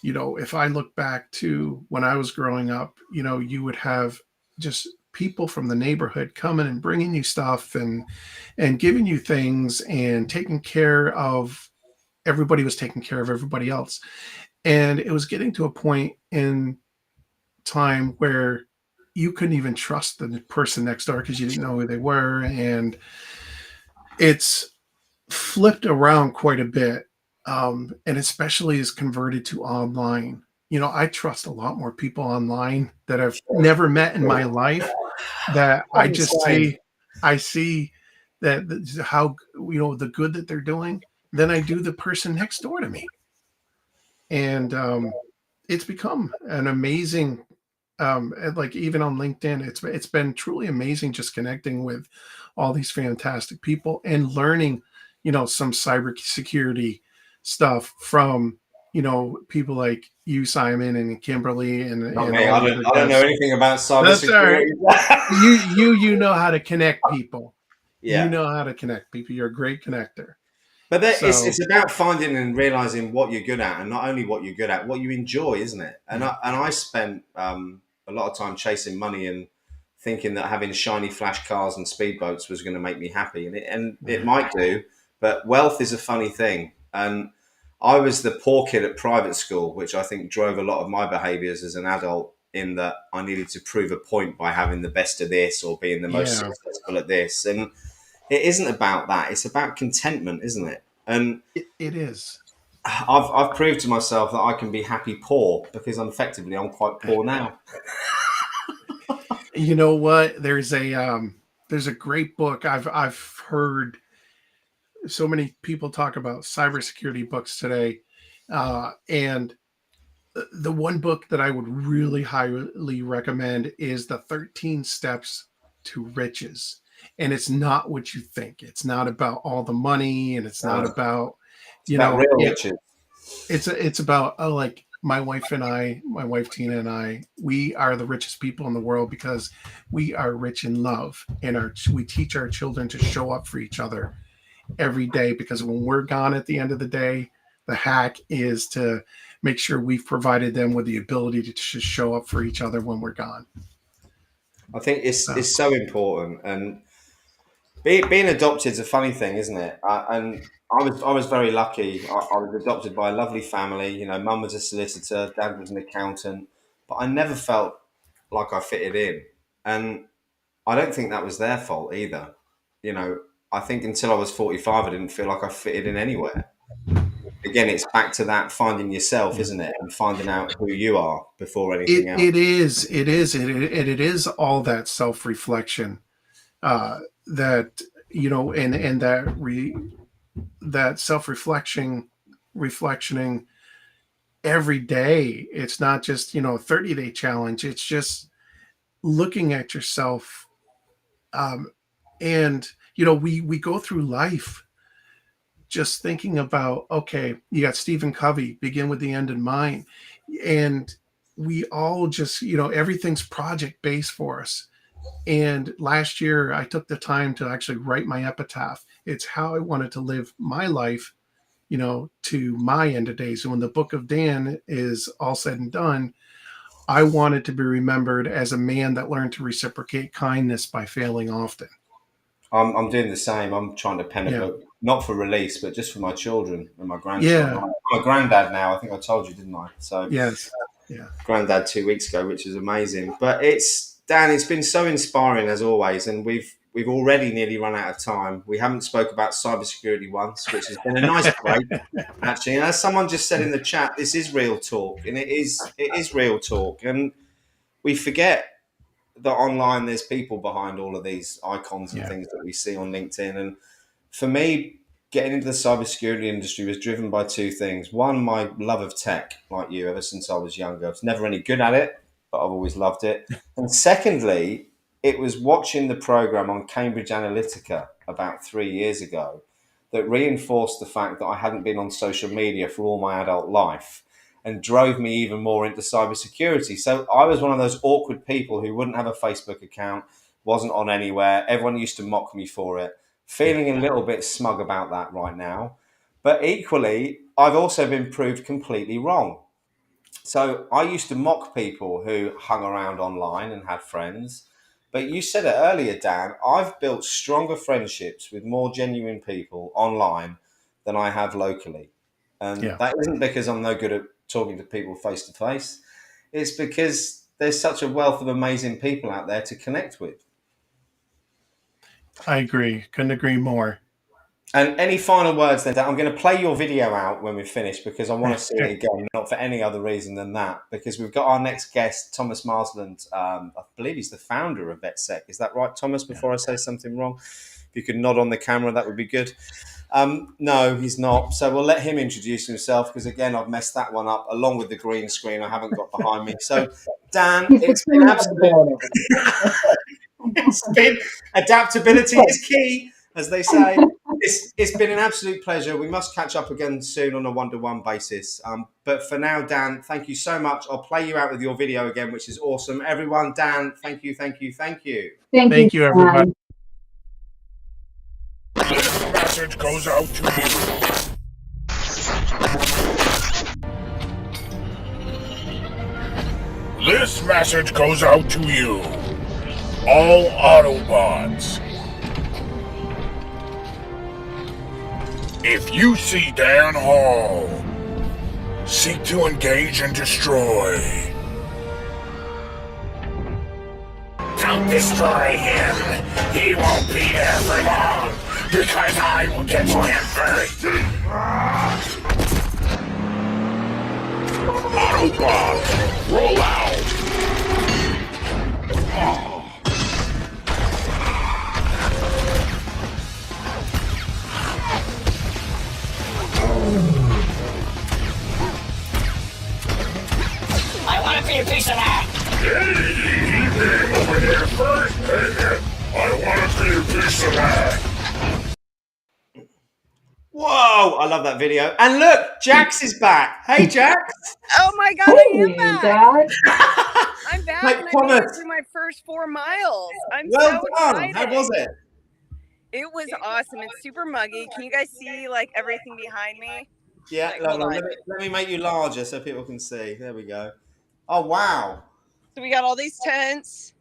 You know, if I look back to when I was growing up, you know, you would have just people from the neighborhood coming and bringing you stuff and giving you things and taking care of everybody was taking care of everybody else. And it was getting to a point in time where you couldn't even trust the person next door because you didn't know who they were. And it's flipped around quite a bit. And especially is converted to online. You know, I trust a lot more people online that I've never met in my life, that I just see that how, you know, the good that they're doing than I do the person next door to me. And it's become an amazing, like even on LinkedIn, it's been truly amazing just connecting with all these fantastic people and learning, you know, some cybersecurity stuff from, you know, people like you, Simon, and Kimberly, and I don't know anything about cybersecurity. You know how to connect people. Yeah. You know how to connect people. You're a great connector. But it's about finding and realizing what you're good at, and not only what you're good at, what you enjoy, isn't it? And I spent a lot of time chasing money and thinking that having shiny flash cars and speedboats was going to make me happy, and it might do. But wealth is a funny thing, and I was the poor kid at private school, which I think drove a lot of my behaviours as an adult, in that I needed to prove a point by having the best of this or being the most successful at this. And it isn't about that. It's about contentment, isn't it? And it is. I've proved to myself that I can be happy poor, because I'm quite poor now. You know what? There's a great book. I've heard so many people talk about cybersecurity books today, and the one book that I would really highly recommend is The 13 Steps to Riches. And it's not what you think. It's not about all the money, and it's not about, you know, real riches. It's about like my wife Tina and I, we are the richest people in the world because we are rich in love, and we teach our children to show up for each other every day, because when we're gone at the end of the day, the hack is to make sure we've provided them with the ability to just show up for each other when we're gone. I think it's so important. And being adopted is a funny thing, isn't it? And I was very lucky. I was adopted by a lovely family. You know, mum was a solicitor, dad was an accountant, but I never felt like I fitted in. And I don't think that was their fault either. You know, I think until I was 45, I didn't feel like I fitted in anywhere. Again, it's back to that finding yourself, isn't it? And finding out who you are before anything else. It is all that self-reflection, that, you know, and that reflectioning every day. It's not just, you know, a 30-day challenge. It's just looking at yourself. And, you know, we go through life just thinking about, okay, you got Stephen Covey, begin with the end in mind. And we all just, everything's project based for us. And last year I took the time to actually write my epitaph. It's how I wanted to live my life, to my end of days. And when the book of Dan is all said and done, I wanted to be remembered as a man that learned to reciprocate kindness by failing often. I'm doing the same. I'm trying to pen a book, not for release, but just for my children and my grandchildren. Yeah. I'm a granddad now. I think I told you, didn't I? So yes, yeah. Granddad 2 weeks ago, which is amazing. But Dan, it's been so inspiring as always, and we've already nearly run out of time. We haven't spoke about cybersecurity once, which has been a nice break, actually. And as someone just said in the chat, this is real talk, and it is real talk, and we forget that online there's people behind all of these icons and things that we see on LinkedIn. And for me, getting into the cybersecurity industry was driven by two things. One, my love of tech, like you, ever since I was younger. I was never any good at it, but I've always loved it. And secondly, it was watching the program on Cambridge Analytica about 3 years ago that reinforced the fact that I hadn't been on social media for all my adult life, and drove me even more into cybersecurity. So I was one of those awkward people who wouldn't have a Facebook account, wasn't on anywhere. Everyone used to mock me for it. Feeling a little bit smug about that right now. But equally, I've also been proved completely wrong. So I used to mock people who hung around online and had friends. But you said it earlier, Dan, I've built stronger friendships with more genuine people online than I have locally. And that isn't because I'm no good at talking to people face to face. It's because there's such a wealth of amazing people out there to connect with. I agree. Couldn't agree more. And any final words then? I'm going to play your video out when we're finished because I want to see it again, not for any other reason than that, because we've got our next guest, Thomas Marsland. I believe he's the founder of VetSec. Is that right, Thomas, before I say something wrong? If you could nod on the camera, that would be good. No, he's not. So we'll let him introduce himself because, again, I've messed that one up along with the green screen I haven't got behind me. So, Dan, it's been absolute... adaptability is key, as they say. It's been an absolute pleasure. We must catch up again soon on a one-to-one basis. But for now, Dan, thank you so much. I'll play you out with your video again, which is awesome. Everyone, Dan, thank you. Thank you, everybody. This message goes out to you. This message goes out to you, all Autobots. If you see Dan Hall, seek to engage and destroy. Don't destroy him. He won't be there for long, because I will get to him first. Autobots, roll out. I want to be a piece of that. Hey, over here first. I want to be a piece of that. Whoa, I love that video. And look, Jax is back. Hey, Jax. Oh my God, I am back. I'm back Like and I made Thomas. it through my first 4 miles. I'm Well so done. excited. How was it? It was awesome. It's super muggy. Can you guys see like everything behind me? Yeah, Like, hold on. let me make you larger so people can see. There we go. Oh, wow. So we got all these tents.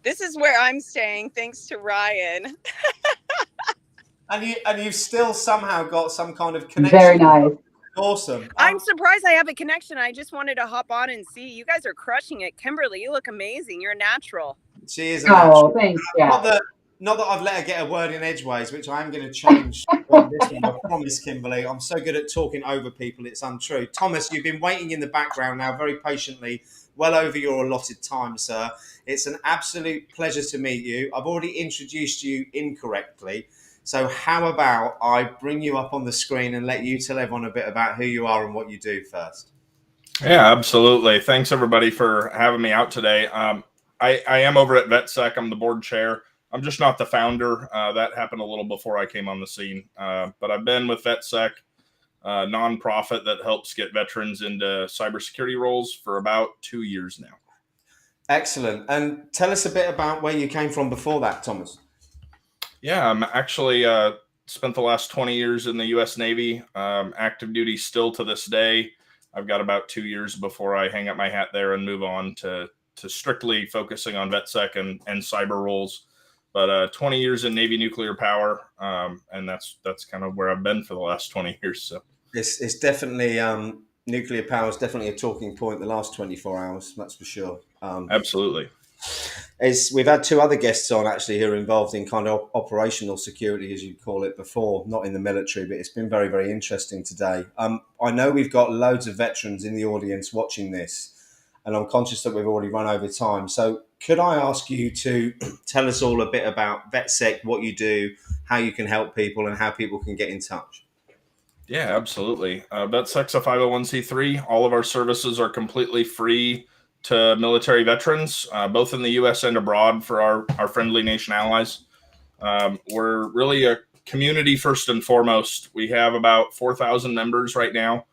This is where I'm staying, thanks to Ryan. And you've still somehow got some kind of connection. Very nice. Awesome. I'm surprised I have a connection. I just wanted to hop on and see. You guys are crushing it. Kimberly, you look amazing. You're a natural. She is a natural. Oh, thanks, Not Jack. that I've let her get a word in edgeways, which I am going to change on this one. I promise, Kimberly. I'm so good at talking over people, it's untrue. Thomas, you've been waiting in the background now very patiently, well over your allotted time, sir. It's an absolute pleasure to meet you. I've already introduced you incorrectly. So how about I bring you up on the screen and let you tell everyone a bit about who you are and what you do first? Yeah, absolutely. Thanks, everybody, for having me out today. I am over at VetSec. I'm the board chair. I'm just not the founder. That happened a little before I came on the scene. But I've been with VetSec, a nonprofit that helps get veterans into cybersecurity roles for about 2 years now. Excellent. And tell us a bit about where you came from before that, Thomas. Yeah, I'm actually spent the last 20 years in the U.S. Navy, active duty still to this day. I've got about 2 years before I hang up my hat there and move on to strictly focusing on VetSec and cyber roles. But 20 years in Navy nuclear power, and that's kind of where I've been for the last 20 years. So it's definitely nuclear power is definitely a talking point the last 24 hours. That's for sure. Absolutely. We've had two other guests on actually who are involved in kind of operational security, as you call it before, not in the military, but it's been very, very interesting today. I know we've got loads of veterans in the audience watching this, and I'm conscious that we've already run over time. So could I ask you to tell us all a bit about VetSec, what you do, how you can help people, and how people can get in touch? Yeah, absolutely. VetSec's a 501c3. All of our services are completely free to military veterans, both in the U.S. and abroad for our friendly nation allies. We're really a community first and foremost. We have about 4,000 members right now.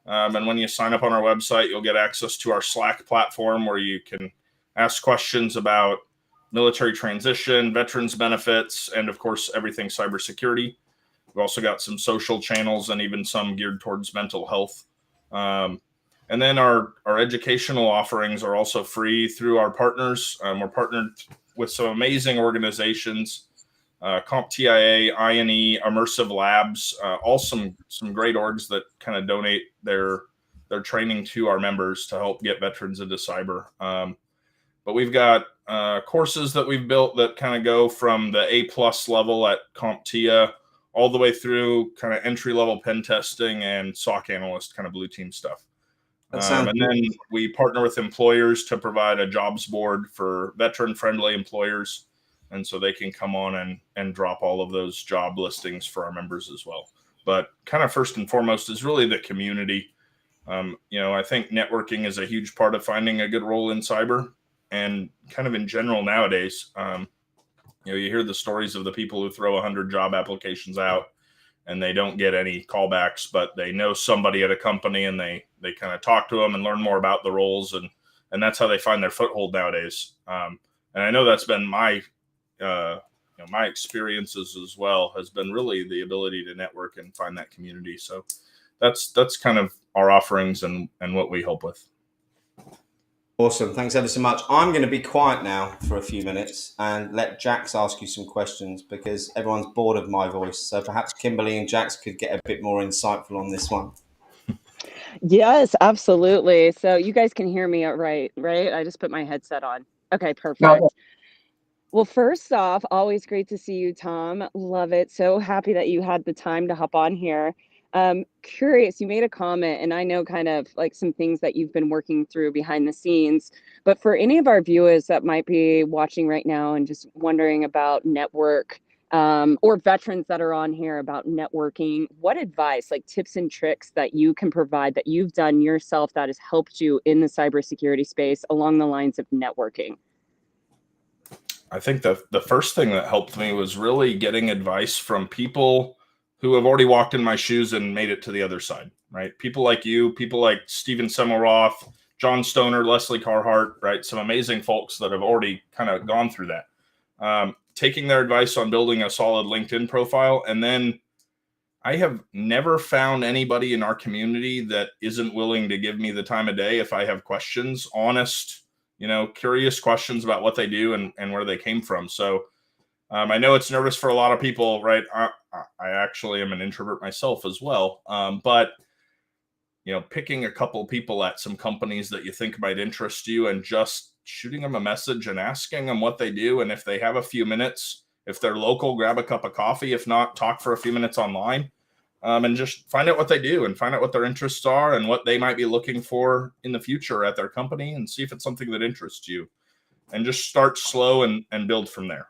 And when you sign up on our website, you'll get access to our Slack platform where you can ask questions about military transition, veterans benefits, and of course, everything cybersecurity. We've also got some social channels and even some geared towards mental health. And then our educational offerings are also free through our partners. We're partnered with some amazing organizations, CompTIA, INE, Immersive Labs, all some great orgs that kind of donate their training to our members to help get veterans into cyber. But we've got courses that we've built that kind of go from the A+ level at CompTIA all the way through kind of entry-level pen testing and SOC analyst kind of blue team stuff. And then we partner with employers to provide a jobs board for veteran-friendly employers. And so they can come on and drop all of those job listings for our members as well. But kind of first and foremost is really the community. I think networking is a huge part of finding a good role in cyber. And kind of in general nowadays, you hear the stories of the people who throw 100 job applications out and they don't get any callbacks, but they know somebody at a company and they kind of talk to them and learn more about the roles. And that's how they find their foothold nowadays. And I know that's been my experiences as well, has been really the ability to network and find that community. So that's kind of our offerings and what we help with. Awesome. Thanks ever so much. I'm going to be quiet now for a few minutes and let Jax ask you some questions because everyone's bored of my voice. So perhaps Kimberly and Jax could get a bit more insightful on this one. Yes, absolutely. So you guys can hear me right? I just put my headset on. Okay, perfect. Well, first off, always great to see you, Tom. Love it. So happy that you had the time to hop on here. Curious, you made a comment, and I know kind of like some things that you've been working through behind the scenes, but for any of our viewers that might be watching right now and just wondering about network, or veterans that are on here about networking, what advice, like tips and tricks that you can provide that you've done yourself that has helped you in the cybersecurity space along the lines of networking? I think the first thing that helped me was really getting advice from people who have already walked in my shoes and made it to the other side, right? People like you, people like Steven Semmelroth, John Stoner, Leslie Carhart, right? Some amazing folks that have already kind of gone through that. Taking their advice on building a solid LinkedIn profile. And then I have never found anybody in our community that isn't willing to give me the time of day if I have questions, honest, curious questions about what they do and where they came from. So I know it's nervous for a lot of people, right? I actually am an introvert myself as well. But, picking a couple people at some companies that you think might interest you and just shooting them a message and asking them what they do. And if they have a few minutes, if they're local, grab a cup of coffee. If not, talk for a few minutes online and just find out what they do and find out what their interests are and what they might be looking for in the future at their company and see if it's something that interests you. And just start slow and build from there.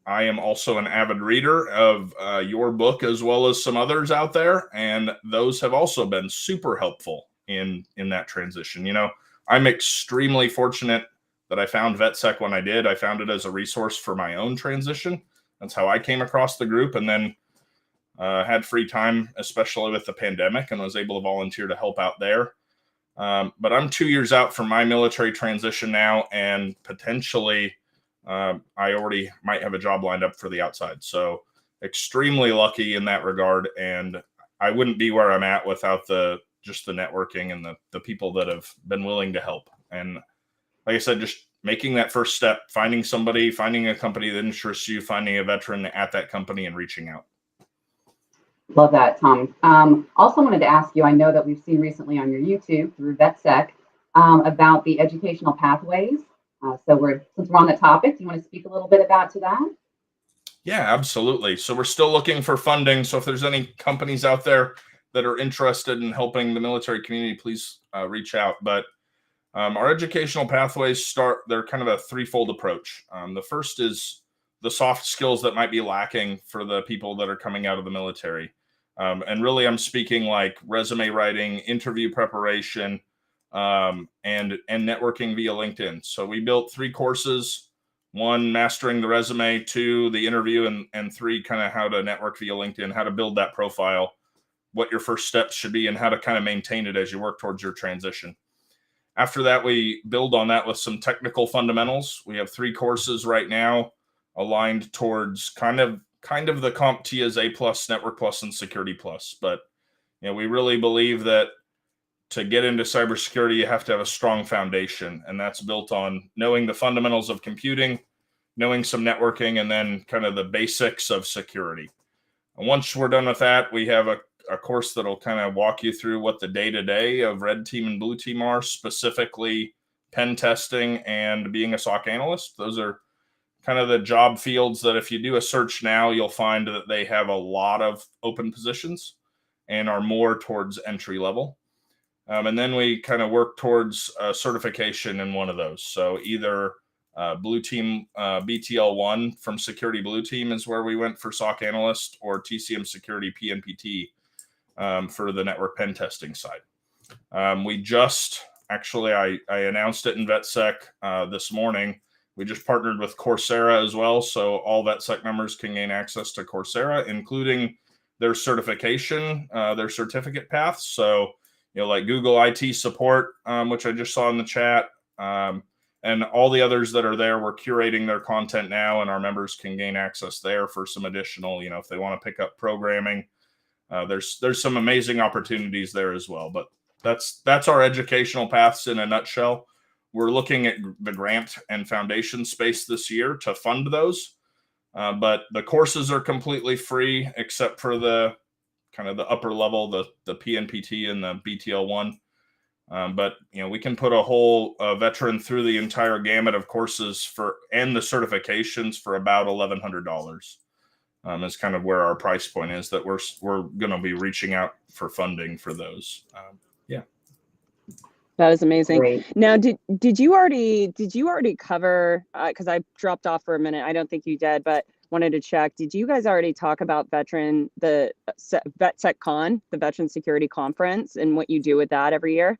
I am also an avid reader of your book as well as some others out there, and those have also been super helpful in that transition. I'm extremely fortunate that I found VetSec when I did. I found it as a resource for my own transition. That's how I came across the group, and then had free time, especially with the pandemic, and was able to volunteer to help out there. But I'm 2 years out from my military transition now, and potentially I already might have a job lined up for the outside. So extremely lucky in that regard, and I wouldn't be where I'm at without just the networking and the people that have been willing to help. And like I said, just making that first step, finding somebody, finding a company that interests you, finding a veteran at that company and reaching out. Love that, Tom. Also wanted to ask you, I know that we've seen recently on your YouTube through VetSec about the educational pathways. So since we're on the topic, do you want to speak a little bit about to that? Yeah, absolutely. So we're still looking for funding. So if there's any companies out there that are interested in helping the military community, please reach out. But our educational pathways they're kind of a threefold approach. The first is the soft skills that might be lacking for the people that are coming out of the military. And really, I'm speaking like resume writing, interview preparation, and networking via LinkedIn. So we built 3 courses: 1, mastering the resume; 2, the interview; and 3, kind of how to network via LinkedIn, how to build that profile, what your first steps should be, and how to kind of maintain it as you work towards your transition. After that, we build on that with some technical fundamentals. We have 3 courses right now aligned towards kind of the CompTIA's A+, Network Plus, and Security Plus. But we really believe that to get into cybersecurity, you have to have a strong foundation, and that's built on knowing the fundamentals of computing, knowing some networking, and then kind of the basics of security. And once we're done with that, we have a course that'll kind of walk you through what the day-to-day of red team and blue team are, specifically pen testing and being a SOC analyst. Those are kind of the job fields that if you do a search now, you'll find that they have a lot of open positions and are more towards entry level. And then we kind of work towards certification in one of those. So either Blue Team BTL1 from Security Blue Team is where we went for SOC analyst, or TCM Security PNPT for the network pen testing side. We just actually, I announced it in VetSec this morning. We just partnered with Coursera as well, so all VetSec members can gain access to Coursera, including their certification, their certificate paths. So, like Google IT support, which I just saw in the chat, and all the others that are there. We're curating their content now, and our members can gain access there for some additional, if they want to pick up programming. There's some amazing opportunities there as well. But that's our educational paths in a nutshell. We're looking at the grant and foundation space this year to fund those. But the courses are completely free, except for the kind of the upper level, the PNPT and the BTL1. But we can put a whole veteran through the entire gamut of courses and the certifications for about $1,100. Is kind of where our price point is, that we're going to be reaching out for funding for those. Yeah. That is amazing. Great. Now, did you already cover? Because I dropped off for a minute. I don't think you did, but wanted to check. Did you guys already talk about the VetSecCon, the Veteran Security Conference, and what you do with that every year?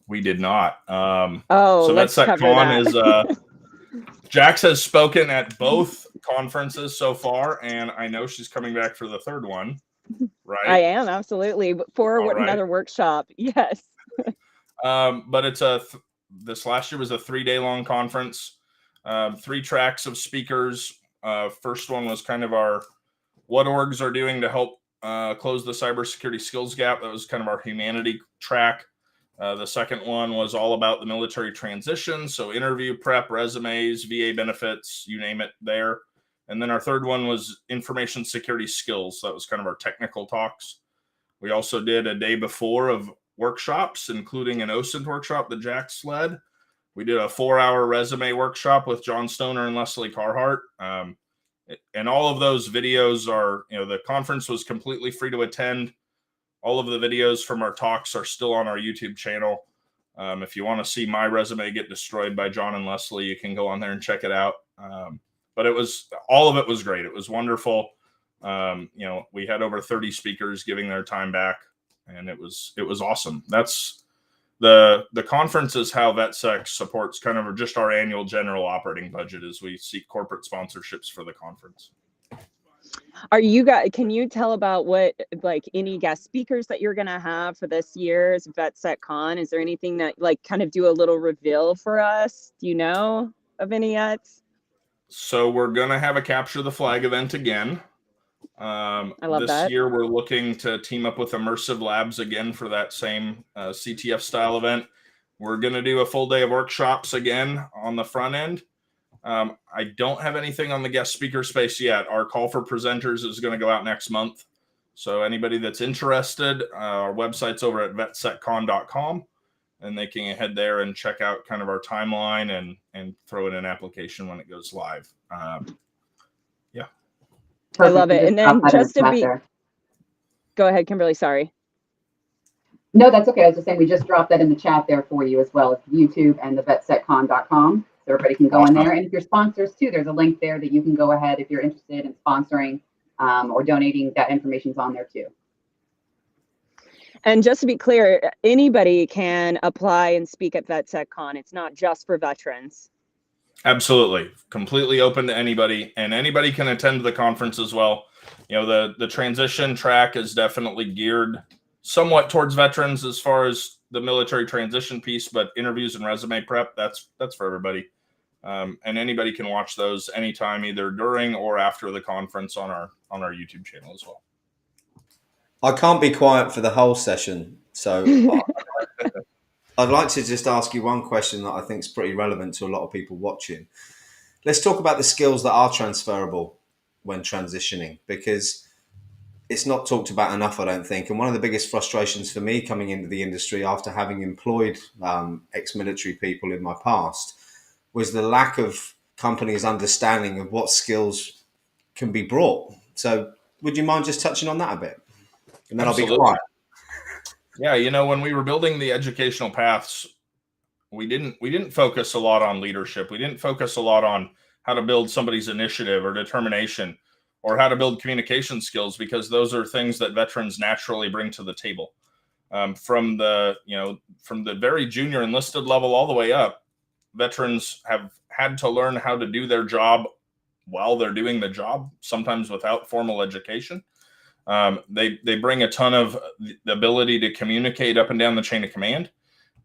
We did not. So let's cover that. Is Jax has spoken at both conferences so far, and I know she's coming back for the third one, right? I am, absolutely. Another workshop. Yes. But it's this last year was a 3-day long conference, 3 tracks of speakers. First one was kind of what orgs are doing to help close the cybersecurity skills gap. That was kind of our humanity track. The second one was all about the military transition. So interview prep, resumes, VA benefits, you name it there. And then our third one was information security skills. That was kind of our technical talks. We also did a day before of workshops, including an OSINT workshop that Jax led. We did a 4-hour resume workshop with John Stoner and Leslie Carhart. And all of those videos are, the conference was completely free to attend. All of the videos from our talks are still on our YouTube channel. If you want to see my resume get destroyed by John and Leslie, you can go on there and check it out. But all of it was great. It was wonderful. We had over 30 speakers giving their time back, and it was awesome. That's The conference is how VetSec supports kind of just our annual general operating budget as we seek corporate sponsorships for the conference. Are you guys, can you tell about what, like, any guest speakers that you're going to have for this year's VetSec Con? Is there anything that, like, kind of do a little reveal for us? Do you know of any yet? So we're going to have a Capture the Flag event again. I love this that. year, we're looking to team up with Immersive Labs again for that same CTF style event. We're going to do a full day of workshops again on the front end. I don't have anything on the guest speaker space yet. Our call for presenters is going to go out next month. So anybody that's interested, our website's over at vetseccon.com, and they can head there and check out kind of our timeline and throw in an application when it goes live. Yeah. I love it. And then just to be, go ahead, Kimberly, sorry. No, that's okay. I was just saying we just dropped that in the chat there for you as well. It's YouTube and the vetseccon.com. So everybody can go in there. And if you're sponsors too, there's a link there that you can go ahead if you're interested in sponsoring or donating. That information's on there too. And just to be clear, anybody can apply and speak at VetSecCon. It's not just for veterans. Absolutely. Completely open to anybody, and anybody can attend the conference as well. You know, the transition track is definitely geared somewhat towards veterans as far as the military transition piece, but interviews and resume prep, that's for everybody. And anybody can watch those anytime, either during or after the conference on our YouTube channel as well. I can't be quiet for the whole session, so I'd like to just ask you one question that I think is pretty relevant to a lot of people watching. Let's talk about the skills that are transferable when transitioning, because it's not talked about enough, I don't think. And one of the biggest frustrations for me coming into the industry after having employed ex-military people in my past was the lack of companies' understanding of what skills can be brought. So would you mind just touching on that a bit? And then Absolutely. I'll be quiet. Yeah, you know, when we were building the educational paths, we didn't focus a lot on leadership. We didn't focus a lot on how to build somebody's initiative or determination or how to build communication skills, because those are things that veterans naturally bring to the table. From the very junior enlisted level all the way up, veterans have had to learn how to do their job while they're doing the job, sometimes without formal education. They bring a ton of the ability to communicate up and down the chain of command.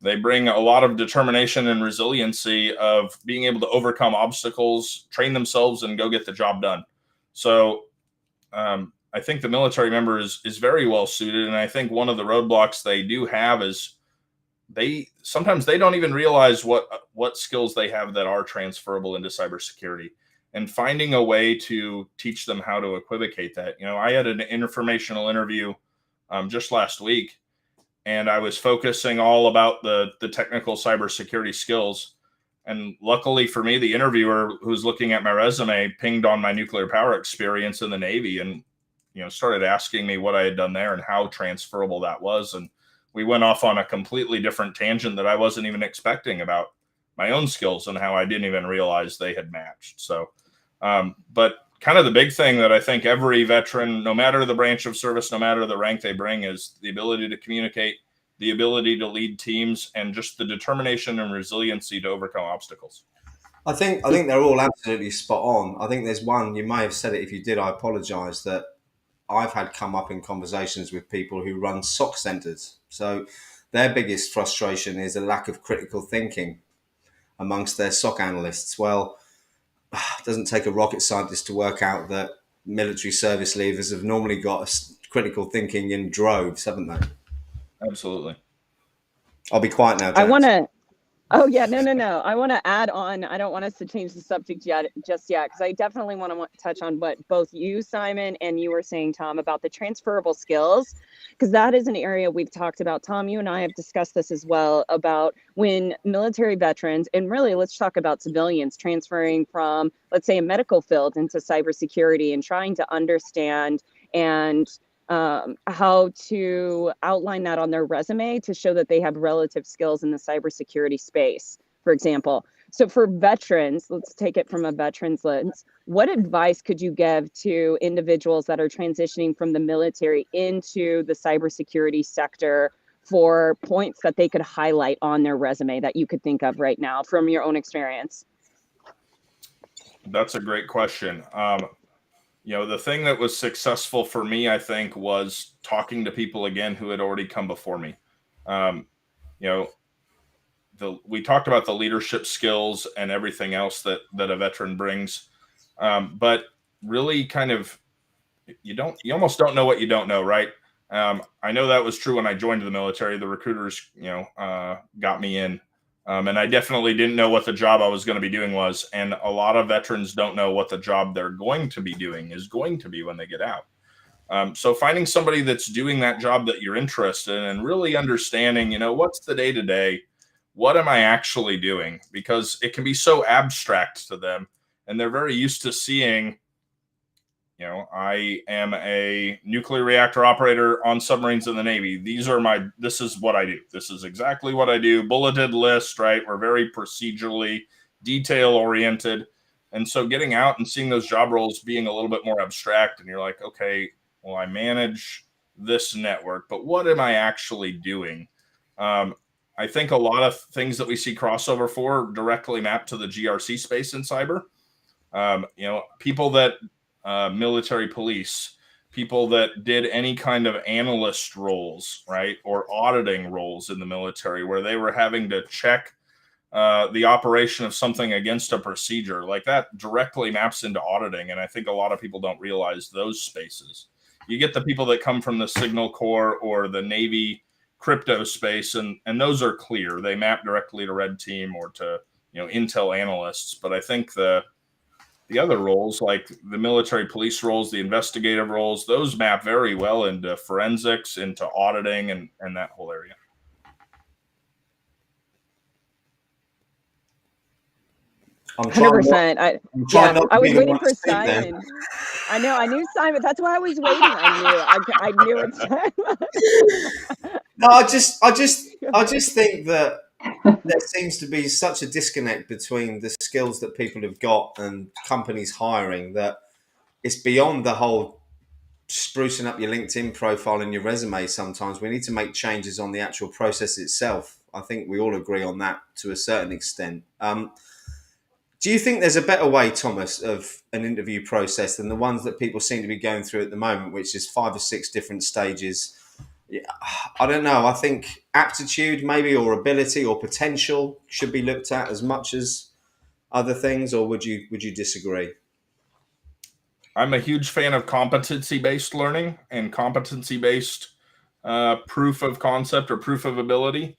They bring a lot of determination and resiliency of being able to overcome obstacles, train themselves, and go get the job done. So I think the military member is very well suited. And I think one of the roadblocks they do have is sometimes they don't even realize what skills they have that are transferable into cybersecurity, and finding a way to teach them how to equivocate that. You know, I had an informational interview just last week, and I was focusing all about the technical cybersecurity skills. And luckily for me, the interviewer who's looking at my resume pinged on my nuclear power experience in the Navy, and started asking me what I had done there and how transferable that was. And we went off on a completely different tangent that I wasn't even expecting about my own skills and how I didn't even realize they had matched. So, but kind of the big thing that I think every veteran, no matter the branch of service, no matter the rank they bring, is the ability to communicate, the ability to lead teams, and just the determination and resiliency to overcome obstacles. I think they're all absolutely spot on. I think there's one, you may have said it. If you did, I apologize, that I've had come up in conversations with people who run SOC centers. So their biggest frustration is a lack of critical thinking amongst their SOC analysts. Well, it doesn't take a rocket scientist to work out that military service leavers have normally got critical thinking in droves, haven't they? Absolutely. I'll be quiet now, Jax. I want to, oh yeah, no. I want to add on, I don't want us to change the subject just yet, because I definitely want to touch on what both you, Simon, and you were saying, Tom, about the transferable skills, because that is an area we've talked about. Tom, you and I have discussed this as well, about when military veterans, and really let's talk about civilians transferring from, let's say, a medical field into cybersecurity, and trying to understand and how to outline that on their resume to show that they have relative skills in the cybersecurity space, for example. So for veterans, let's take it from a veteran's lens. What advice could you give to individuals that are transitioning from the military into the cybersecurity sector for points that they could highlight on their resume that you could think of right now from your own experience? That's a great question. The thing that was successful for me, I think, was talking to people again who had already come before me. We talked about the leadership skills and everything else that a veteran brings, but really kind of you almost don't know what you don't know, right? I know that was true when I joined the military. The recruiters, got me in, and I definitely didn't know what the job I was going to be doing was. And a lot of veterans don't know what the job they're going to be doing is going to be when they get out. So finding somebody that's doing that job that you're interested in and really understanding, what's the day to day, what am I actually doing? Because it can be so abstract to them, and they're very used to seeing, I am a nuclear reactor operator on submarines in the Navy. This is what I do. This is exactly what I do. Bulleted list, right? We're very procedurally detail oriented. And so getting out and seeing those job roles being a little bit more abstract, and you're like, okay, well, I manage this network, but what am I actually doing? I think a lot of things that we see crossover for directly map to the GRC space in cyber. People that military police, people that did any kind of analyst roles, right, or auditing roles in the military where they were having to check the operation of something against a procedure, like that directly maps into auditing. And I think a lot of people don't realize those spaces. You get the people that come from the Signal Corps or the Navy crypto space, and those are clear. They map directly to Red Team or to Intel analysts. But I think the other roles, like the military police roles, the investigative roles, those map very well into forensics, into auditing, and that whole area. I'm trying 100%. not to I be was the waiting one for to speak then. Simon. I knew Simon. That's why I was waiting. I knew it's Simon. No, I just think that there seems to be such a disconnect between the skills that people have got and companies hiring that it's beyond the whole sprucing up your LinkedIn profile and your resume. Sometimes we need to make changes on the actual process itself. I think we all agree on that to a certain extent. Do you think there's a better way, Thomas, of an interview process than the ones that people seem to be going through at the moment, which is 5 or 6 different stages? Yeah, I don't know. I think aptitude maybe, or ability or potential should be looked at as much as other things, or would you disagree? I'm a huge fan of competency-based learning and competency-based proof of concept or proof of ability.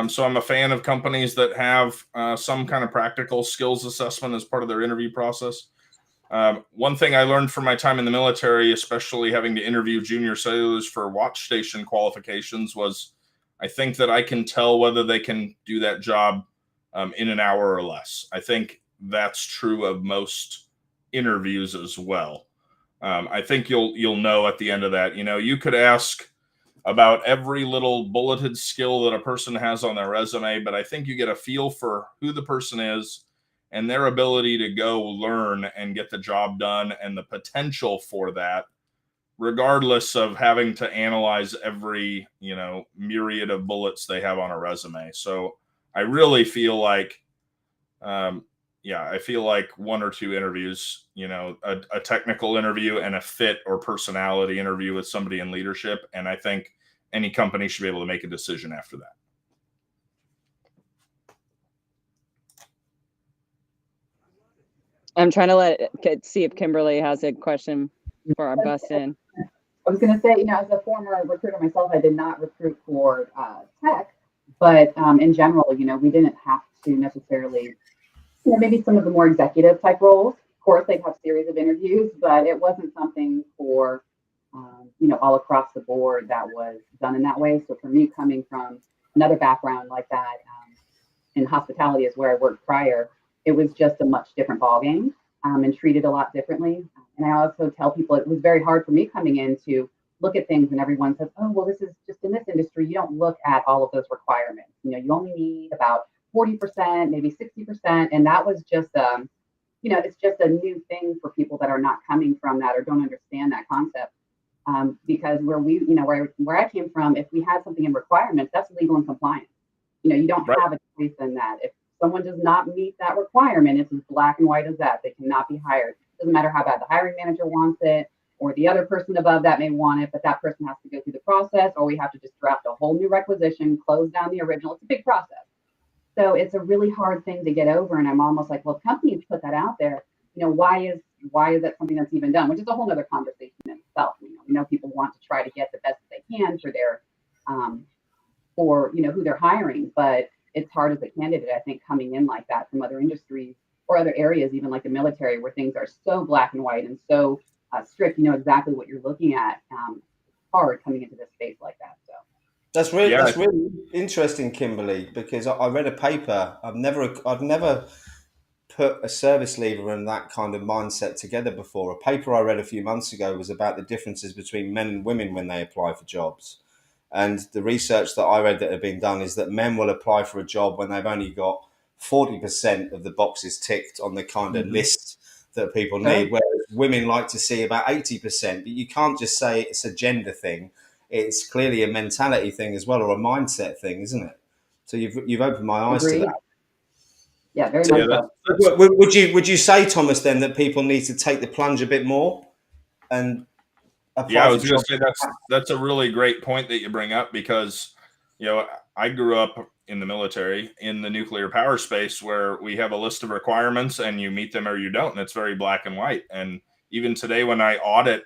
So I'm a fan of companies that have some kind of practical skills assessment as part of their interview process. One thing I learned from my time in the military, especially having to interview junior sailors for watch station qualifications, was I think that I can tell whether they can do that job in an hour or less. I think that's true of most interviews as well. I think you'll know at the end of that. You could ask about every little bulleted skill that a person has on their resume, but I think you get a feel for who the person is and their ability to go learn and get the job done and the potential for that, regardless of having to analyze every, myriad of bullets they have on a resume. So I really feel like, I feel like 1 or 2 interviews, a technical interview and a fit or personality interview with somebody in leadership. And I think any company should be able to make a decision after that. I'm trying to see if Kimberly has a question for our bust in. I was going to say, as a former recruiter myself, I did not recruit for tech, but in general, we didn't have to necessarily, maybe some of the more executive type roles. Of course, they'd have series of interviews, but it wasn't something for, all across the board that was done in that way. So for me, coming from another background like that, in hospitality is where I worked prior, it was just a much different ballgame and treated a lot differently. And I also tell people it was very hard for me coming in to look at things and everyone says, oh, well, this is just in this industry, you don't look at all of those requirements. You only need about 40%, maybe 60%. And that was just, it's just a new thing for people that are not coming from that or don't understand that concept. because where I came from, if we had something in requirements, that's legal and compliant. You don't have a choice in that. If someone does not meet that requirement, it's as black and white as that. They cannot be hired. Doesn't matter how bad the hiring manager wants it, or the other person above that may want it, but that person has to go through the process, or we have to just draft a whole new requisition, close down the original. It's a big process. So it's a really hard thing to get over. And I'm almost like, well, companies put that out there. Why is that something that's even done? Which is a whole other conversation in itself. We know people want to try to get the best that they can for their, who they're hiring, but it's hard as a candidate, I think, coming in like that from other industries or other areas, even like the military, where things are so black and white and so strict. You know exactly what you're looking at. Hard coming into this space like that. So that's really interesting, Kimberly, because I read a paper. I've never put a service leaver and that kind of mindset together before. A paper I read a few months ago was about the differences between men and women when they apply for jobs. And the research that I read that had been done is that men will apply for a job when they've only got 40% of the boxes ticked on the kind of list that people need, whereas women like to see about 80%. But you can't just say it's a gender thing. It's clearly a mentality thing as well, or a mindset thing, isn't it? So you've opened my eyes to that. Yeah, very much so. Would you say, Thomas, then that people need to take the plunge a bit more and apply? Yeah, I was going to say that's a really great point that you bring up, because I grew up in the military in the nuclear power space, where we have a list of requirements and you meet them or you don't, and it's very black and white. And even today, when I audit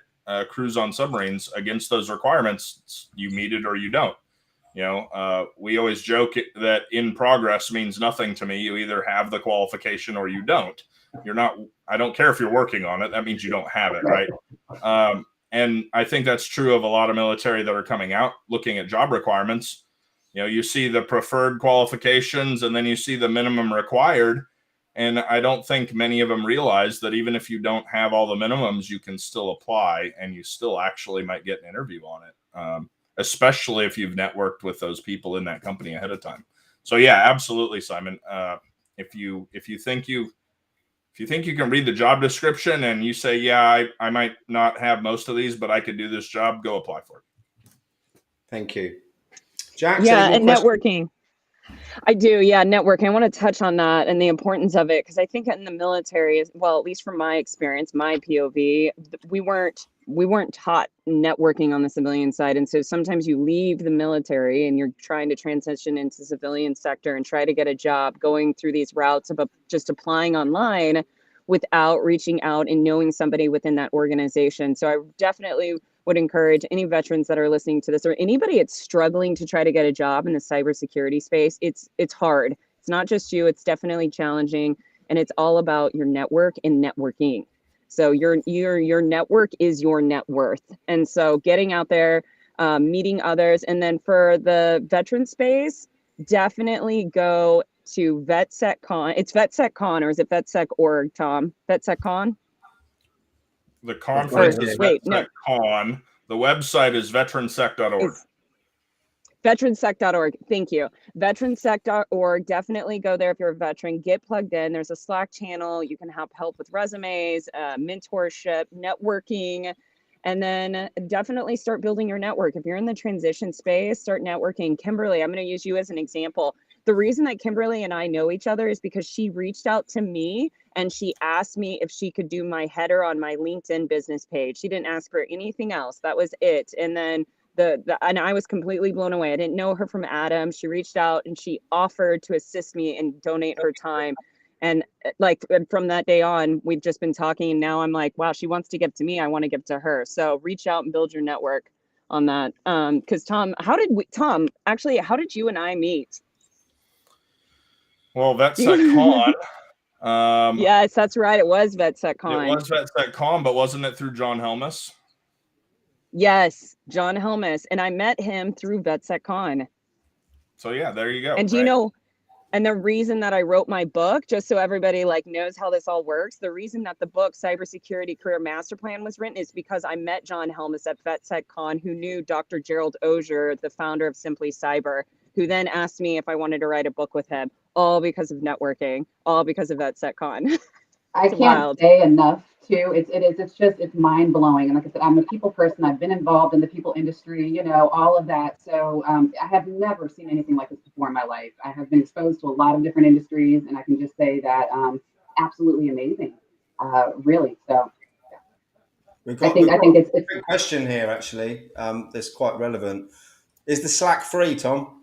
crews on submarines against those requirements, you meet it or you don't. We always joke that in progress means nothing to me. You either have the qualification or you don't. I don't care if you're working on it. That means you don't have it, right? And I think that's true of a lot of military that are coming out looking at job requirements. You see the preferred qualifications and then you see the minimum required. And I don't think many of them realize that even if you don't have all the minimums, you can still apply and you still actually might get an interview on it. Especially if you've networked with those people in that company ahead of time. So yeah, absolutely, Simon. If you think you can read the job description and you say, yeah, I might not have most of these, but I could do this job, go apply for it. Thank you. Jax, yeah, and networking. I do. Yeah, networking. I want to touch on that and the importance of it, because I think in the military, well, at least from my experience, my POV, we weren't taught networking on the civilian side. And so sometimes you leave the military and you're trying to transition into civilian sector and try to get a job going through these routes of just applying online without reaching out and knowing somebody within that organization. So I definitely would encourage any veterans that are listening to this, or anybody that's struggling to try to get a job in the cybersecurity space. It's hard. It's not just you. It's definitely challenging, and it's all about your network and networking. So your network is your net worth. And so getting out there, meeting others, and then for the veteran space, definitely go to VetSecCon. It's VetSecCon, or is it VetSec.org, Tom? VetSecCon? The conference is VetSecCon. The website is veternsec.org. Veternsec.org. Thank you. Veternsec.org. Definitely go there if you're a veteran. Get plugged in. There's a Slack channel. You can have help with resumes, mentorship, networking, and then definitely start building your network. If you're in the transition space, start networking. Kimberly, I'm going to use you as an example. The reason that Kimberly and I know each other is because she reached out to me and she asked me if she could do my header on my LinkedIn business page. She didn't ask for anything else. That was it. And then and I was completely blown away. I didn't know her from Adam. She reached out and she offered to assist me and donate her time. And from that day on, we've just been talking. And now I'm like, wow, she wants to give to me. I want to give to her. So reach out and build your network on that. Because Tom, how did you and I meet? Well, VetSecCon. Yes, that's right. It was VetSecCon. It was VetSecCon, but wasn't it through John Helmus? Yes, John Helmus. And I met him through VetSecCon. So yeah, there you go. And do you know, and the reason that I wrote my book, just so everybody knows how this all works, the reason that the book Cybersecurity Career Master Plan was written is because I met John Helmus at VetSecCon, who knew Dr. Gerald Auger, the founder of Simply Cyber, who then asked me if I wanted to write a book with him, all because of networking, all because of VetSecCon. I can't say enough too. It's mind blowing. And like I said, I'm a people person. I've been involved in the people industry, all of that. So I have never seen anything like this before in my life. I have been exposed to a lot of different industries, and I can just say that absolutely amazing, really. So We've I got, think we've I got think a it's quick question here, actually, that's quite relevant. Is the Slack free, Tom?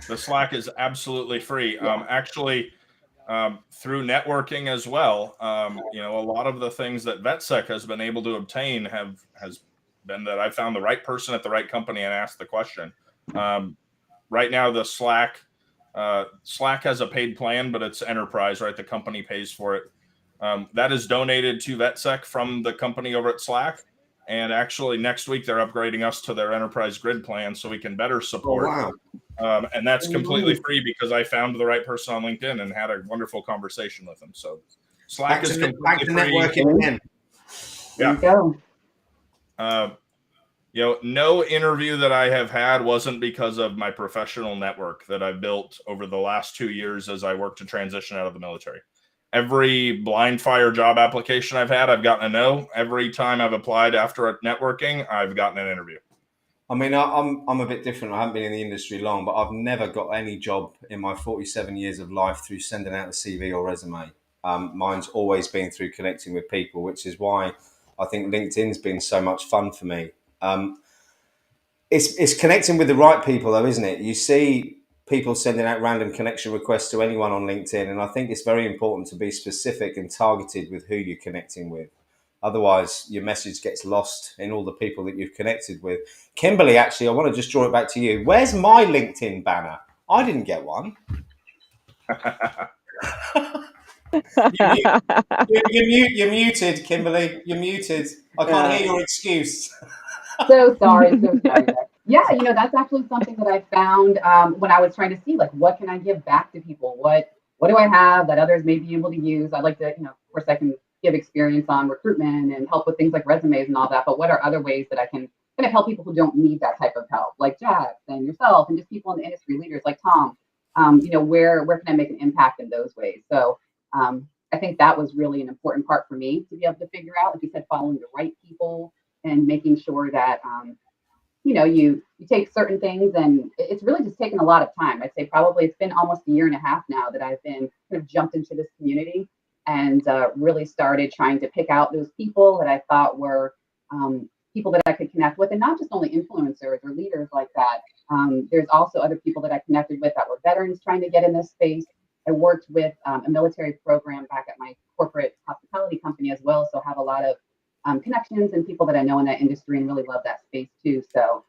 The Slack is absolutely free. Actually, through networking as well, a lot of the things that VetSec has been able to obtain has been that I found the right person at the right company and asked the question. Right now, the Slack has a paid plan, but it's enterprise, right? The company pays for it. That is donated to VetSec from the company over at Slack. And actually, next week they're upgrading us to their enterprise grid plan so we can better support. Oh, wow. And that's completely free because I found the right person on LinkedIn and had a wonderful conversation with them. So Slack is completely free. Networking again. There you go. No interview that I have had wasn't because of my professional network that I've built over the last 2 years as I work to transition out of the military. Every blind fire job application I've had, I've gotten a no. Every time I've applied after networking, I've gotten an interview. I mean, I'm a bit different. I haven't been in the industry long, but I've never got any job in my 47 years of life through sending out a CV or resume. Mine's always been through connecting with people, which is why I think LinkedIn's been so much fun for me. It's connecting with the right people, though, isn't it? You see people sending out random connection requests to anyone on LinkedIn, and I think it's very important to be specific and targeted with who you're connecting with. Otherwise, your message gets lost in all the people that you've connected with. Kimberly, actually, I want to just draw it back to you. Where's my LinkedIn banner? I didn't get one. You're muted, Kimberly. You're muted. I can't hear your excuse. So sorry. Yeah, that's actually something that I found when I was trying to see, like, what can I give back to people? What do I have that others may be able to use? I'd like to, of course, I can give experience on recruitment and help with things like resumes and all that. But what are other ways that I can kind of help people who don't need that type of help, like Jax and yourself and just people in the industry, leaders like Tom? Where can I make an impact in those ways? So I think that was really an important part for me to be able to figure out, like you said, following the right people and making sure that you take certain things, and it's really just taken a lot of time. I'd say probably it's been almost a year and a half now that I've been kind of jumped into this community and really started trying to pick out those people that I thought were people that I could connect with, and not just only influencers or leaders like that. There's also other people that I connected with that were veterans trying to get in this space. I worked with a military program back at my corporate hospitality company as well, so I have a lot of connections and people that I know in that industry and really love that space too. So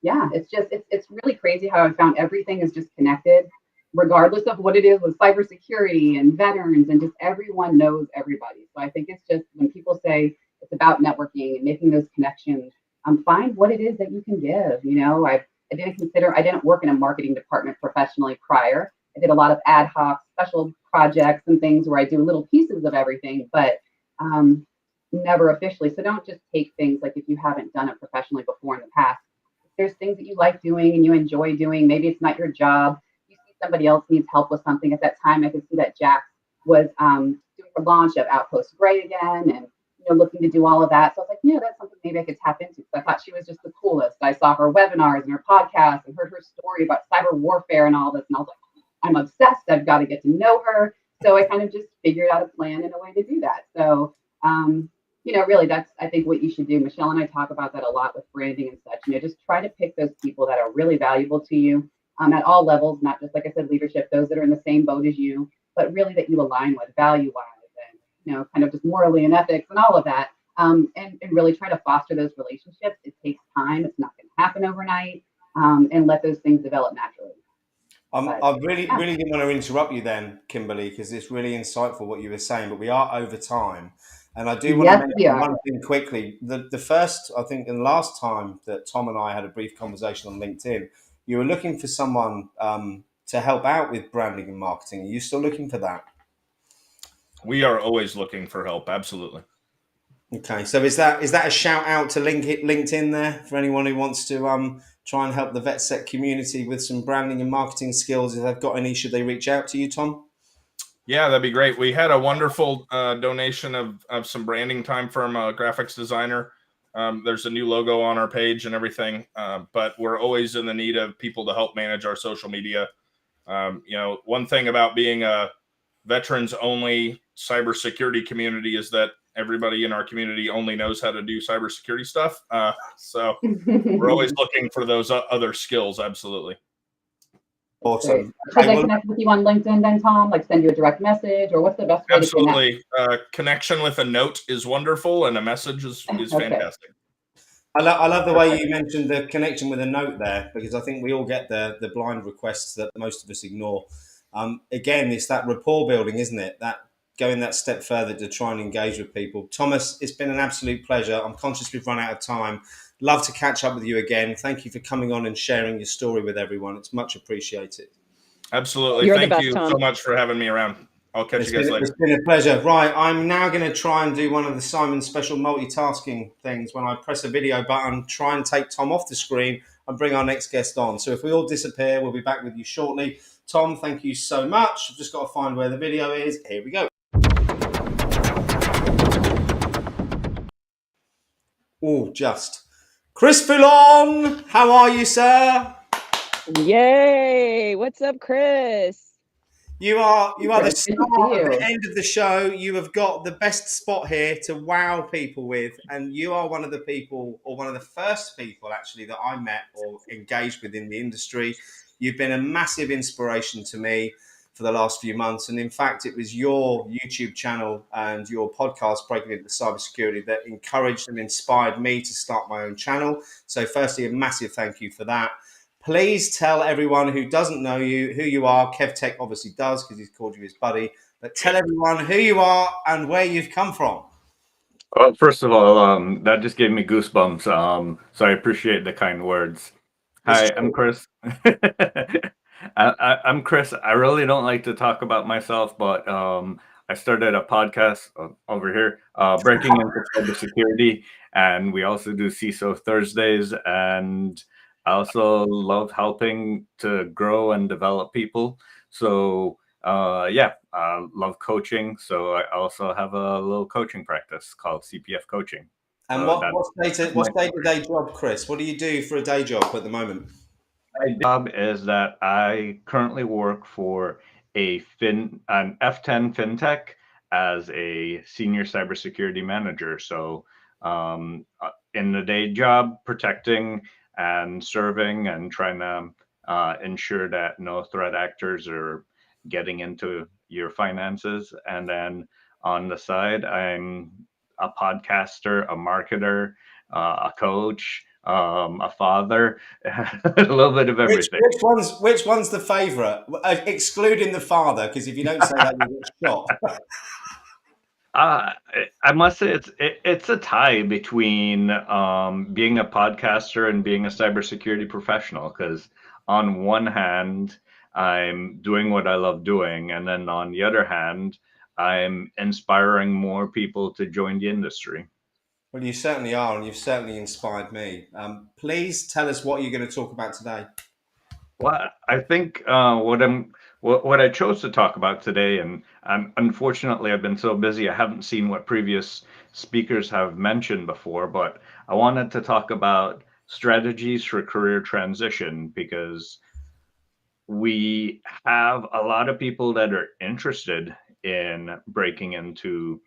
it's really crazy how I found everything is just connected, regardless of what it is with cybersecurity and veterans, and just everyone knows everybody. So I think it's just when people say it's about networking and making those connections, find what it is that you can give. I didn't work in a marketing department professionally prior. I did a lot of ad hoc special projects and things where I do little pieces of everything, but never officially. So don't just take things like if you haven't done it professionally before in the past. If there's things that you like doing and you enjoy doing, maybe it's not your job. You see somebody else needs help with something. At that time, I could see that Jax was doing the launch of Outpost Gray again and looking to do all of that. So I was like, that's something maybe I could tap into. I thought she was just the coolest. I saw her webinars and her podcast and heard her story about cyber warfare and all this. And I was like, I'm obsessed. I've got to get to know her. So I kind of just figured out a plan and a way to do that. So really, that's, I think, what you should do. Michelle and I talk about that a lot with branding and such. Just try to pick those people that are really valuable to you at all levels, not just, like I said, leadership, those that are in the same boat as you, but really that you align with value-wise and, kind of just morally and ethics and all of that. And really try to foster those relationships. It takes time. It's not going to happen overnight. And let those things develop naturally. I really didn't want to interrupt you then, Kimberly, because it's really insightful what you were saying, but we are over time. And I do want to mention one thing quickly. The first, I think, and last time that Tom and I had a brief conversation on LinkedIn, you were looking for someone to help out with branding and marketing. Are you still looking for that? We are always looking for help. Absolutely. Okay. So is that a shout out to LinkedIn there for anyone who wants to try and help the VetSec community with some branding and marketing skills? If they've got any, should they reach out to you, Tom? Yeah, that'd be great. We had a wonderful donation of some branding time from a graphics designer. There's a new logo on our page and everything, but we're always in the need of people to help manage our social media. One thing about being a veterans-only cybersecurity community is that everybody in our community only knows how to do cybersecurity stuff. So we're always looking for those other skills. Absolutely. Awesome. Should they connect with you on LinkedIn then, Tom? Like send you a direct message, or what's the best way to connect? Absolutely. Connection with a note is wonderful, and a message is Okay. fantastic. I love the way you mentioned the connection with a note there, because I think we all get the blind requests that most of us ignore. Again, it's that rapport building, isn't it? That going that step further to try and engage with people. Thomas, it's been an absolute pleasure. I'm conscious we've run out of time. Love to catch up with you again. Thank you for coming on and sharing your story with everyone. It's much appreciated. Absolutely. You're the Thank best, you Tom. so much for having me around. I'll catch you guys later. It's been a pleasure. Right, I'm now going to try and do one of the Simon special multitasking things. When I press a video button, try and take Tom off the screen and bring our next guest on. So if we all disappear, we'll be back with you shortly. Tom, thank you so much. I've just got to find where the video is. Here we go. Oh, just. Chris Foulon, how are you, sir? Yay! What's up, Chris? You are the Good to star see at the you. end of the show. You have got the best spot here to wow people with, and you are one of the people, or one of the first people actually, that I met or engaged with in the industry. You've been a massive inspiration to me for the last few months, and in fact, it was your YouTube channel and your podcast, Breaking Into Cybersecurity, that encouraged and inspired me to start my own channel. So firstly, a massive thank you for that. Please tell everyone who doesn't know you who you are. KevTech obviously does, because he's called you his buddy. But tell everyone who you are and where you've come from. Well, first of all, that just gave me goosebumps. So I appreciate the kind words. Hi, I'm Chris. I'm Chris. I really don't like to talk about myself, but I started a podcast over here, Breaking Into Cybersecurity, and we also do CISO Thursdays. And I also love helping to grow and develop people. So love coaching. So I also have a little coaching practice called CPF Coaching. And So what's day-to-day job, Chris? What do you do for a day job at the moment? my job is that I currently work for an F10 fintech as a senior cybersecurity manager. So in the day job, protecting and serving and trying to ensure that no threat actors are getting into your finances. And then on the side, I'm a podcaster, a marketer, a coach, a father, a little bit of everything. Which one's the favourite? Excluding the father, because if you don't say that, you get shot. I must say it's a tie between being a podcaster and being a cybersecurity professional. Because on one hand, I'm doing what I love doing, and then on the other hand, I'm inspiring more people to join the industry. Well, you certainly are, and you've certainly inspired me. Please tell us what you're going to talk about today. Well, I think what I chose to talk about today, and unfortunately I've been so busy I haven't seen what previous speakers have mentioned before, but I wanted to talk about strategies for career transition, because we have a lot of people that are interested in breaking into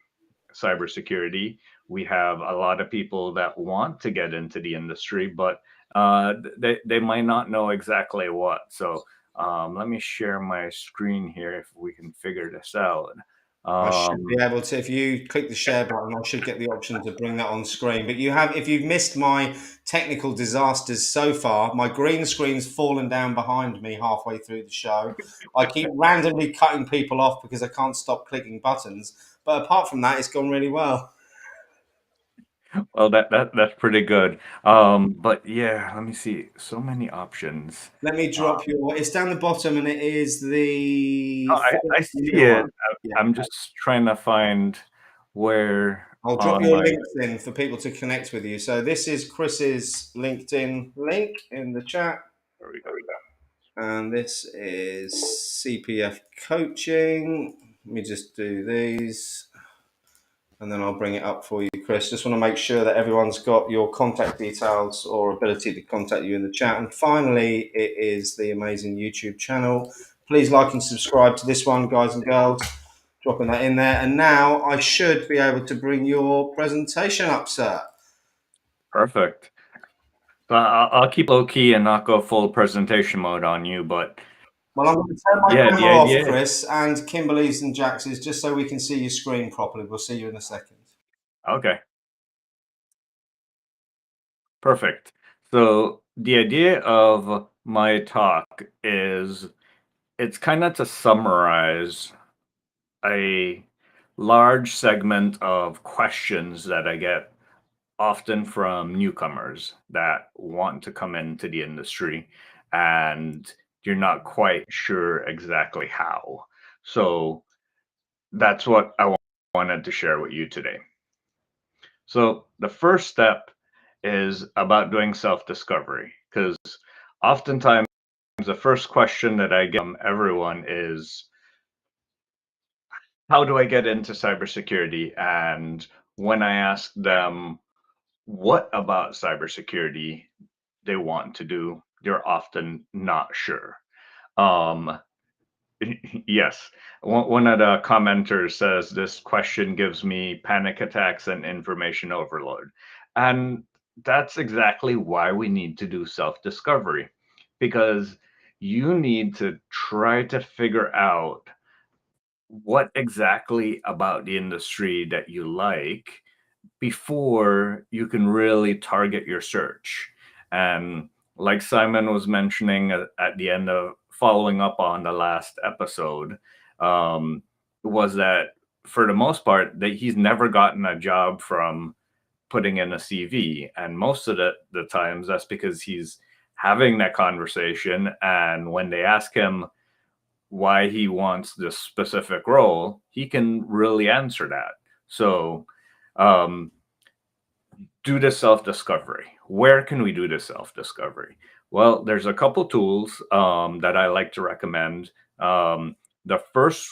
cybersecurity. We have a lot of people that want to get into the industry, but they might not know exactly what. So let me share my screen here if we can figure this out. I should be able to, if you click the share button, I should get the option to bring that on screen. But if you've missed my technical disasters so far, my green screen's fallen down behind me halfway through the show. I keep randomly cutting people off because I can't stop clicking buttons. But apart from that, it's gone really well. Well, that's pretty good. But yeah, let me see. So many options. Let me drop it's down the bottom, and it is the. I see it. I'm just trying to find where. I'll drop your links in for people to connect with you. So this is Chris's LinkedIn link in the chat. There we go. And this is CPF Coaching. Let me just do these. And then I'll bring it up for you, Chris. Just want to make sure that everyone's got your contact details or ability to contact you in the chat. And finally, it is the amazing YouTube channel. Please like and subscribe to this one, guys and girls. Dropping that in there. And now I should be able to bring your presentation up, sir. Perfect. So I'll keep low key and not go full presentation mode on you, but well, I'm going to turn my yeah, camera off, Chris, and Kimberly's and Jax's, just so we can see your screen properly. We'll see you in a second. Okay. Perfect. So the idea of my talk is it's kind of to summarize a large segment of questions that I get often from newcomers that want to come into the industry and you're not quite sure exactly how. So that's what I wanted to share with you today. So the first step is about doing self-discovery, because oftentimes the first question that I get from everyone is, how do I get into cybersecurity? And when I ask them what about cybersecurity they want to do, they're often not sure. Yes, one of the commenters says this question gives me panic attacks and information overload. And that's exactly why we need to do self-discovery, because you need to try to figure out what exactly about the industry that you like before you can really target your search. And like Simon was mentioning at the end of following up on the last episode, was that for the most part that he's never gotten a job from putting in a CV. And most of the times that's because he's having that conversation. And when they ask him why he wants this specific role, he can really answer that. So, do the self-discovery. Where can we do the self-discovery? Well, there's a couple tools that I like to recommend. The first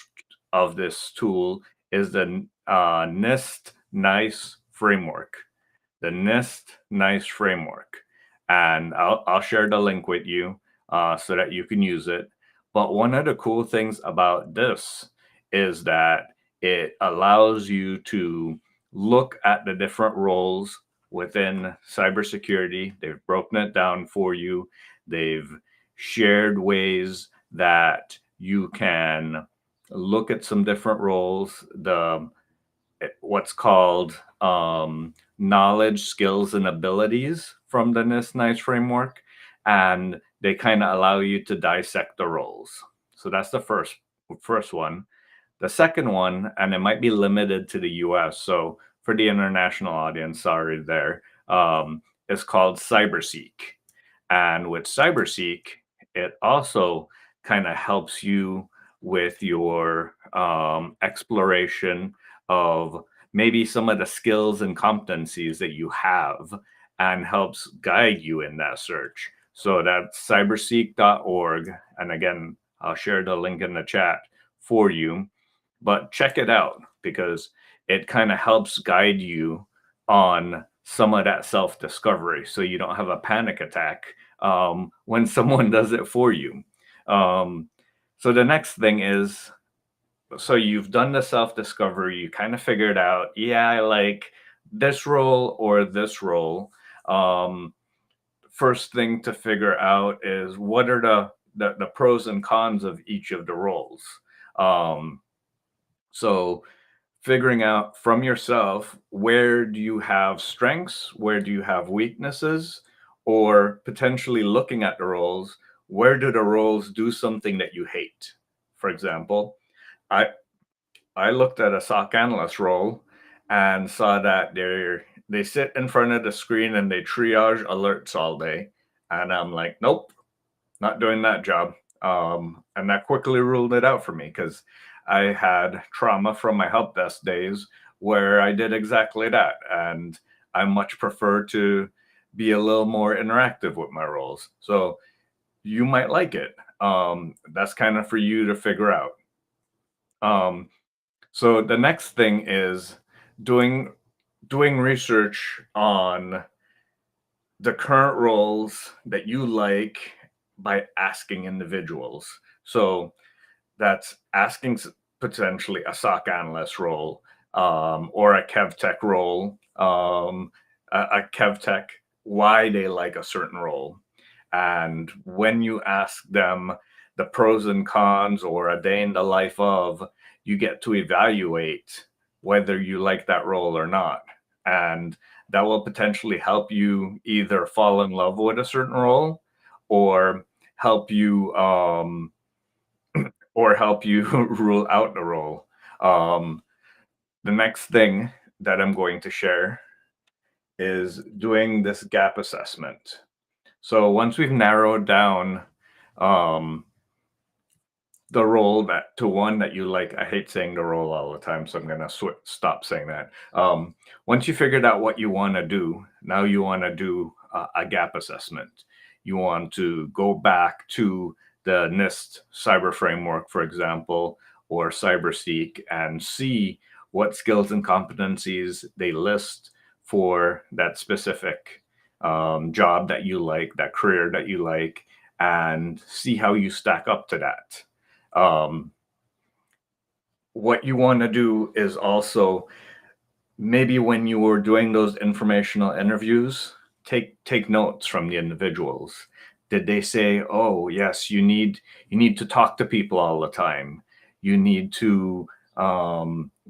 of this tool is the NIST NICE framework. The NIST NICE framework. And I'll share the link with you so that you can use it. But one of the cool things about this is that it allows you to look at the different roles within cybersecurity. They've broken it down for you. They've shared ways that you can look at some different roles. What's called knowledge, skills, and abilities from the NIST NICE framework, and they kind of allow you to dissect the roles. So that's the first one. The second one, and it might be limited to the US, so for the international audience, sorry there, is called CyberSeek. And with CyberSeek, it also kind of helps you with your exploration of maybe some of the skills and competencies that you have and helps guide you in that search. So that's cyberseek.org. And again, I'll share the link in the chat for you. But check it out because it kind of helps guide you on some of that self-discovery so you don't have a panic attack when someone does it for you. So the next thing is, so you've done the self-discovery, you kind of figured out, yeah, I like this role or this role. First thing to figure out is what are the pros and cons of each of the roles. So figuring out from yourself, where do you have strengths? Where do you have weaknesses? Or potentially looking at the roles, where do the roles do something that you hate? For example, I looked at a SOC analyst role and saw that they sit in front of the screen and they triage alerts all day. And I'm like, nope, not doing that job. And that quickly ruled it out for me because I had trauma from my help desk days where I did exactly that. And I much prefer to be a little more interactive with my roles. So you might like it. That's kind of for you to figure out. So the next thing is doing research on the current roles that you like by asking individuals. So that's asking potentially a SOC analyst role, or a kev tech role, a kev tech, why they like a certain role. And when you ask them the pros and cons or a day in the life of, you get to evaluate whether you like that role or not. And that will potentially help you either fall in love with a certain role or help you rule out the role. The next thing that I'm going to share is doing this gap assessment. So once we've narrowed down the role that to one that you like, I hate saying the role all the time, so I'm gonna stop saying that. Once you figured out what you want to do, now you want to do a gap assessment. You want to go back to the NIST cyber framework, for example, or CyberSeek, and see what skills and competencies they list for that specific job that you like, that career that you like, and see how you stack up to that. What you want to do is also, maybe when you were doing those informational interviews, take notes from the individuals. Did they say, oh yes, you need to talk to people all the time, you need to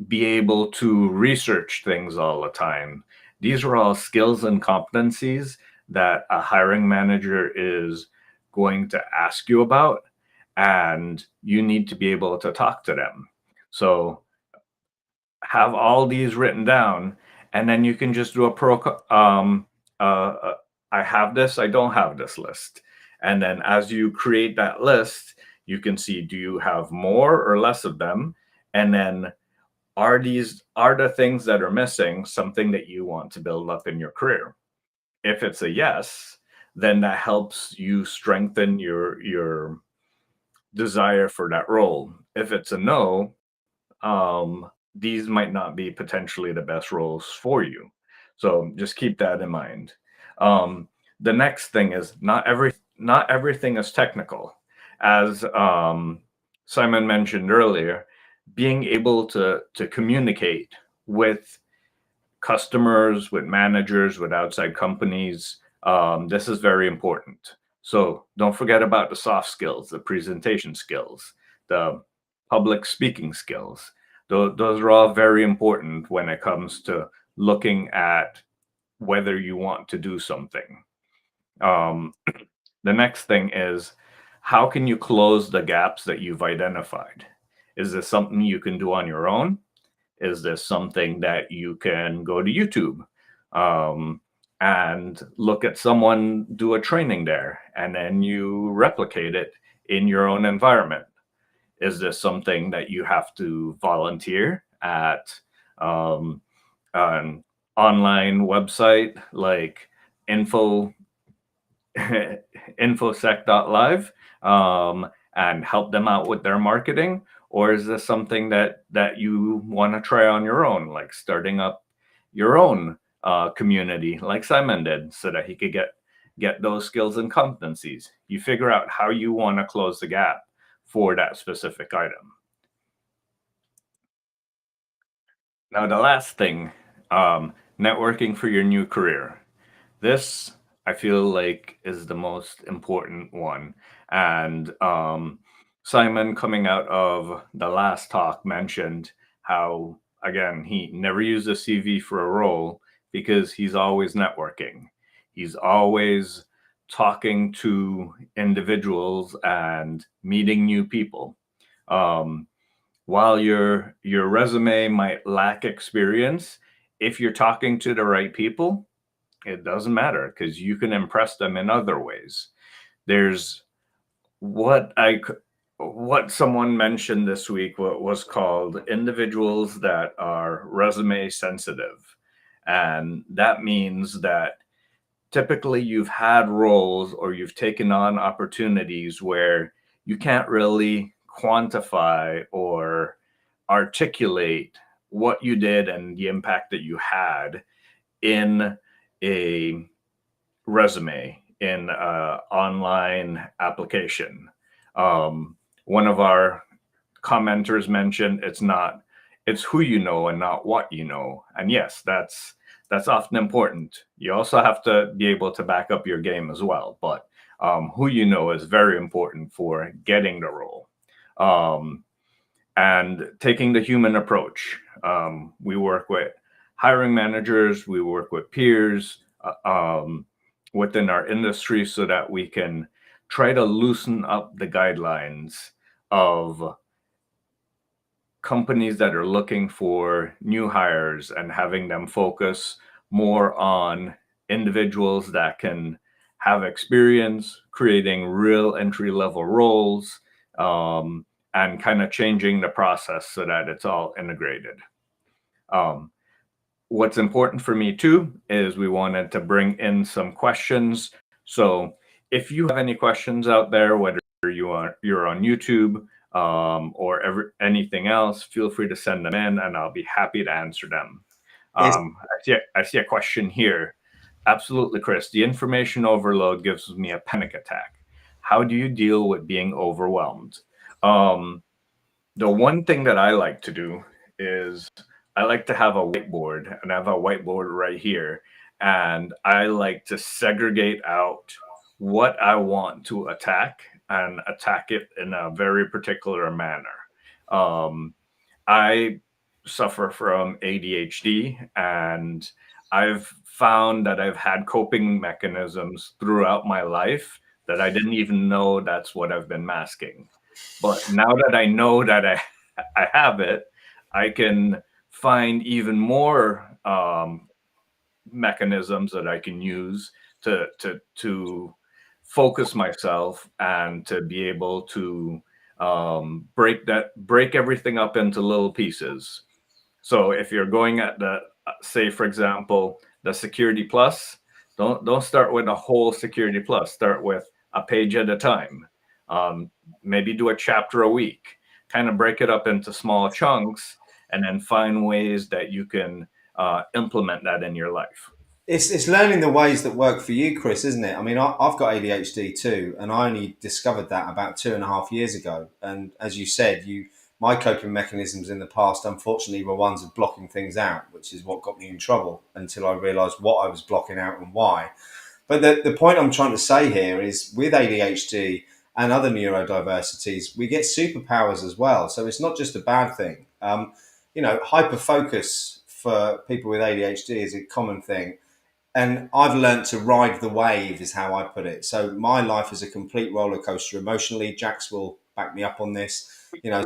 be able to research things all the time? These are all skills and competencies that a hiring manager is going to ask you about, and you need to be able to talk to them. So have all these written down, and then you can just do I have this, I don't have this list. And then as you create that list, you can see, do you have more or less of them? And then are the things that are missing something that you want to build up in your career? If it's a yes, then that helps you strengthen your desire for that role. If it's a no, these might not be potentially the best roles for you. So just keep that in mind. The next thing is not everything is technical. As Simon mentioned earlier, being able to communicate with customers, with managers, with outside companies, this is very important. So don't forget about the soft skills, the presentation skills, the public speaking skills. Those are all very important when it comes to looking at whether you want to do something. The next thing is, how can you close the gaps that you've identified? Is this something you can do on your own? Is this something that you can go to YouTube and look at someone do a training there, and then you replicate it in your own environment? Is this something that you have to volunteer at an online website like infosec.live and help them out with their marketing? Or is this something that you want to try on your own, like starting up your own community like Simon did, so that he could get those skills and competencies? You figure out how you want to close the gap for that specific item. Now, the last thing, networking for your new career. This, I feel like, is the most important one. And Simon, coming out of the last talk, mentioned how, again, he never used a CV for a role because he's always networking. He's always talking to individuals and meeting new people. While your resume might lack experience, if you're talking to the right people, it doesn't matter, because you can impress them in other ways. There's what someone mentioned this week, what was called individuals that are resume sensitive. And that means that typically you've had roles or you've taken on opportunities where you can't really quantify or articulate what you did and the impact that you had in a resume, in an online application. One of our commenters mentioned it's who you know and not what you know. And yes, that's often important. You also have to be able to back up your game as well. But who you know is very important for getting the role. And taking the human approach. We work with hiring managers, we work with peers within our industry so that we can try to loosen up the guidelines of companies that are looking for new hires and having them focus more on individuals that can have experience creating real entry level roles, and kind of changing the process so that it's all integrated. What's important for me too is we wanted to bring in some questions. So if you have any questions out there, whether you're on YouTube, or anything else, feel free to send them in and I'll be happy to answer them. I see a question here. Absolutely, Chris. The information overload gives me a panic attack. How do you deal with being overwhelmed? The one thing that I like to do is I like to have a whiteboard, and I have a whiteboard right here. And I like to segregate out what I want to attack and attack it in a very particular manner. I suffer from ADHD, and I've found that I've had coping mechanisms throughout my life that I didn't even know that's what I've been masking. But now that I know that I have it, I can find even more mechanisms that I can use to focus myself and to be able to break everything up into little pieces. So if you're going at the, say for example, the Security Plus, don't start with a whole Security Plus. Start with a page at a time. Maybe do a chapter a week. Kind of break it up into small chunks, and then find ways that you can implement that in your life. It's learning the ways that work for you, Chris, isn't it? I mean, I've got ADHD too, and I only discovered that about 2.5 years ago. And as you said, my coping mechanisms in the past, unfortunately, were ones of blocking things out, which is what got me in trouble until I realised what I was blocking out and why. But the point I'm trying to say here is with ADHD and other neurodiversities, we get superpowers as well. So it's not just a bad thing. Hyperfocus for people with ADHD is a common thing. And I've learned to ride the wave, is how I put it. So my life is a complete roller coaster emotionally. Jax will back me up on this.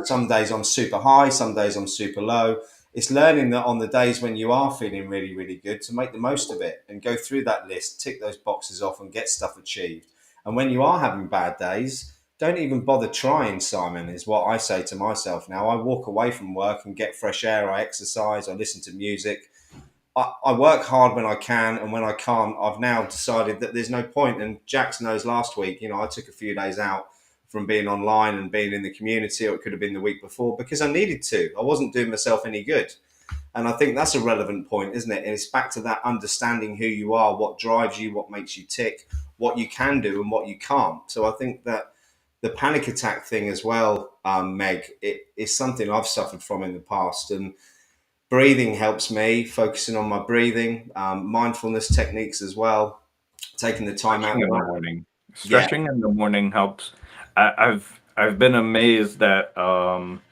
Some days I'm super high, some days I'm super low. It's learning that on the days when you are feeling really, really good, to make the most of it and go through that list, tick those boxes off and get stuff achieved. And when you are having bad days, don't even bother trying, Simon, is what I say to myself now. I walk away from work and get fresh air. I exercise, I listen to music. I work hard when I can, and when I can't, I've now decided that there's no point. And Jax knows last week, I took a few days out from being online and being in the community, or it could have been the week before, because I needed to. I wasn't doing myself any good. And I think that's a relevant point, isn't it? And it's back to that understanding who you are, what drives you, what makes you tick, what you can do and what you can't. So I think that the panic attack thing as well, Meg, it is something I've suffered from in the past. And breathing helps me, focusing on my breathing, mindfulness techniques as well, taking the time out. In the morning. Stretching in the morning helps. I've been amazed that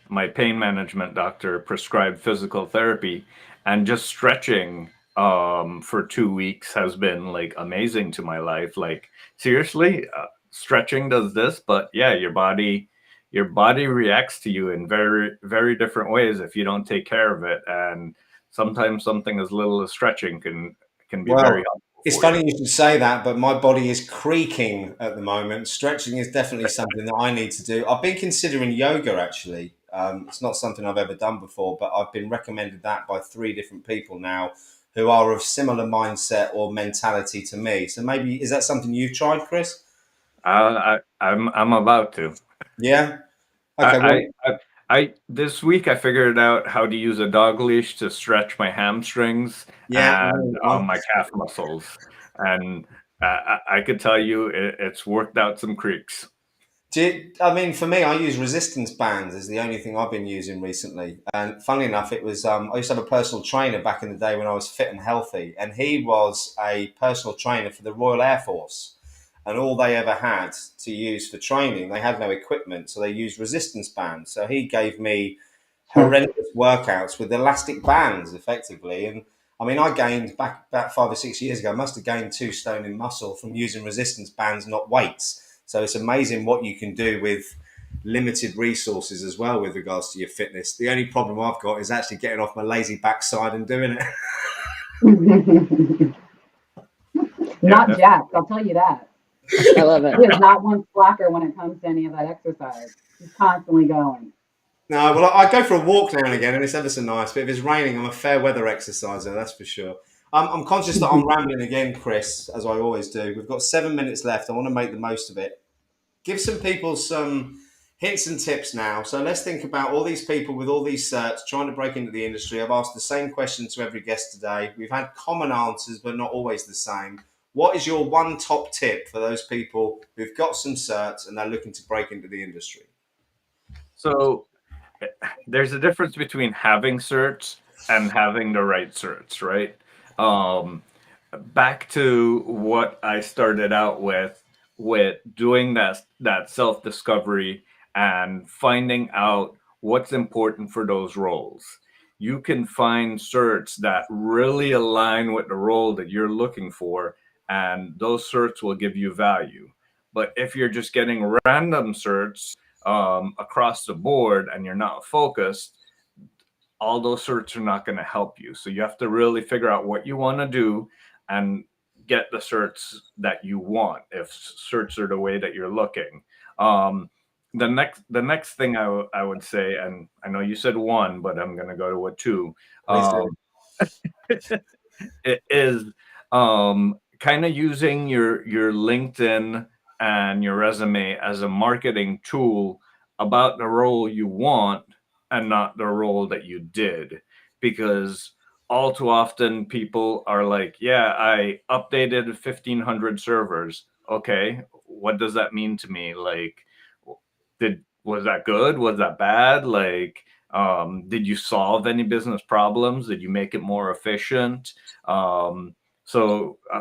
my pain management doctor prescribed physical therapy, and just stretching for 2 weeks has been like amazing to my life. Like seriously, stretching does this, but yeah, your body reacts to you in very, very different ways if you don't take care of it. And sometimes something as little as stretching can be very helpful. It's funny you should say that, but my body is creaking at the moment. Stretching is definitely something that I need to do. I've been considering yoga, actually. It's not something I've ever done before, but I've been recommended that by 3 different people now who are of similar mindset or mentality to me. So maybe, is that something you've tried, Chris? I'm about to. Yeah. Okay. This week I figured out how to use a dog leash to stretch my hamstrings Yeah, and my calf muscles, and I could tell you it's worked out some creaks. I mean, for me, I use resistance bands as the only thing I've been using recently. And funnily enough, it was I used to have a personal trainer back in the day when I was fit and healthy, and he was a personal trainer for the Royal Air Force. And all they ever had to use for training, they had no equipment, so they used resistance bands. So he gave me horrendous workouts with elastic bands, effectively. And I mean, I gained back about 5 or 6 years ago, I must have gained 2 stone in muscle from using resistance bands, not weights. So it's amazing what you can do with limited resources as well with regards to your fitness. The only problem I've got is actually getting off my lazy backside and doing it. Not Jax, I'll tell you that. I love it. He is not one slacker when it comes to any of that exercise. He's constantly going. No, well, I go for a walk now and again, and it's ever so nice. But if it's raining, I'm a fair weather exerciser, that's for sure. I'm conscious that I'm rambling again, Chris, as I always do. We've got 7 minutes left. I want to make the most of it. Give some people some hints and tips now. So let's think about all these people with all these certs trying to break into the industry. I've asked the same question to every guest today. We've had common answers, but not always the same. What is your one top tip for those people who've got some certs and they're looking to break into the industry? So there's a difference between having certs and having the right certs, right? Back to what I started out with doing that self-discovery and finding out what's important for those roles. You can find certs that really align with the role that you're looking for, and those certs will give you value. But if you're just getting random certs across the board and you're not focused, all those certs are not going to help you. So you have to really figure out what you want to do and get the certs that you want, if certs are the way that you're looking. The next thing I would say, and I know you said one, but I'm going to go to a two. It is kind of using your LinkedIn and your resume as a marketing tool about the role you want and not the role that you did, because all too often people are like, yeah, I updated 1,500 servers. Okay, what does that mean to me? Like, was that good? Was that bad? Like, did you solve any business problems? Did you make it more efficient?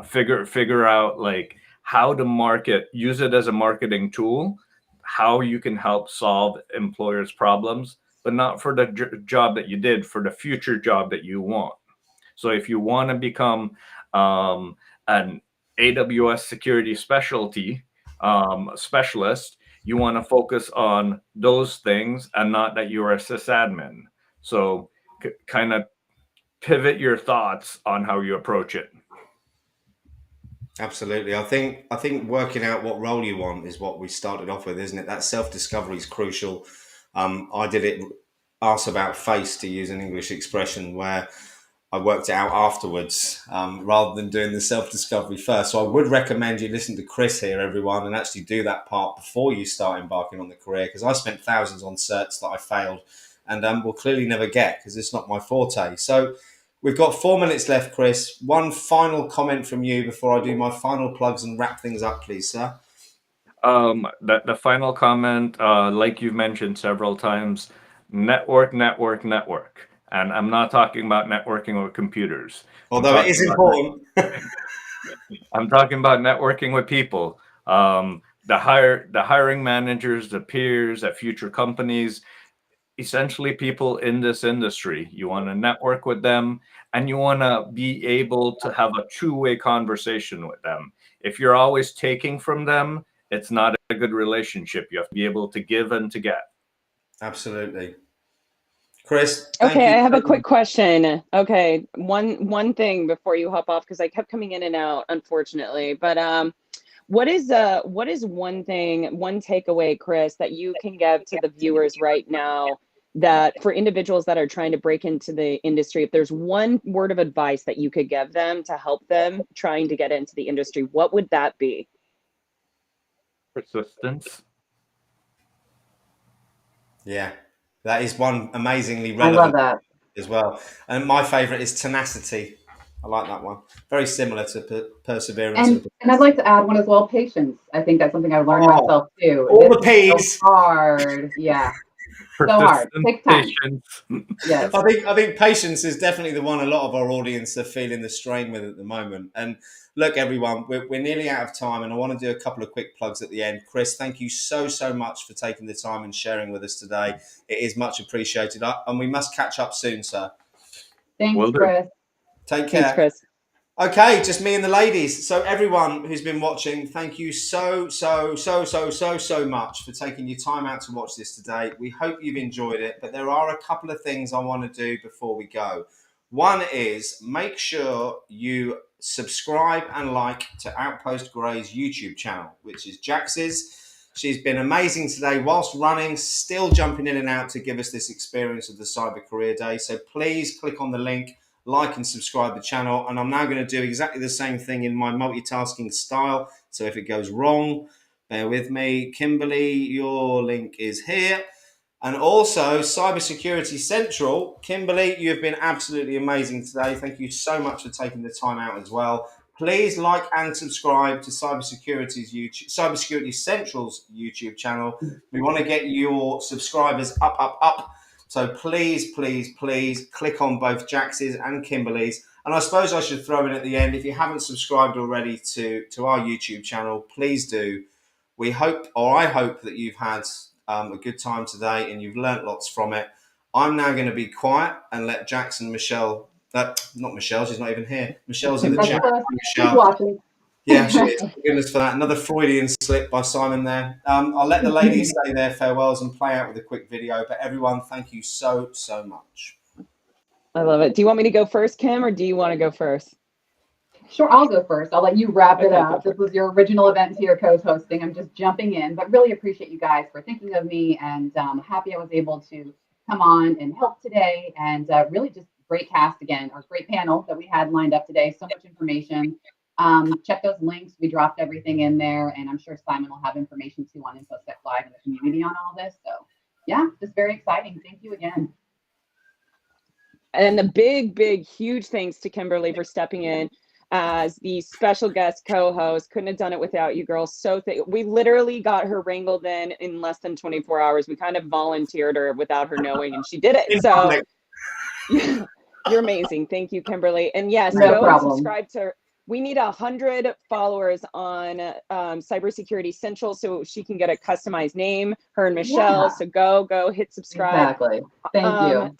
Figure out like how to market, use it as a marketing tool, how you can help solve employers' problems, but not for the job that you did, for the future job that you want. So if you want to become an AWS security specialist, you want to focus on those things and not that you're a sysadmin. So kind of pivot your thoughts on how you approach it. Absolutely. I think working out what role you want is what we started off with, isn't it? That self-discovery is crucial. I did it arse about face, to use an English expression, where I worked it out afterwards rather than doing the self-discovery first. So I would recommend you listen to Chris here, everyone, and actually do that part before you start embarking on the career, because I spent thousands on certs that I failed and will clearly never get because it's not my forte. So we've got 4 minutes left, Chris. One final comment from you before I do my final plugs and wrap things up, please, sir. The final comment, like you've mentioned several times, network. And I'm not talking about networking with computers. Although it is important. I'm talking about networking with people. The hiring managers, the peers at future companies, essentially people in this industry. You want to network with them and you want to be able to have a two-way conversation with them. If you're always taking from them, it's not a good relationship. You have to be able to give and to get. Absolutely. Chris, okay, I have a quick question. Okay, one thing before you hop off, because I kept coming in and out, unfortunately. But what is one thing, one takeaway, Chris, that you can give to the viewers right now, that for individuals that are trying to break into the industry, if there's one word of advice that you could give them to help them trying to get into the industry, what would that be? Persistence. Yeah, That is one amazingly I love relevant that. as well. And my favorite is tenacity. I like that one. Very similar to perseverance. And I'd like to add one as well, patience. I think that's something I've learned myself too. All This the is so P's. hard. Yeah. So hard. Take time. Yes. I think patience is definitely the one a lot of our audience are feeling the strain with at the moment. And look, everyone, we're nearly out of time, and I want to do a couple of quick plugs at the end. Chris, thank you so much for taking the time and sharing with us today. It is much appreciated, and we must catch up soon, sir. Thanks, Chris. Take care. Thanks, Chris. Okay, just me and the ladies. So everyone who's been watching, thank you so much for taking your time out to watch this today. We hope you've enjoyed it, but there are a couple of things I want to do before we go. One is make sure you subscribe and like to Outpost Grey's YouTube channel, which is Jax's. She's been amazing today whilst running, still jumping in and out to give us this experience of the Cyber Career Day. So please click on the link, like and subscribe the channel. And I'm now going to do exactly the same thing in my multitasking style. So if it goes wrong, bear with me. Kimberly, your link is here. And also Cybersecurity Central. Kimberly, you have been absolutely amazing today. Thank you so much for taking the time out as well. Please like and subscribe to Cybersecurity Central's YouTube channel. We want to get your subscribers up. So please click on both Jax's and Kimberly's. And I suppose I should throw in at the end, if you haven't subscribed already to our YouTube channel, please do. I hope that you've had a good time today and you've learnt lots from it. I'm now going to be quiet and let Jax and Michelle, not Michelle, she's not even here. Michelle's in the chat. She's watching. Yeah, she is. Thank goodness for that. Another Freudian slip by Simon there. I'll let the ladies say their farewells and play out with a quick video. But everyone, thank you so much. I love it. Do you want me to go first, Kim, or do you want to go first? Sure, I'll go first. I'll let you wrap it up. This was your original event to your co-hosting. I'm just jumping in, but really appreciate you guys for thinking of me, and happy I was able to come on and help today. And really just great cast again, or great panel that we had lined up today. So much information. Check those links. We dropped everything in there, and I'm sure Simon will have information too on InfoSec Live and the community on all this. So yeah, just very exciting. Thank you again. And a big, huge thanks to Kimberly for stepping in as the special guest co-host. Couldn't have done it without you girls. So we literally got her wrangled in less than 24 hours. We kind of volunteered her without her knowing, and she did it. So you're amazing. Thank you, Kimberly. And yes, go subscribe to her. We need 100 followers on Cybersecurity Central so she can get a customized name, her and Michelle. Yeah. So go hit subscribe. Exactly. Thank you.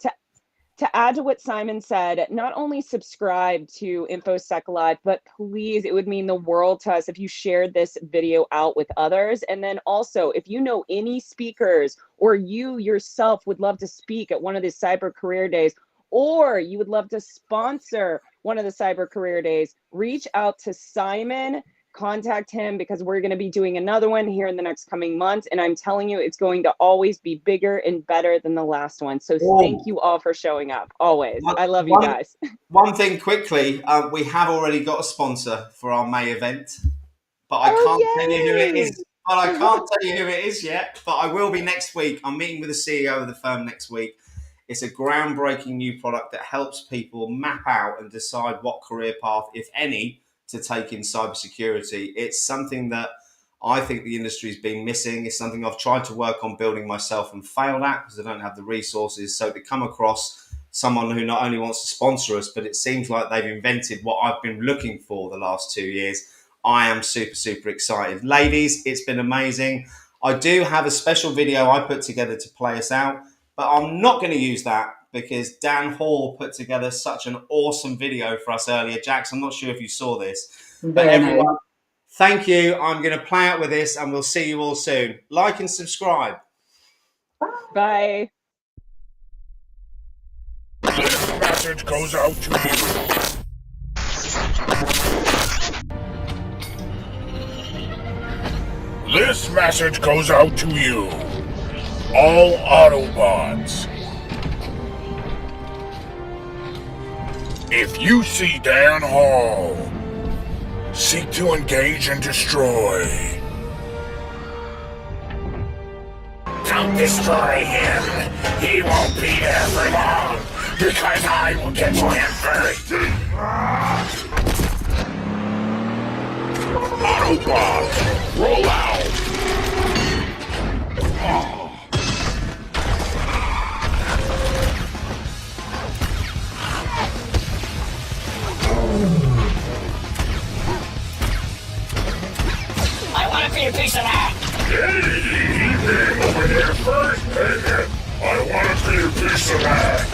To add to what Simon said, not only subscribe to InfoSec Live, but please, it would mean the world to us if you shared this video out with others. And then also, if you know any speakers or you yourself would love to speak at one of the Cyber Career Days, or you would love to sponsor one of the Cyber Career Days, reach out to Simon, contact him, because we're going to be doing another one here in the next coming months. And I'm telling you, it's going to always be bigger and better than the last one. So thank you all for showing up. Always. I love you guys. One thing quickly, we have already got a sponsor for our May event, but I can't tell you who it is. But I can't tell you who it is yet, but I will be next week. I'm meeting with the CEO of the firm next week. It's a groundbreaking new product that helps people map out and decide what career path, if any, to take in cybersecurity. It's something that I think the industry's been missing. It's something I've tried to work on building myself and failed at because I don't have the resources. So to come across someone who not only wants to sponsor us, but it seems like they've invented what I've been looking for the last 2 years, I am super excited. Ladies, it's been amazing. I do have a special video I put together to play us out, but I'm not going to use that because Dan Hall put together such an awesome video for us earlier. Jax, I'm not sure if you saw this, but everyone, thank you. I'm going to play out with this and we'll see you all soon. Like and subscribe. Bye. This message goes out to you. This message goes out to you, all Autobots. If you see Dan Hall, seek to engage and destroy. don't destroy him, he won't be there for long, because I will get to him first. Autobot, roll out! I want to be a piece of that! Hey, he came over here first, baby! I want to be a piece of that!